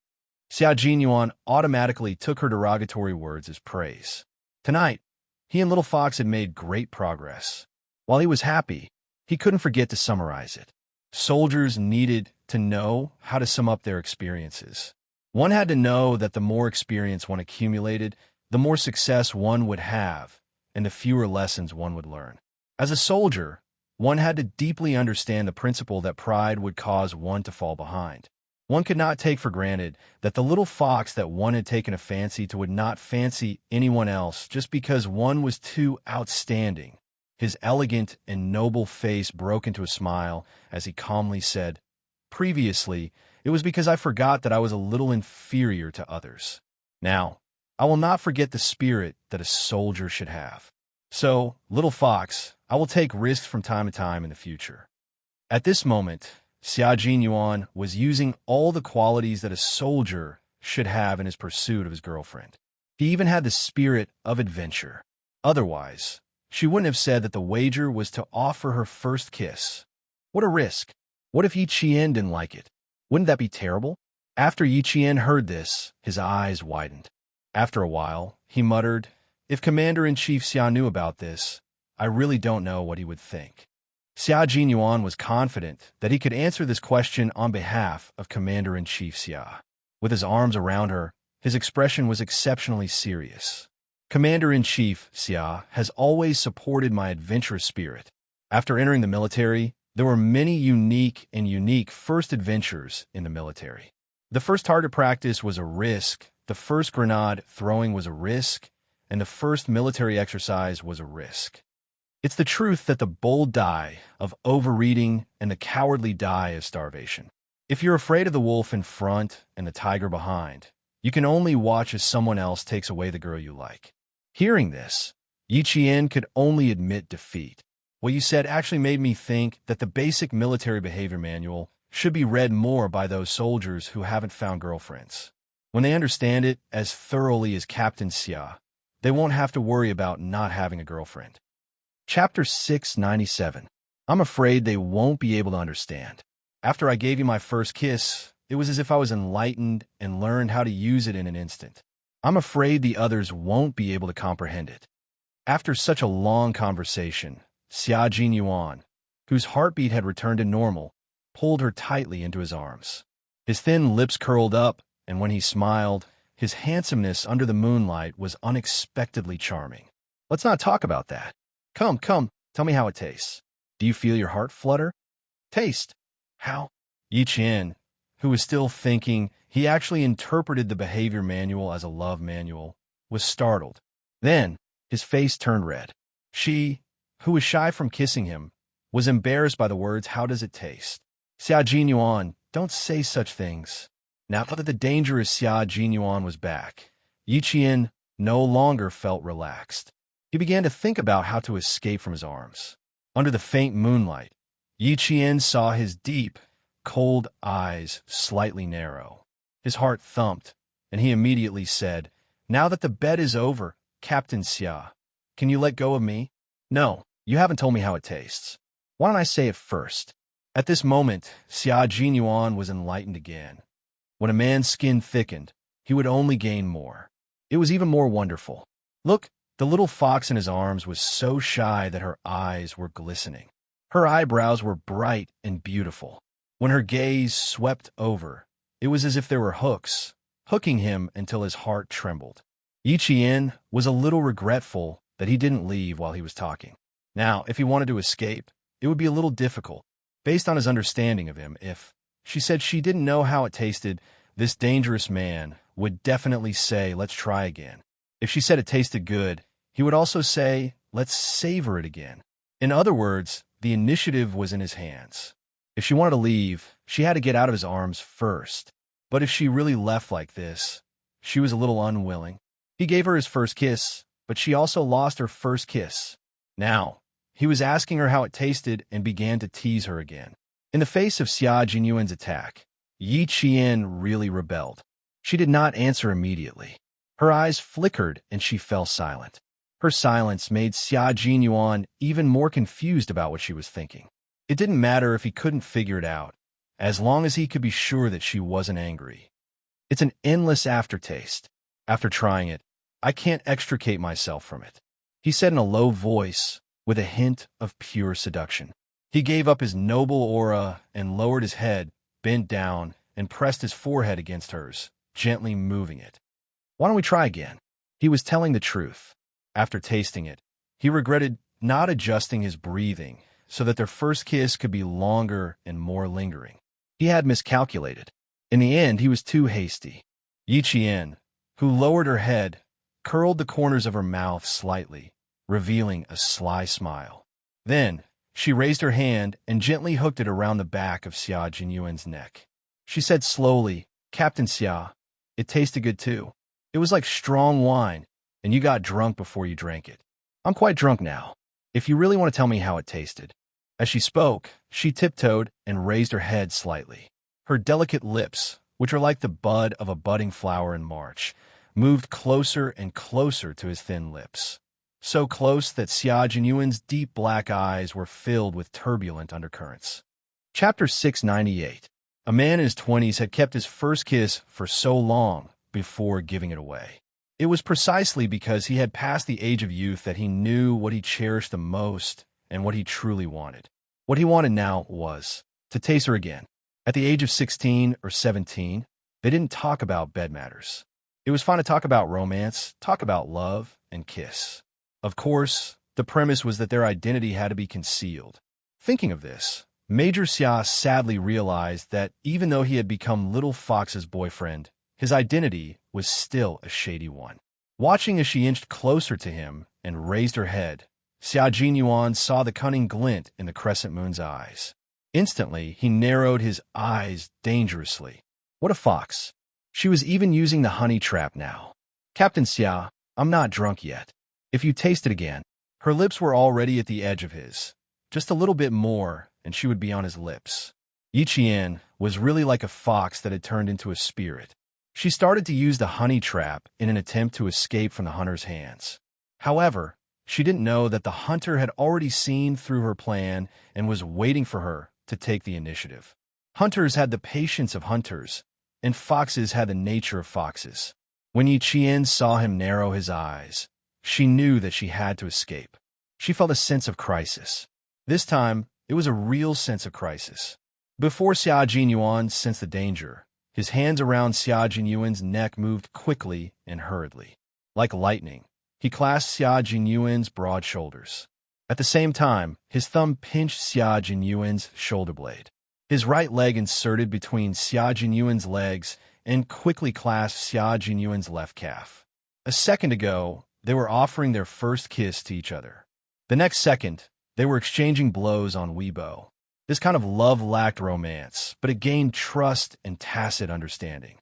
Xia Jinyuan automatically took her derogatory words as praise. Tonight, he and Little Fox had made great progress. While he was happy, he couldn't forget to summarize it. Soldiers needed to know how to sum up their experiences. One had to know that the more experience one accumulated, the more success one would have, and the fewer lessons one would learn. As a soldier, one had to deeply understand the principle that pride would cause one to fall behind. One could not take for granted that the little fox that one had taken a fancy to would not fancy anyone else just because one was too outstanding. His elegant and noble face broke into a smile as he calmly said, "Previously, it was because I forgot that I was a little inferior to others. Now, I will not forget the spirit that a soldier should have. So, Little Fox, I will take risks from time to time in the future." At this moment, Xia Jinyuan was using all the qualities that a soldier should have in his pursuit of his girlfriend. He even had the spirit of adventure. Otherwise, she wouldn't have said that the wager was to offer her first kiss. What a risk! What if Yi Qian didn't like it? Wouldn't that be terrible? After Yi Qian heard this, his eyes widened. After a while, he muttered, "If Commander-in-Chief Xia knew about this, I really don't know what he would think." Xia Jinyuan was confident that he could answer this question on behalf of Commander-in-Chief Xia. With his arms around her, his expression was exceptionally serious. "Commander-in-Chief Xia has always supported my adventurous spirit. After entering the military, there were many unique first adventures in the military. The first target practice was a risk, the first grenade throwing was a risk, and the first military exercise was a risk. It's the truth that the bold die of overeating and the cowardly die of starvation. If you're afraid of the wolf in front and the tiger behind, you can only watch as someone else takes away the girl you like." Hearing this, Yi Qian could only admit defeat. What you said actually made me think that the basic military behavior manual should be read more by those soldiers who haven't found girlfriends. When they understand it as thoroughly as Captain Xia, they won't have to worry about not having a girlfriend. Chapter 697. I'm afraid they won't be able to understand. After I gave you my first kiss, it was as if I was enlightened and learned how to use it in an instant. I'm afraid the others won't be able to comprehend it. After such a long conversation, Xia Jinyuan, whose heartbeat had returned to normal, pulled her tightly into his arms. His thin lips curled up, and when he smiled, his handsomeness under the moonlight was unexpectedly charming. "Let's not talk about that. Come, tell me how it tastes. Do you feel your heart flutter?" "Taste? How?" Yi Qian, who was still thinking he actually interpreted the behavior manual as a love manual, was startled. Then, his face turned red. She, who was shy from kissing him, was embarrassed by the words, "How does it taste?" Xia Jinyuan don't say such things. Now that the dangerous Xia Jinyuan was back, Yi Qian no longer felt relaxed. He began to think about how to escape from his arms. Under the faint moonlight, Yi Qian saw his deep, cold eyes slightly narrow. His heart thumped, and he immediately said, "Now that the bet is over, Captain Xia, can you let go of me?" "No, you haven't told me how it tastes. Why don't I say it first?" At this moment, Xia Jinyuan was enlightened again. When a man's skin thickened, he would only gain more. It was even more wonderful. Look, the little fox in his arms was so shy that her eyes were glistening. Her eyebrows were bright and beautiful. When her gaze swept over, it was as if there were hooks, hooking him until his heart trembled. Yi Qian was a little regretful that he didn't leave while he was talking. Now, if he wanted to escape, it would be a little difficult, based on his understanding of him. If she said she didn't know how it tasted, this dangerous man would definitely say, "Let's try again." If she said it tasted good, he would also say, "Let's savor it again." In other words, the initiative was in his hands. If she wanted to leave, she had to get out of his arms first. But if she really left like this, she was a little unwilling. He gave her his first kiss, but she also lost her first kiss. Now, he was asking her how it tasted and began to tease her again. In the face of Xia Jinyuan's attack, Yi Qian really rebelled. She did not answer immediately. Her eyes flickered and she fell silent. Her silence made Xia Jinyuan even more confused about what she was thinking. It didn't matter if he couldn't figure it out, as long as he could be sure that she wasn't angry. It's an endless aftertaste. After trying it, I can't extricate myself from it, he said in a low voice with a hint of pure seduction. He gave up his noble aura and lowered his head, bent down, and pressed his forehead against hers, gently moving it. "Why don't we try again?" He was telling the truth. After tasting it, he regretted not adjusting his breathing so that their first kiss could be longer and more lingering. He had miscalculated. In the end, he was too hasty. Yi Qian, who lowered her head, curled the corners of her mouth slightly, revealing a sly smile. Then, she raised her hand and gently hooked it around the back of Xia Jinyuan's neck. She said slowly, "Captain Xia, it tasted good too. It was like strong wine, and you got drunk before you drank it. I'm quite drunk now, if you really want to tell me how it tasted." As she spoke, she tiptoed and raised her head slightly. Her delicate lips, which are like the bud of a budding flower in March, moved closer and closer to his thin lips. So close that Xia Jinyuan's deep black eyes were filled with turbulent undercurrents. Chapter 698. A man in his 20s had kept his first kiss for so long before giving it away. It was precisely because he had passed the age of youth that he knew what he cherished the most and what he truly wanted. What he wanted now was to taste her again. At the age of 16 or 17, they didn't talk about bed matters. It was fun to talk about romance, talk about love, and kiss. Of course, the premise was that their identity had to be concealed. Thinking of this, Major Xia sadly realized that even though he had become Little Fox's boyfriend, his identity was still a shady one. Watching as she inched closer to him and raised her head, Xia Jinyuan saw the cunning glint in the crescent moon's eyes. Instantly, he narrowed his eyes dangerously. What a fox! She was even using the honey trap now. "Captain Xia, I'm not drunk yet. If you taste it again." Her lips were already at the edge of his. Just a little bit more, and she would be on his lips. Yi Qian was really like a fox that had turned into a spirit. She started to use the honey trap in an attempt to escape from the hunter's hands. However, she didn't know that the hunter had already seen through her plan and was waiting for her to take the initiative. Hunters had the patience of hunters, and foxes had the nature of foxes. When Yi Qian saw him narrow his eyes, she knew that she had to escape. She felt a sense of crisis. This time, it was a real sense of crisis. Before Xia Jinyuan sensed the danger, his hands around Xia Jinyuan's neck moved quickly and hurriedly. Like lightning, he clasped Xia Jinyuan's broad shoulders. At the same time, his thumb pinched Xia Jinyuan's shoulder blade. His right leg inserted between Xia Jinyuan's legs and quickly clasped Xia Jinyuan's left calf. A second ago, they were offering their first kiss to each other. The next second, they were exchanging blows on Weibo. This kind of love lacked romance, but it gained trust and tacit understanding.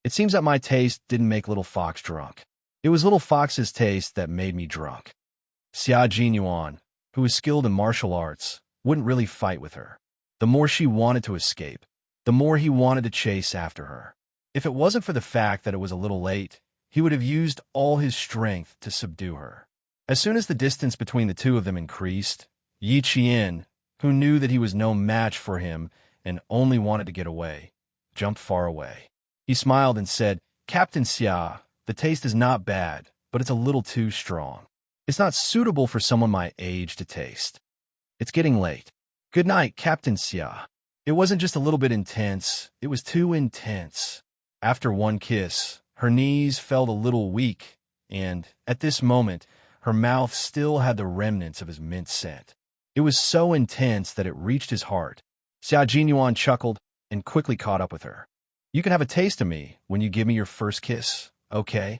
It seems that my taste didn't make Little Fox drunk. It was Little Fox's taste that made me drunk. Xia Jinyuan, who was skilled in martial arts, wouldn't really fight with her. The more she wanted to escape, the more he wanted to chase after her. If it wasn't for the fact that it was a little late, he would have used all his strength to subdue her. As soon as the distance between the two of them increased, Yi Qian, who knew that he was no match for him and only wanted to get away, jumped far away. He smiled and said, "Captain Xia, the taste is not bad, but it's a little too strong. It's not suitable for someone my age to taste. It's getting late. Good night, Captain Xia." It wasn't just a little bit intense, it was too intense. After one kiss, her knees felt a little weak, and, at this moment, her mouth still had the remnants of his mint scent. It was so intense that it reached his heart. Xia Jinyuan chuckled and quickly caught up with her. "You can have a taste of me when you give me your first kiss, okay?"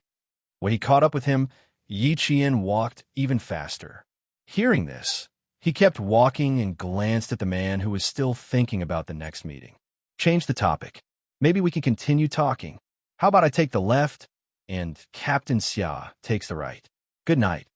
When he caught up with him, Yi Qian walked even faster. Hearing this, he kept walking and glanced at the man who was still thinking about the next meeting. "Change the topic. Maybe we can continue talking. How about I take the left, and Captain Xia takes the right? Good night."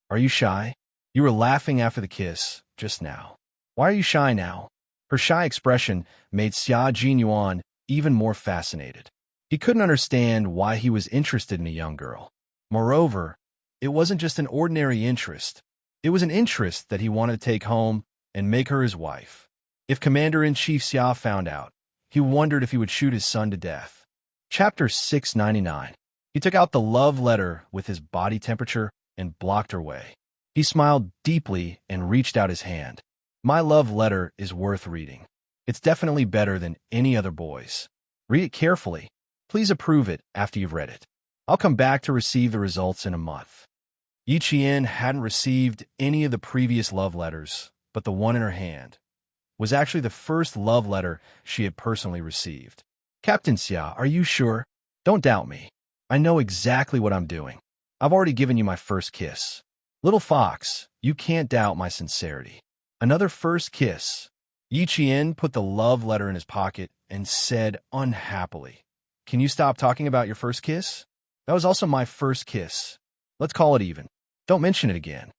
"Are you shy? You were laughing after the kiss just now. Why are you shy now?" Her shy expression made Xia Jinyuan even more fascinated. He couldn't understand why he was interested in a young girl. Moreover, it wasn't just an ordinary interest. It was an interest that he wanted to take home and make her his wife. If Commander-in-Chief Xia found out, he wondered if he would shoot his son to death. Chapter 699. He took out the love letter with his body temperature and blocked her way. He smiled deeply and reached out his hand. "My love letter is worth reading. It's definitely better than any other boy's. Read it carefully. Please approve it after you've read it. I'll come back to receive the results in a month." Yi Qian hadn't received any of the previous love letters, but the one in her hand was actually the first love letter she had personally received. "Captain Xia, are you sure? Don't doubt me. I know exactly what I'm doing. I've already given you my first kiss. Little Fox, you can't doubt my sincerity." Another first kiss. Yi Qian put the love letter in his pocket and said unhappily, "Can you stop talking about your first kiss? That was also my first kiss. Let's call it even. Don't mention it again.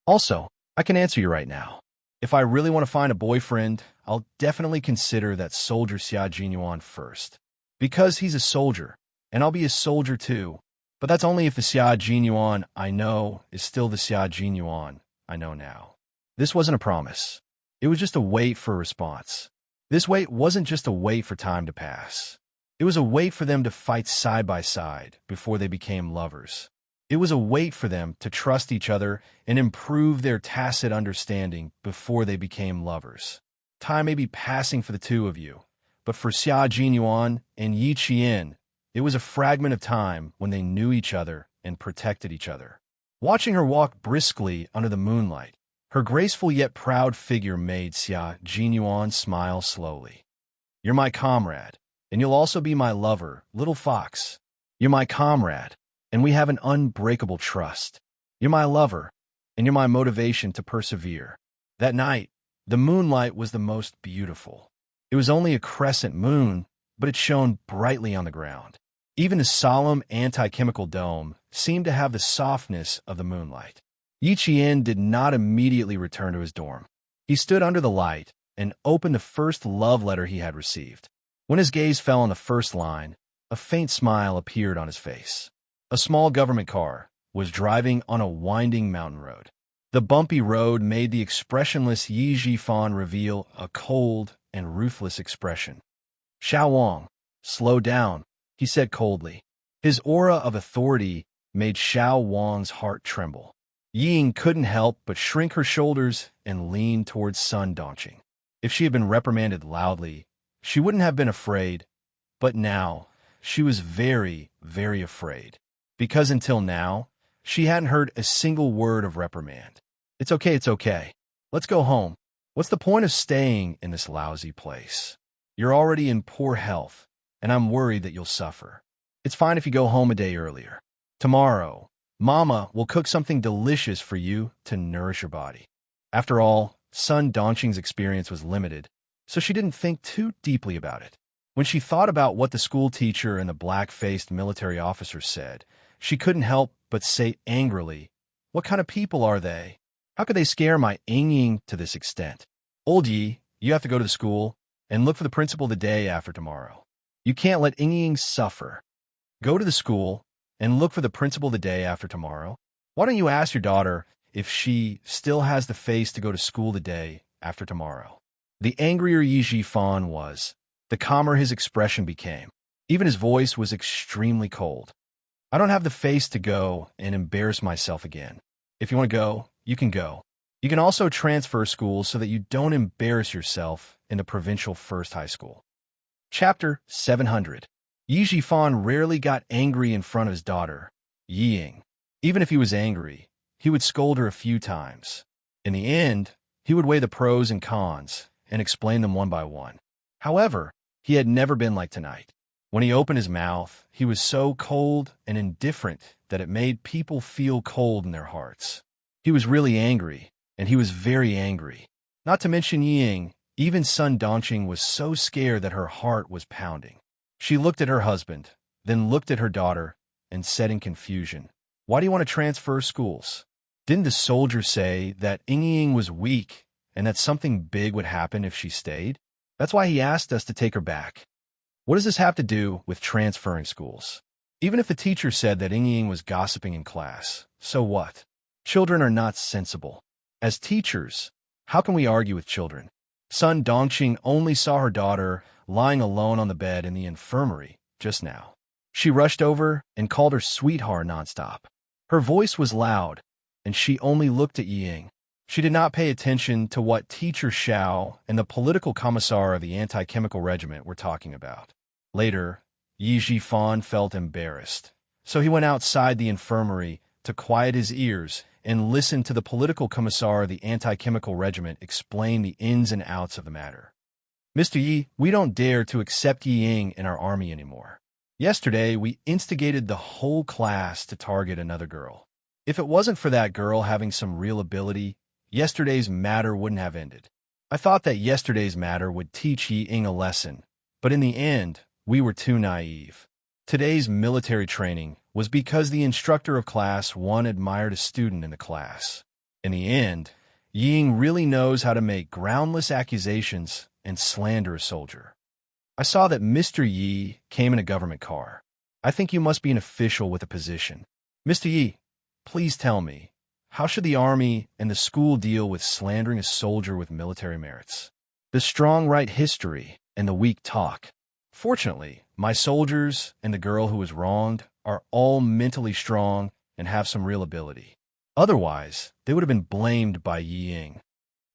Also, I can answer you right now. If I really want to find a boyfriend, I'll definitely consider that soldier Xia Jinyuan first. Because he's a soldier, and I'll be a soldier too. But that's only if the Xia Jinyuan I know is still the Xia Jinyuan I know now." This wasn't a promise. It was just a wait for a response. This wait wasn't just a wait for time to pass. It was a wait for them to fight side by side before they became lovers. It was a wait for them to trust each other and improve their tacit understanding before they became lovers. Time may be passing for the two of you, but for Xia Jinyuan and Yi Qian, it was a fragment of time when they knew each other and protected each other. Watching her walk briskly under the moonlight, her graceful yet proud figure made Xia Jinyuan smile slowly. "You're my comrade, and you'll also be my lover, Little Fox. You're my comrade, and we have an unbreakable trust. You're my lover, and you're my motivation to persevere." That night, the moonlight was the most beautiful. It was only a crescent moon, but it shone brightly on the ground. Even the solemn anti-chemical dome seemed to have the softness of the moonlight. Yi Qian did not immediately return to his dorm. He stood under the light and opened the first love letter he had received. When his gaze fell on the first line, a faint smile appeared on his face. A small government car was driving on a winding mountain road. The bumpy road made the expressionless Yi Jifan reveal a cold and ruthless expression. "Xiao Wang, slow down," he said coldly. His aura of authority made Xiao Wang's heart tremble. Ying couldn't help but shrink her shoulders and lean towards Sun Donqing. If she had been reprimanded loudly, she wouldn't have been afraid, but now she was very, very afraid. Because until now, she hadn't heard a single word of reprimand. It's okay. Let's go home. What's the point of staying in this lousy place? You're already in poor health, and I'm worried that you'll suffer. It's fine if you go home a day earlier. Tomorrow, Mama will cook something delicious for you to nourish your body. After all, Sun Dongqing's experience was limited, so she didn't think too deeply about it. When she thought about what the school teacher and the black-faced military officer said, she couldn't help but say angrily, "What kind of people are they? How could they scare my Ying to this extent? Old Yi, you have to go to the school and look for the principal the day after tomorrow. You can't let Ying suffer. Go to the school and look for the principal the day after tomorrow. Why don't you ask your daughter if she still has the face to go to school the day after tomorrow?" The angrier Yi Jifan was, the calmer his expression became. Even his voice was extremely cold. "I don't have the face to go and embarrass myself again. If you want to go, you can go. You can also transfer schools so that you don't embarrass yourself in the provincial first high school." Chapter 700. Yi Jifan rarely got angry in front of his daughter, Ying. Even if he was angry, he would scold her a few times. In the end, he would weigh the pros and cons and explain them one by one. However, he had never been like tonight. When he opened his mouth, he was so cold and indifferent that it made people feel cold in their hearts. He was really angry, and he was very angry. Not to mention Ying, even Sun Dongqing was so scared that her heart was pounding. She looked at her husband, then looked at her daughter, and said in confusion, "Why do you want to transfer schools? Didn't the soldier say that Ying was weak and that something big would happen if she stayed? That's why he asked us to take her back. What does this have to do with transferring schools? Even if the teacher said that Ying was gossiping in class, so what? Children are not sensible. As teachers, how can we argue with children?" Sun Dongqing only saw her daughter lying alone on the bed in the infirmary just now. She rushed over and called her sweetheart nonstop. Her voice was loud, and she only looked at Ying. She did not pay attention to what Teacher Xiao and the political commissar of the anti-chemical regiment were talking about. Later, Yi Jifan felt embarrassed, so he went outside the infirmary to quiet his ears and listen to the political commissar of the anti-chemical regiment explain the ins and outs of the matter. "Mr. Yi, we don't dare to accept Ying in our army anymore. Yesterday, we instigated the whole class to target another girl. If it wasn't for that girl having some real ability, yesterday's matter wouldn't have ended. I thought that yesterday's matter would teach Ying a lesson, but in the end, we were too naive. Today's military training was because the instructor of class 1 admired a student in the class. In the end, Ying really knows how to make groundless accusations and slander a soldier. I saw that Mr. Yi came in a government car. I think you must be an official with a position. Mr. Yi, please tell me, how should the army and the school deal with slandering a soldier with military merits? The strong write history and the weak talk. Fortunately, my soldiers and the girl who was wronged are all mentally strong and have some real ability. Otherwise, they would have been blamed by Ying.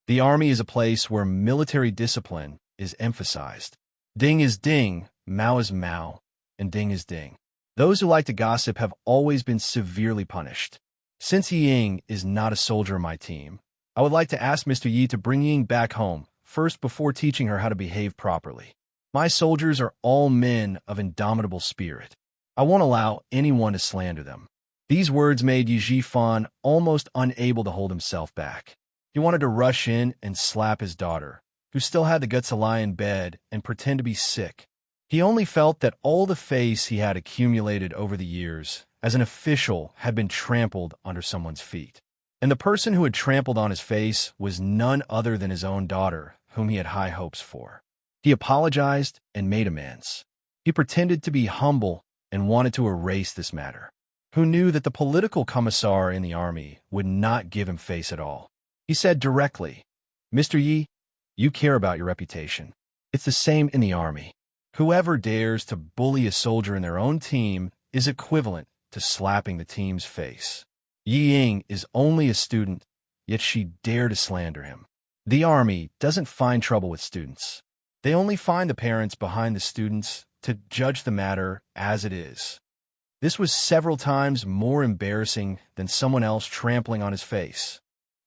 The army is a place where military discipline is emphasized. Ding is ding, Mao is Mao, and ding is ding. Those who like to gossip have always been severely punished. Since Ying is not a soldier in my team, I would like to ask Mr. Yi to bring Ying back home first before teaching her how to behave properly. My soldiers are all men of indomitable spirit. I won't allow anyone to slander them." These words made Yi Jifan almost unable to hold himself back. He wanted to rush in and slap his daughter, who still had the guts to lie in bed and pretend to be sick. He only felt that all the face he had accumulated over the years as an official had been trampled under someone's feet. And the person who had trampled on his face was none other than his own daughter, whom he had high hopes for. He apologized and made amends. He pretended to be humble and wanted to erase this matter. Who knew that the political commissar in the army would not give him face at all? He said directly, "Mr. Yi, you care about your reputation. It's the same in the army. Whoever dares to bully a soldier in their own team is equivalent to slapping the team's face. Ying is only a student, yet she dared to slander him. The army doesn't find trouble with students. They only find the parents behind the students to judge the matter as it is." This was several times more embarrassing than someone else trampling on his face.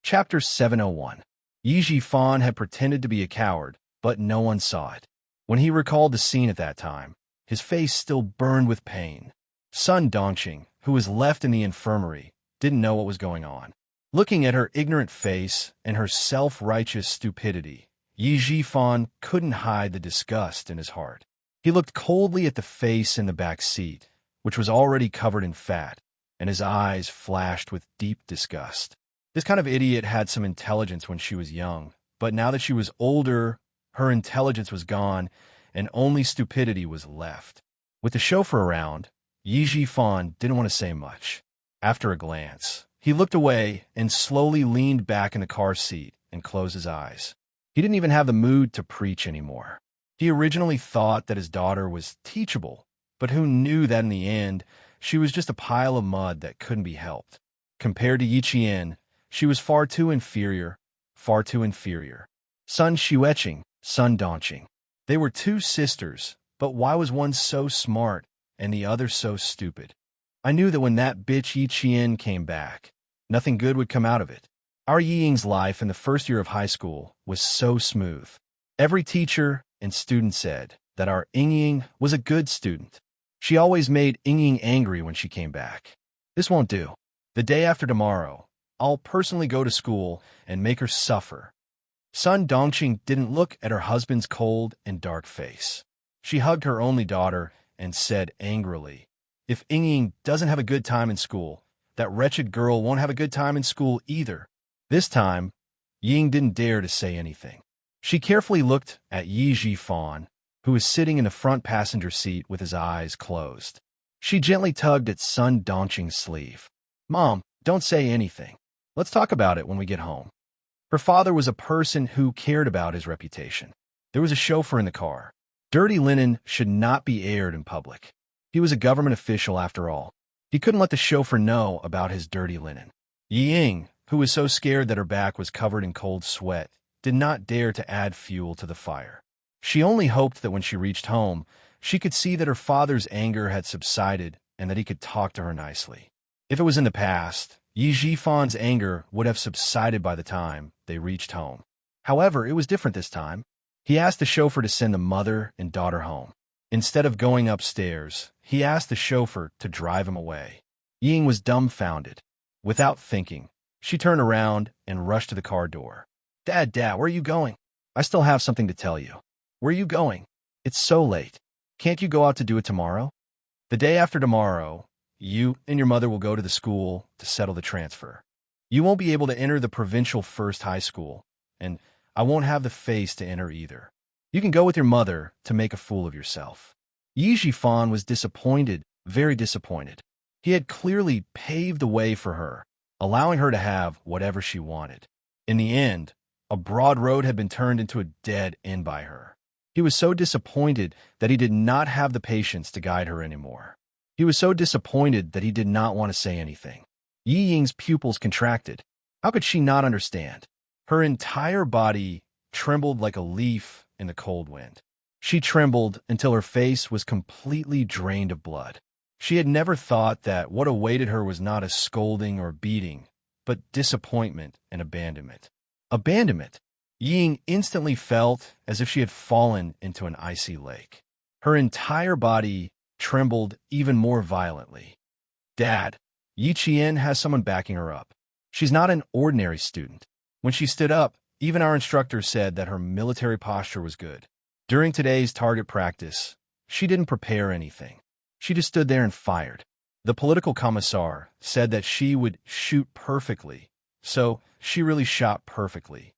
Chapter 701. Yi Jifan had pretended to be a coward, but no one saw it. When he recalled the scene at that time, his face still burned with pain. Sun Dongqing, who was left in the infirmary, didn't know what was going on. Looking at her ignorant face and her self-righteous stupidity, Yi Jifan couldn't hide the disgust in his heart. He looked coldly at the face in the back seat, which was already covered in fat, and his eyes flashed with deep disgust. This kind of idiot had some intelligence when she was young, but now that she was older, her intelligence was gone, and only stupidity was left. With the chauffeur around, Yi Jifan didn't want to say much. After a glance, he looked away and slowly leaned back in the car seat and closed his eyes. He didn't even have the mood to preach anymore. He originally thought that his daughter was teachable, but who knew that in the end, she was just a pile of mud that couldn't be helped. Compared to Yi Qian, she was far too inferior, far too inferior. Sun Xueqing, Sun Dongqing. They were two sisters, but why was one so smart and the other so stupid? I knew that when that bitch Yi Qian came back, nothing good would come out of it. Our Yi Ying's life in the first year of high school was so smooth. Every teacher and student said that our Ying was a good student. She always made Ying angry when she came back. This won't do. The day after tomorrow, I'll personally go to school and make her suffer. Sun Dongqing didn't look at her husband's cold and dark face. She hugged her only daughter and said angrily, "If Ying doesn't have a good time in school, that wretched girl won't have a good time in school either." This time, Ying didn't dare to say anything. She carefully looked at Yi Jifan, who was sitting in the front passenger seat with his eyes closed. She gently tugged at Sun Dongqing's sleeve. "Mom, don't say anything. Let's talk about it when we get home." Her father was a person who cared about his reputation. There was a chauffeur in the car. Dirty linen should not be aired in public. He was a government official after all. He couldn't let the chauffeur know about his dirty linen. Yi Ying, who was so scared that her back was covered in cold sweat, did not dare to add fuel to the fire. She only hoped that when she reached home, she could see that her father's anger had subsided and that he could talk to her nicely. If it was in the past, Yi Jifan's anger would have subsided by the time they reached home. However, it was different this time. He asked the chauffeur to send the mother and daughter home. Instead of going upstairs, he asked the chauffeur to drive him away. Ying was dumbfounded. Without thinking, she turned around and rushed to the car door. Dad, where are you going? I still have something to tell you." "Where are you going?" "It's so late. Can't you go out to do it tomorrow?" "The day after tomorrow, you and your mother will go to the school to settle the transfer. You won't be able to enter the provincial first high school, and I won't have the face to enter either. You can go with your mother to make a fool of yourself." Yi Jifan was disappointed, very disappointed. He had clearly paved the way for her, allowing her to have whatever she wanted. In the end, a broad road had been turned into a dead end by her. He was so disappointed that he did not have the patience to guide her anymore. He was so disappointed that he did not want to say anything. Yi Ying's pupils contracted. How could she not understand? Her entire body trembled like a leaf in the cold wind. She trembled until her face was completely drained of blood. She had never thought that what awaited her was not a scolding or beating, but disappointment and abandonment. Abandonment! Ying instantly felt as if she had fallen into an icy lake. Her entire body trembled even more violently. "Dad, Yi Qian has someone backing her up. She's not an ordinary student." When she stood up, even our instructor said that her military posture was good. During today's target practice, she didn't prepare anything. She just stood there and fired. The political commissar said that she would shoot perfectly, so she really shot perfectly.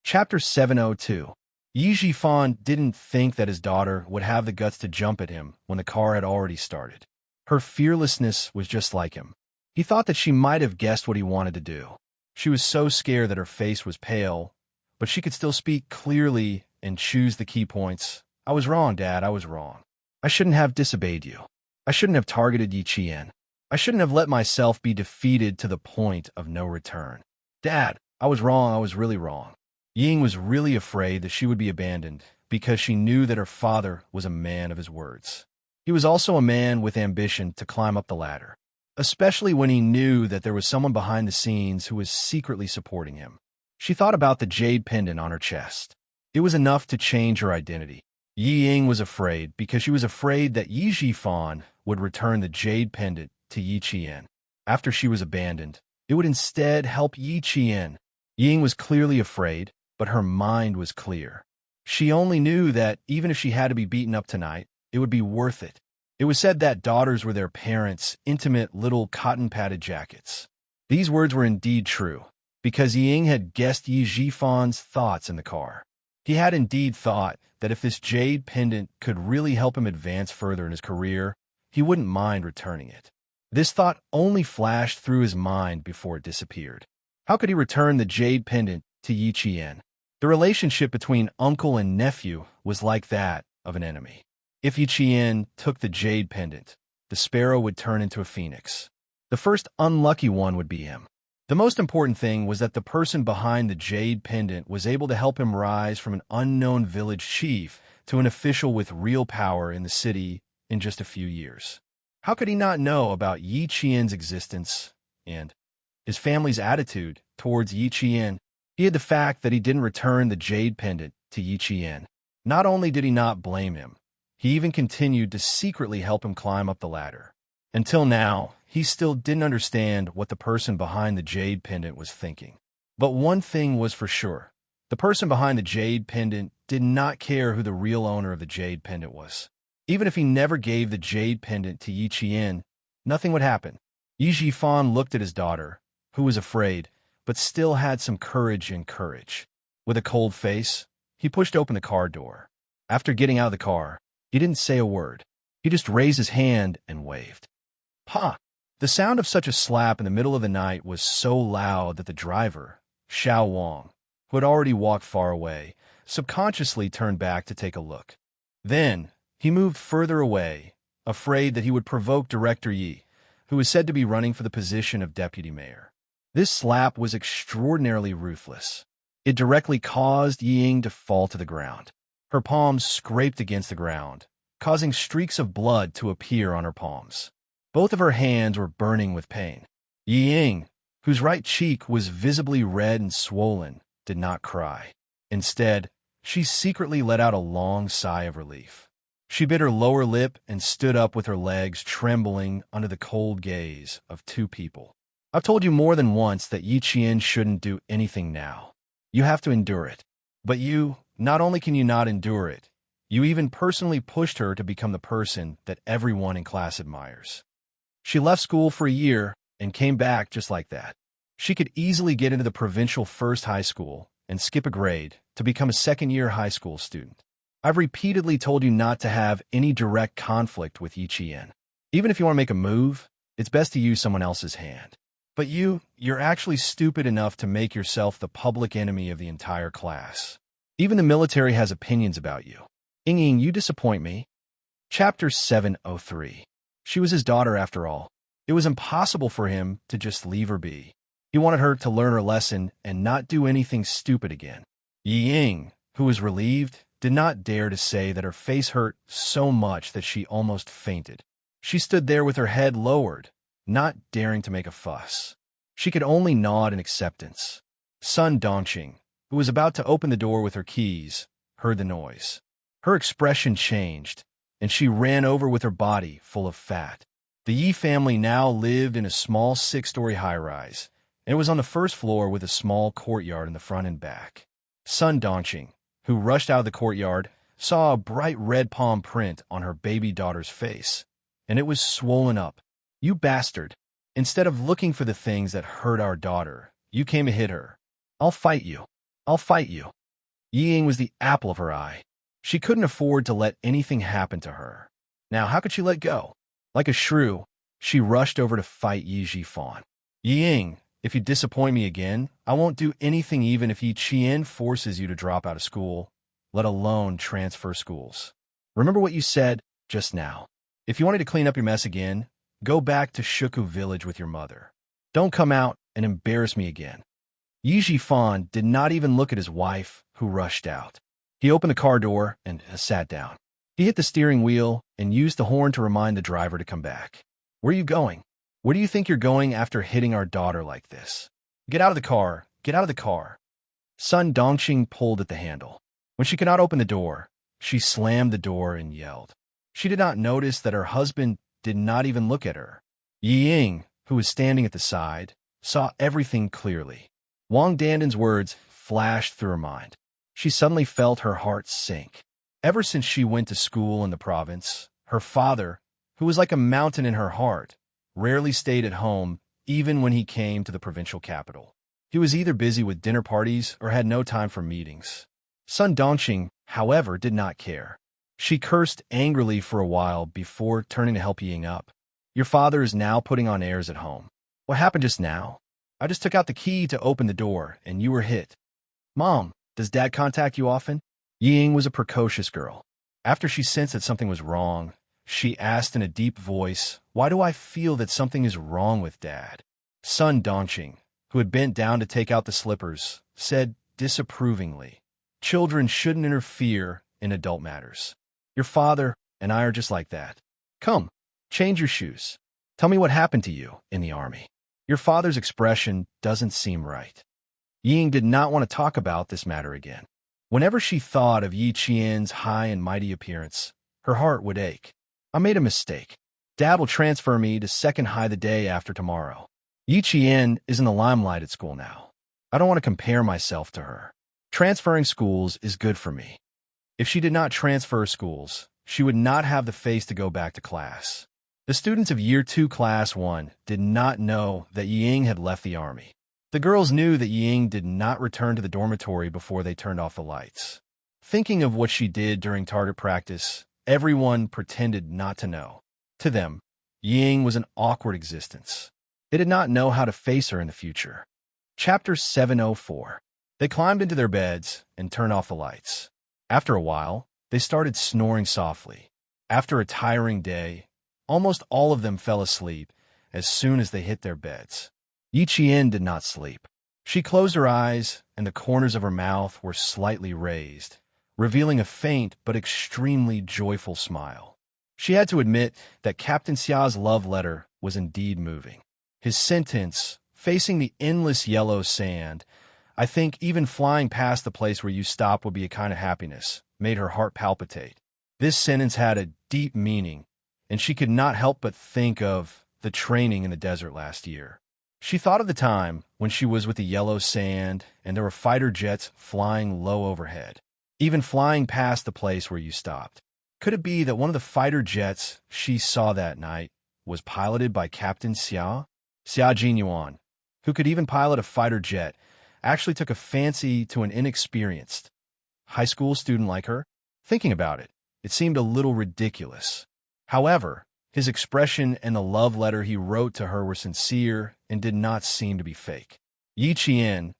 Chapter 702. Yi Jifan didn't think that his daughter would have the guts to jump at him when the car had already started. Her fearlessness was just like him. He thought that she might have guessed what he wanted to do. She was so scared that her face was pale, but she could still speak clearly and choose the key points. "I was wrong, Dad, I was wrong. I shouldn't have disobeyed you. I shouldn't have targeted Yi Qian. I shouldn't have let myself be defeated to the point of no return. Dad, I was wrong, I was really wrong." Ying was really afraid that she would be abandoned because she knew that her father was a man of his words. He was also a man with ambition to climb up the ladder, especially when he knew that there was someone behind the scenes who was secretly supporting him. She thought about the jade pendant on her chest. It was enough to change her identity. Yi Ying was afraid because she was afraid that Yi Jifan would return the jade pendant to Yi Qian. After she was abandoned, It would instead help Yi Qian. Ying was clearly afraid, but her mind was clear. She only knew that even if she had to be beaten up tonight, it would be worth it. It was said that daughters were their parents' intimate little cotton-padded jackets. These words were indeed true, because Ying had guessed Yi Jifan's thoughts in the car. He had indeed thought that if this jade pendant could really help him advance further in his career, he wouldn't mind returning it. This thought only flashed through his mind before it disappeared. How could he return the jade pendant to Yi Qian? The relationship between uncle and nephew was like that of an enemy. If Yi Qian took the jade pendant, the sparrow would turn into a phoenix. The first unlucky one would be him. The most important thing was that the person behind the jade pendant was able to help him rise from an unknown village chief to an official with real power in the city in just a few years. How could he not know about Yi Qian's existence and his family's attitude towards Yi Qian? He had the fact that he didn't return the jade pendant to Yi Qian. Not only did he not blame him, he even continued to secretly help him climb up the ladder. Until now, he still didn't understand what the person behind the jade pendant was thinking. But one thing was for sure. The person behind the jade pendant did not care who the real owner of the jade pendant was. Even if he never gave the jade pendant to Yi Qian, nothing would happen. Yi Jifan looked at his daughter, who was afraid, but still had some courage and courage. With a cold face, he pushed open the car door. After getting out of the car, he didn't say a word. He just raised his hand and waved. Ha! The sound of such a slap in the middle of the night was so loud that the driver, Xiao Wang, who had already walked far away, subconsciously turned back to take a look. Then, he moved further away, afraid that he would provoke Director Yi, who was said to be running for the position of deputy mayor. This slap was extraordinarily ruthless. It directly caused Ying to fall to the ground. Her palms scraped against the ground, causing streaks of blood to appear on her palms. Both of her hands were burning with pain. Ying, whose right cheek was visibly red and swollen, did not cry. Instead, she secretly let out a long sigh of relief. She bit her lower lip and stood up with her legs trembling under the cold gaze of two people. I've told you more than once that Yi Qian shouldn't do anything now. You have to endure it. But you, not only can you not endure it, you even personally pushed her to become the person that everyone in class admires. She left school for a year and came back just like that. She could easily get into the provincial first high school and skip a grade to become a second-year high school student. I've repeatedly told you not to have any direct conflict with Yi Qian. Even if you want to make a move, it's best to use someone else's hand. But you're actually stupid enough to make yourself the public enemy of the entire class. Even the military has opinions about you. Ying, you disappoint me. Chapter 703. She was his daughter after all. It was impossible for him to just leave her be. He wanted her to learn her lesson and not do anything stupid again. Ying, who was relieved, did not dare to say that her face hurt so much that she almost fainted. She stood there with her head lowered, not daring to make a fuss. She could only nod in acceptance. Sun Dongqing, who was about to open the door with her keys, heard the noise. Her expression changed, and she ran over with her body full of fat. The Yi family now lived in a small 6-story high-rise, and it was on the first floor with a small courtyard in the front and back. Sun Dongqing, who rushed out of the courtyard, saw a bright red palm print on her baby daughter's face, and it was swollen up. You bastard! Instead of looking for the things that hurt our daughter, you came to hit her. I'll fight you. I'll fight you. Ying was the apple of her eye. She couldn't afford to let anything happen to her. Now, how could she let go? Like a shrew, she rushed over to fight Yi Jifan. Ying, if you disappoint me again, I won't do anything even if Yi Qian forces you to drop out of school, let alone transfer schools. Remember what you said just now. If you wanted to clean up your mess again, go back to Shuku village with your mother. Don't come out and embarrass me again. Yi Jifan did not even look at his wife, who rushed out. He opened the car door and sat down. He hit the steering wheel and used the horn to remind the driver to come back. Where are you going? Where do you think you're going after hitting our daughter like this? Get out of the car. Get out of the car. Sun Dongqing pulled at the handle. When she could not open the door, she slammed the door and yelled. She did not notice that her husband did not even look at her. Ying, who was standing at the side, saw everything clearly. Wang Danden's words flashed through her mind. She suddenly felt her heart sink. Ever since she went to school in the province, her father, who was like a mountain in her heart, rarely stayed at home even when he came to the provincial capital. He was either busy with dinner parties or had no time for meetings. Sun Dongqing, however, did not care. She cursed angrily for a while before turning to help Ying up. Your father is now putting on airs at home. What happened just now? I just took out the key to open the door, and you were hit. Mom, does Dad contact you often? Ying was a precocious girl. After she sensed that something was wrong, she asked in a deep voice, why do I feel that something is wrong with Dad? Sun Dongqing, who had bent down to take out the slippers, said disapprovingly, children shouldn't interfere in adult matters. Your father and I are just like that. Come, change your shoes. Tell me what happened to you in the army. Your father's expression doesn't seem right. Ying did not want to talk about this matter again. Whenever she thought of Yi Qian's high and mighty appearance, her heart would ache. I made a mistake. Dad will transfer me to second high the day after tomorrow. Yi Qian is in the limelight at school now. I don't want to compare myself to her. Transferring schools is good for me. If she did not transfer schools, she would not have the face to go back to class. The students of Year 2 Class 1 did not know that Ying had left the army. The girls knew that Ying did not return to the dormitory before they turned off the lights. Thinking of what she did during target practice, everyone pretended not to know. To them, Ying was an awkward existence. They did not know how to face her in the future. Chapter 704. They climbed into their beds and turned off the lights. After a while, they started snoring softly. After a tiring day, almost all of them fell asleep as soon as they hit their beds. Yi Qian did not sleep. She closed her eyes, and the corners of her mouth were slightly raised, revealing a faint but extremely joyful smile. She had to admit that Captain Xia's love letter was indeed moving. His sentence, facing the endless yellow sand, I think even flying past the place where you stop would be a kind of happiness, made her heart palpitate. This sentence had a deep meaning, and she could not help but think of the training in the desert last year. She thought of the time when she was with the yellow sand and there were fighter jets flying low overhead, even flying past the place where you stopped. Could it be that one of the fighter jets she saw that night was piloted by Captain Xia? Xia Jinyuan, who could even pilot a fighter jet, actually took a fancy to an inexperienced high school student like her? Thinking about it, it seemed a little ridiculous. However, his expression and the love letter he wrote to her were sincere and did not seem to be fake. Yi Qian,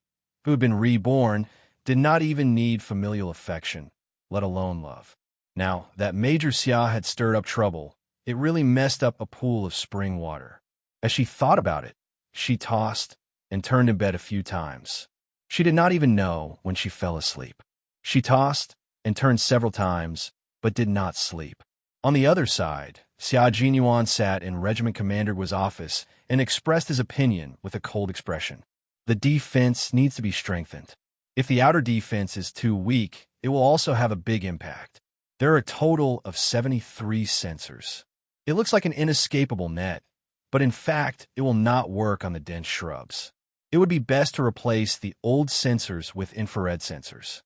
who had been reborn, did not even need familial affection, let alone love. Now, that Major Xia had stirred up trouble, it really messed up a pool of spring water. As she thought about it, she tossed and turned in bed a few times. She did not even know when she fell asleep. She tossed and turned several times, but did not sleep. On the other side, Xia Jinyuan sat in Regiment Commander Guo's office and expressed his opinion with a cold expression. The defense needs to be strengthened. If the outer defense is too weak, it will also have a big impact. There are a total of 73 sensors. It looks like an inescapable net, but in fact, it will not work on the dense shrubs. It would be best to replace the old sensors with infrared sensors.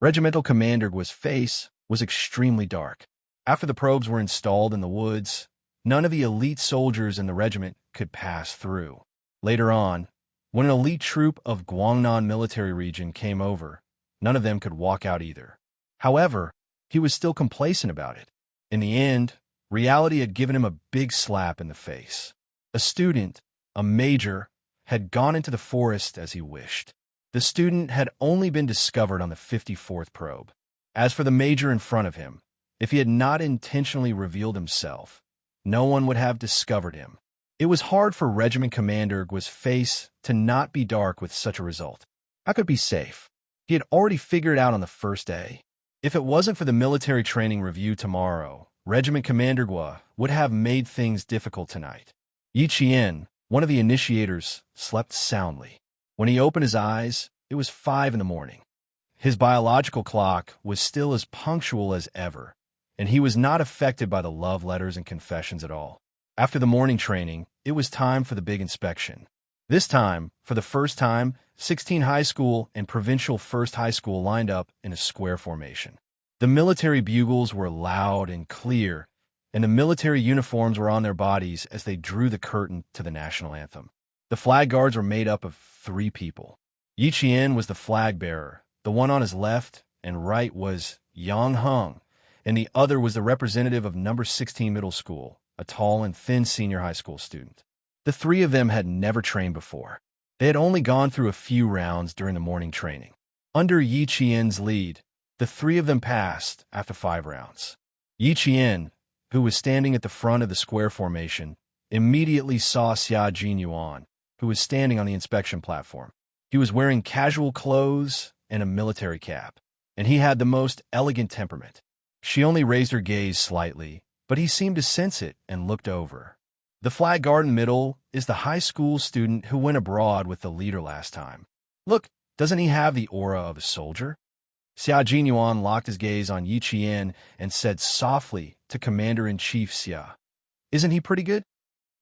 Regimental Commander Guo's face was extremely dark. After the probes were installed in the woods, none of the elite soldiers in the regiment could pass through. Later on, when an elite troop of Guangnan military region came over, none of them could walk out either. However, he was still complacent about it. In the end, reality had given him a big slap in the face. A student, a major, had gone into the forest as he wished. The student had only been discovered on the 54th probe. As for the major in front of him, if he had not intentionally revealed himself, no one would have discovered him. It was hard for Regiment Commander Guo's face to not be dark with such a result. How could it be safe? He had already figured out on the first day. If it wasn't for the military training review tomorrow, Regiment Commander Guo would have made things difficult tonight. Yi Qian, one of the initiators, slept soundly. When he opened his eyes, it was 5 in the morning. His biological clock was still as punctual as ever, and he was not affected by the love letters and confessions at all. After the morning training, it was time for the big inspection. This time, for the first time, 16 high school and provincial first high school lined up in a square formation. The military bugles were loud and clear, and the military uniforms were on their bodies as they drew the curtain to the national anthem. The flag guards were made up of 3 people. Yi Qian was the flag bearer. The one on his left and right was Yang Heng, and the other was the representative of number 16 middle school, a tall and thin senior high school student. The 3 of them had never trained before. They had only gone through a few rounds during the morning training. Under Yi Qian's lead, the 3 of them passed after 5 rounds. Yi Qian, who was standing at the front of the square formation, immediately saw Xia Jinyuan, who was standing on the inspection platform. He was wearing casual clothes and a military cap, and he had the most elegant temperament. She only raised her gaze slightly, but he seemed to sense it and looked over. The flag guard in the middle is the high school student who went abroad with the leader last time. Look, doesn't he have the aura of a soldier? Xia Jinyuan locked his gaze on Yi Qian and said softly to Commander-in-Chief Xia, "Isn't he pretty good?"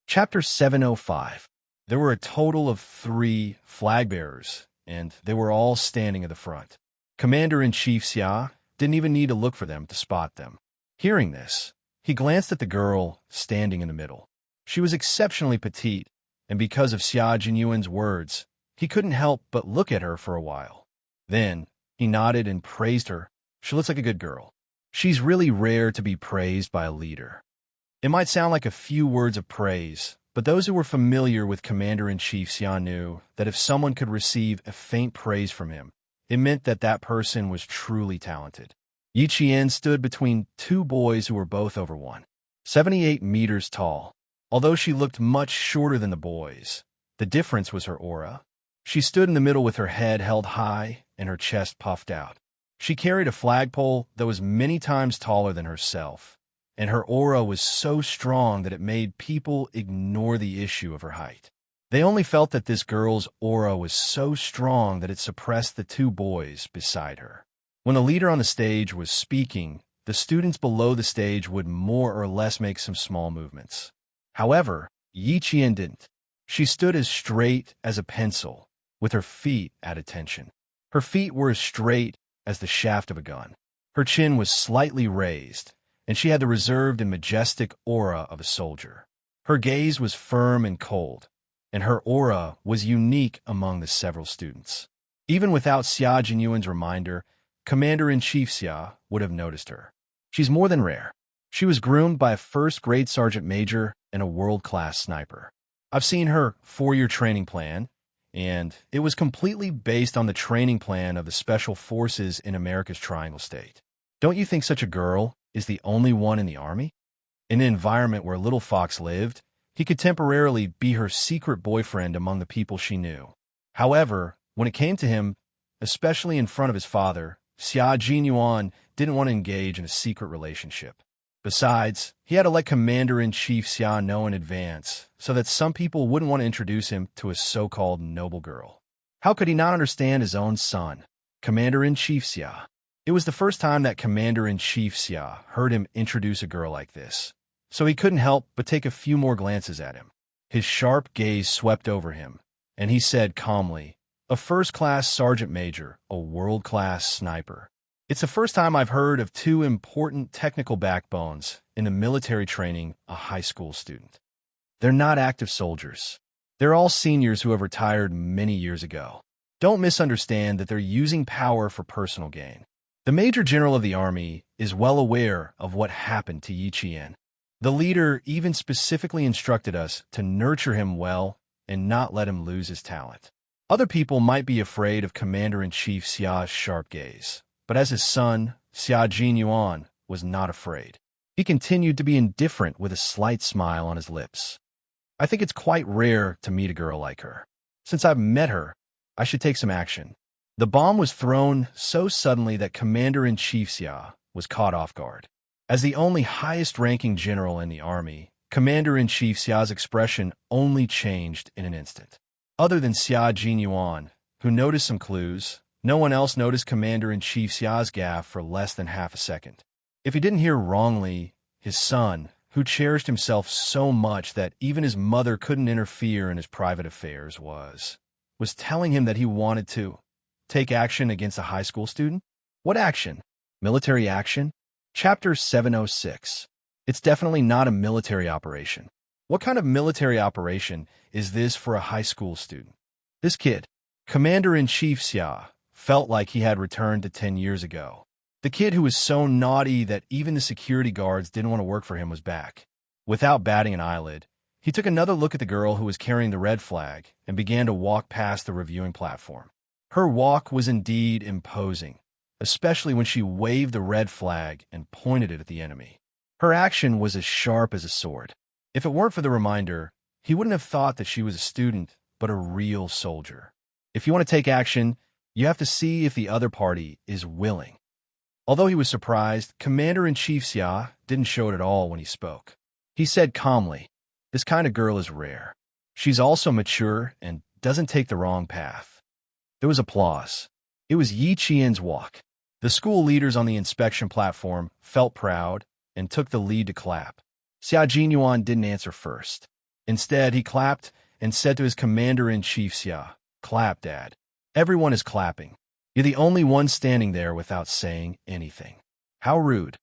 Chapter 705. There were a total of 3 flag bearers, and they were all standing at the front. Commander-in-Chief Xia didn't even need to look for them to spot them. Hearing this, he glanced at the girl standing in the middle. She was exceptionally petite, and because of Xia Jinyuan's words, he couldn't help but look at her for a while. Then, he nodded and praised her. She looks like a good girl. She's really rare to be praised by a leader. It might sound like a few words of praise, but those who were familiar with Commander-in-Chief Xia knew that if someone could receive a faint praise from him, it meant that that person was truly talented. Yi Qian stood between 2 boys who were both over 178 meters tall. Although she looked much shorter than the boys, the difference was her aura. She stood in the middle with her head held high and her chest puffed out. She carried a flagpole that was many times taller than herself, and her aura was so strong that it made people ignore the issue of her height. They only felt that this girl's aura was so strong that it suppressed the 2 boys beside her. When the leader on the stage was speaking, the students below the stage would more or less make some small movements. However, Yi Qian didn't. She stood as straight as a pencil, with her feet at attention. Her feet were as straight as the shaft of a gun. Her chin was slightly raised, and she had the reserved and majestic aura of a soldier. Her gaze was firm and cold, and her aura was unique among the several students. Even without Xia Jinyuan's reminder, Commander-in-Chief Xia would have noticed her. She's more than rare. She was groomed by a first-grade sergeant major and a world-class sniper. I've seen her 4-year training plan, and it was completely based on the training plan of the Special Forces in America's Triangle State. Don't you think such a girl is the only one in the Army? In an environment where Little Fox lived, he could temporarily be her secret boyfriend among the people she knew. However, when it came to him, especially in front of his father, Xia Jinyuan didn't want to engage in a secret relationship. Besides, he had to let Commander-in-Chief Xia know in advance so that some people wouldn't want to introduce him to a so-called noble girl. How could he not understand his own son, Commander-in-Chief Xia? It was the first time that Commander-in-Chief Xia heard him introduce a girl like this, so he couldn't help but take a few more glances at him. His sharp gaze swept over him, and he said calmly, "A first-class sergeant major, a world-class sniper. It's the first time I've heard of 2 important technical backbones in the military training a high school student. They're not active soldiers. They're all seniors who have retired many years ago. Don't misunderstand that they're using power for personal gain. The Major General of the Army is well aware of what happened to Yi Qian. The leader even specifically instructed us to nurture him well and not let him lose his talent." Other people might be afraid of Commander-in-Chief Xia's sharp gaze, but as his son, Xia Jinyuan was not afraid. He continued to be indifferent with a slight smile on his lips. "I think it's quite rare to meet a girl like her. Since I've met her, I should take some action." The bomb was thrown so suddenly that Commander-in-Chief Xia was caught off guard. As the only highest-ranking general in the army, Commander-in-Chief Xia's expression only changed in an instant. Other than Xia Jinyuan, who noticed some clues, no one else noticed Commander-in-Chief Xia's gaffe for less than half a second. If he didn't hear wrongly, his son, who cherished himself so much that even his mother couldn't interfere in his private affairs, was telling him that he wanted to take action against a high school student? What action? Military action? Chapter 706. It's definitely not a military operation. What kind of military operation is this for a high school student? This kid, Commander-in-Chief Xia, felt like he had returned to 10 years ago. The kid who was so naughty that even the security guards didn't want to work for him was back. Without batting an eyelid, he took another look at the girl who was carrying the red flag and began to walk past the reviewing platform. Her walk was indeed imposing, especially when she waved the red flag and pointed it at the enemy. Her action was as sharp as a sword. If it weren't for the reminder, he wouldn't have thought that she was a student, but a real soldier. If you want to take action, you have to see if the other party is willing. Although he was surprised, Commander-in-Chief Xia didn't show it at all when he spoke. He said calmly, "This kind of girl is rare. She's also mature and doesn't take the wrong path." There was applause. It was Yi Qian's walk. The school leaders on the inspection platform felt proud and took the lead to clap. Xia Jinyuan didn't answer first. Instead, he clapped and said to his Commander-in-Chief Xia, "Clap, Dad." Everyone is clapping. You're the only one standing there without saying anything. How rude.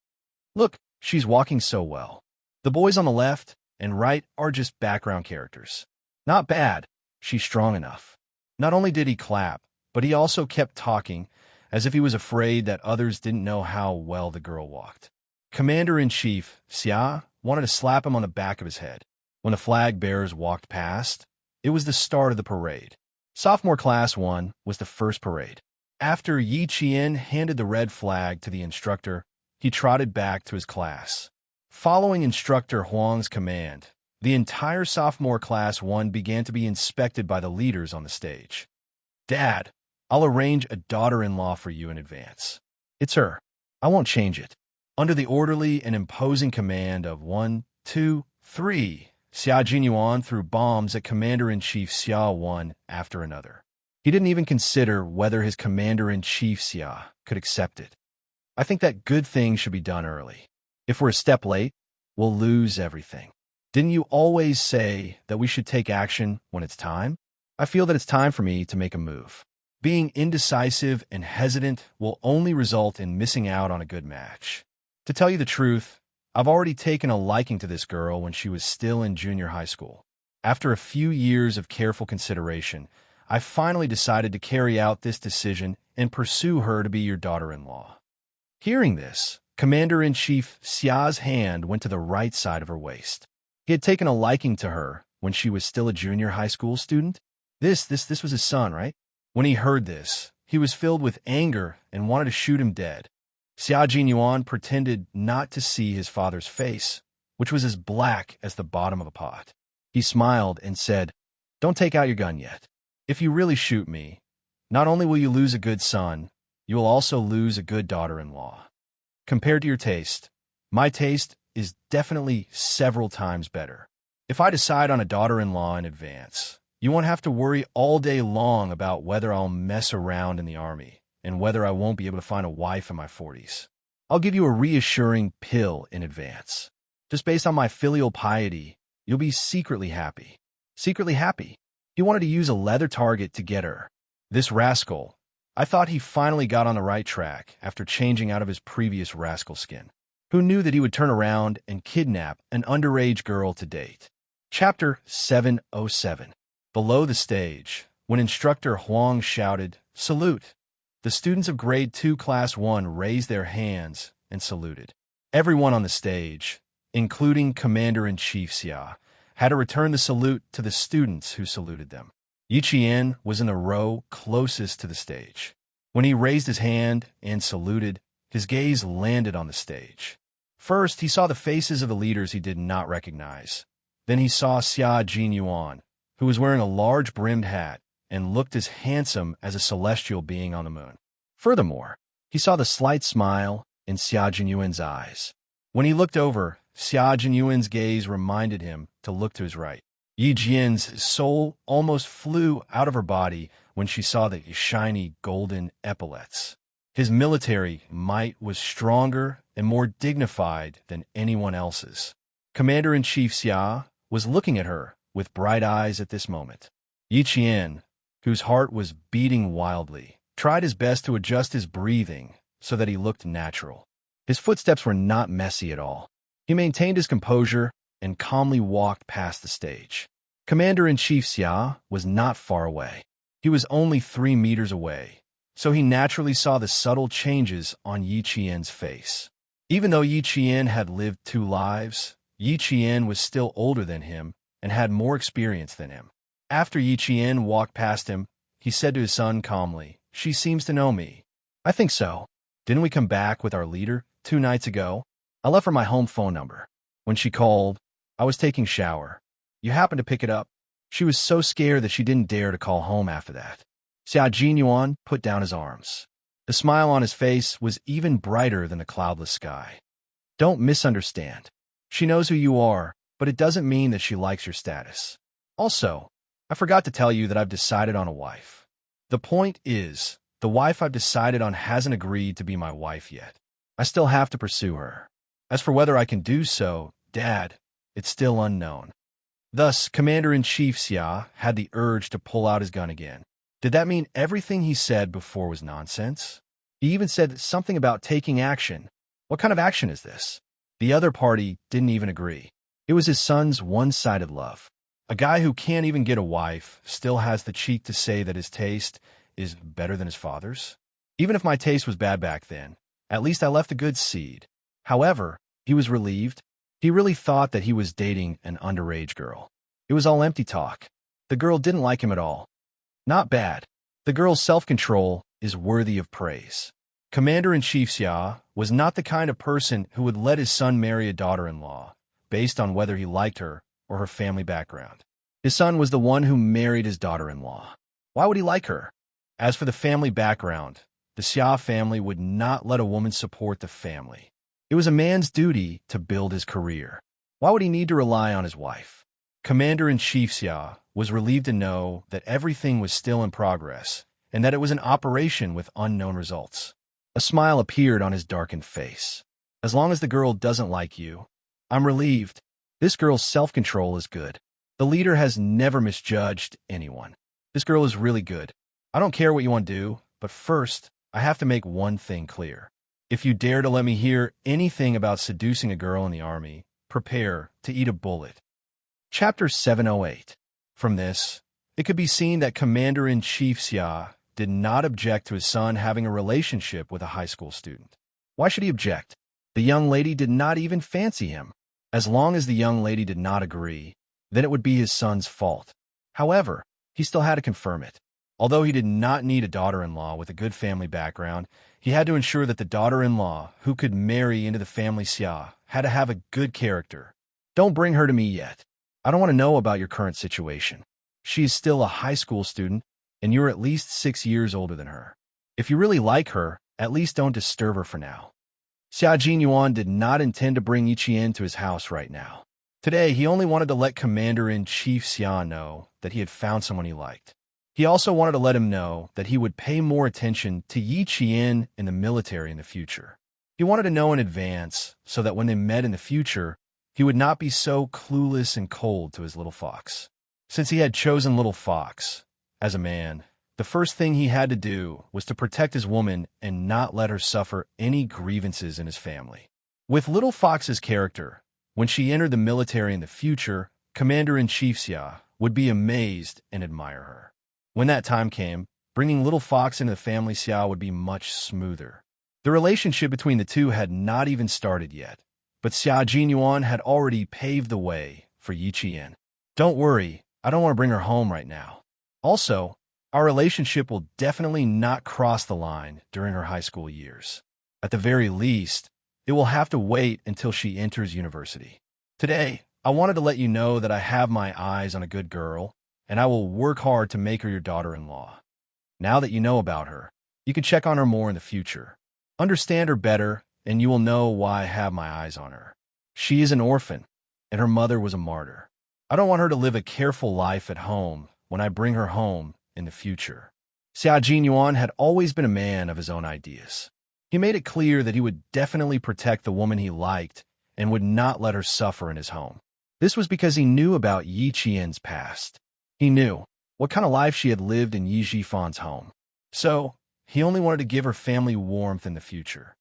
Look, she's walking so well. The boys on the left and right are just background characters. Not bad. She's strong enough. Not only did he clap, but he also kept talking as if he was afraid that others didn't know how well the girl walked. Commander-in-Chief Xia wanted to slap him on the back of his head. When the flag bearers walked past, it was the start of the parade. Sophomore Class 1 was the first parade. After Yi Qian handed the red flag to the instructor, he trotted back to his class. Following Instructor Huang's command, the entire Sophomore Class 1 began to be inspected by the leaders on the stage. "Dad, I'll arrange a daughter-in-law for you in advance. It's her. I won't change it." Under the orderly and imposing command of 1, 2, 3, Xia Jinyuan threw bombs at Commander-in-Chief Xia one after another. He didn't even consider whether his Commander-in-Chief Xia could accept it. "I think that good things should be done early. If we're a step late, we'll lose everything. Didn't you always say that we should take action when it's time? I feel that it's time for me to make a move. Being indecisive and hesitant will only result in missing out on a good match. To tell you the truth, I've already taken a liking to this girl when she was still in junior high school. After a few years of careful consideration, I finally decided to carry out this decision and pursue her to be your daughter-in-law." Hearing this, Commander-in-Chief Xia's hand went to the right side of her waist. He had taken a liking to her when she was still a junior high school student. This was his son, right? When he heard this, he was filled with anger and wanted to shoot him dead. Xia Jinyuan pretended not to see his father's face, which was as black as the bottom of a pot. He smiled and said, "Don't take out your gun yet. If you really shoot me, not only will you lose a good son, you will also lose a good daughter-in-law. Compared to your taste, my taste is definitely several times better. If I decide on a daughter-in-law in advance, you won't have to worry all day long about whether I'll mess around in the army and whether I won't be able to find a wife in my 40s. I'll give you a reassuring pill in advance. Just based on my filial piety, you'll be secretly happy." Secretly happy? He wanted to use a leather target to get her. This rascal. I thought he finally got on the right track after changing out of his previous rascal skin. Who knew that he would turn around and kidnap an underage girl to date? Chapter 707. Below the stage, when Instructor Huang shouted, "Salute!" the students of Grade 2 Class 1 raised their hands and saluted. Everyone on the stage, including Commander-in-Chief Xia, had to return the salute to the students who saluted them. Yi Qian was in the row closest to the stage. When he raised his hand and saluted, his gaze landed on the stage. First, he saw the faces of the leaders he did not recognize. Then he saw Xia Jinyuan, who was wearing a large brimmed hat and looked as handsome as a celestial being on the moon. Furthermore, he saw the slight smile in Xia Jinyuan's eyes. When he looked over, Xia Jinyuan's gaze reminded him to look to his right. Yi Jian's soul almost flew out of her body when she saw the shiny golden epaulets. His military might was stronger and more dignified than anyone else's. Commander-in-Chief Xia was looking at her with bright eyes at this moment. Yi Qian, whose heart was beating wildly, tried his best to adjust his breathing so that he looked natural. His footsteps were not messy at all. He maintained his composure and calmly walked past the stage. Commander-in-Chief Xia was not far away. He was only 3 meters away, so he naturally saw the subtle changes on Yi Qian's face. Even though Yi Qian had lived 2 lives, Yi Qian was still older than him and had more experience than him. After Yi Qian walked past him, he said to his son calmly, "She seems to know me." "I think so. Didn't we come back with our leader 2 nights ago? I left her my home phone number. When she called, I was taking a shower. You happened to pick it up." She was so scared that she didn't dare to call home after that. Xia Jinyuan put down his arms. The smile on his face was even brighter than the cloudless sky. "Don't misunderstand. She knows who you are, but it doesn't mean that she likes your status. Also, I forgot to tell you that I've decided on a wife. The point is, the wife I've decided on hasn't agreed to be my wife yet. I still have to pursue her. As for whether I can do so, Dad, it's still unknown." Thus, Commander-in-Chief Xia had the urge to pull out his gun again. Did that mean everything he said before was nonsense? He even said something about taking action. What kind of action is this? The other party didn't even agree. It was his son's one-sided love. A guy who can't even get a wife still has the cheek to say that his taste is better than his father's? Even if my taste was bad back then, at least I left a good seed. However, he was relieved. He really thought that he was dating an underage girl. It was all empty talk. The girl didn't like him at all. Not bad. The girl's self-control is worthy of praise. Commander-in-Chief Xia was not the kind of person who would let his son marry a daughter-in-law based on whether he liked her or her family background. His son was the one who married his daughter-in-law. Why would he like her? As for the family background, the Xia family would not let a woman support the family. It was a man's duty to build his career. Why would he need to rely on his wife? Commander-in-Chief Xia was relieved to know that everything was still in progress and that it was an operation with unknown results. A smile appeared on his darkened face. "As long as the girl doesn't like you, I'm relieved. This girl's self-control is good. The leader has never misjudged anyone. This girl is really good. I don't care what you want to do, but first, I have to make one thing clear. If you dare to let me hear anything about seducing a girl in the army, prepare to eat a bullet." Chapter 708. From this, it could be seen that Commander-in-Chief Xia did not object to his son having a relationship with a high school student. Why should he object? The young lady did not even fancy him. As long as the young lady did not agree, then it would be his son's fault. However, he still had to confirm it. Although he did not need a daughter-in-law with a good family background, he had to ensure that the daughter-in-law who could marry into the family Xia had to have a good character. "Don't bring her to me yet. I don't want to know about your current situation. She is still a high school student, and you're at least 6 years older than her. If you really like her, at least don't disturb her for now." Xia Jinyuan did not intend to bring Yi Qian to his house right now. Today, he only wanted to let Commander-in-Chief Xia know that he had found someone he liked. He also wanted to let him know that he would pay more attention to Yi Qian in the military in the future. He wanted to know in advance so that when they met in the future, he would not be so clueless and cold to his little fox. Since he had chosen little fox, as a man, the first thing he had to do was to protect his woman and not let her suffer any grievances in his family. With little fox's character, when she entered the military in the future, Commander-in-Chief Xia would be amazed and admire her. When that time came, bringing little fox into the family Xia would be much smoother. The relationship between the two had not even started yet, but Xia Jinyuan had already paved the way for Yi Qian. "Don't worry, I don't want to bring her home right now. Also, our relationship will definitely not cross the line during her high school years. At the very least, it will have to wait until she enters university. Today, I wanted to let you know that I have my eyes on a good girl, and I will work hard to make her your daughter-in-law. Now that you know about her, you can check on her more in the future. Understand her better, and you will know why I have my eyes on her. She is an orphan, and her mother was a martyr. I don't want her to live a careful life at home when I bring her home in the future." Xia Jinyuan had always been a man of his own ideas. He made it clear that he would definitely protect the woman he liked and would not let her suffer in his home. This was because he knew about Yi Qian's past. He knew what kind of life she had lived in Yi Jifan's home. So, he only wanted to give her family warmth in the future.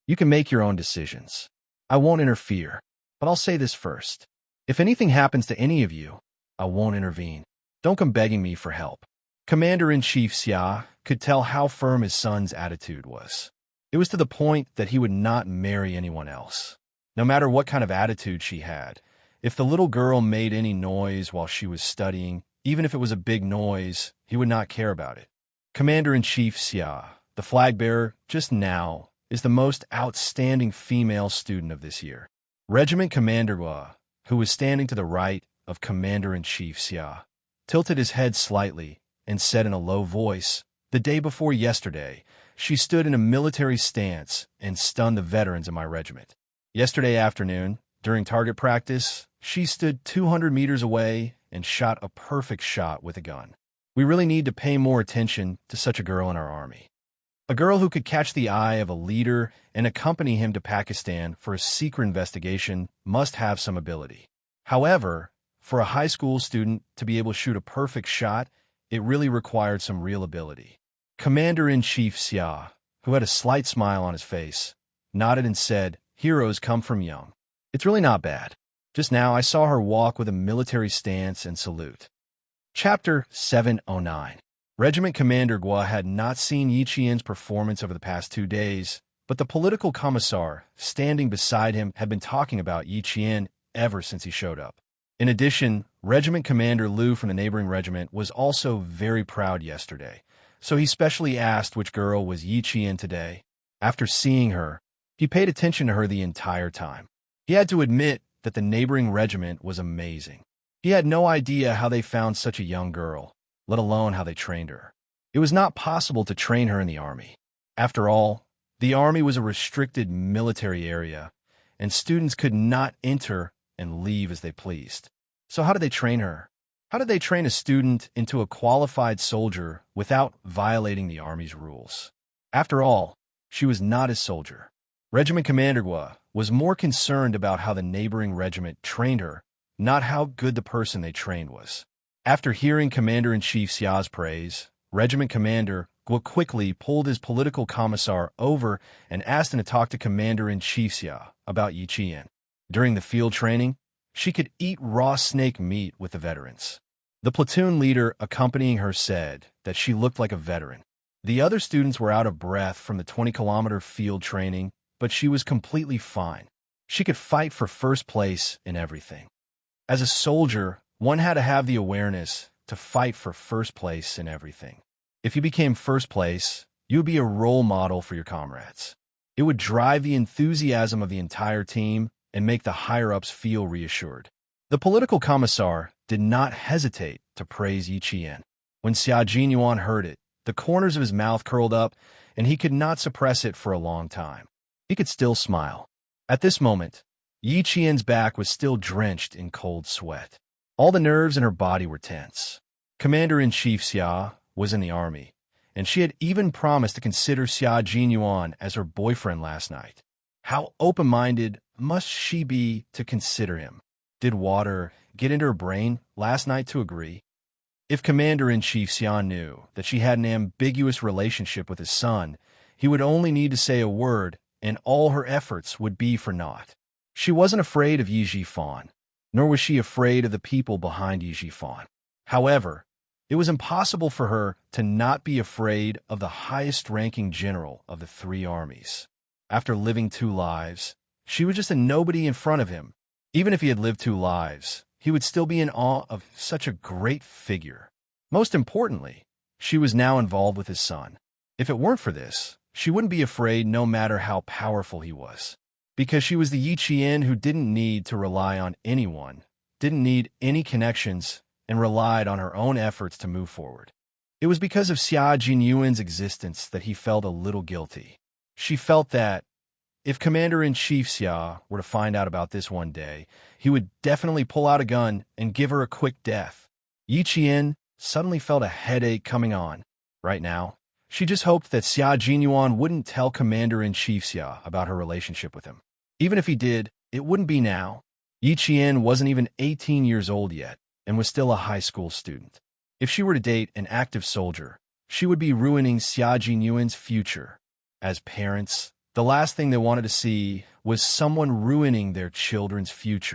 You can make your own decisions. I won't interfere, but I'll say this first. If anything happens to any of you, I won't intervene. Don't come begging me for help. Commander-in-Chief Xia could tell how firm his son's attitude was. It was to the point that he would not marry anyone else. No matter what kind of attitude she had, if the little girl made any noise while she was studying, even if it was a big noise, he would not care about it. Commander-in-Chief Xia, the flag bearer, just now, is the most outstanding female student of this year. Regiment Commander Gua, who was standing to the right of Commander-in-Chief Xia, tilted his head slightly and said in a low voice, "The day before yesterday, she stood in a military stance and stunned the veterans of my regiment. Yesterday afternoon, during target practice, she stood 200 meters away and shot a perfect shot with a gun. We really need to pay more attention to such a girl in our army. A girl who could catch the eye of a leader and accompany him to Pakistan for a secret investigation must have some ability. However, for a high school student to be able to shoot a perfect shot, it really required some real ability." Commander-in-Chief Xia, who had a slight smile on his face, nodded and said, "Heroes come from young. It's really not bad. Just now I saw her walk with a military stance and salute." Chapter 709. Regiment Commander Gua had not seen Yi Qian's performance over the past 2 days, but the political commissar standing beside him had been talking about Yi Qian ever since he showed up. In addition, Regiment Commander Liu from the neighboring regiment was also very proud yesterday, so he specially asked which girl was Yi Qian today. After seeing her, he paid attention to her the entire time. He had to admit that the neighboring regiment was amazing. He had no idea how they found such a young girl, let alone how they trained her. It was not possible to train her in the army. After all, the army was a restricted military area, and students could not enter and leave as they pleased. So how did they train her? How did they train a student into a qualified soldier without violating the army's rules? After all, she was not a soldier. Regiment Commander Gua was more concerned about how the neighboring regiment trained her, not how good the person they trained was. After hearing Commander-in-Chief Xia's praise, Regiment Commander Gua quickly pulled his political commissar over and asked him to talk to Commander-in-Chief Xia about Yi Qian. During the field training, she could eat raw snake meat with the veterans. The platoon leader accompanying her said that she looked like a veteran. The other students were out of breath from the 20-kilometer field training, but she was completely fine. She could fight for first place in everything. As a soldier, one had to have the awareness to fight for first place in everything. If you became first place, you would be a role model for your comrades. It would drive the enthusiasm of the entire team and make the higher-ups feel reassured. The political commissar did not hesitate to praise Yi Qian. When Xia Jinyuan heard it, the corners of his mouth curled up, and he could not suppress it for a long time. He could still smile. At this moment, Yi Qian's back was still drenched in cold sweat. All the nerves in her body were tense. Commander-in-Chief Xia was in the army, and she had even promised to consider Xia Jinyuan as her boyfriend last night. How open-minded must she be to consider him? Did water get into her brain last night to agree? If Commander-in-Chief Xia knew that she had an ambiguous relationship with his son, he would only need to say a word, and all her efforts would be for naught. She wasn't afraid of Yi Jifan, nor was she afraid of the people behind Yi Jifan. However, it was impossible for her to not be afraid of the highest-ranking general of the 3 armies. After living 2 lives, she was just a nobody in front of him. Even if he had lived 2 lives, he would still be in awe of such a great figure. Most importantly, she was now involved with his son. If it weren't for this, she wouldn't be afraid no matter how powerful he was. Because she was the Yi Qian who didn't need to rely on anyone, didn't need any connections, and relied on her own efforts to move forward. It was because of Xia Jinyuan's existence that he felt a little guilty. She felt that, if Commander-in-Chief Xia were to find out about this one day, he would definitely pull out a gun and give her a quick death. Yi Qian suddenly felt a headache coming on. Right now, she just hoped that Xia Jinyuan wouldn't tell Commander-in-Chief Xia about her relationship with him. Even if he did, It wouldn't be now. Yi Qian wasn't even 18 years old yet and was still a high school student. If she were to date an active soldier, she would be ruining Xia Jinyuan's future. As parents, the last thing they wanted to see was someone ruining their children's future.